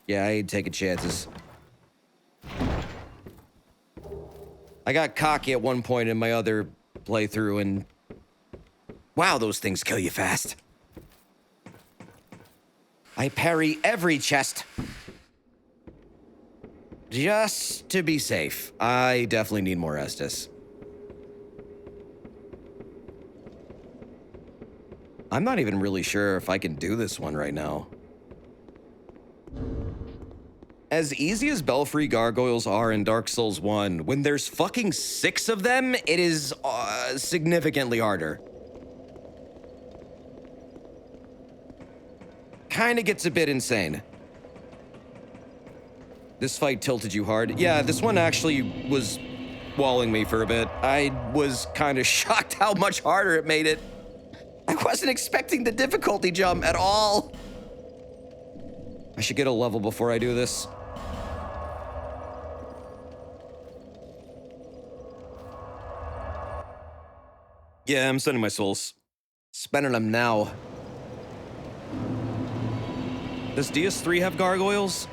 Yeah, I ain't taking chances. I got cocky at one point in my other playthrough, and wow, those things kill you fast. I parry every chest. Just to be safe. I definitely need more Estus. I'm not even really sure if I can do this one right now. As easy as Belfry gargoyles are in Dark Souls 1, when there's fucking 6 of them, it is significantly harder. Kinda gets a bit insane. This fight tilted you hard. Yeah, this one actually was walling me for a bit. I was kinda shocked how much harder it made it. I wasn't expecting the difficulty jump at all. I should get a level before I do this. Yeah, I'm sending my souls. Spending them now. Does DS3 have gargoyles?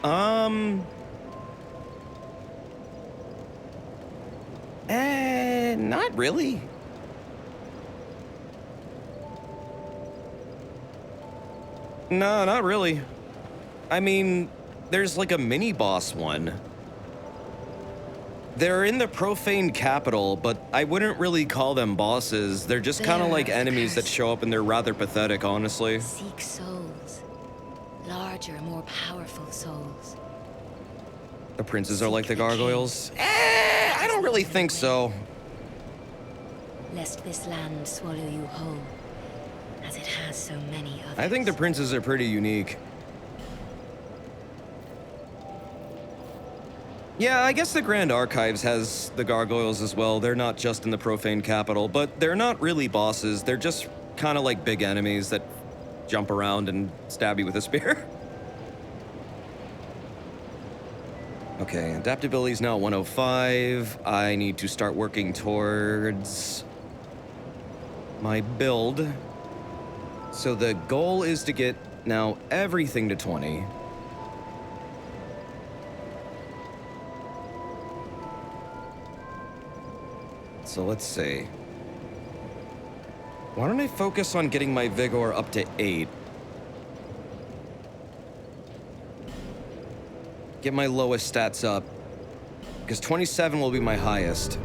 Not really. No, not really. I mean, there's like a mini-boss one. They're in the profane capital, but I wouldn't really call them bosses. They're just kind of like enemies that show up and they're rather pathetic, honestly. Seek souls. Larger, more powerful souls. The princes are like the gargoyles? I don't really think so. Lest this land swallow you whole, as it has so many others. I think the princes are pretty unique. Yeah, I guess the Grand Archives has the gargoyles as well. They're not just in the profane capital, but they're not really bosses. They're just kind of like big enemies that jump around and stab you with a spear. Okay, adaptability is now 105. I need to start working towards my build. So the goal is to get now everything to 20. So let's see. Why don't I focus on getting my vigor up to 8? Get my lowest stats up, because 27 will be my highest.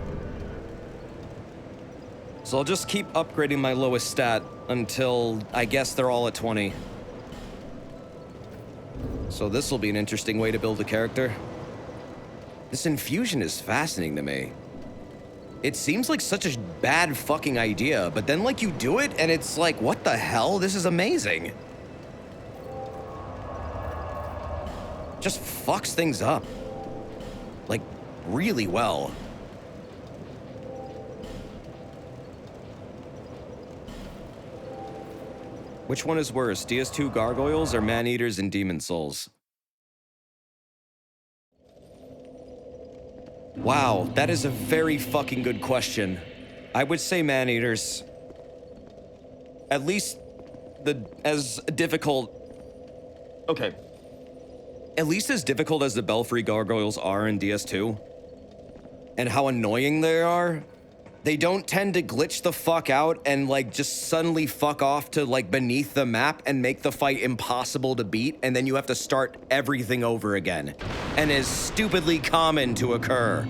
So I'll just keep upgrading my lowest stat until I guess they're all at 20. So this will be an interesting way to build a character. This infusion is fascinating to me. It seems like such a bad fucking idea, but then like you do it and it's like, what the hell? This is amazing. Just fucks things up. Like, really well. Which one is worse, DS2 gargoyles or man-eaters and demon souls? Wow, that is a very fucking good question. I would say man-eaters. At least as difficult... Okay. At least as difficult as the Belfry gargoyles are in DS2, and how annoying they are, they don't tend to glitch the fuck out and like just suddenly fuck off to like beneath the map and make the fight impossible to beat, and then you have to start everything over again, and is stupidly common to occur.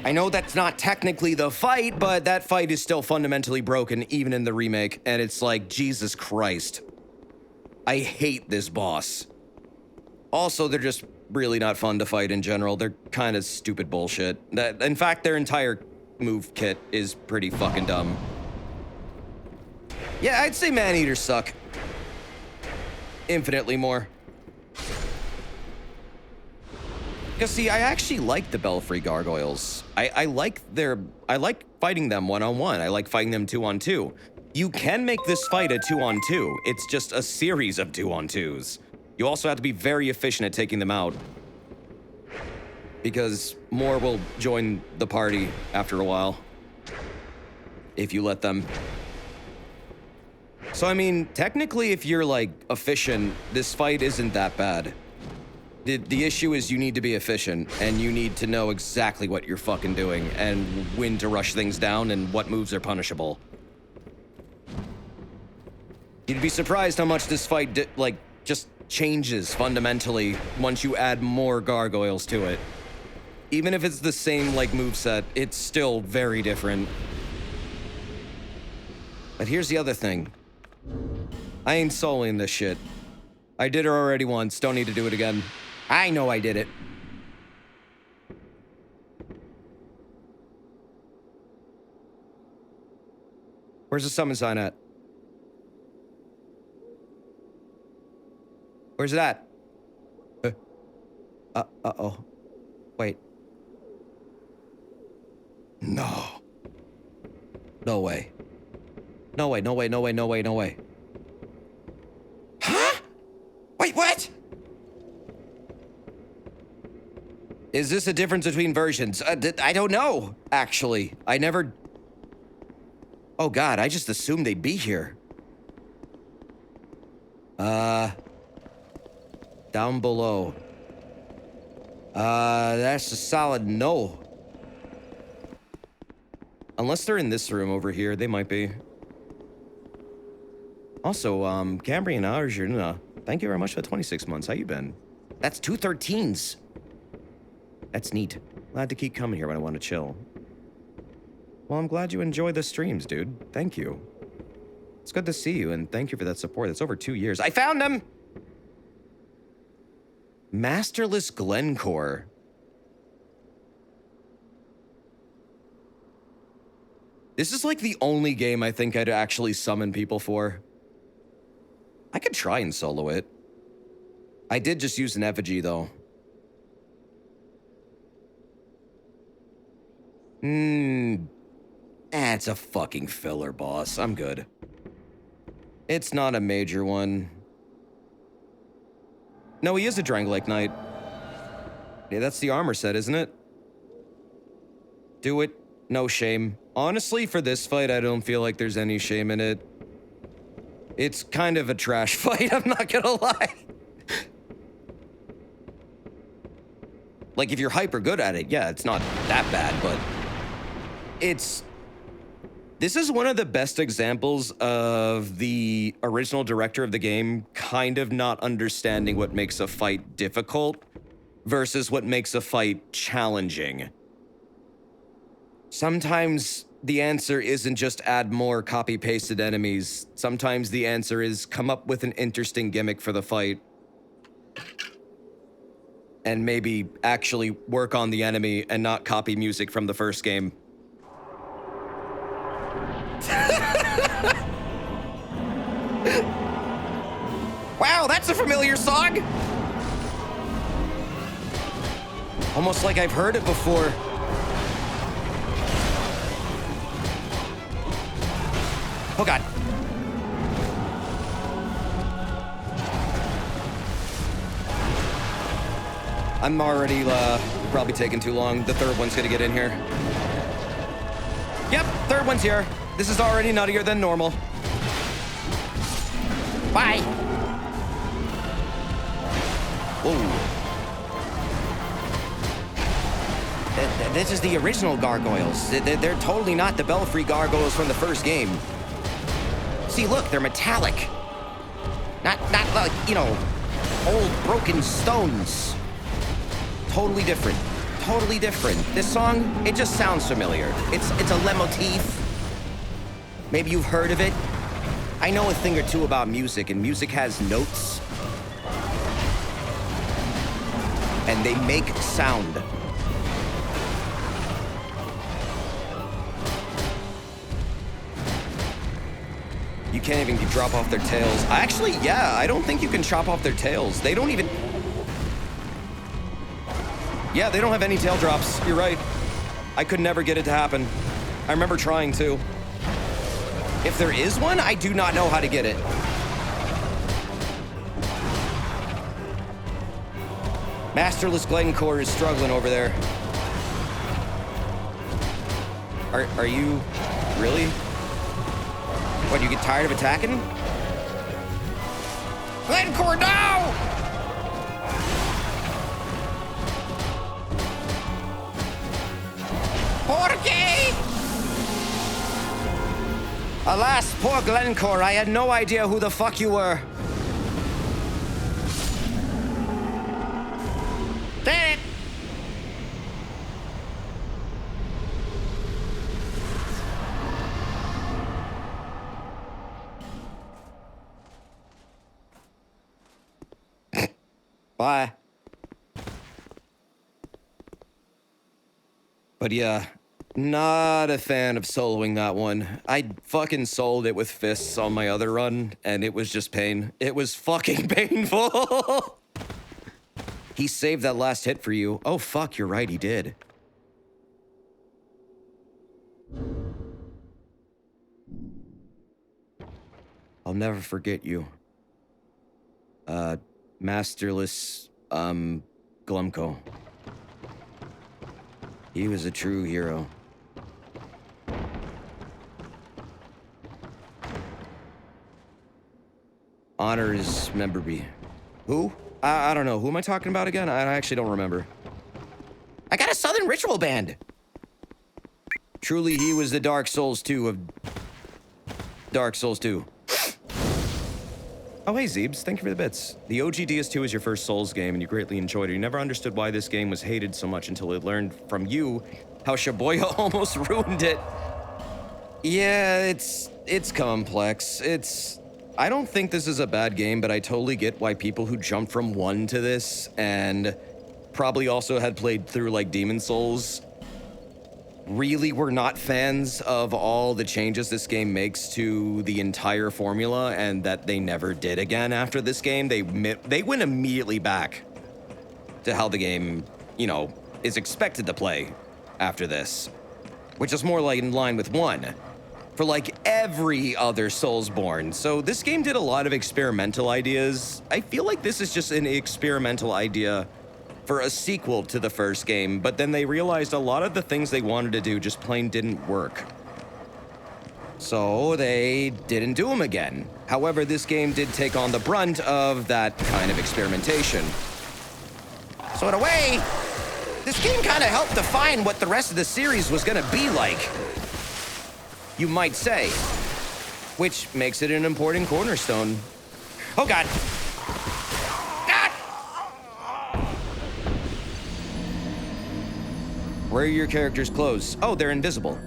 I know that's not technically the fight, but that fight is still fundamentally broken even in the remake, and it's like, Jesus Christ. I hate this boss. Also, they're just really not fun to fight in general. They're kind of stupid bullshit. In fact, their entire move kit is pretty fucking dumb. Yeah, I'd say man-eaters suck. Infinitely more. Because see, I actually like the Belfry gargoyles. I like fighting them one-on-one. I like fighting them 2-on-2. You can make this fight a 2-on-2. It's just a series of 2-on-2s. You also have to be very efficient at taking them out, because more will join the party after a while, if you let them. So I mean, technically if you're like efficient, this fight isn't that bad. The issue is you need to be efficient, and you need to know exactly what you're fucking doing, and when to rush things down, and what moves are punishable. You'd be surprised how much this fight just changes fundamentally once you add more gargoyles to it. Even if it's the same like moveset, it's still very different. But here's the other thing. I ain't soloing this shit. I did it already once, don't need to do it again. I know I did it. Where's the summon sign at? Where's it at? Uh-oh. Wait. No. No way. No way, no way, no way, no way, no way. Huh? Wait, what? Is this a difference between versions? I don't know, actually. I never... Oh god, I just assumed they'd be here. Down below. That's a solid no. Unless they're in this room over here, they might be. Also, Cambrian Arjuna, thank you very much for the 26 months. How you been? That's 2 13s. That's neat. Glad to keep coming here when I want to chill. Well, I'm glad you enjoy the streams, dude. Thank you. It's good to see you, and thank you for that support. It's over 2 years. I found him! Masterless Glencore. This is like the only game I think I'd actually summon people for. I could try and solo it. I did just use an effigy, though. It's a fucking filler, boss. I'm good. It's not a major one. No, he is a Dranglike Knight. Yeah, that's the armor set, isn't it? Do it. No shame. Honestly, for this fight, I don't feel like there's any shame in it. It's kind of a trash fight, I'm not gonna lie. Like, if you're hyper good at it, yeah, it's not that bad, but it's... This is one of the best examples of the original director of the game kind of not understanding what makes a fight difficult versus what makes a fight challenging. Sometimes the answer isn't just add more copy-pasted enemies. Sometimes the answer is come up with an interesting gimmick for the fight. And maybe actually work on the enemy and not copy music from the first game. Wow, that's a familiar song! Almost like I've heard it before. Oh god. I'm already probably taking too long. The third one's gonna get in here. Yep, third one's here. This is already nuttier than normal. Bye. Whoa. This is the original gargoyles. They're totally not the Belfry gargoyles from the first game. See, look, they're metallic. Not like, you know, old broken stones. Totally different. Totally different. This song, it just sounds familiar. It's a leitmotif. Maybe you've heard of it. I know a thing or two about music, and music has notes. And they make sound. You can't even drop off their tails. Actually, yeah, I don't think you can chop off their tails. They don't even... Yeah, they don't have any tail drops. You're right. I could never get it to happen. I remember trying to. If there is one, I do not know how to get it. Masterless Glencore is struggling over there. Are you... Really? What, you get tired of attacking? Glencore, no! Porque? Alas, poor Glencore, I had no idea who the fuck you were. Damn it! Bye. But yeah, not a fan of soloing that one. I fucking sold it with fists on my other run, and it was just pain. It was fucking painful. He saved that last hit for you. Oh fuck, you're right, he did. I'll never forget you. Masterless, Glumco. He was a true hero. Honor his memory. Who? I don't know. Who am I talking about again? I actually don't remember. I got a Southern Ritual Band! Truly, he was the Dark Souls 2 of Dark Souls 2. Oh, hey, Zeebs. Thank you for the bits. The OG DS2 is your first Souls game, and you greatly enjoyed it. You never understood why this game was hated so much until it learned from you how Shibuya almost ruined it. Yeah, it's complex. I don't think this is a bad game, but I totally get why people who jumped from 1 to this and probably also had played through, like, Demon Souls really were not fans of all the changes this game makes to the entire formula, and that they never did again after this game. They went immediately back to how the game, you know, is expected to play after this, which is more like in line with 1 for like every other Soulsborne. So this game did a lot of experimental ideas. I feel like this is just an experimental idea for a sequel to the first game, but then they realized a lot of the things they wanted to do just plain didn't work. So they didn't do them again. However, this game did take on the brunt of that kind of experimentation. So in a way, this game kind of helped define what the rest of the series was gonna be like, you might say, which makes it an important cornerstone. Oh God. Where are your character's clothes? Oh, they're invisible.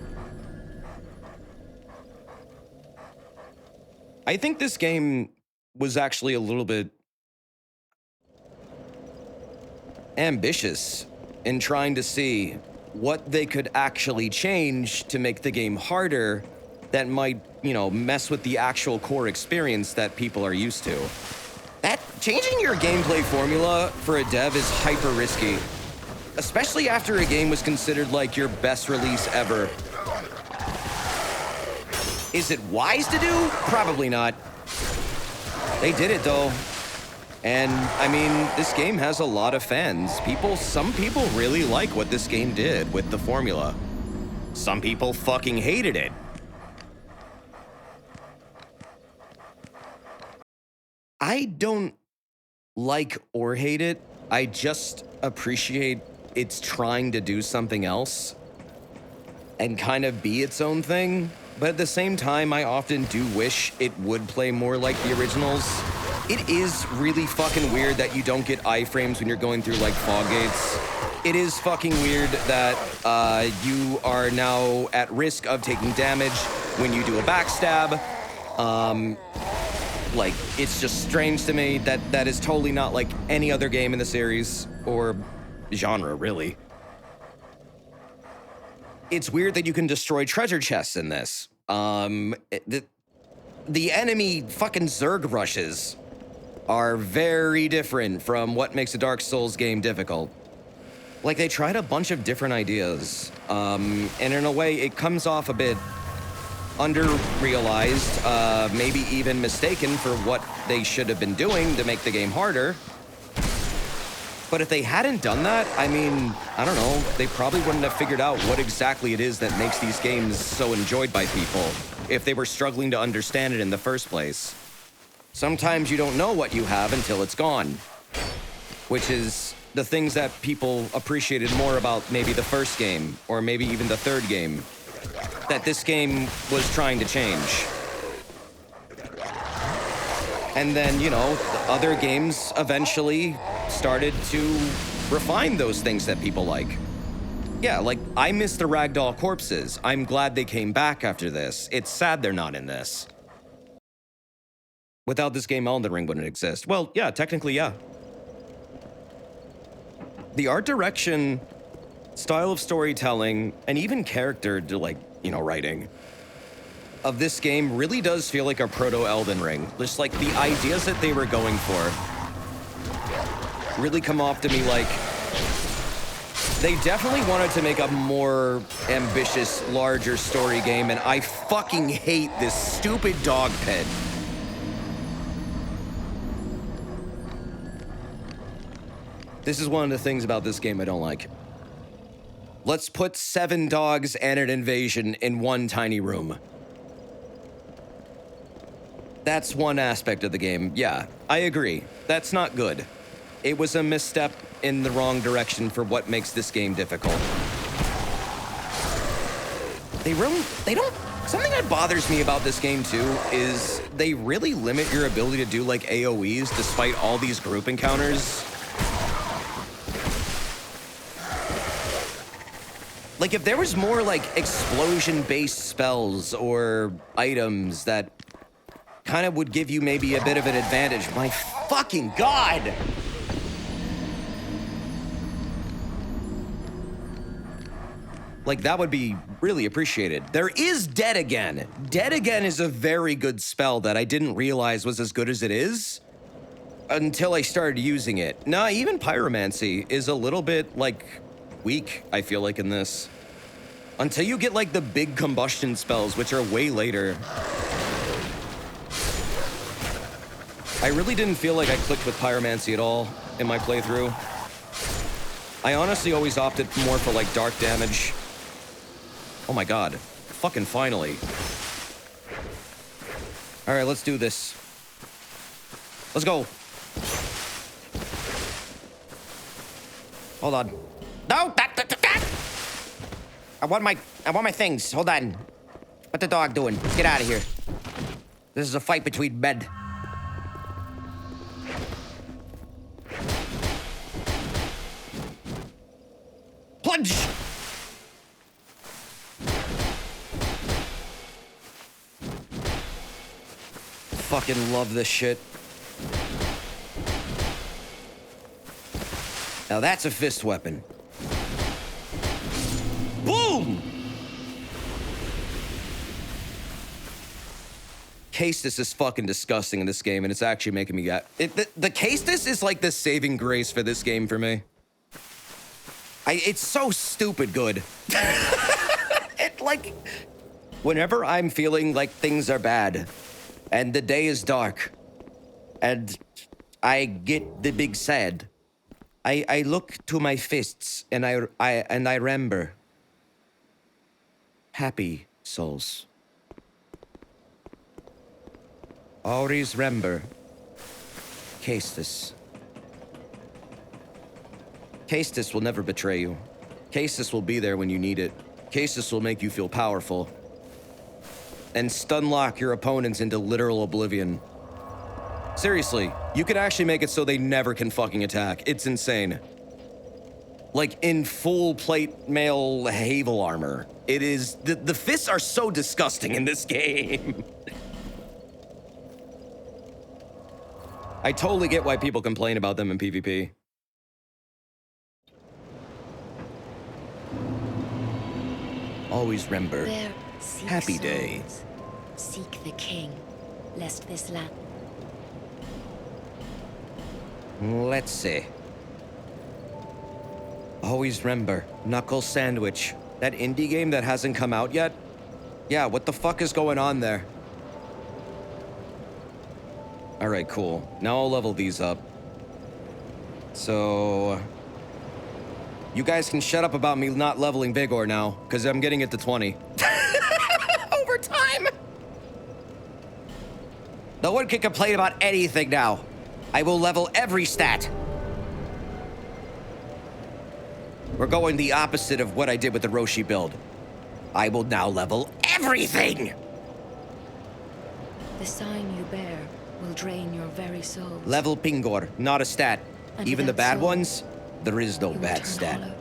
I think this game was actually a little bit ambitious in trying to see what they could actually change to make the game harder that might, you know, mess with the actual core experience that people are used to. That changing your gameplay formula for a dev is hyper risky, especially after a game was considered like your best release ever. Is it wise to do? Probably not. They did it though. And I mean, this game has a lot of fans. Some people really like what this game did with the formula. Some people fucking hated it. I don't like or hate it. I just appreciate it's trying to do something else and kind of be its own thing. But at the same time, I often do wish it would play more like the originals. It is really fucking weird that you don't get iframes when you're going through like fog gates. It is fucking weird that you are now at risk of taking damage when you do a backstab. Like, it's just strange to me that that is totally not like any other game in the series or genre, really. It's weird that you can destroy treasure chests in this. The enemy fucking Zerg rushes are very different from what makes a Dark Souls game difficult. Like, they tried a bunch of different ideas, and in a way, it comes off a bit under-realized, maybe even mistaken for what they should have been doing to make the game harder. But if they hadn't done that, I mean, I don't know, they probably wouldn't have figured out what exactly it is that makes these games so enjoyed by people if they were struggling to understand it in the first place. Sometimes you don't know what you have until it's gone, which is the things that people appreciated more about maybe the first game, or maybe even the third game, that this game was trying to change. And then, you know, the other games eventually started to refine those things that people like. Yeah, like, I miss the ragdoll corpses. I'm glad they came back after this. It's sad they're not in this. Without this game, Elden Ring wouldn't exist. Well, yeah, technically, yeah. The art direction, style of storytelling, and even character, like, you know, writing of this game really does feel like a proto-Elden Ring. Just like the ideas that they were going for really come off to me like they definitely wanted to make a more ambitious, larger story game, and I fucking hate this stupid dog pit. This is one of the things about this game I don't like. Let's put 7 dogs and an invasion in one tiny room. That's one aspect of the game. Yeah, I agree. That's not good. It was a misstep in the wrong direction for what makes this game difficult. they don't, something that bothers me about this game too is they really limit your ability to do like AoEs despite all these group encounters. Like if there was more like explosion-based spells or items that kind of would give you maybe a bit of an advantage. My fucking God! Like, that would be really appreciated. There is Dead Again. Dead Again is a very good spell that I didn't realize was as good as it is until I started using it. Nah, even Pyromancy is a little bit, like, weak, I feel like, in this. Until you get, like, the big combustion spells, which are way later. I really didn't feel like I clicked with Pyromancy at all in my playthrough. I honestly always opted more for, like, dark damage. Oh my God. Fucking finally. All right, let's do this. Let's go. Hold on. No, that. I want my things. Hold on. What the dog doing? Get out of here. This is a fight between men. Plunge! Fucking love this shit. Now that's a fist weapon. Boom! Castus is fucking disgusting in this game, and it's actually making me get... The Castus is like the saving grace for this game for me. It's so stupid good. It like... Whenever I'm feeling like things are bad, and the day is dark, and I get the big sad, I look to my fists, and I remember. Happy souls. Always remember. Castus. Castus will never betray you. Castus will be there when you need it. Castus will make you feel powerful. And stunlock your opponents into literal oblivion. Seriously, you could actually make it so they never can fucking attack. It's insane. Like in full plate mail Havel armor. It is, the fists are so disgusting in this game. I totally get why people complain about them in PvP. Always remember, happy day. Seek the king, lest this land... Let's see. Always remember, Knuckle Sandwich. That indie game that hasn't come out yet? Yeah, what the fuck is going on there? Alright, cool. Now I'll level these up. So... You guys can shut up about me not leveling Vigor now, because I'm getting it to 20. Over time! No one can complain about anything now. I will level every stat. We're going the opposite of what I did with the Roshi build. I will now level everything! The sign you bear will drain your very soul. Level Pingor, not a stat. And even the bad soul, ones, there is no bad stat. Hollow.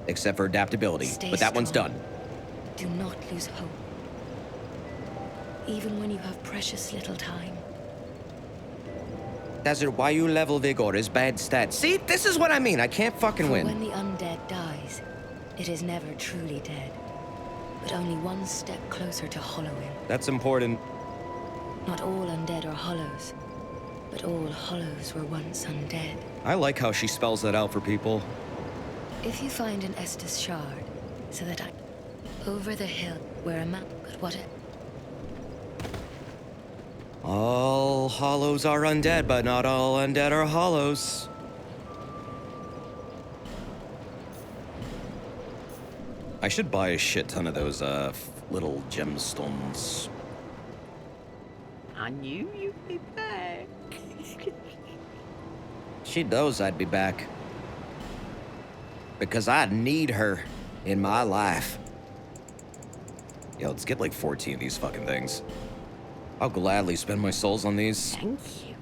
Except for adaptability, Stay but that one's strong. done. Do not lose hope. Even when you have precious little time. Desert, why you level Vigor is bad stat. See, this is what I mean. I can't fucking For win. when the undead dies, it is never truly dead, but only one step closer to hollowing. That's important. Not all undead are hollows, but all hollows were once undead. I like how she spells that out for people. If you find an Estus shard, so that over the hill where a map, but what it... All hollows are undead, but not all undead are hollows. I should buy a shit ton of those, little gemstones. I knew you'd be back. She knows I'd be back. Because I need her in my life. Yeah, let's get like 14 of these fucking things. I'll gladly spend my souls on these. Thank you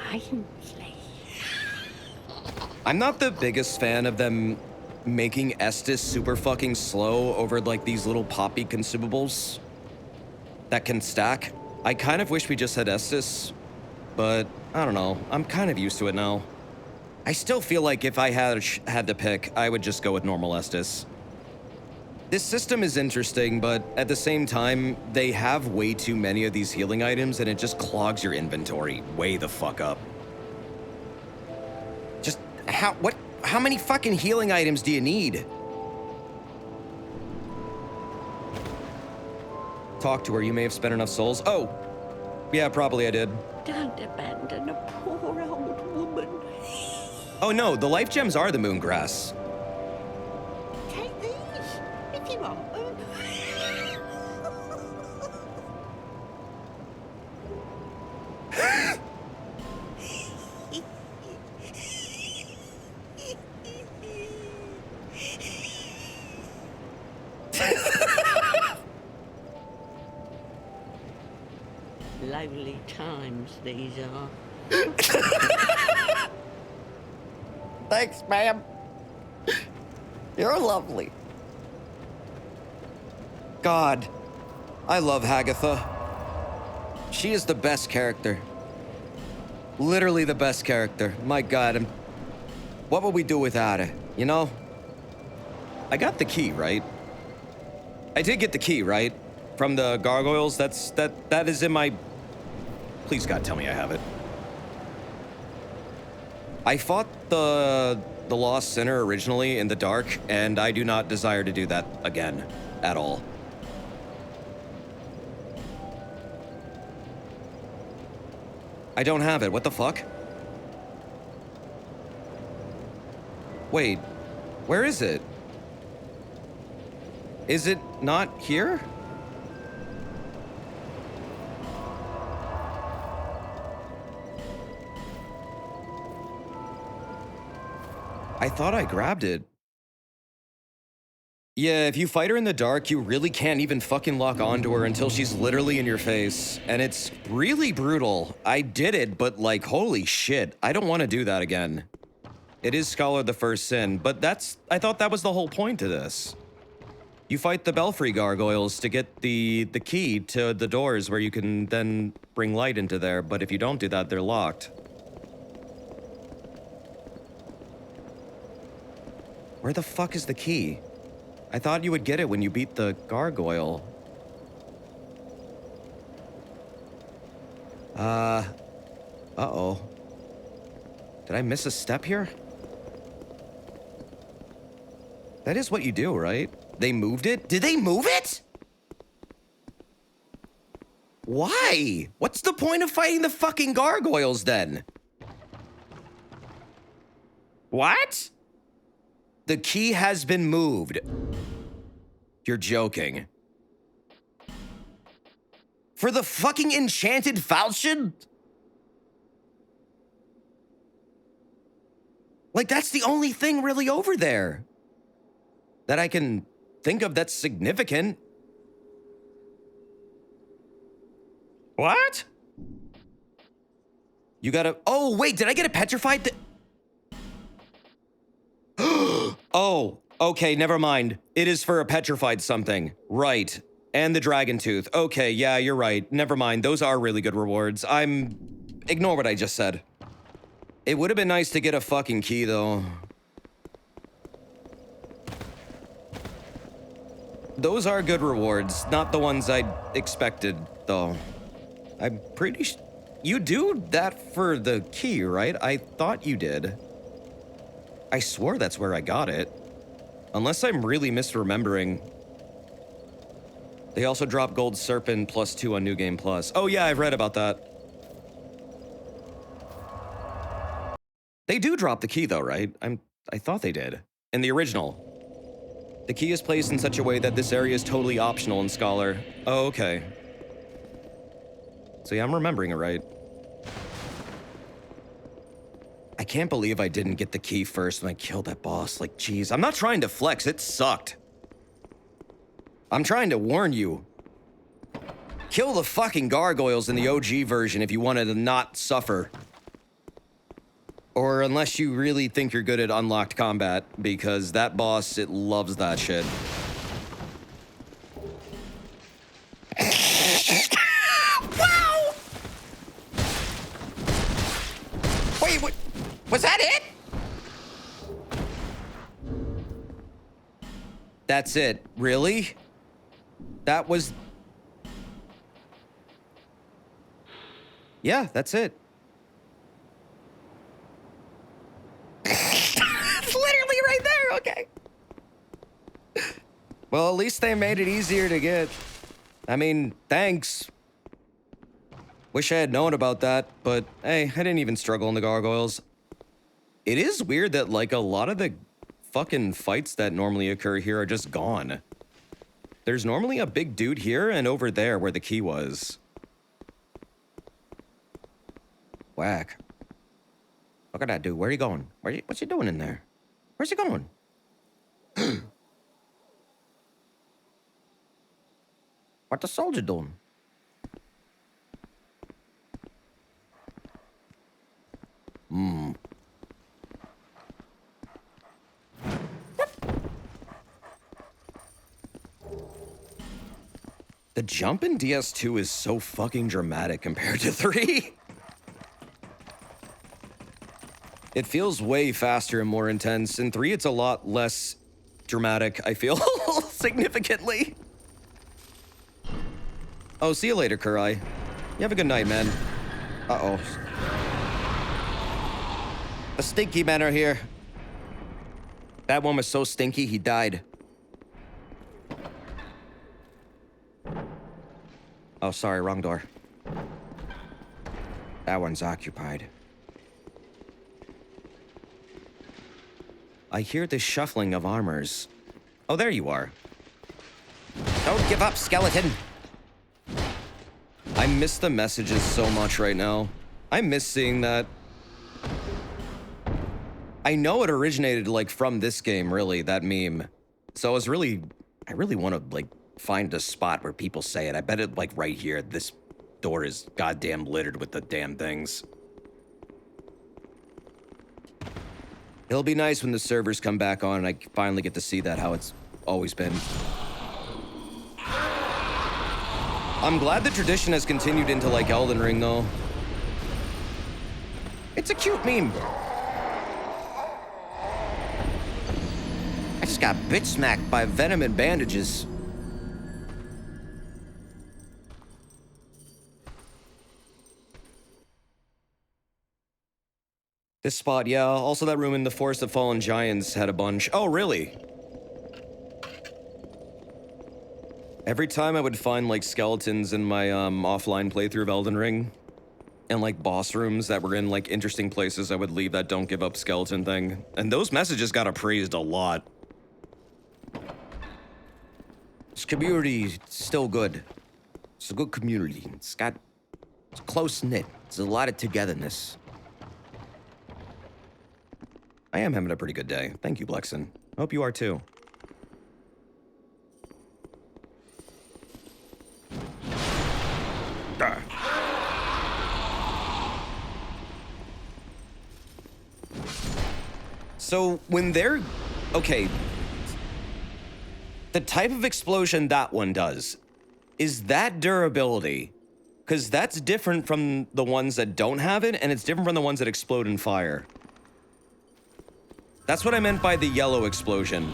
kindly. I'm not the biggest fan of them making Estus super fucking slow over like these little poppy consumables that can stack. I kind of wish we just had Estus, but I don't know. I'm kind of used to it now. I still feel like if I had to pick, I would just go with normal Estus. This system is interesting, but at the same time, they have way too many of these healing items and it just clogs your inventory way the fuck up. Just how many fucking healing items do you need? Talk to her, you may have spent enough souls. Oh, yeah, probably I did. Don't abandon a poor old woman. Oh no, the life gems are the moongrass. Take these, if you want them. Lonely times these are. Thanks, ma'am. You're lovely. God, I love Hagatha. She is the best character. Literally the best character. My God, what would we do without her, you know? I got the key, right? I did get the key, right? From the gargoyles, that is in my... Please, God, tell me I have it. I fought the Lost Sinner originally in the dark, and I do not desire to do that again, at all. I don't have it, what the fuck? Wait, where is it? Is it not here? I thought I grabbed it. Yeah, if you fight her in the dark, you really can't even fucking lock onto her until she's literally in your face. And it's really brutal. I did it, but like, holy shit. I don't want to do that again. It is Scholar the First Sin, but I thought that was the whole point of this. You fight the Belfry gargoyles to get the key to the doors where you can then bring light into there, but if you don't do that, they're locked. Where the fuck is the key? I thought you would get it when you beat the gargoyle. Uh-oh. Did I miss a step here? That is what you do, right? They moved it? Did they move it? Why? What's the point of fighting the fucking gargoyles then? What? The key has been moved. You're joking. For the fucking enchanted falchion? Like, that's the only thing really over there that I can think of that's significant. What? You gotta... Oh, wait, did I get a petrified... Oh, okay, never mind. It is for a petrified something. Right. And the dragon tooth. Okay, yeah, you're right. Never mind. Those are really good rewards. Ignore what I just said. It would have been nice to get a fucking key, though. Those are good rewards. Not the ones I expected, though. I'm pretty sure... You do that for the key, right? I thought you did. I swore that's where I got it. Unless I'm really misremembering. They also drop Gold Serpent +2 on New Game Plus. Oh yeah, I've read about that. They do drop the key though, right? I thought they did. In the original. The key is placed in such a way that this area is totally optional in Scholar. Oh, okay. So yeah, I'm remembering it right. I can't believe I didn't get the key first when I killed that boss. Like, geez, I'm not trying to flex, it sucked. I'm trying to warn you. Kill the fucking gargoyles in the OG version if you wanted to not suffer. Or unless you really think you're good at unlocked combat, because that boss, it loves that shit. Wow! Wait, what? Was that it? That's it. Really? That was... Yeah, that's it. It's literally right there, okay. Well, at least they made it easier to get. I mean, thanks. Wish I had known about that, but hey, I didn't even struggle in the gargoyles. It is weird that, like, a lot of the fucking fights that normally occur here are just gone. There's normally a big dude here and over there where the key was. Whack. Look at that dude. Where are you going? What's he doing in there? Where's he going? What the soldier doing? The jump in DS2 is so fucking dramatic compared to 3. It feels way faster and more intense. In 3, it's a lot less dramatic, I feel, significantly. Oh, see you later, Kurai. You have a good night, man. Uh-oh. The stinky men are here. That one was so stinky, he died. Oh, sorry, wrong door. That one's occupied. I hear the shuffling of armors. Oh, there you are. Don't give up, skeleton! I miss the messages so much right now. I miss seeing that. I know it originated, like, from this game, really, that meme. So I really want to, like, find a spot where people say it. I bet it, like, right here, this door is goddamn littered with the damn things. It'll be nice when the servers come back on and I finally get to see that how it's always been. I'm glad the tradition has continued into, like, Elden Ring, though. It's a cute meme. I just got bitch smacked by venom and bandages. This spot, yeah. Also that room in the Forest of Fallen Giants had a bunch. Oh, really? Every time I would find, like, skeletons in my, offline playthrough of Elden Ring, and, like, boss rooms that were in, like, interesting places, I would leave that don't give up skeleton thing. And those messages got appraised a lot. This community is still good. It's a good community. It's close-knit. There's a lot of togetherness. I am having a pretty good day. Thank you, Blexen. Hope you are too. So when they're... Okay. The type of explosion that one does, is that durability? Because that's different from the ones that don't have it, and it's different from the ones that explode in fire. That's what I meant by the yellow explosion.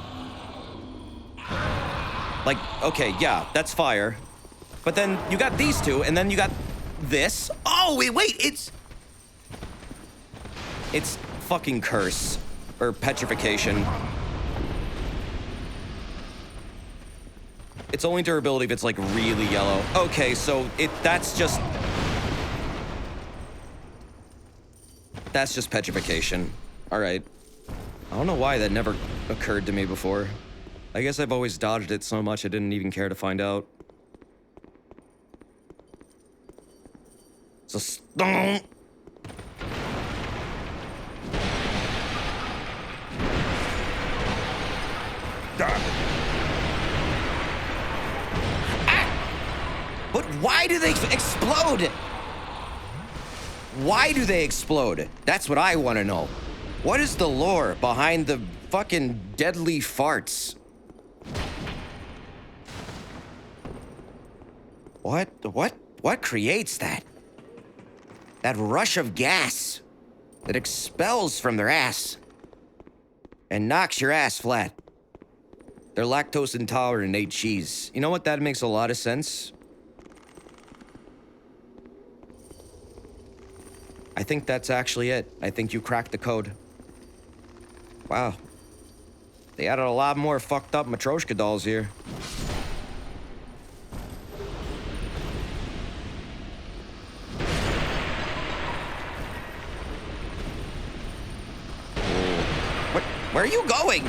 Like, okay, yeah, that's fire. But then you got these two, and then you got this. Oh, wait, it's fucking curse. Or petrification. It's only durability if it's, like, really yellow. Okay, so that's just petrification. All right. I don't know why that never occurred to me before. I guess I've always dodged it so much I didn't even care to find out. So stone. What? Why do they explode? Why do they explode? That's what I want to know. What is the lore behind the fucking deadly farts? What creates that? That rush of gas that expels from their ass and knocks your ass flat. They're lactose intolerant and ate cheese. You know what? That makes a lot of sense. I think that's actually it. I think you cracked the code. Wow. They added a lot more fucked up Matryoshka dolls here. Where are you going?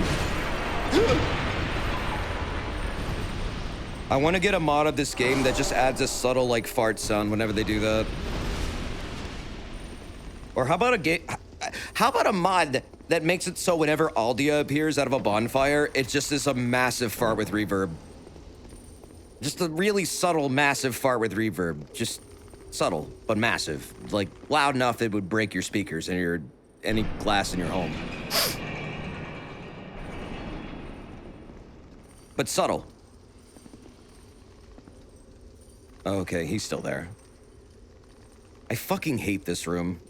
I want to get a mod of this game that just adds a subtle, like, fart sound whenever they do that. Or how about a mod that makes it so whenever Aldia appears out of a bonfire, it just is a massive fart with reverb. Just a really subtle, massive fart with reverb. Just subtle, but massive. Like, loud enough it would break your speakers and any glass in your home. But subtle. Okay, he's still there. I fucking hate this room.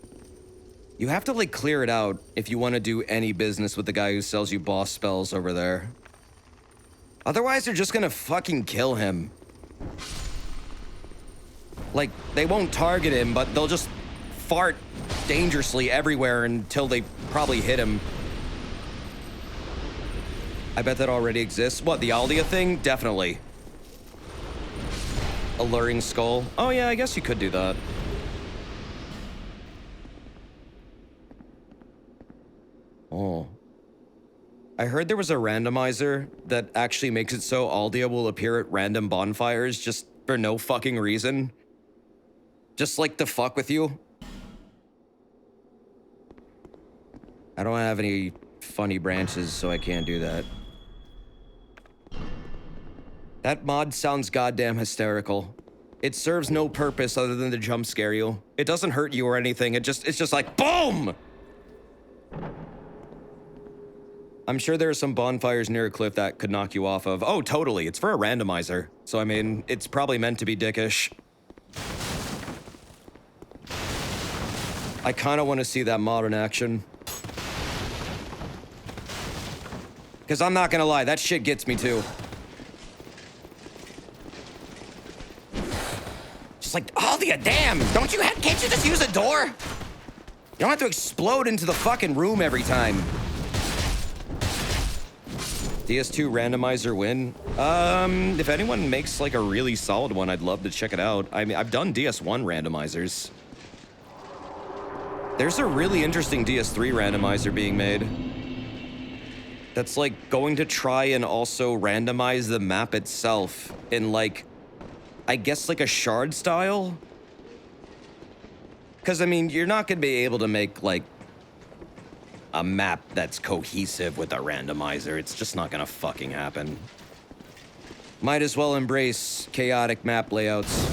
You have to, like, clear it out if you want to do any business with the guy who sells you boss spells over there. Otherwise, they're just gonna fucking kill him. Like, they won't target him, but they'll just fart dangerously everywhere until they probably hit him. I bet that already exists. What, the Aldia thing? Definitely. Alluring skull. Oh yeah, I guess you could do that. Oh. I heard there was a randomizer that actually makes it so Aldia will appear at random bonfires just for no fucking reason. Just like to fuck with you. I don't have any funny branches, so I can't do that. That mod sounds goddamn hysterical. It serves no purpose other than to jump scare you. It doesn't hurt you or anything. It's just like, boom! I'm sure there are some bonfires near a cliff that could knock you off of. Oh, totally. It's for a randomizer. So, I mean, it's probably meant to be dickish. I kind of want to see that mod in action. Because I'm not going to lie, that shit gets me too. Just like, Aldia, damn! Can't you just use a door? You don't have to explode into the fucking room every time. DS2 randomizer win? If anyone makes like a really solid one, I'd love to check it out. I mean, I've done DS1 randomizers. There's a really interesting DS3 randomizer being made. That's like going to try and also randomize the map itself in like, I guess like a shard style? Because I mean, you're not gonna be able to make like a map that's cohesive with a randomizer. It's just not gonna fucking happen. Might as well embrace chaotic map layouts.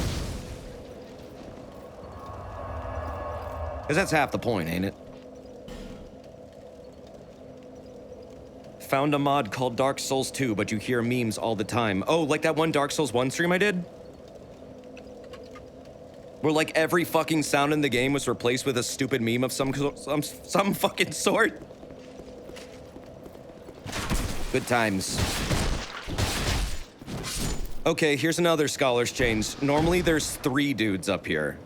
Because that's half the point, ain't it? Found a mod called Dark Souls 2, but you hear memes all the time. Oh, like that one Dark Souls 1 stream I did? Where like every fucking sound in the game was replaced with a stupid meme of some fucking sort. Good times. Okay, here's another scholar's change. Normally there's 3 dudes up here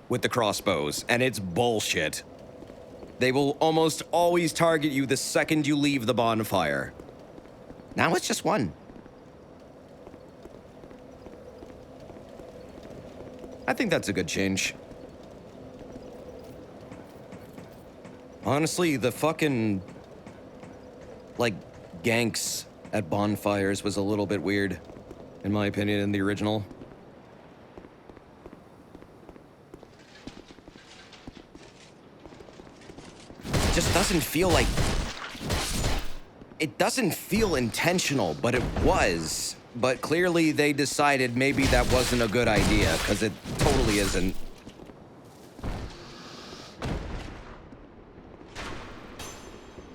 with the crossbows, and it's bullshit. They will almost always target you the second you leave the bonfire. Now it's just 1. I think that's a good change. Honestly, the fucking, like, ganks at bonfires was a little bit weird, in my opinion, in the original. It just doesn't feel like... It doesn't feel intentional, but it was. But clearly they decided maybe that wasn't a good idea, because it totally isn't.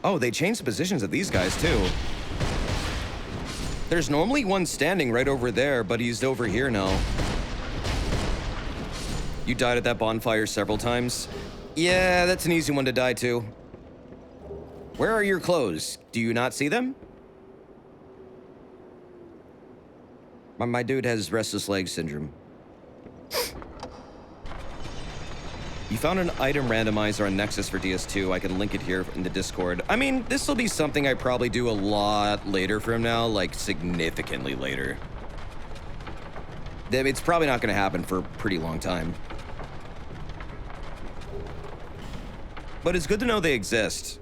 Oh, they changed the positions of these guys, too. There's normally one standing right over there, but he's over here now. You died at that bonfire several times? Yeah, that's an easy one to die to. Where are your clothes? Do you not see them? My dude has restless leg syndrome. You found an item randomizer on Nexus for DS2. I can link it here in the Discord. I mean, this will be something I probably do a lot later from now, like significantly later. It's probably not going to happen for a pretty long time. But it's good to know they exist.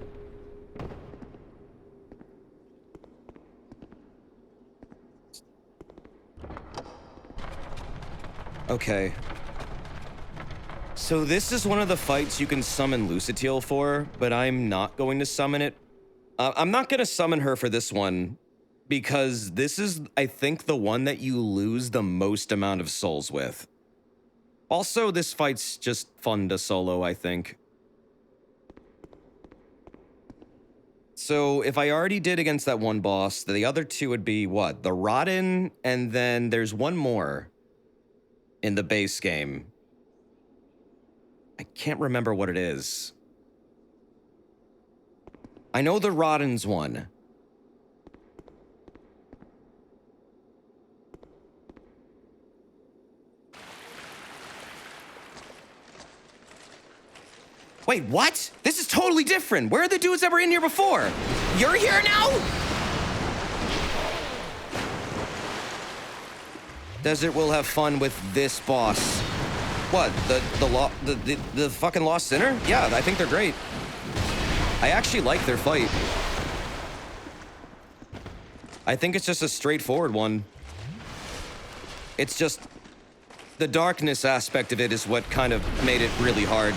Okay. So this is one of the fights you can summon Lucatiel for, but I'm not going to summon it. I'm not going to summon her for this one, because this is, I think, the one that you lose the most amount of souls with. Also, this fight's just fun to solo, I think. So if I already did against that one boss, the other two would be what? The Rotten, and then there's one more in the base game. I can't remember what it is. I know the Rodden's one. Wait, what? This is totally different. Where are the dudes that were in here before? You're here now? Desert will have fun with this boss. What? The fucking Lost Sinner? Yeah, I think they're great. I actually like their fight. I think it's just a straightforward one. It's just the darkness aspect of it is what kind of made it really hard.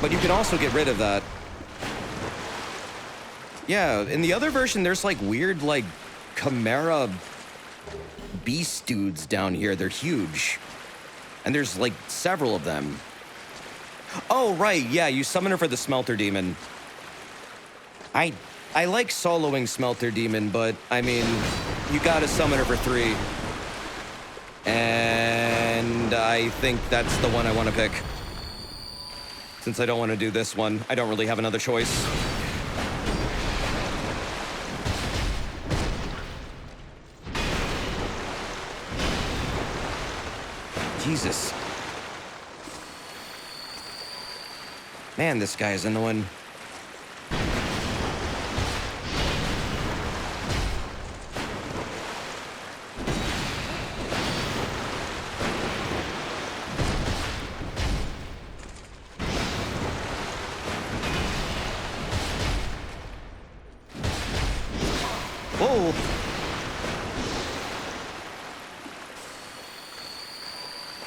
But you can also get rid of that. Yeah, in the other version, there's like weird, like, Chimera beast dudes down here. They're huge. And there's like several of them. Oh, right, yeah, you summon her for the Smelter Demon. I like soloing Smelter Demon, but, I mean, you gotta summon her for 3. And I think that's the one I want to pick. Since I don't want to do this one, I don't really have another choice. Jesus. Man, this guy is annoying. Whoa.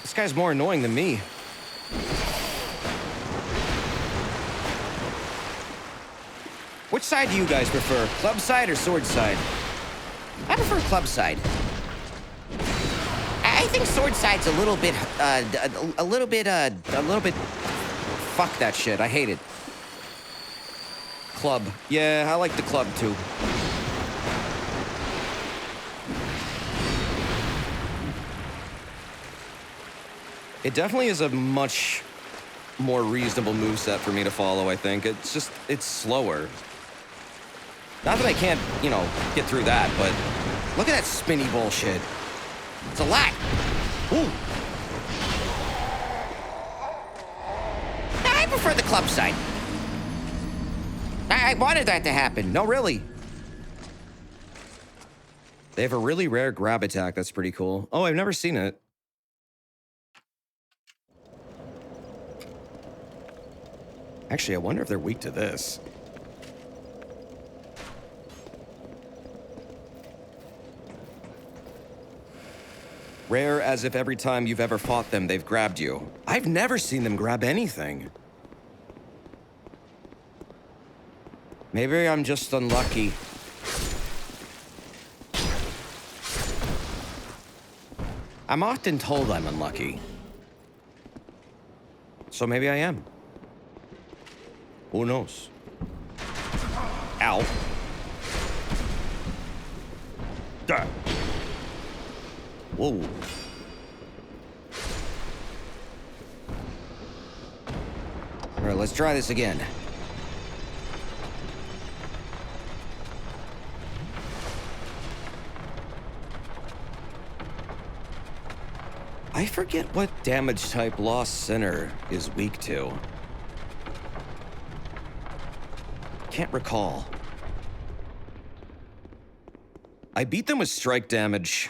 This guy's more annoying than me. Which side do you guys prefer? Club side or sword side? I prefer club side. I think sword side's a little bit. Fuck that shit. I hate it. Club. Yeah, I like the club too. It definitely is a much more reasonable moveset for me to follow, I think. It's just, it's slower. Not that I can't, you know, get through that, but look at that spinny bullshit. It's a lot. Ooh. I prefer the club side. I wanted that to happen. No, really. They have a really rare grab attack that's pretty cool. Oh, I've never seen it. Actually, I wonder if they're weak to this. Rare as if every time you've ever fought them, they've grabbed you. I've never seen them grab anything. Maybe I'm just unlucky. I'm often told I'm unlucky. So maybe I am. Who knows? Ow. Duh. Whoa. All right, let's try this again. I forget what damage type Lost Sinner is weak to. Can't recall. I beat them with strike damage.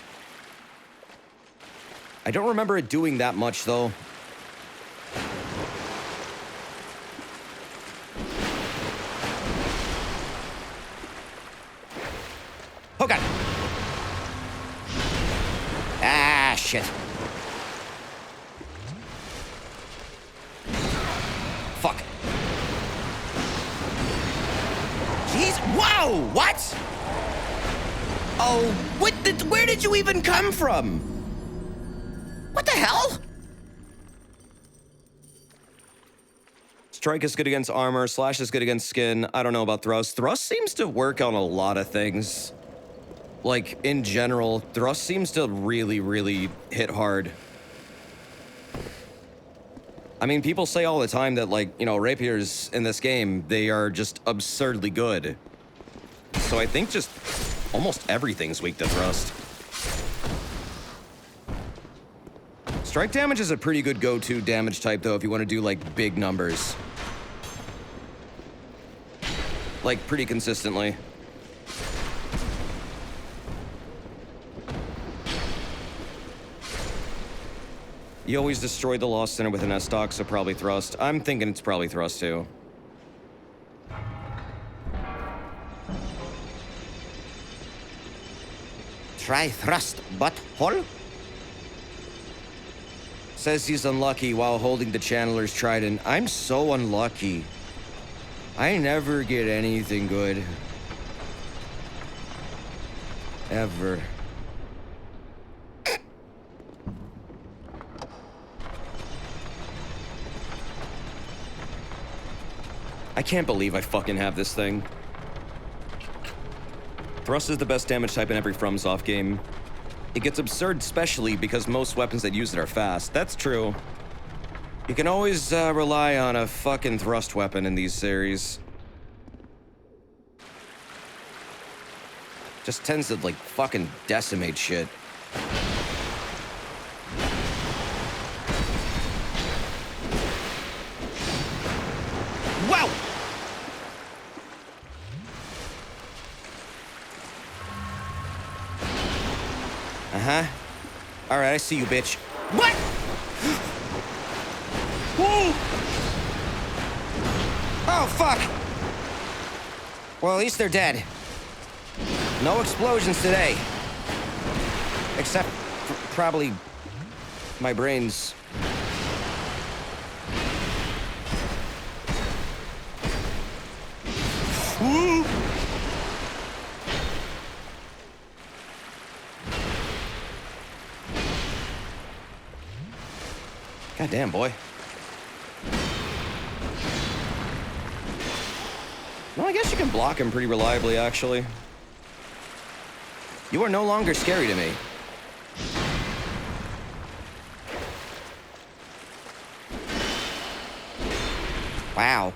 I don't remember it doing that much, though. Oh, God. Ah, shit. Fuck. Jeez. Whoa! What? Oh, where did you even come from? What the hell? Strike is good against armor. Slash is good against skin. I don't know about thrust. Thrust seems to work on a lot of things. Like, in general, thrust seems to really, really hit hard. I mean, people say all the time that, like, you know, rapiers in this game, they are just absurdly good. So I think just almost everything's weak to thrust. Strike damage is a pretty good go-to damage type, though, if you want to do, like, big numbers. Like, pretty consistently. You always destroy the Lost Sinner with an S-Stock, so probably thrust. I'm thinking it's probably thrust, too. Try thrust, butthole. Says he's unlucky while holding the Channeler's Trident. I'm so unlucky. I never get anything good. Ever. I can't believe I fucking have this thing. Thrust is the best damage type in every FromSoft game. It gets absurd especially because most weapons that use it are fast. That's true. You can always rely on a fucking thrust weapon in these series. Just tends to, like, fucking decimate shit. Wow! Uh-huh. Alright, I see you, bitch. What? Whoa! Oh, fuck! Well, at least they're dead. No explosions today. Except probably my brains. Woo! Goddamn, boy. No, I guess you can block him pretty reliably, actually. You are no longer scary to me. Wow.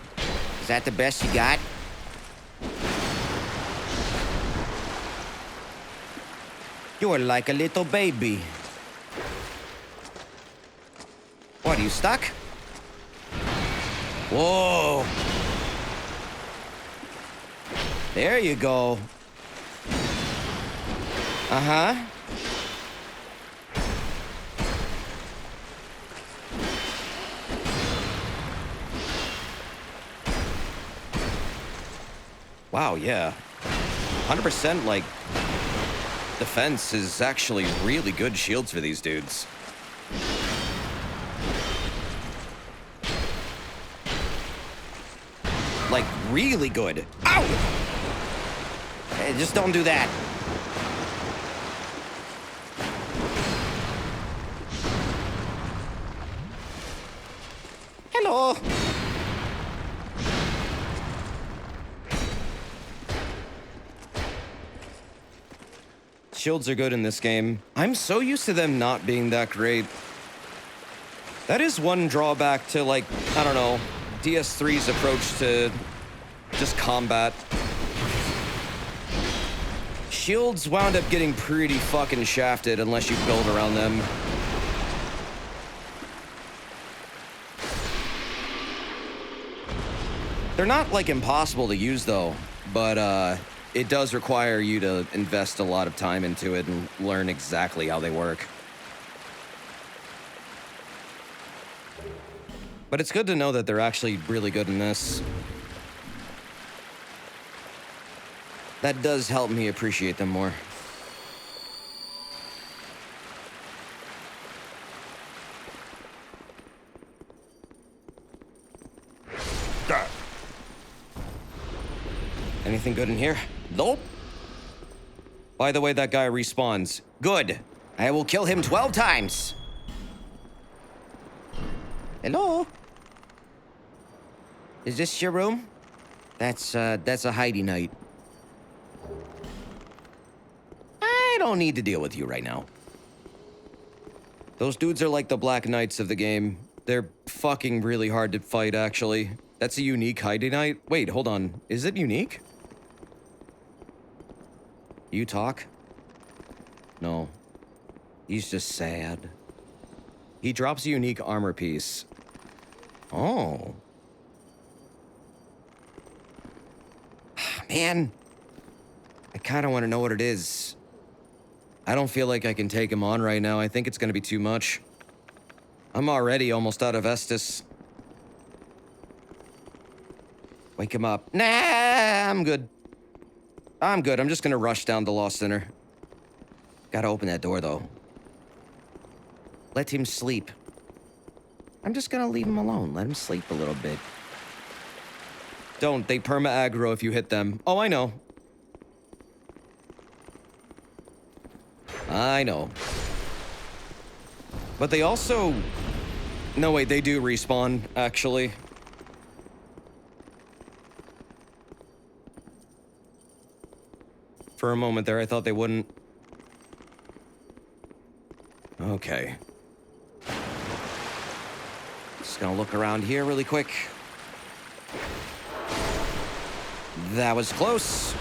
Is that the best you got? You are like a little baby. What, are you stuck? Whoa. There you go. Uh-huh. Wow, yeah. 100%, like, defense is actually really good shields for these dudes. Like, really good. Ah! Ow! Hey, just don't do that. Hello. Shields are good in this game. I'm so used to them not being that great. That is one drawback to, like, I don't know, DS3's approach to just combat. Shields wound up getting pretty fucking shafted unless you build around them. They're not, like, impossible to use, though, but, it does require you to invest a lot of time into it and learn exactly how they work. But it's good to know that they're actually really good in this. That does help me appreciate them more. Anything good in here? Nope. By the way, that guy respawns. Good. I will kill him 12 times. Hello? Is this your room? That's a hidey night. I don't need to deal with you right now. Those dudes are like the Black Knights of the game. They're fucking really hard to fight, actually. That's a unique hidey night. Wait, hold on. Is it unique? You talk? No. He's just sad. He drops a unique armor piece. Oh. Man. I kind of want to know what it is. I don't feel like I can take him on right now. I think it's going to be too much. I'm already almost out of Estus. Wake him up. Nah, I'm good. I'm good. I'm just gonna rush down to Lost Center. Gotta open that door, though. Let him sleep. I'm just gonna leave him alone. Let him sleep a little bit. Don't. They perma-aggro if you hit them. Oh, I know. I know. But they also... No, wait. They do respawn, actually. For a moment there, I thought they wouldn't. Okay. Just gonna look around here really quick. That was close.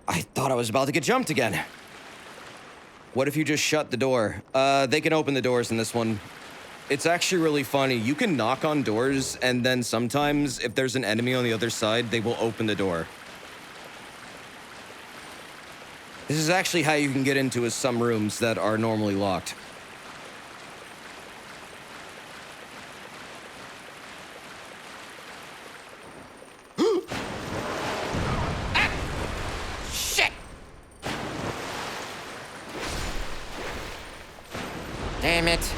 I thought I was about to get jumped again. What if you just shut the door? They can open the doors in this one. It's actually really funny. You can knock on doors, and then sometimes, if there's an enemy on the other side, they will open the door. This is actually how you can get into some rooms that are normally locked. Ah! Shit! Damn it.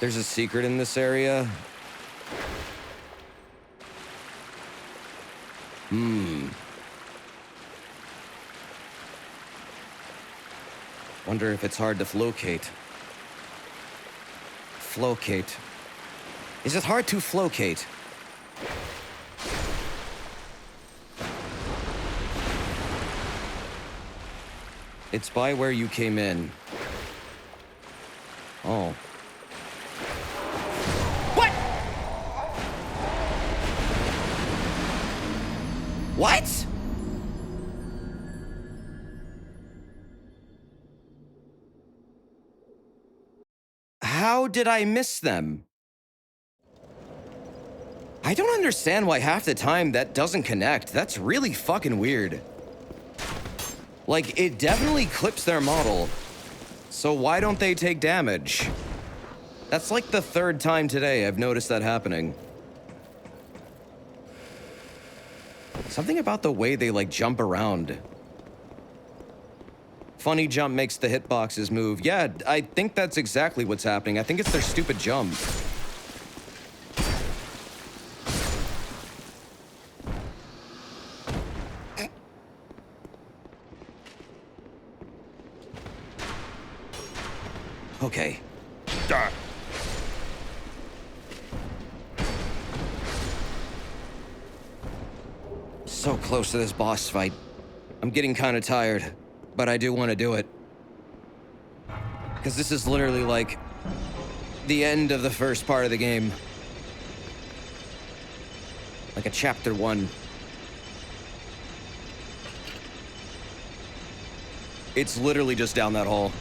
There's a secret in this area. Wonder if it's hard to flocate. Flocate. Is it hard to flocate? It's by where you came in. Oh. What? How did I miss them? I don't understand why half the time that doesn't connect. That's really fucking weird. Like, it definitely clips their model. So why don't they take damage? That's like the third time today I've noticed that happening. Something about the way they, like, jump around Funny jump makes the hitboxes move. Yeah, I think that's exactly what's happening. I think it's their stupid jump. Okay. So close to this boss fight. I'm getting kind of tired, but I do want to do it. Because this is literally like the end of the first part of the game. Like a chapter 1. It's literally just down that hall.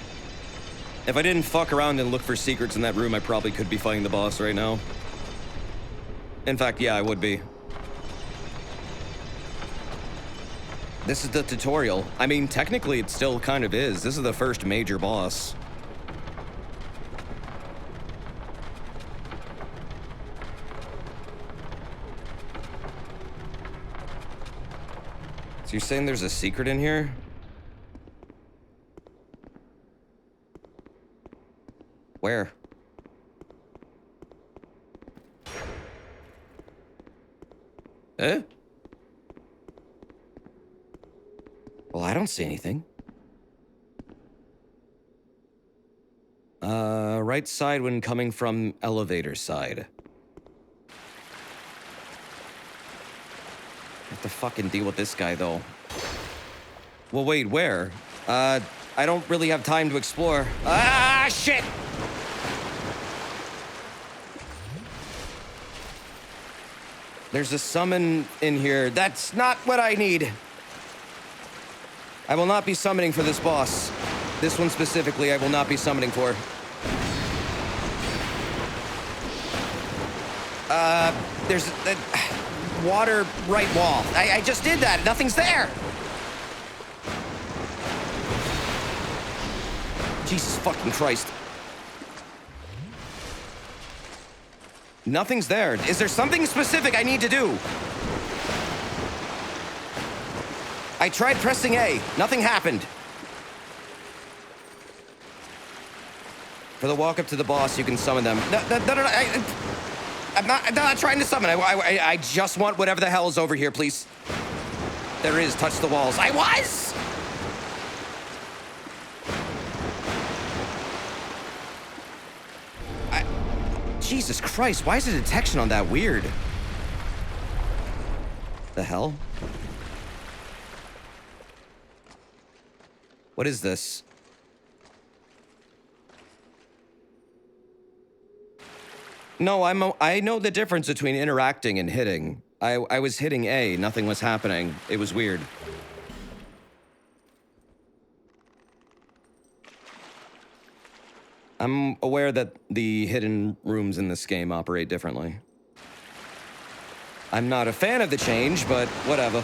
If I didn't fuck around and look for secrets in that room, I probably could be fighting the boss right now. In fact, yeah, I would be. This is the tutorial. I mean, technically it still kind of is. This is the first major boss. So you're saying there's a secret in here? Where? Eh? Well, I don't see anything. Right side when coming from elevator side. Have to fucking deal with this guy, though. Well, wait, where? I don't really have time to explore. Ah, shit! There's a summon in here. That's not what I need. I will not be summoning for this boss. This one specifically, I will not be summoning for. There's a water right wall. I just did that. Nothing's there. Jesus fucking Christ. Nothing's there. Is there something specific I need to do? I tried pressing A. Nothing happened. For the walk up to the boss, you can summon them. No, I'm not trying to summon. I just want whatever the hell is over here, please. There is. Touch the walls. I was! Jesus Christ, why is the detection on that weird? The hell? What is this? No, I know the difference between interacting and hitting. I was hitting A, nothing was happening. It was weird. I'm aware that the hidden rooms in this game operate differently. I'm not a fan of the change, but whatever.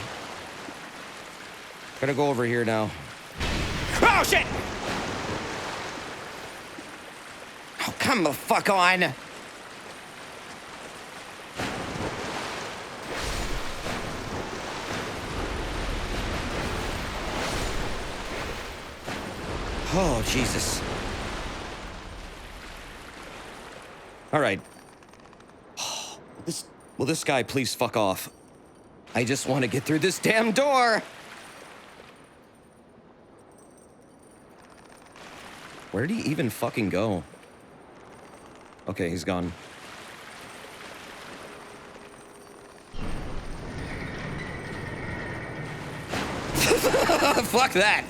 Gonna go over here now. Oh, shit! Oh, come the fuck on! Oh, Jesus. All right. Will this guy please fuck off? I just want to get through this damn door! Where did he even fucking go? Okay, he's gone. Fuck that!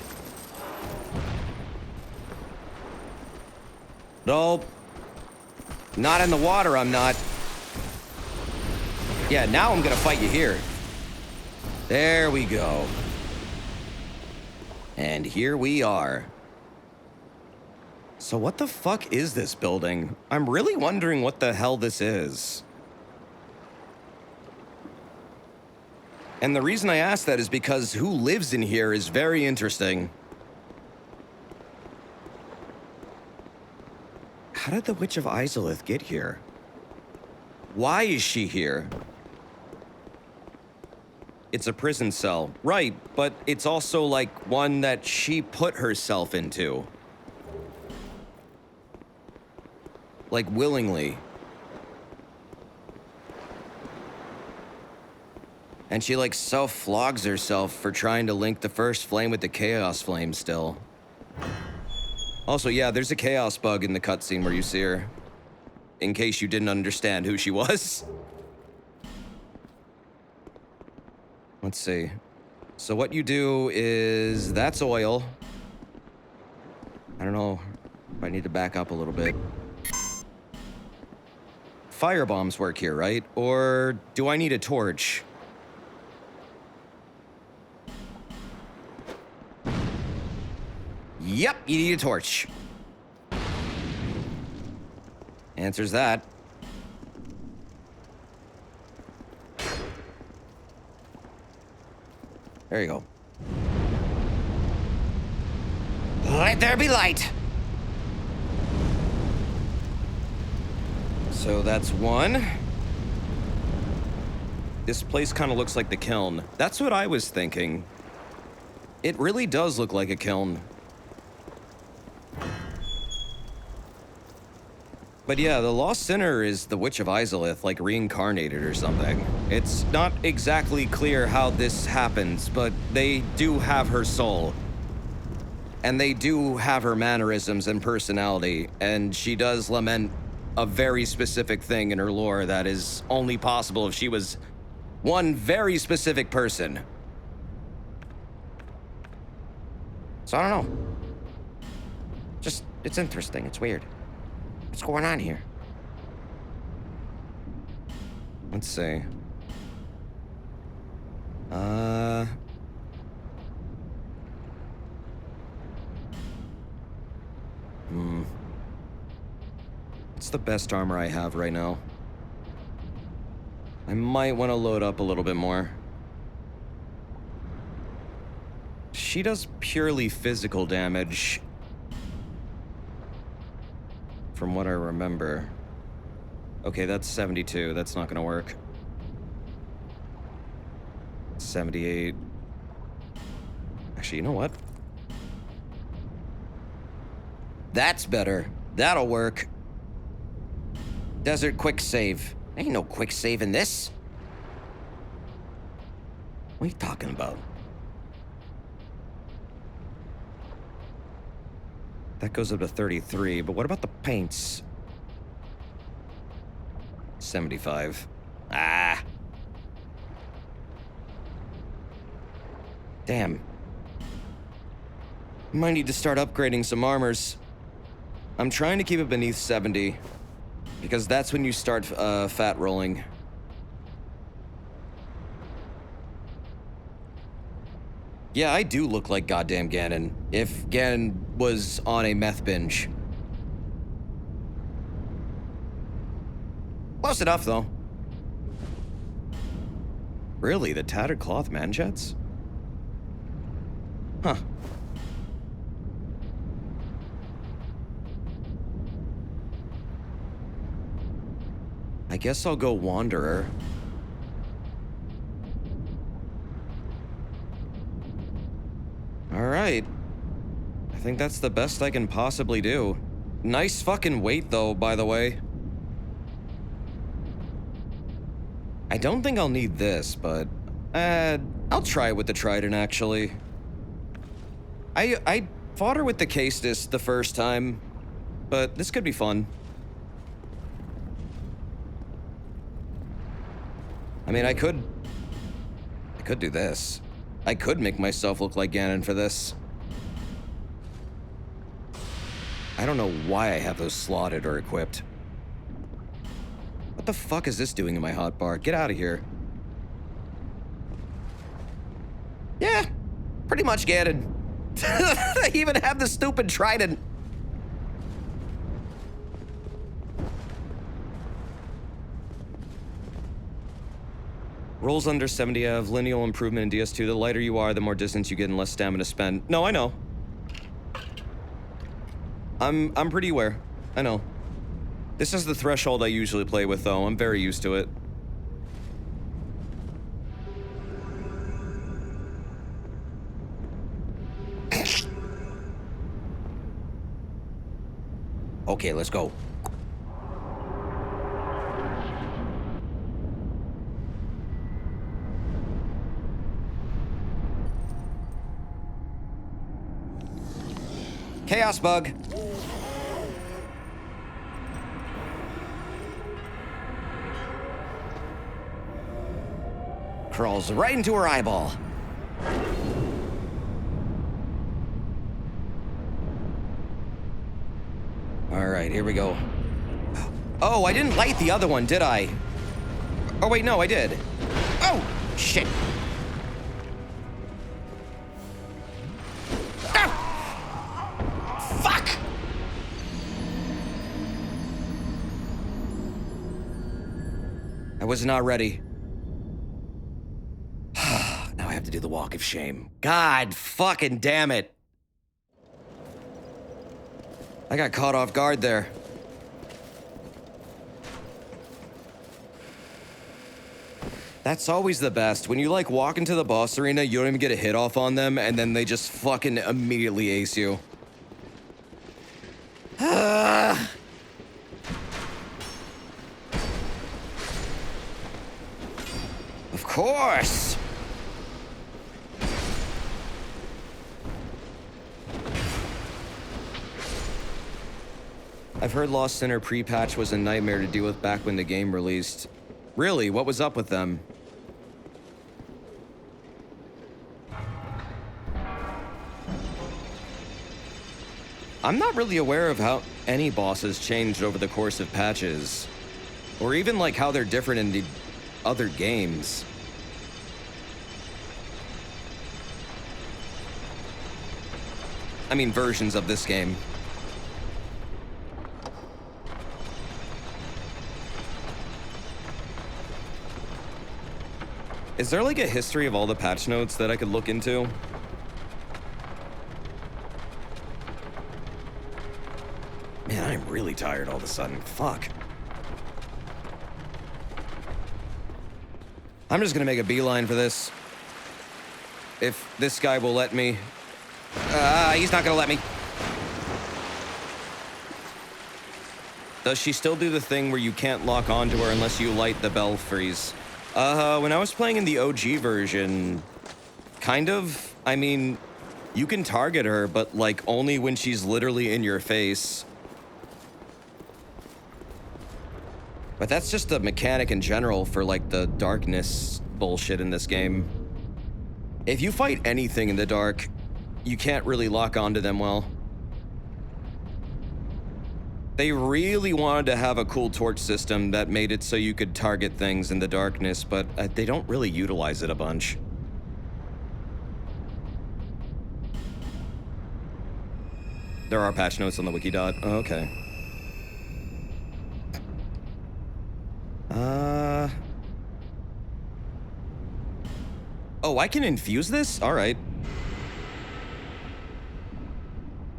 Nope. Not in the water, I'm not. Yeah, now I'm gonna fight you here. There we go. And here we are. So what the fuck is this building? I'm really wondering what the hell this is. And the reason I ask that is because who lives in here is very interesting. How did the Witch of Izalith get here? Why is she here? It's a prison cell. Right, but it's also like one that she put herself into. Like willingly. And she like self-flogs herself for trying to link the first flame with the Chaos Flame still. Also, yeah, there's a Chaos bug in the cutscene where you see her. In case you didn't understand who she was. Let's see. So what you do is, that's oil. I don't know if I need to back up a little bit. Fire bombs work here, right? Or do I need a torch? Yep, you need a torch. Answers that. There you go. Let there be light. So that's one. This place kind of looks like the kiln. That's what I was thinking. It really does look like a kiln. But yeah, the Lost Sinner is the Witch of Izalith, like reincarnated or something. It's not exactly clear how this happens, but they do have her soul. And they do have her mannerisms and personality, and she does lament a very specific thing in her lore that is only possible if she was one very specific person. So I don't know. Just, it's interesting, it's weird. What's going on here? Let's see. What's the best armor I have right now? I might want to load up a little bit more. She does purely physical damage. From what I remember. Okay, that's 72. That's not gonna work. 78. Actually, you know what? That's better. That'll work. Desert quick save. Ain't no quick save in this. What are you talking about? That goes up to 33, but what about the paints? 75. Ah. Damn. Might need to start upgrading some armors. I'm trying to keep it beneath 70, because that's when you start fat rolling. Yeah, I do look like goddamn Ganon, if Ganon was on a meth binge. Close enough, though. Really, the tattered cloth manchets? Huh. I guess I'll go Wanderer. Alright. I think that's the best I can possibly do. Nice fucking weight, though, by the way. I don't think I'll need this, but... I'll try it with the Trident, actually. I fought her with the Caestus the first time, but this could be fun. I mean, I could do this. I could make myself look like Ganon for this. I don't know why I have those slotted or equipped. What the fuck is this doing in my hotbar? Get out of here. Yeah, pretty much Ganon. I even have the stupid trident. Rolls under 70 have lineal improvement in DS2. The lighter you are, the more distance you get and less stamina spent. No, I know. I'm pretty aware. I know. This is the threshold I usually play with, though. I'm very used to it. Okay, let's go. Chaos bug. Crawls right into her eyeball. All right, here we go. Oh, I didn't light the other one, did I? Oh, wait, no, I did. Oh, shit. Ah! Fuck! I was not ready. Now I have to do the walk of shame. God fucking damn it. I got caught off guard there. That's always the best. When you like walk into the boss arena, you don't even get a hit off on them, and then they just fucking immediately ace you. Of course! I've heard Lost Sinner pre-patch was a nightmare to deal with back when the game released. Really? What was up with them? I'm not really aware of how any bosses changed over the course of patches. Or even like how they're different in the other games. I mean, versions of this game. Is there like a history of all the patch notes that I could look into? Man, I'm really tired all of a sudden. Fuck. I'm just gonna make a beeline for this. If this guy will let me. He's not gonna let me. Does she still do the thing where you can't lock onto her unless you light the belfries? When I was playing in the OG version, kind of. I mean, you can target her, but like only when she's literally in your face. But that's just a mechanic in general for like the darkness bullshit in this game. If you fight anything in the dark, you can't really lock onto them well. They really wanted to have a cool torch system that made it so you could target things in the darkness, but they don't really utilize it a bunch. There are patch notes on the Wikidot. Oh, okay. Oh, I can infuse this? All right.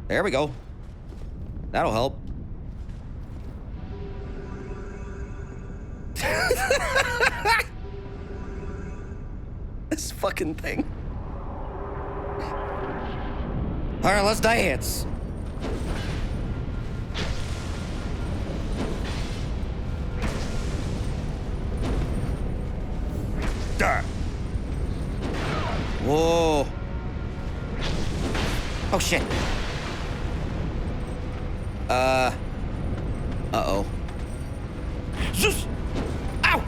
There we go. That'll help. This fucking thing. All right, let's dance. Whoa. Oh, shit. Uh-oh. Zeus! Ow!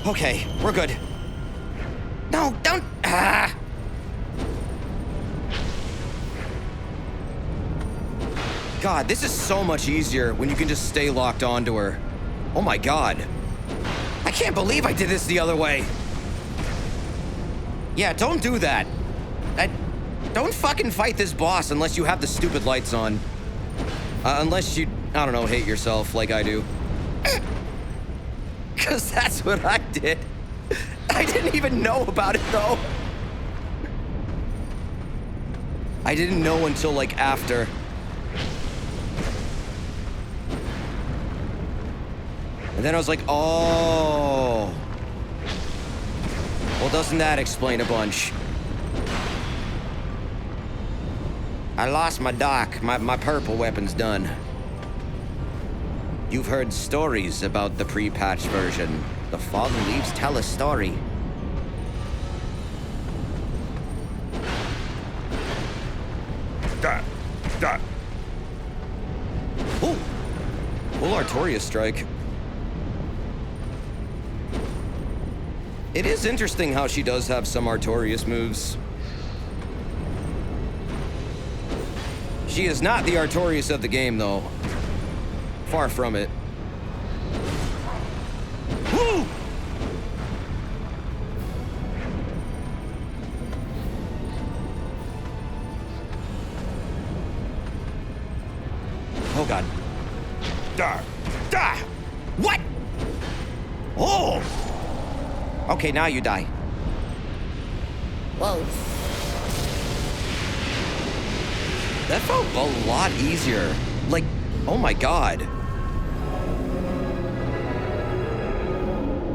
Okay, we're good. No, don't! Ah! God, this is so much easier when you can just stay locked onto her. Oh my God. I can't believe I did this the other way. Yeah, don't do that. Don't fucking fight this boss unless you have the stupid lights on. Unless you, I don't know, hate yourself like I do. Because that's what I did. I didn't even know about it, though. I didn't know until, like, after. And then I was like, oh. Well, doesn't that explain a bunch? I lost my dock. My purple weapon's done. You've heard stories about the pre-patched version. The Fallen Leaves tell a story. That. Ooh! Full Artorias strike. It is interesting how she does have some Artorias moves. She is not the Artorias of the game, though. Far from it. Woo! Oh, God. Die! What? Oh! Okay, now you die. Whoa. That felt a lot easier. Like, oh my God.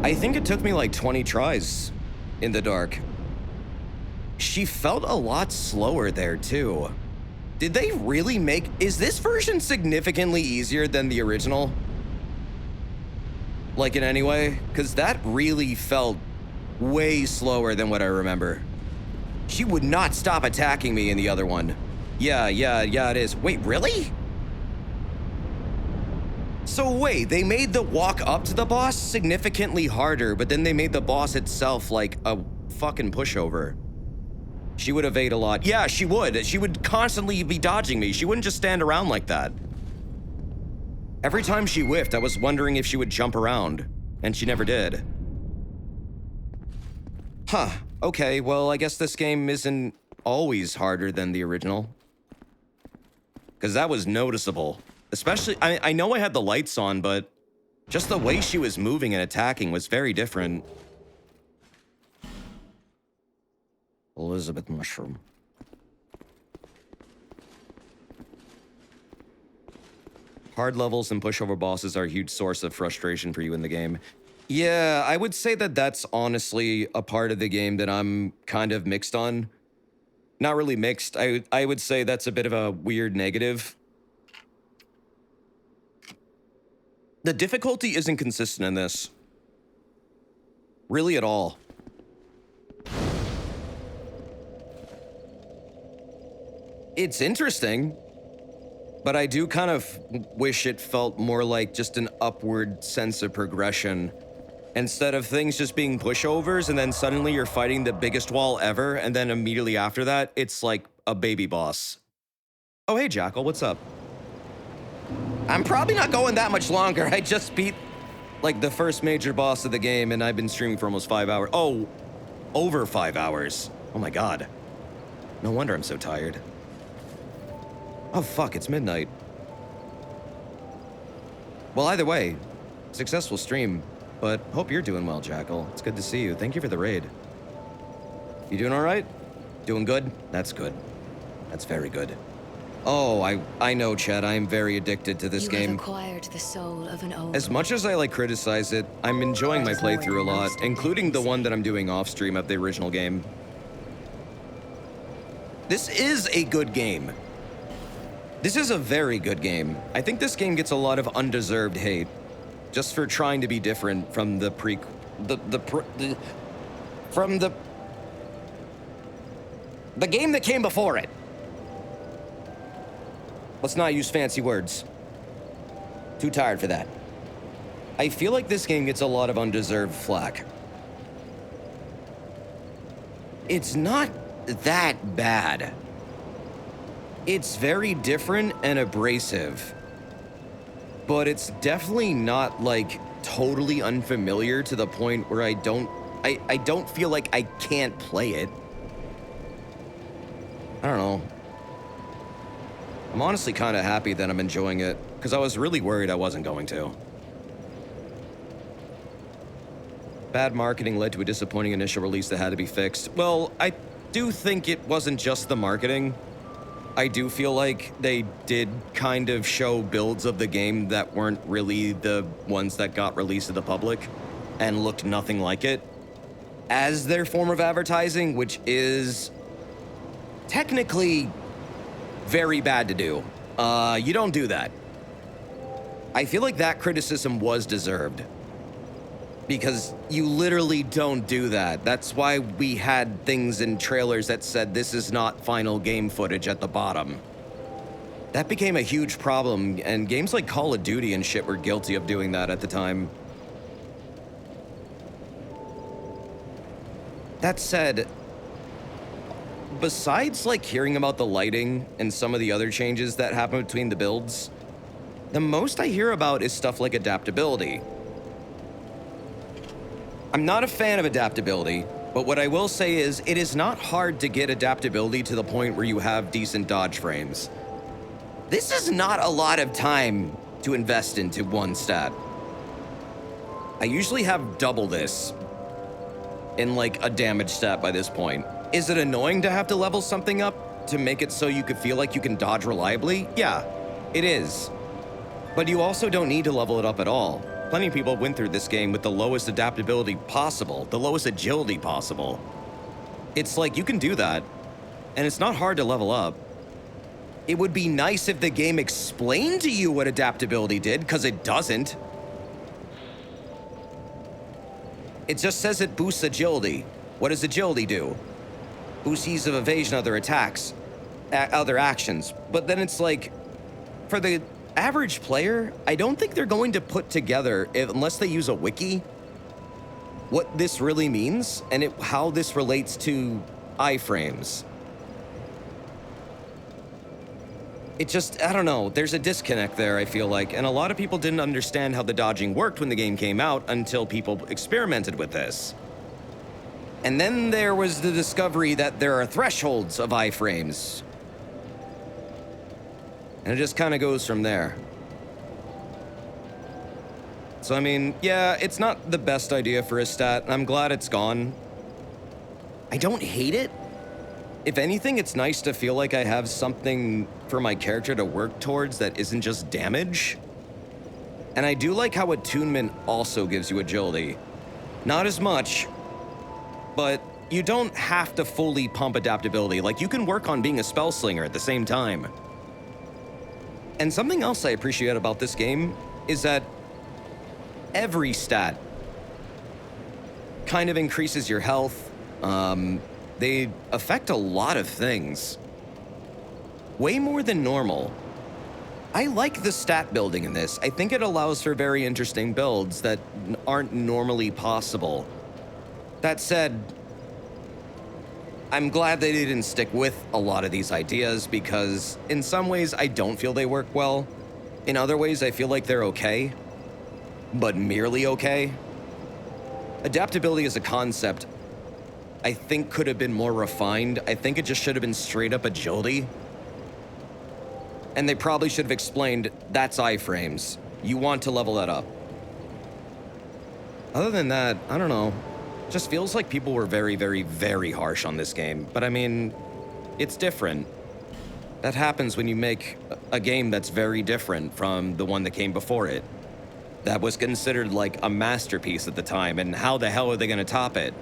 I think it took me like 20 tries in the dark. She felt a lot slower there too. Did they really make... Is this version significantly easier than the original? Like in any way? Because that really felt way slower than what I remember. She would not stop attacking me in the other one. Yeah, it is. Wait, really? So wait, they made the walk up to the boss significantly harder, but then they made the boss itself like a fucking pushover. She would evade a lot. Yeah, she would. She would constantly be dodging me. She wouldn't just stand around like that. Every time she whiffed, I was wondering if she would jump around, and she never did. Huh. Okay, well, I guess this game isn't always harder than the original. Because that was noticeable. Especially, I know I had the lights on, but just the way she was moving and attacking was very different. Elizabeth Mushroom. Hard levels and pushover bosses are a huge source of frustration for you in the game. Yeah, I would say that that's honestly a part of the game that I'm kind of mixed on. Not really mixed. I would say that's a bit of a weird negative. The difficulty isn't consistent in this. Really at all. It's interesting, but I do kind of wish it felt more like just an upward sense of progression. Instead of things just being pushovers and then suddenly you're fighting the biggest wall ever and then immediately after that, it's like a baby boss. Oh, hey, Jackal, what's up? I'm probably not going that much longer. I just beat, like, the first major boss of the game and I've been streaming for almost 5 hours. Oh, over 5 hours. Oh my God. No wonder I'm so tired. Oh, fuck, it's midnight. Well, either way, successful stream. But hope you're doing well, Jackal. It's good to see you. Thank you for the raid. You doing all right? Doing good? That's good. That's very good. Oh, I know, Chad. I am very addicted to this game. You have acquired the soul of an ogre. As much as I like criticize it, I'm enjoying my playthrough a lot, including the one that I'm doing off stream of the original game. This is a good game. This is a very good game. I think this game gets a lot of undeserved hate. Just for trying to be different from the game that came before it. Let's not use fancy words. Too tired for that. I feel like this game gets a lot of undeserved flack. It's not that bad. It's very different and abrasive. But it's definitely not, like, totally unfamiliar to the point where I don't feel like I can't play it. I don't know. I'm honestly kind of happy that I'm enjoying it, because I was really worried I wasn't going to. Bad marketing led to a disappointing initial release that had to be fixed. Well, I do think it wasn't just the marketing. I do feel like they did kind of show builds of the game that weren't really the ones that got released to the public and looked nothing like it as their form of advertising, which is technically very bad to do. You don't do that. I feel like that criticism was deserved. Because you literally don't do that. That's why we had things in trailers that said this is not final game footage at the bottom. That became a huge problem, and games like Call of Duty and shit were guilty of doing that at the time. That said, besides like hearing about the lighting and some of the other changes that happen between the builds, the most I hear about is stuff like adaptability. I'm not a fan of adaptability, but what I will say is it is not hard to get adaptability to the point where you have decent dodge frames. This is not a lot of time to invest into one stat. I usually have double this in like a damage stat by this point. Is it annoying to have to level something up to make it so you could feel like you can dodge reliably? Yeah, it is. But you also don't need to level it up at all. Plenty of people went through this game with the lowest adaptability possible, the lowest agility possible. It's like you can do that, and it's not hard to level up. It would be nice if the game explained to you what adaptability did, because it doesn't. It just says it boosts agility. What does agility do? Boosts ease of evasion, other attacks, other actions. But then it's like, for the average player, I don't think they're going to put together, unless they use a wiki, what this really means and how this relates to iframes. It just, I don't know, there's a disconnect there, I feel like, and a lot of people didn't understand how the dodging worked when the game came out until people experimented with this. And then there was the discovery that there are thresholds of iframes. And it just kind of goes from there. So, I mean, yeah, it's not the best idea for a stat. I'm glad it's gone. I don't hate it. If anything, it's nice to feel like I have something for my character to work towards that isn't just damage. And I do like how attunement also gives you agility. Not as much, but you don't have to fully pump adaptability. Like, you can work on being a spell slinger at the same time. And something else I appreciate about this game is that every stat kind of increases your health. They affect a lot of things. Way more than normal. I like the stat building in this. I think it allows for very interesting builds that aren't normally possible. That said, I'm glad they didn't stick with a lot of these ideas because in some ways I don't feel they work well. In other ways I feel like they're okay, but merely okay. Adaptability as a concept, I think could have been more refined. I think it just should have been straight up agility. And they probably should have explained that's iframes. You want to level that up. Other than that, I don't know. Just feels like people were very, very, very harsh on this game. But I mean, it's different. That happens when you make a game that's very different from the one that came before it. That was considered like a masterpiece at the time, and how the hell are they gonna top it?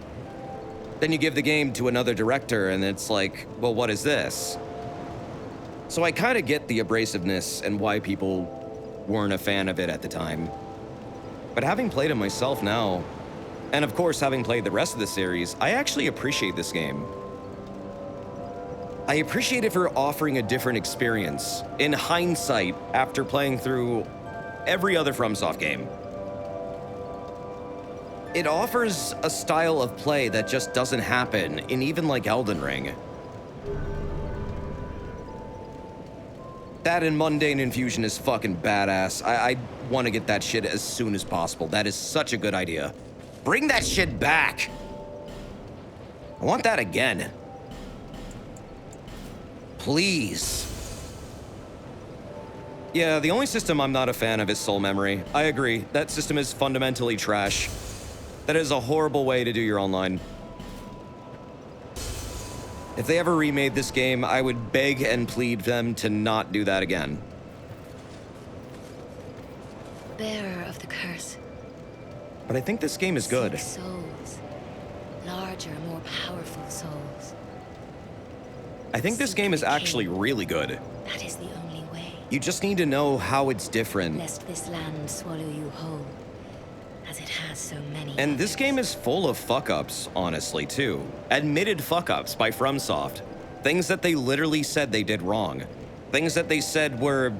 Then you give the game to another director and it's like, well, what is this? So I kind of get the abrasiveness and why people weren't a fan of it at the time. But having played it myself now, and of course having played the rest of the series, I actually appreciate this game. I appreciate it for offering a different experience. In hindsight, after playing through every other FromSoft game, it offers a style of play that just doesn't happen in even like Elden Ring. That and Mundane Infusion is fucking badass. I want to get that shit as soon as possible. That is such a good idea. Bring that shit back! I want that again. Please. Yeah, the only system I'm not a fan of is Soul Memory. I agree, that system is fundamentally trash. That is a horrible way to do your online. If they ever remade this game, I would beg and plead them to not do that again. Bearer of the curse. But I think this game is good. Seek souls. Larger, more powerful souls. I think this game is actually really good. That is the only way. You just need to know how it's different. Lest this land swallow you whole, as it has so many. And this game is full of fuck-ups, honestly, too. Admitted fuck-ups by FromSoft. Things that they literally said they did wrong. Things that they said were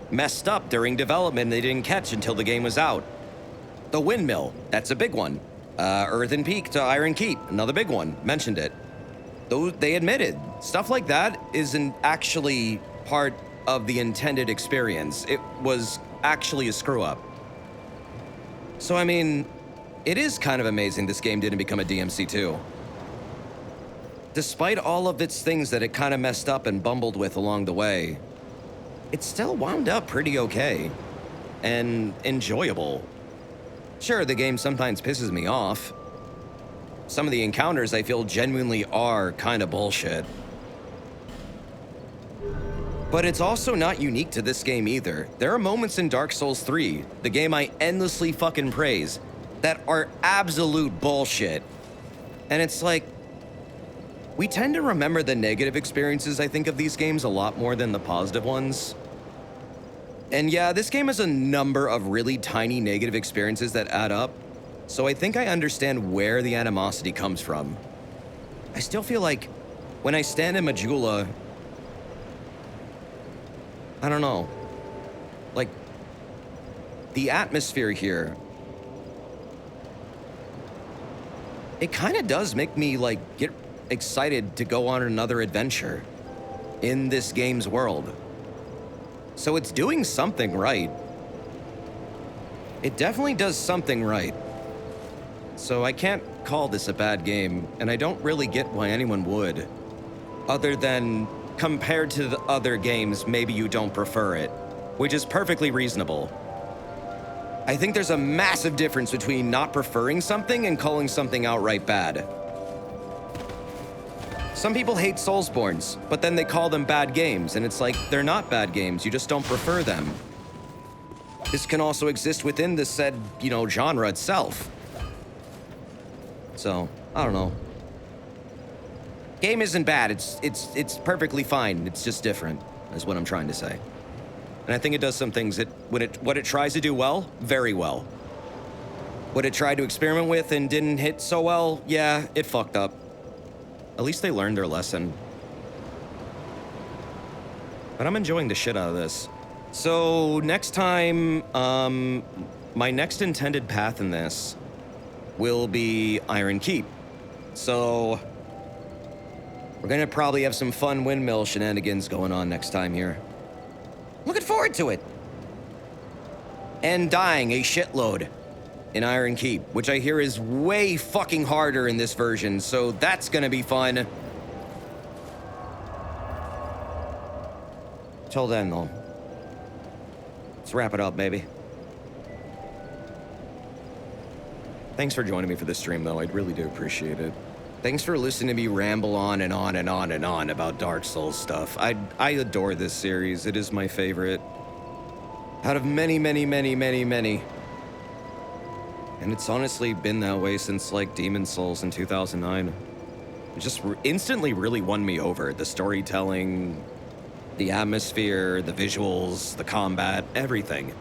messed up during development and they didn't catch until the game was out. The windmill, that's a big one. Earthen Peak to Iron Keep, another big one, mentioned it. Those, they admitted, stuff like that isn't actually part of the intended experience. It was actually a screw-up. So, I mean, it is kind of amazing this game didn't become a DMC2. Despite all of its things that it kind of messed up and bumbled with along the way, it still wound up pretty okay and enjoyable. Sure, the game sometimes pisses me off. Some of the encounters I feel genuinely are kind of bullshit. But it's also not unique to this game either. There are moments in Dark Souls 3, the game I endlessly fucking praise, that are absolute bullshit. And it's like, we tend to remember the negative experiences, I think, of these games a lot more than the positive ones. And yeah, this game has a number of really tiny negative experiences that add up, so I think I understand where the animosity comes from. I still feel like when I stand in Majula, I don't know, like, the atmosphere here, it kind of does make me, like, get excited to go on another adventure in this game's world. So it's doing something right. It definitely does something right. So I can't call this a bad game, and I don't really get why anyone would. Other than, compared to the other games, maybe you don't prefer it, which is perfectly reasonable. I think there's a massive difference between not preferring something and calling something outright bad. Some people hate Soulsborns, but then they call them bad games, and it's like, they're not bad games, you just don't prefer them. This can also exist within the said, you know, genre itself. So, I don't know. Game isn't bad, it's perfectly fine, it's just different, is what I'm trying to say. And I think it does some things that, what it tries to do well, very well. What it tried to experiment with and didn't hit so well, yeah, it fucked up. At least they learned their lesson. But I'm enjoying the shit out of this. So next time, my next intended path in this will be Iron Keep. So we're gonna probably have some fun windmill shenanigans going on next time here. Looking forward to it. And dying a shitload in Iron Keep, which I hear is way fucking harder in this version, so that's gonna be fun. Till then, though, let's wrap it up, baby. Thanks for joining me for this stream, though. I really do appreciate it. Thanks for listening to me ramble on and on and on and on about Dark Souls stuff. I adore this series. It is my favorite out of many, many, many, many, many. And it's honestly been that way since, like, Demon's Souls in 2009. It just instantly really won me over. The storytelling, the atmosphere, the visuals, the combat, everything.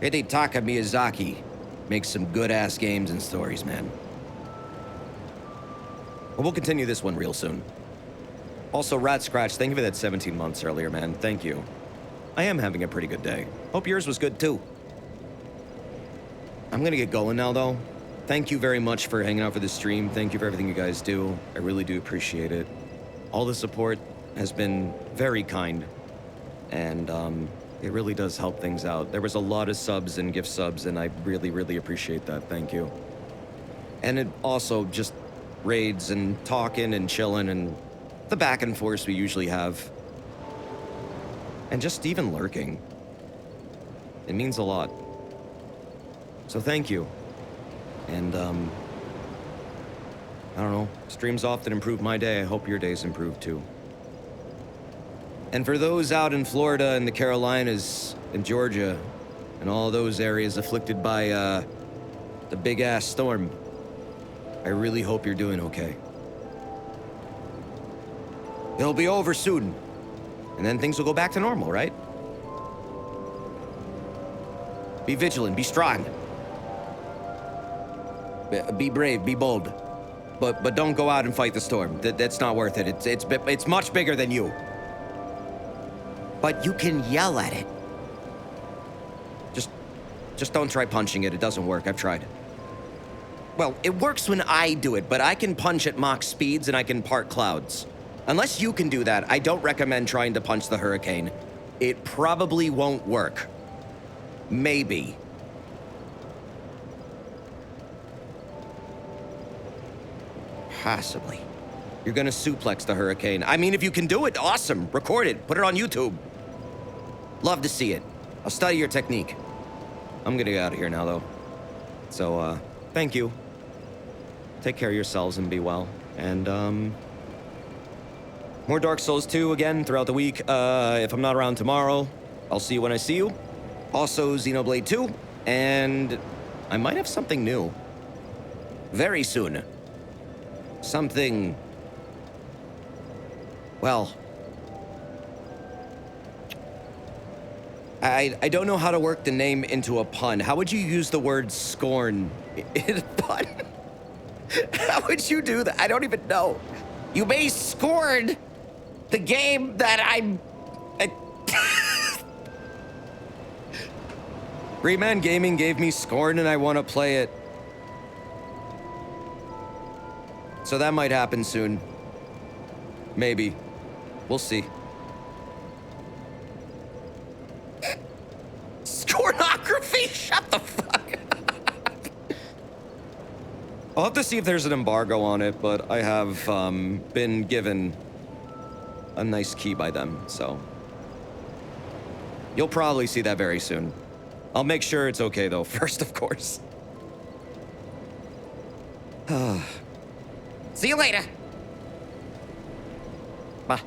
Hidetaka Miyazaki makes some good-ass games and stories, man. Well, we'll continue this one real soon. Also, Rat Scratch, thank you for that 17 months earlier, man. Thank you. I am having a pretty good day. Hope yours was good, too. I'm gonna get going now, though. Thank you very much for hanging out for this stream. Thank you for everything you guys do. I really do appreciate it. All the support has been very kind, and it really does help things out. There was a lot of subs and gift subs, and I really, really appreciate that. Thank you. And it also just raids and talking and chilling and the back and forth we usually have. And just even lurking. It means a lot. So thank you. And, I don't know, streams often improve my day. I hope your days improve too. And for those out in Florida and the Carolinas and Georgia and all those areas afflicted by, the big-ass storm, I really hope you're doing okay. It'll be over soon. And then things will go back to normal, right? Be vigilant, be strong. Be brave, be bold. But don't go out and fight the storm. That's not worth it. It's much bigger than you. But you can yell at it. Just don't try punching it. It doesn't work. I've tried. Well, it works when I do it, but I can punch at Mach speeds and I can part clouds. Unless you can do that, I don't recommend trying to punch the hurricane. It probably won't work. Maybe. Possibly. You're gonna suplex the hurricane. I mean, if you can do it, awesome. Record it. Put it on YouTube. Love to see it. I'll study your technique. I'm gonna get out of here now, though. So, thank you. Take care of yourselves and be well. And, more Dark Souls 2 again throughout the week. If I'm not around tomorrow, I'll see you when I see you. Also, Xenoblade 2. And I might have something new. Very soon. Something... Well... I don't know how to work the name into a pun. How would you use the word scorn in a pun? How would you do that? I don't even know. You may scorn the game that I'm... Rayman Gaming gave me Scorn and I want to play it. So that might happen soon. Maybe. We'll see. Scornography? Shut the fuck up. I'll have to see if there's an embargo on it, but I have been given a nice key by them, so... You'll probably see that very soon. I'll make sure it's okay, though, first, of course. See you later. Bye.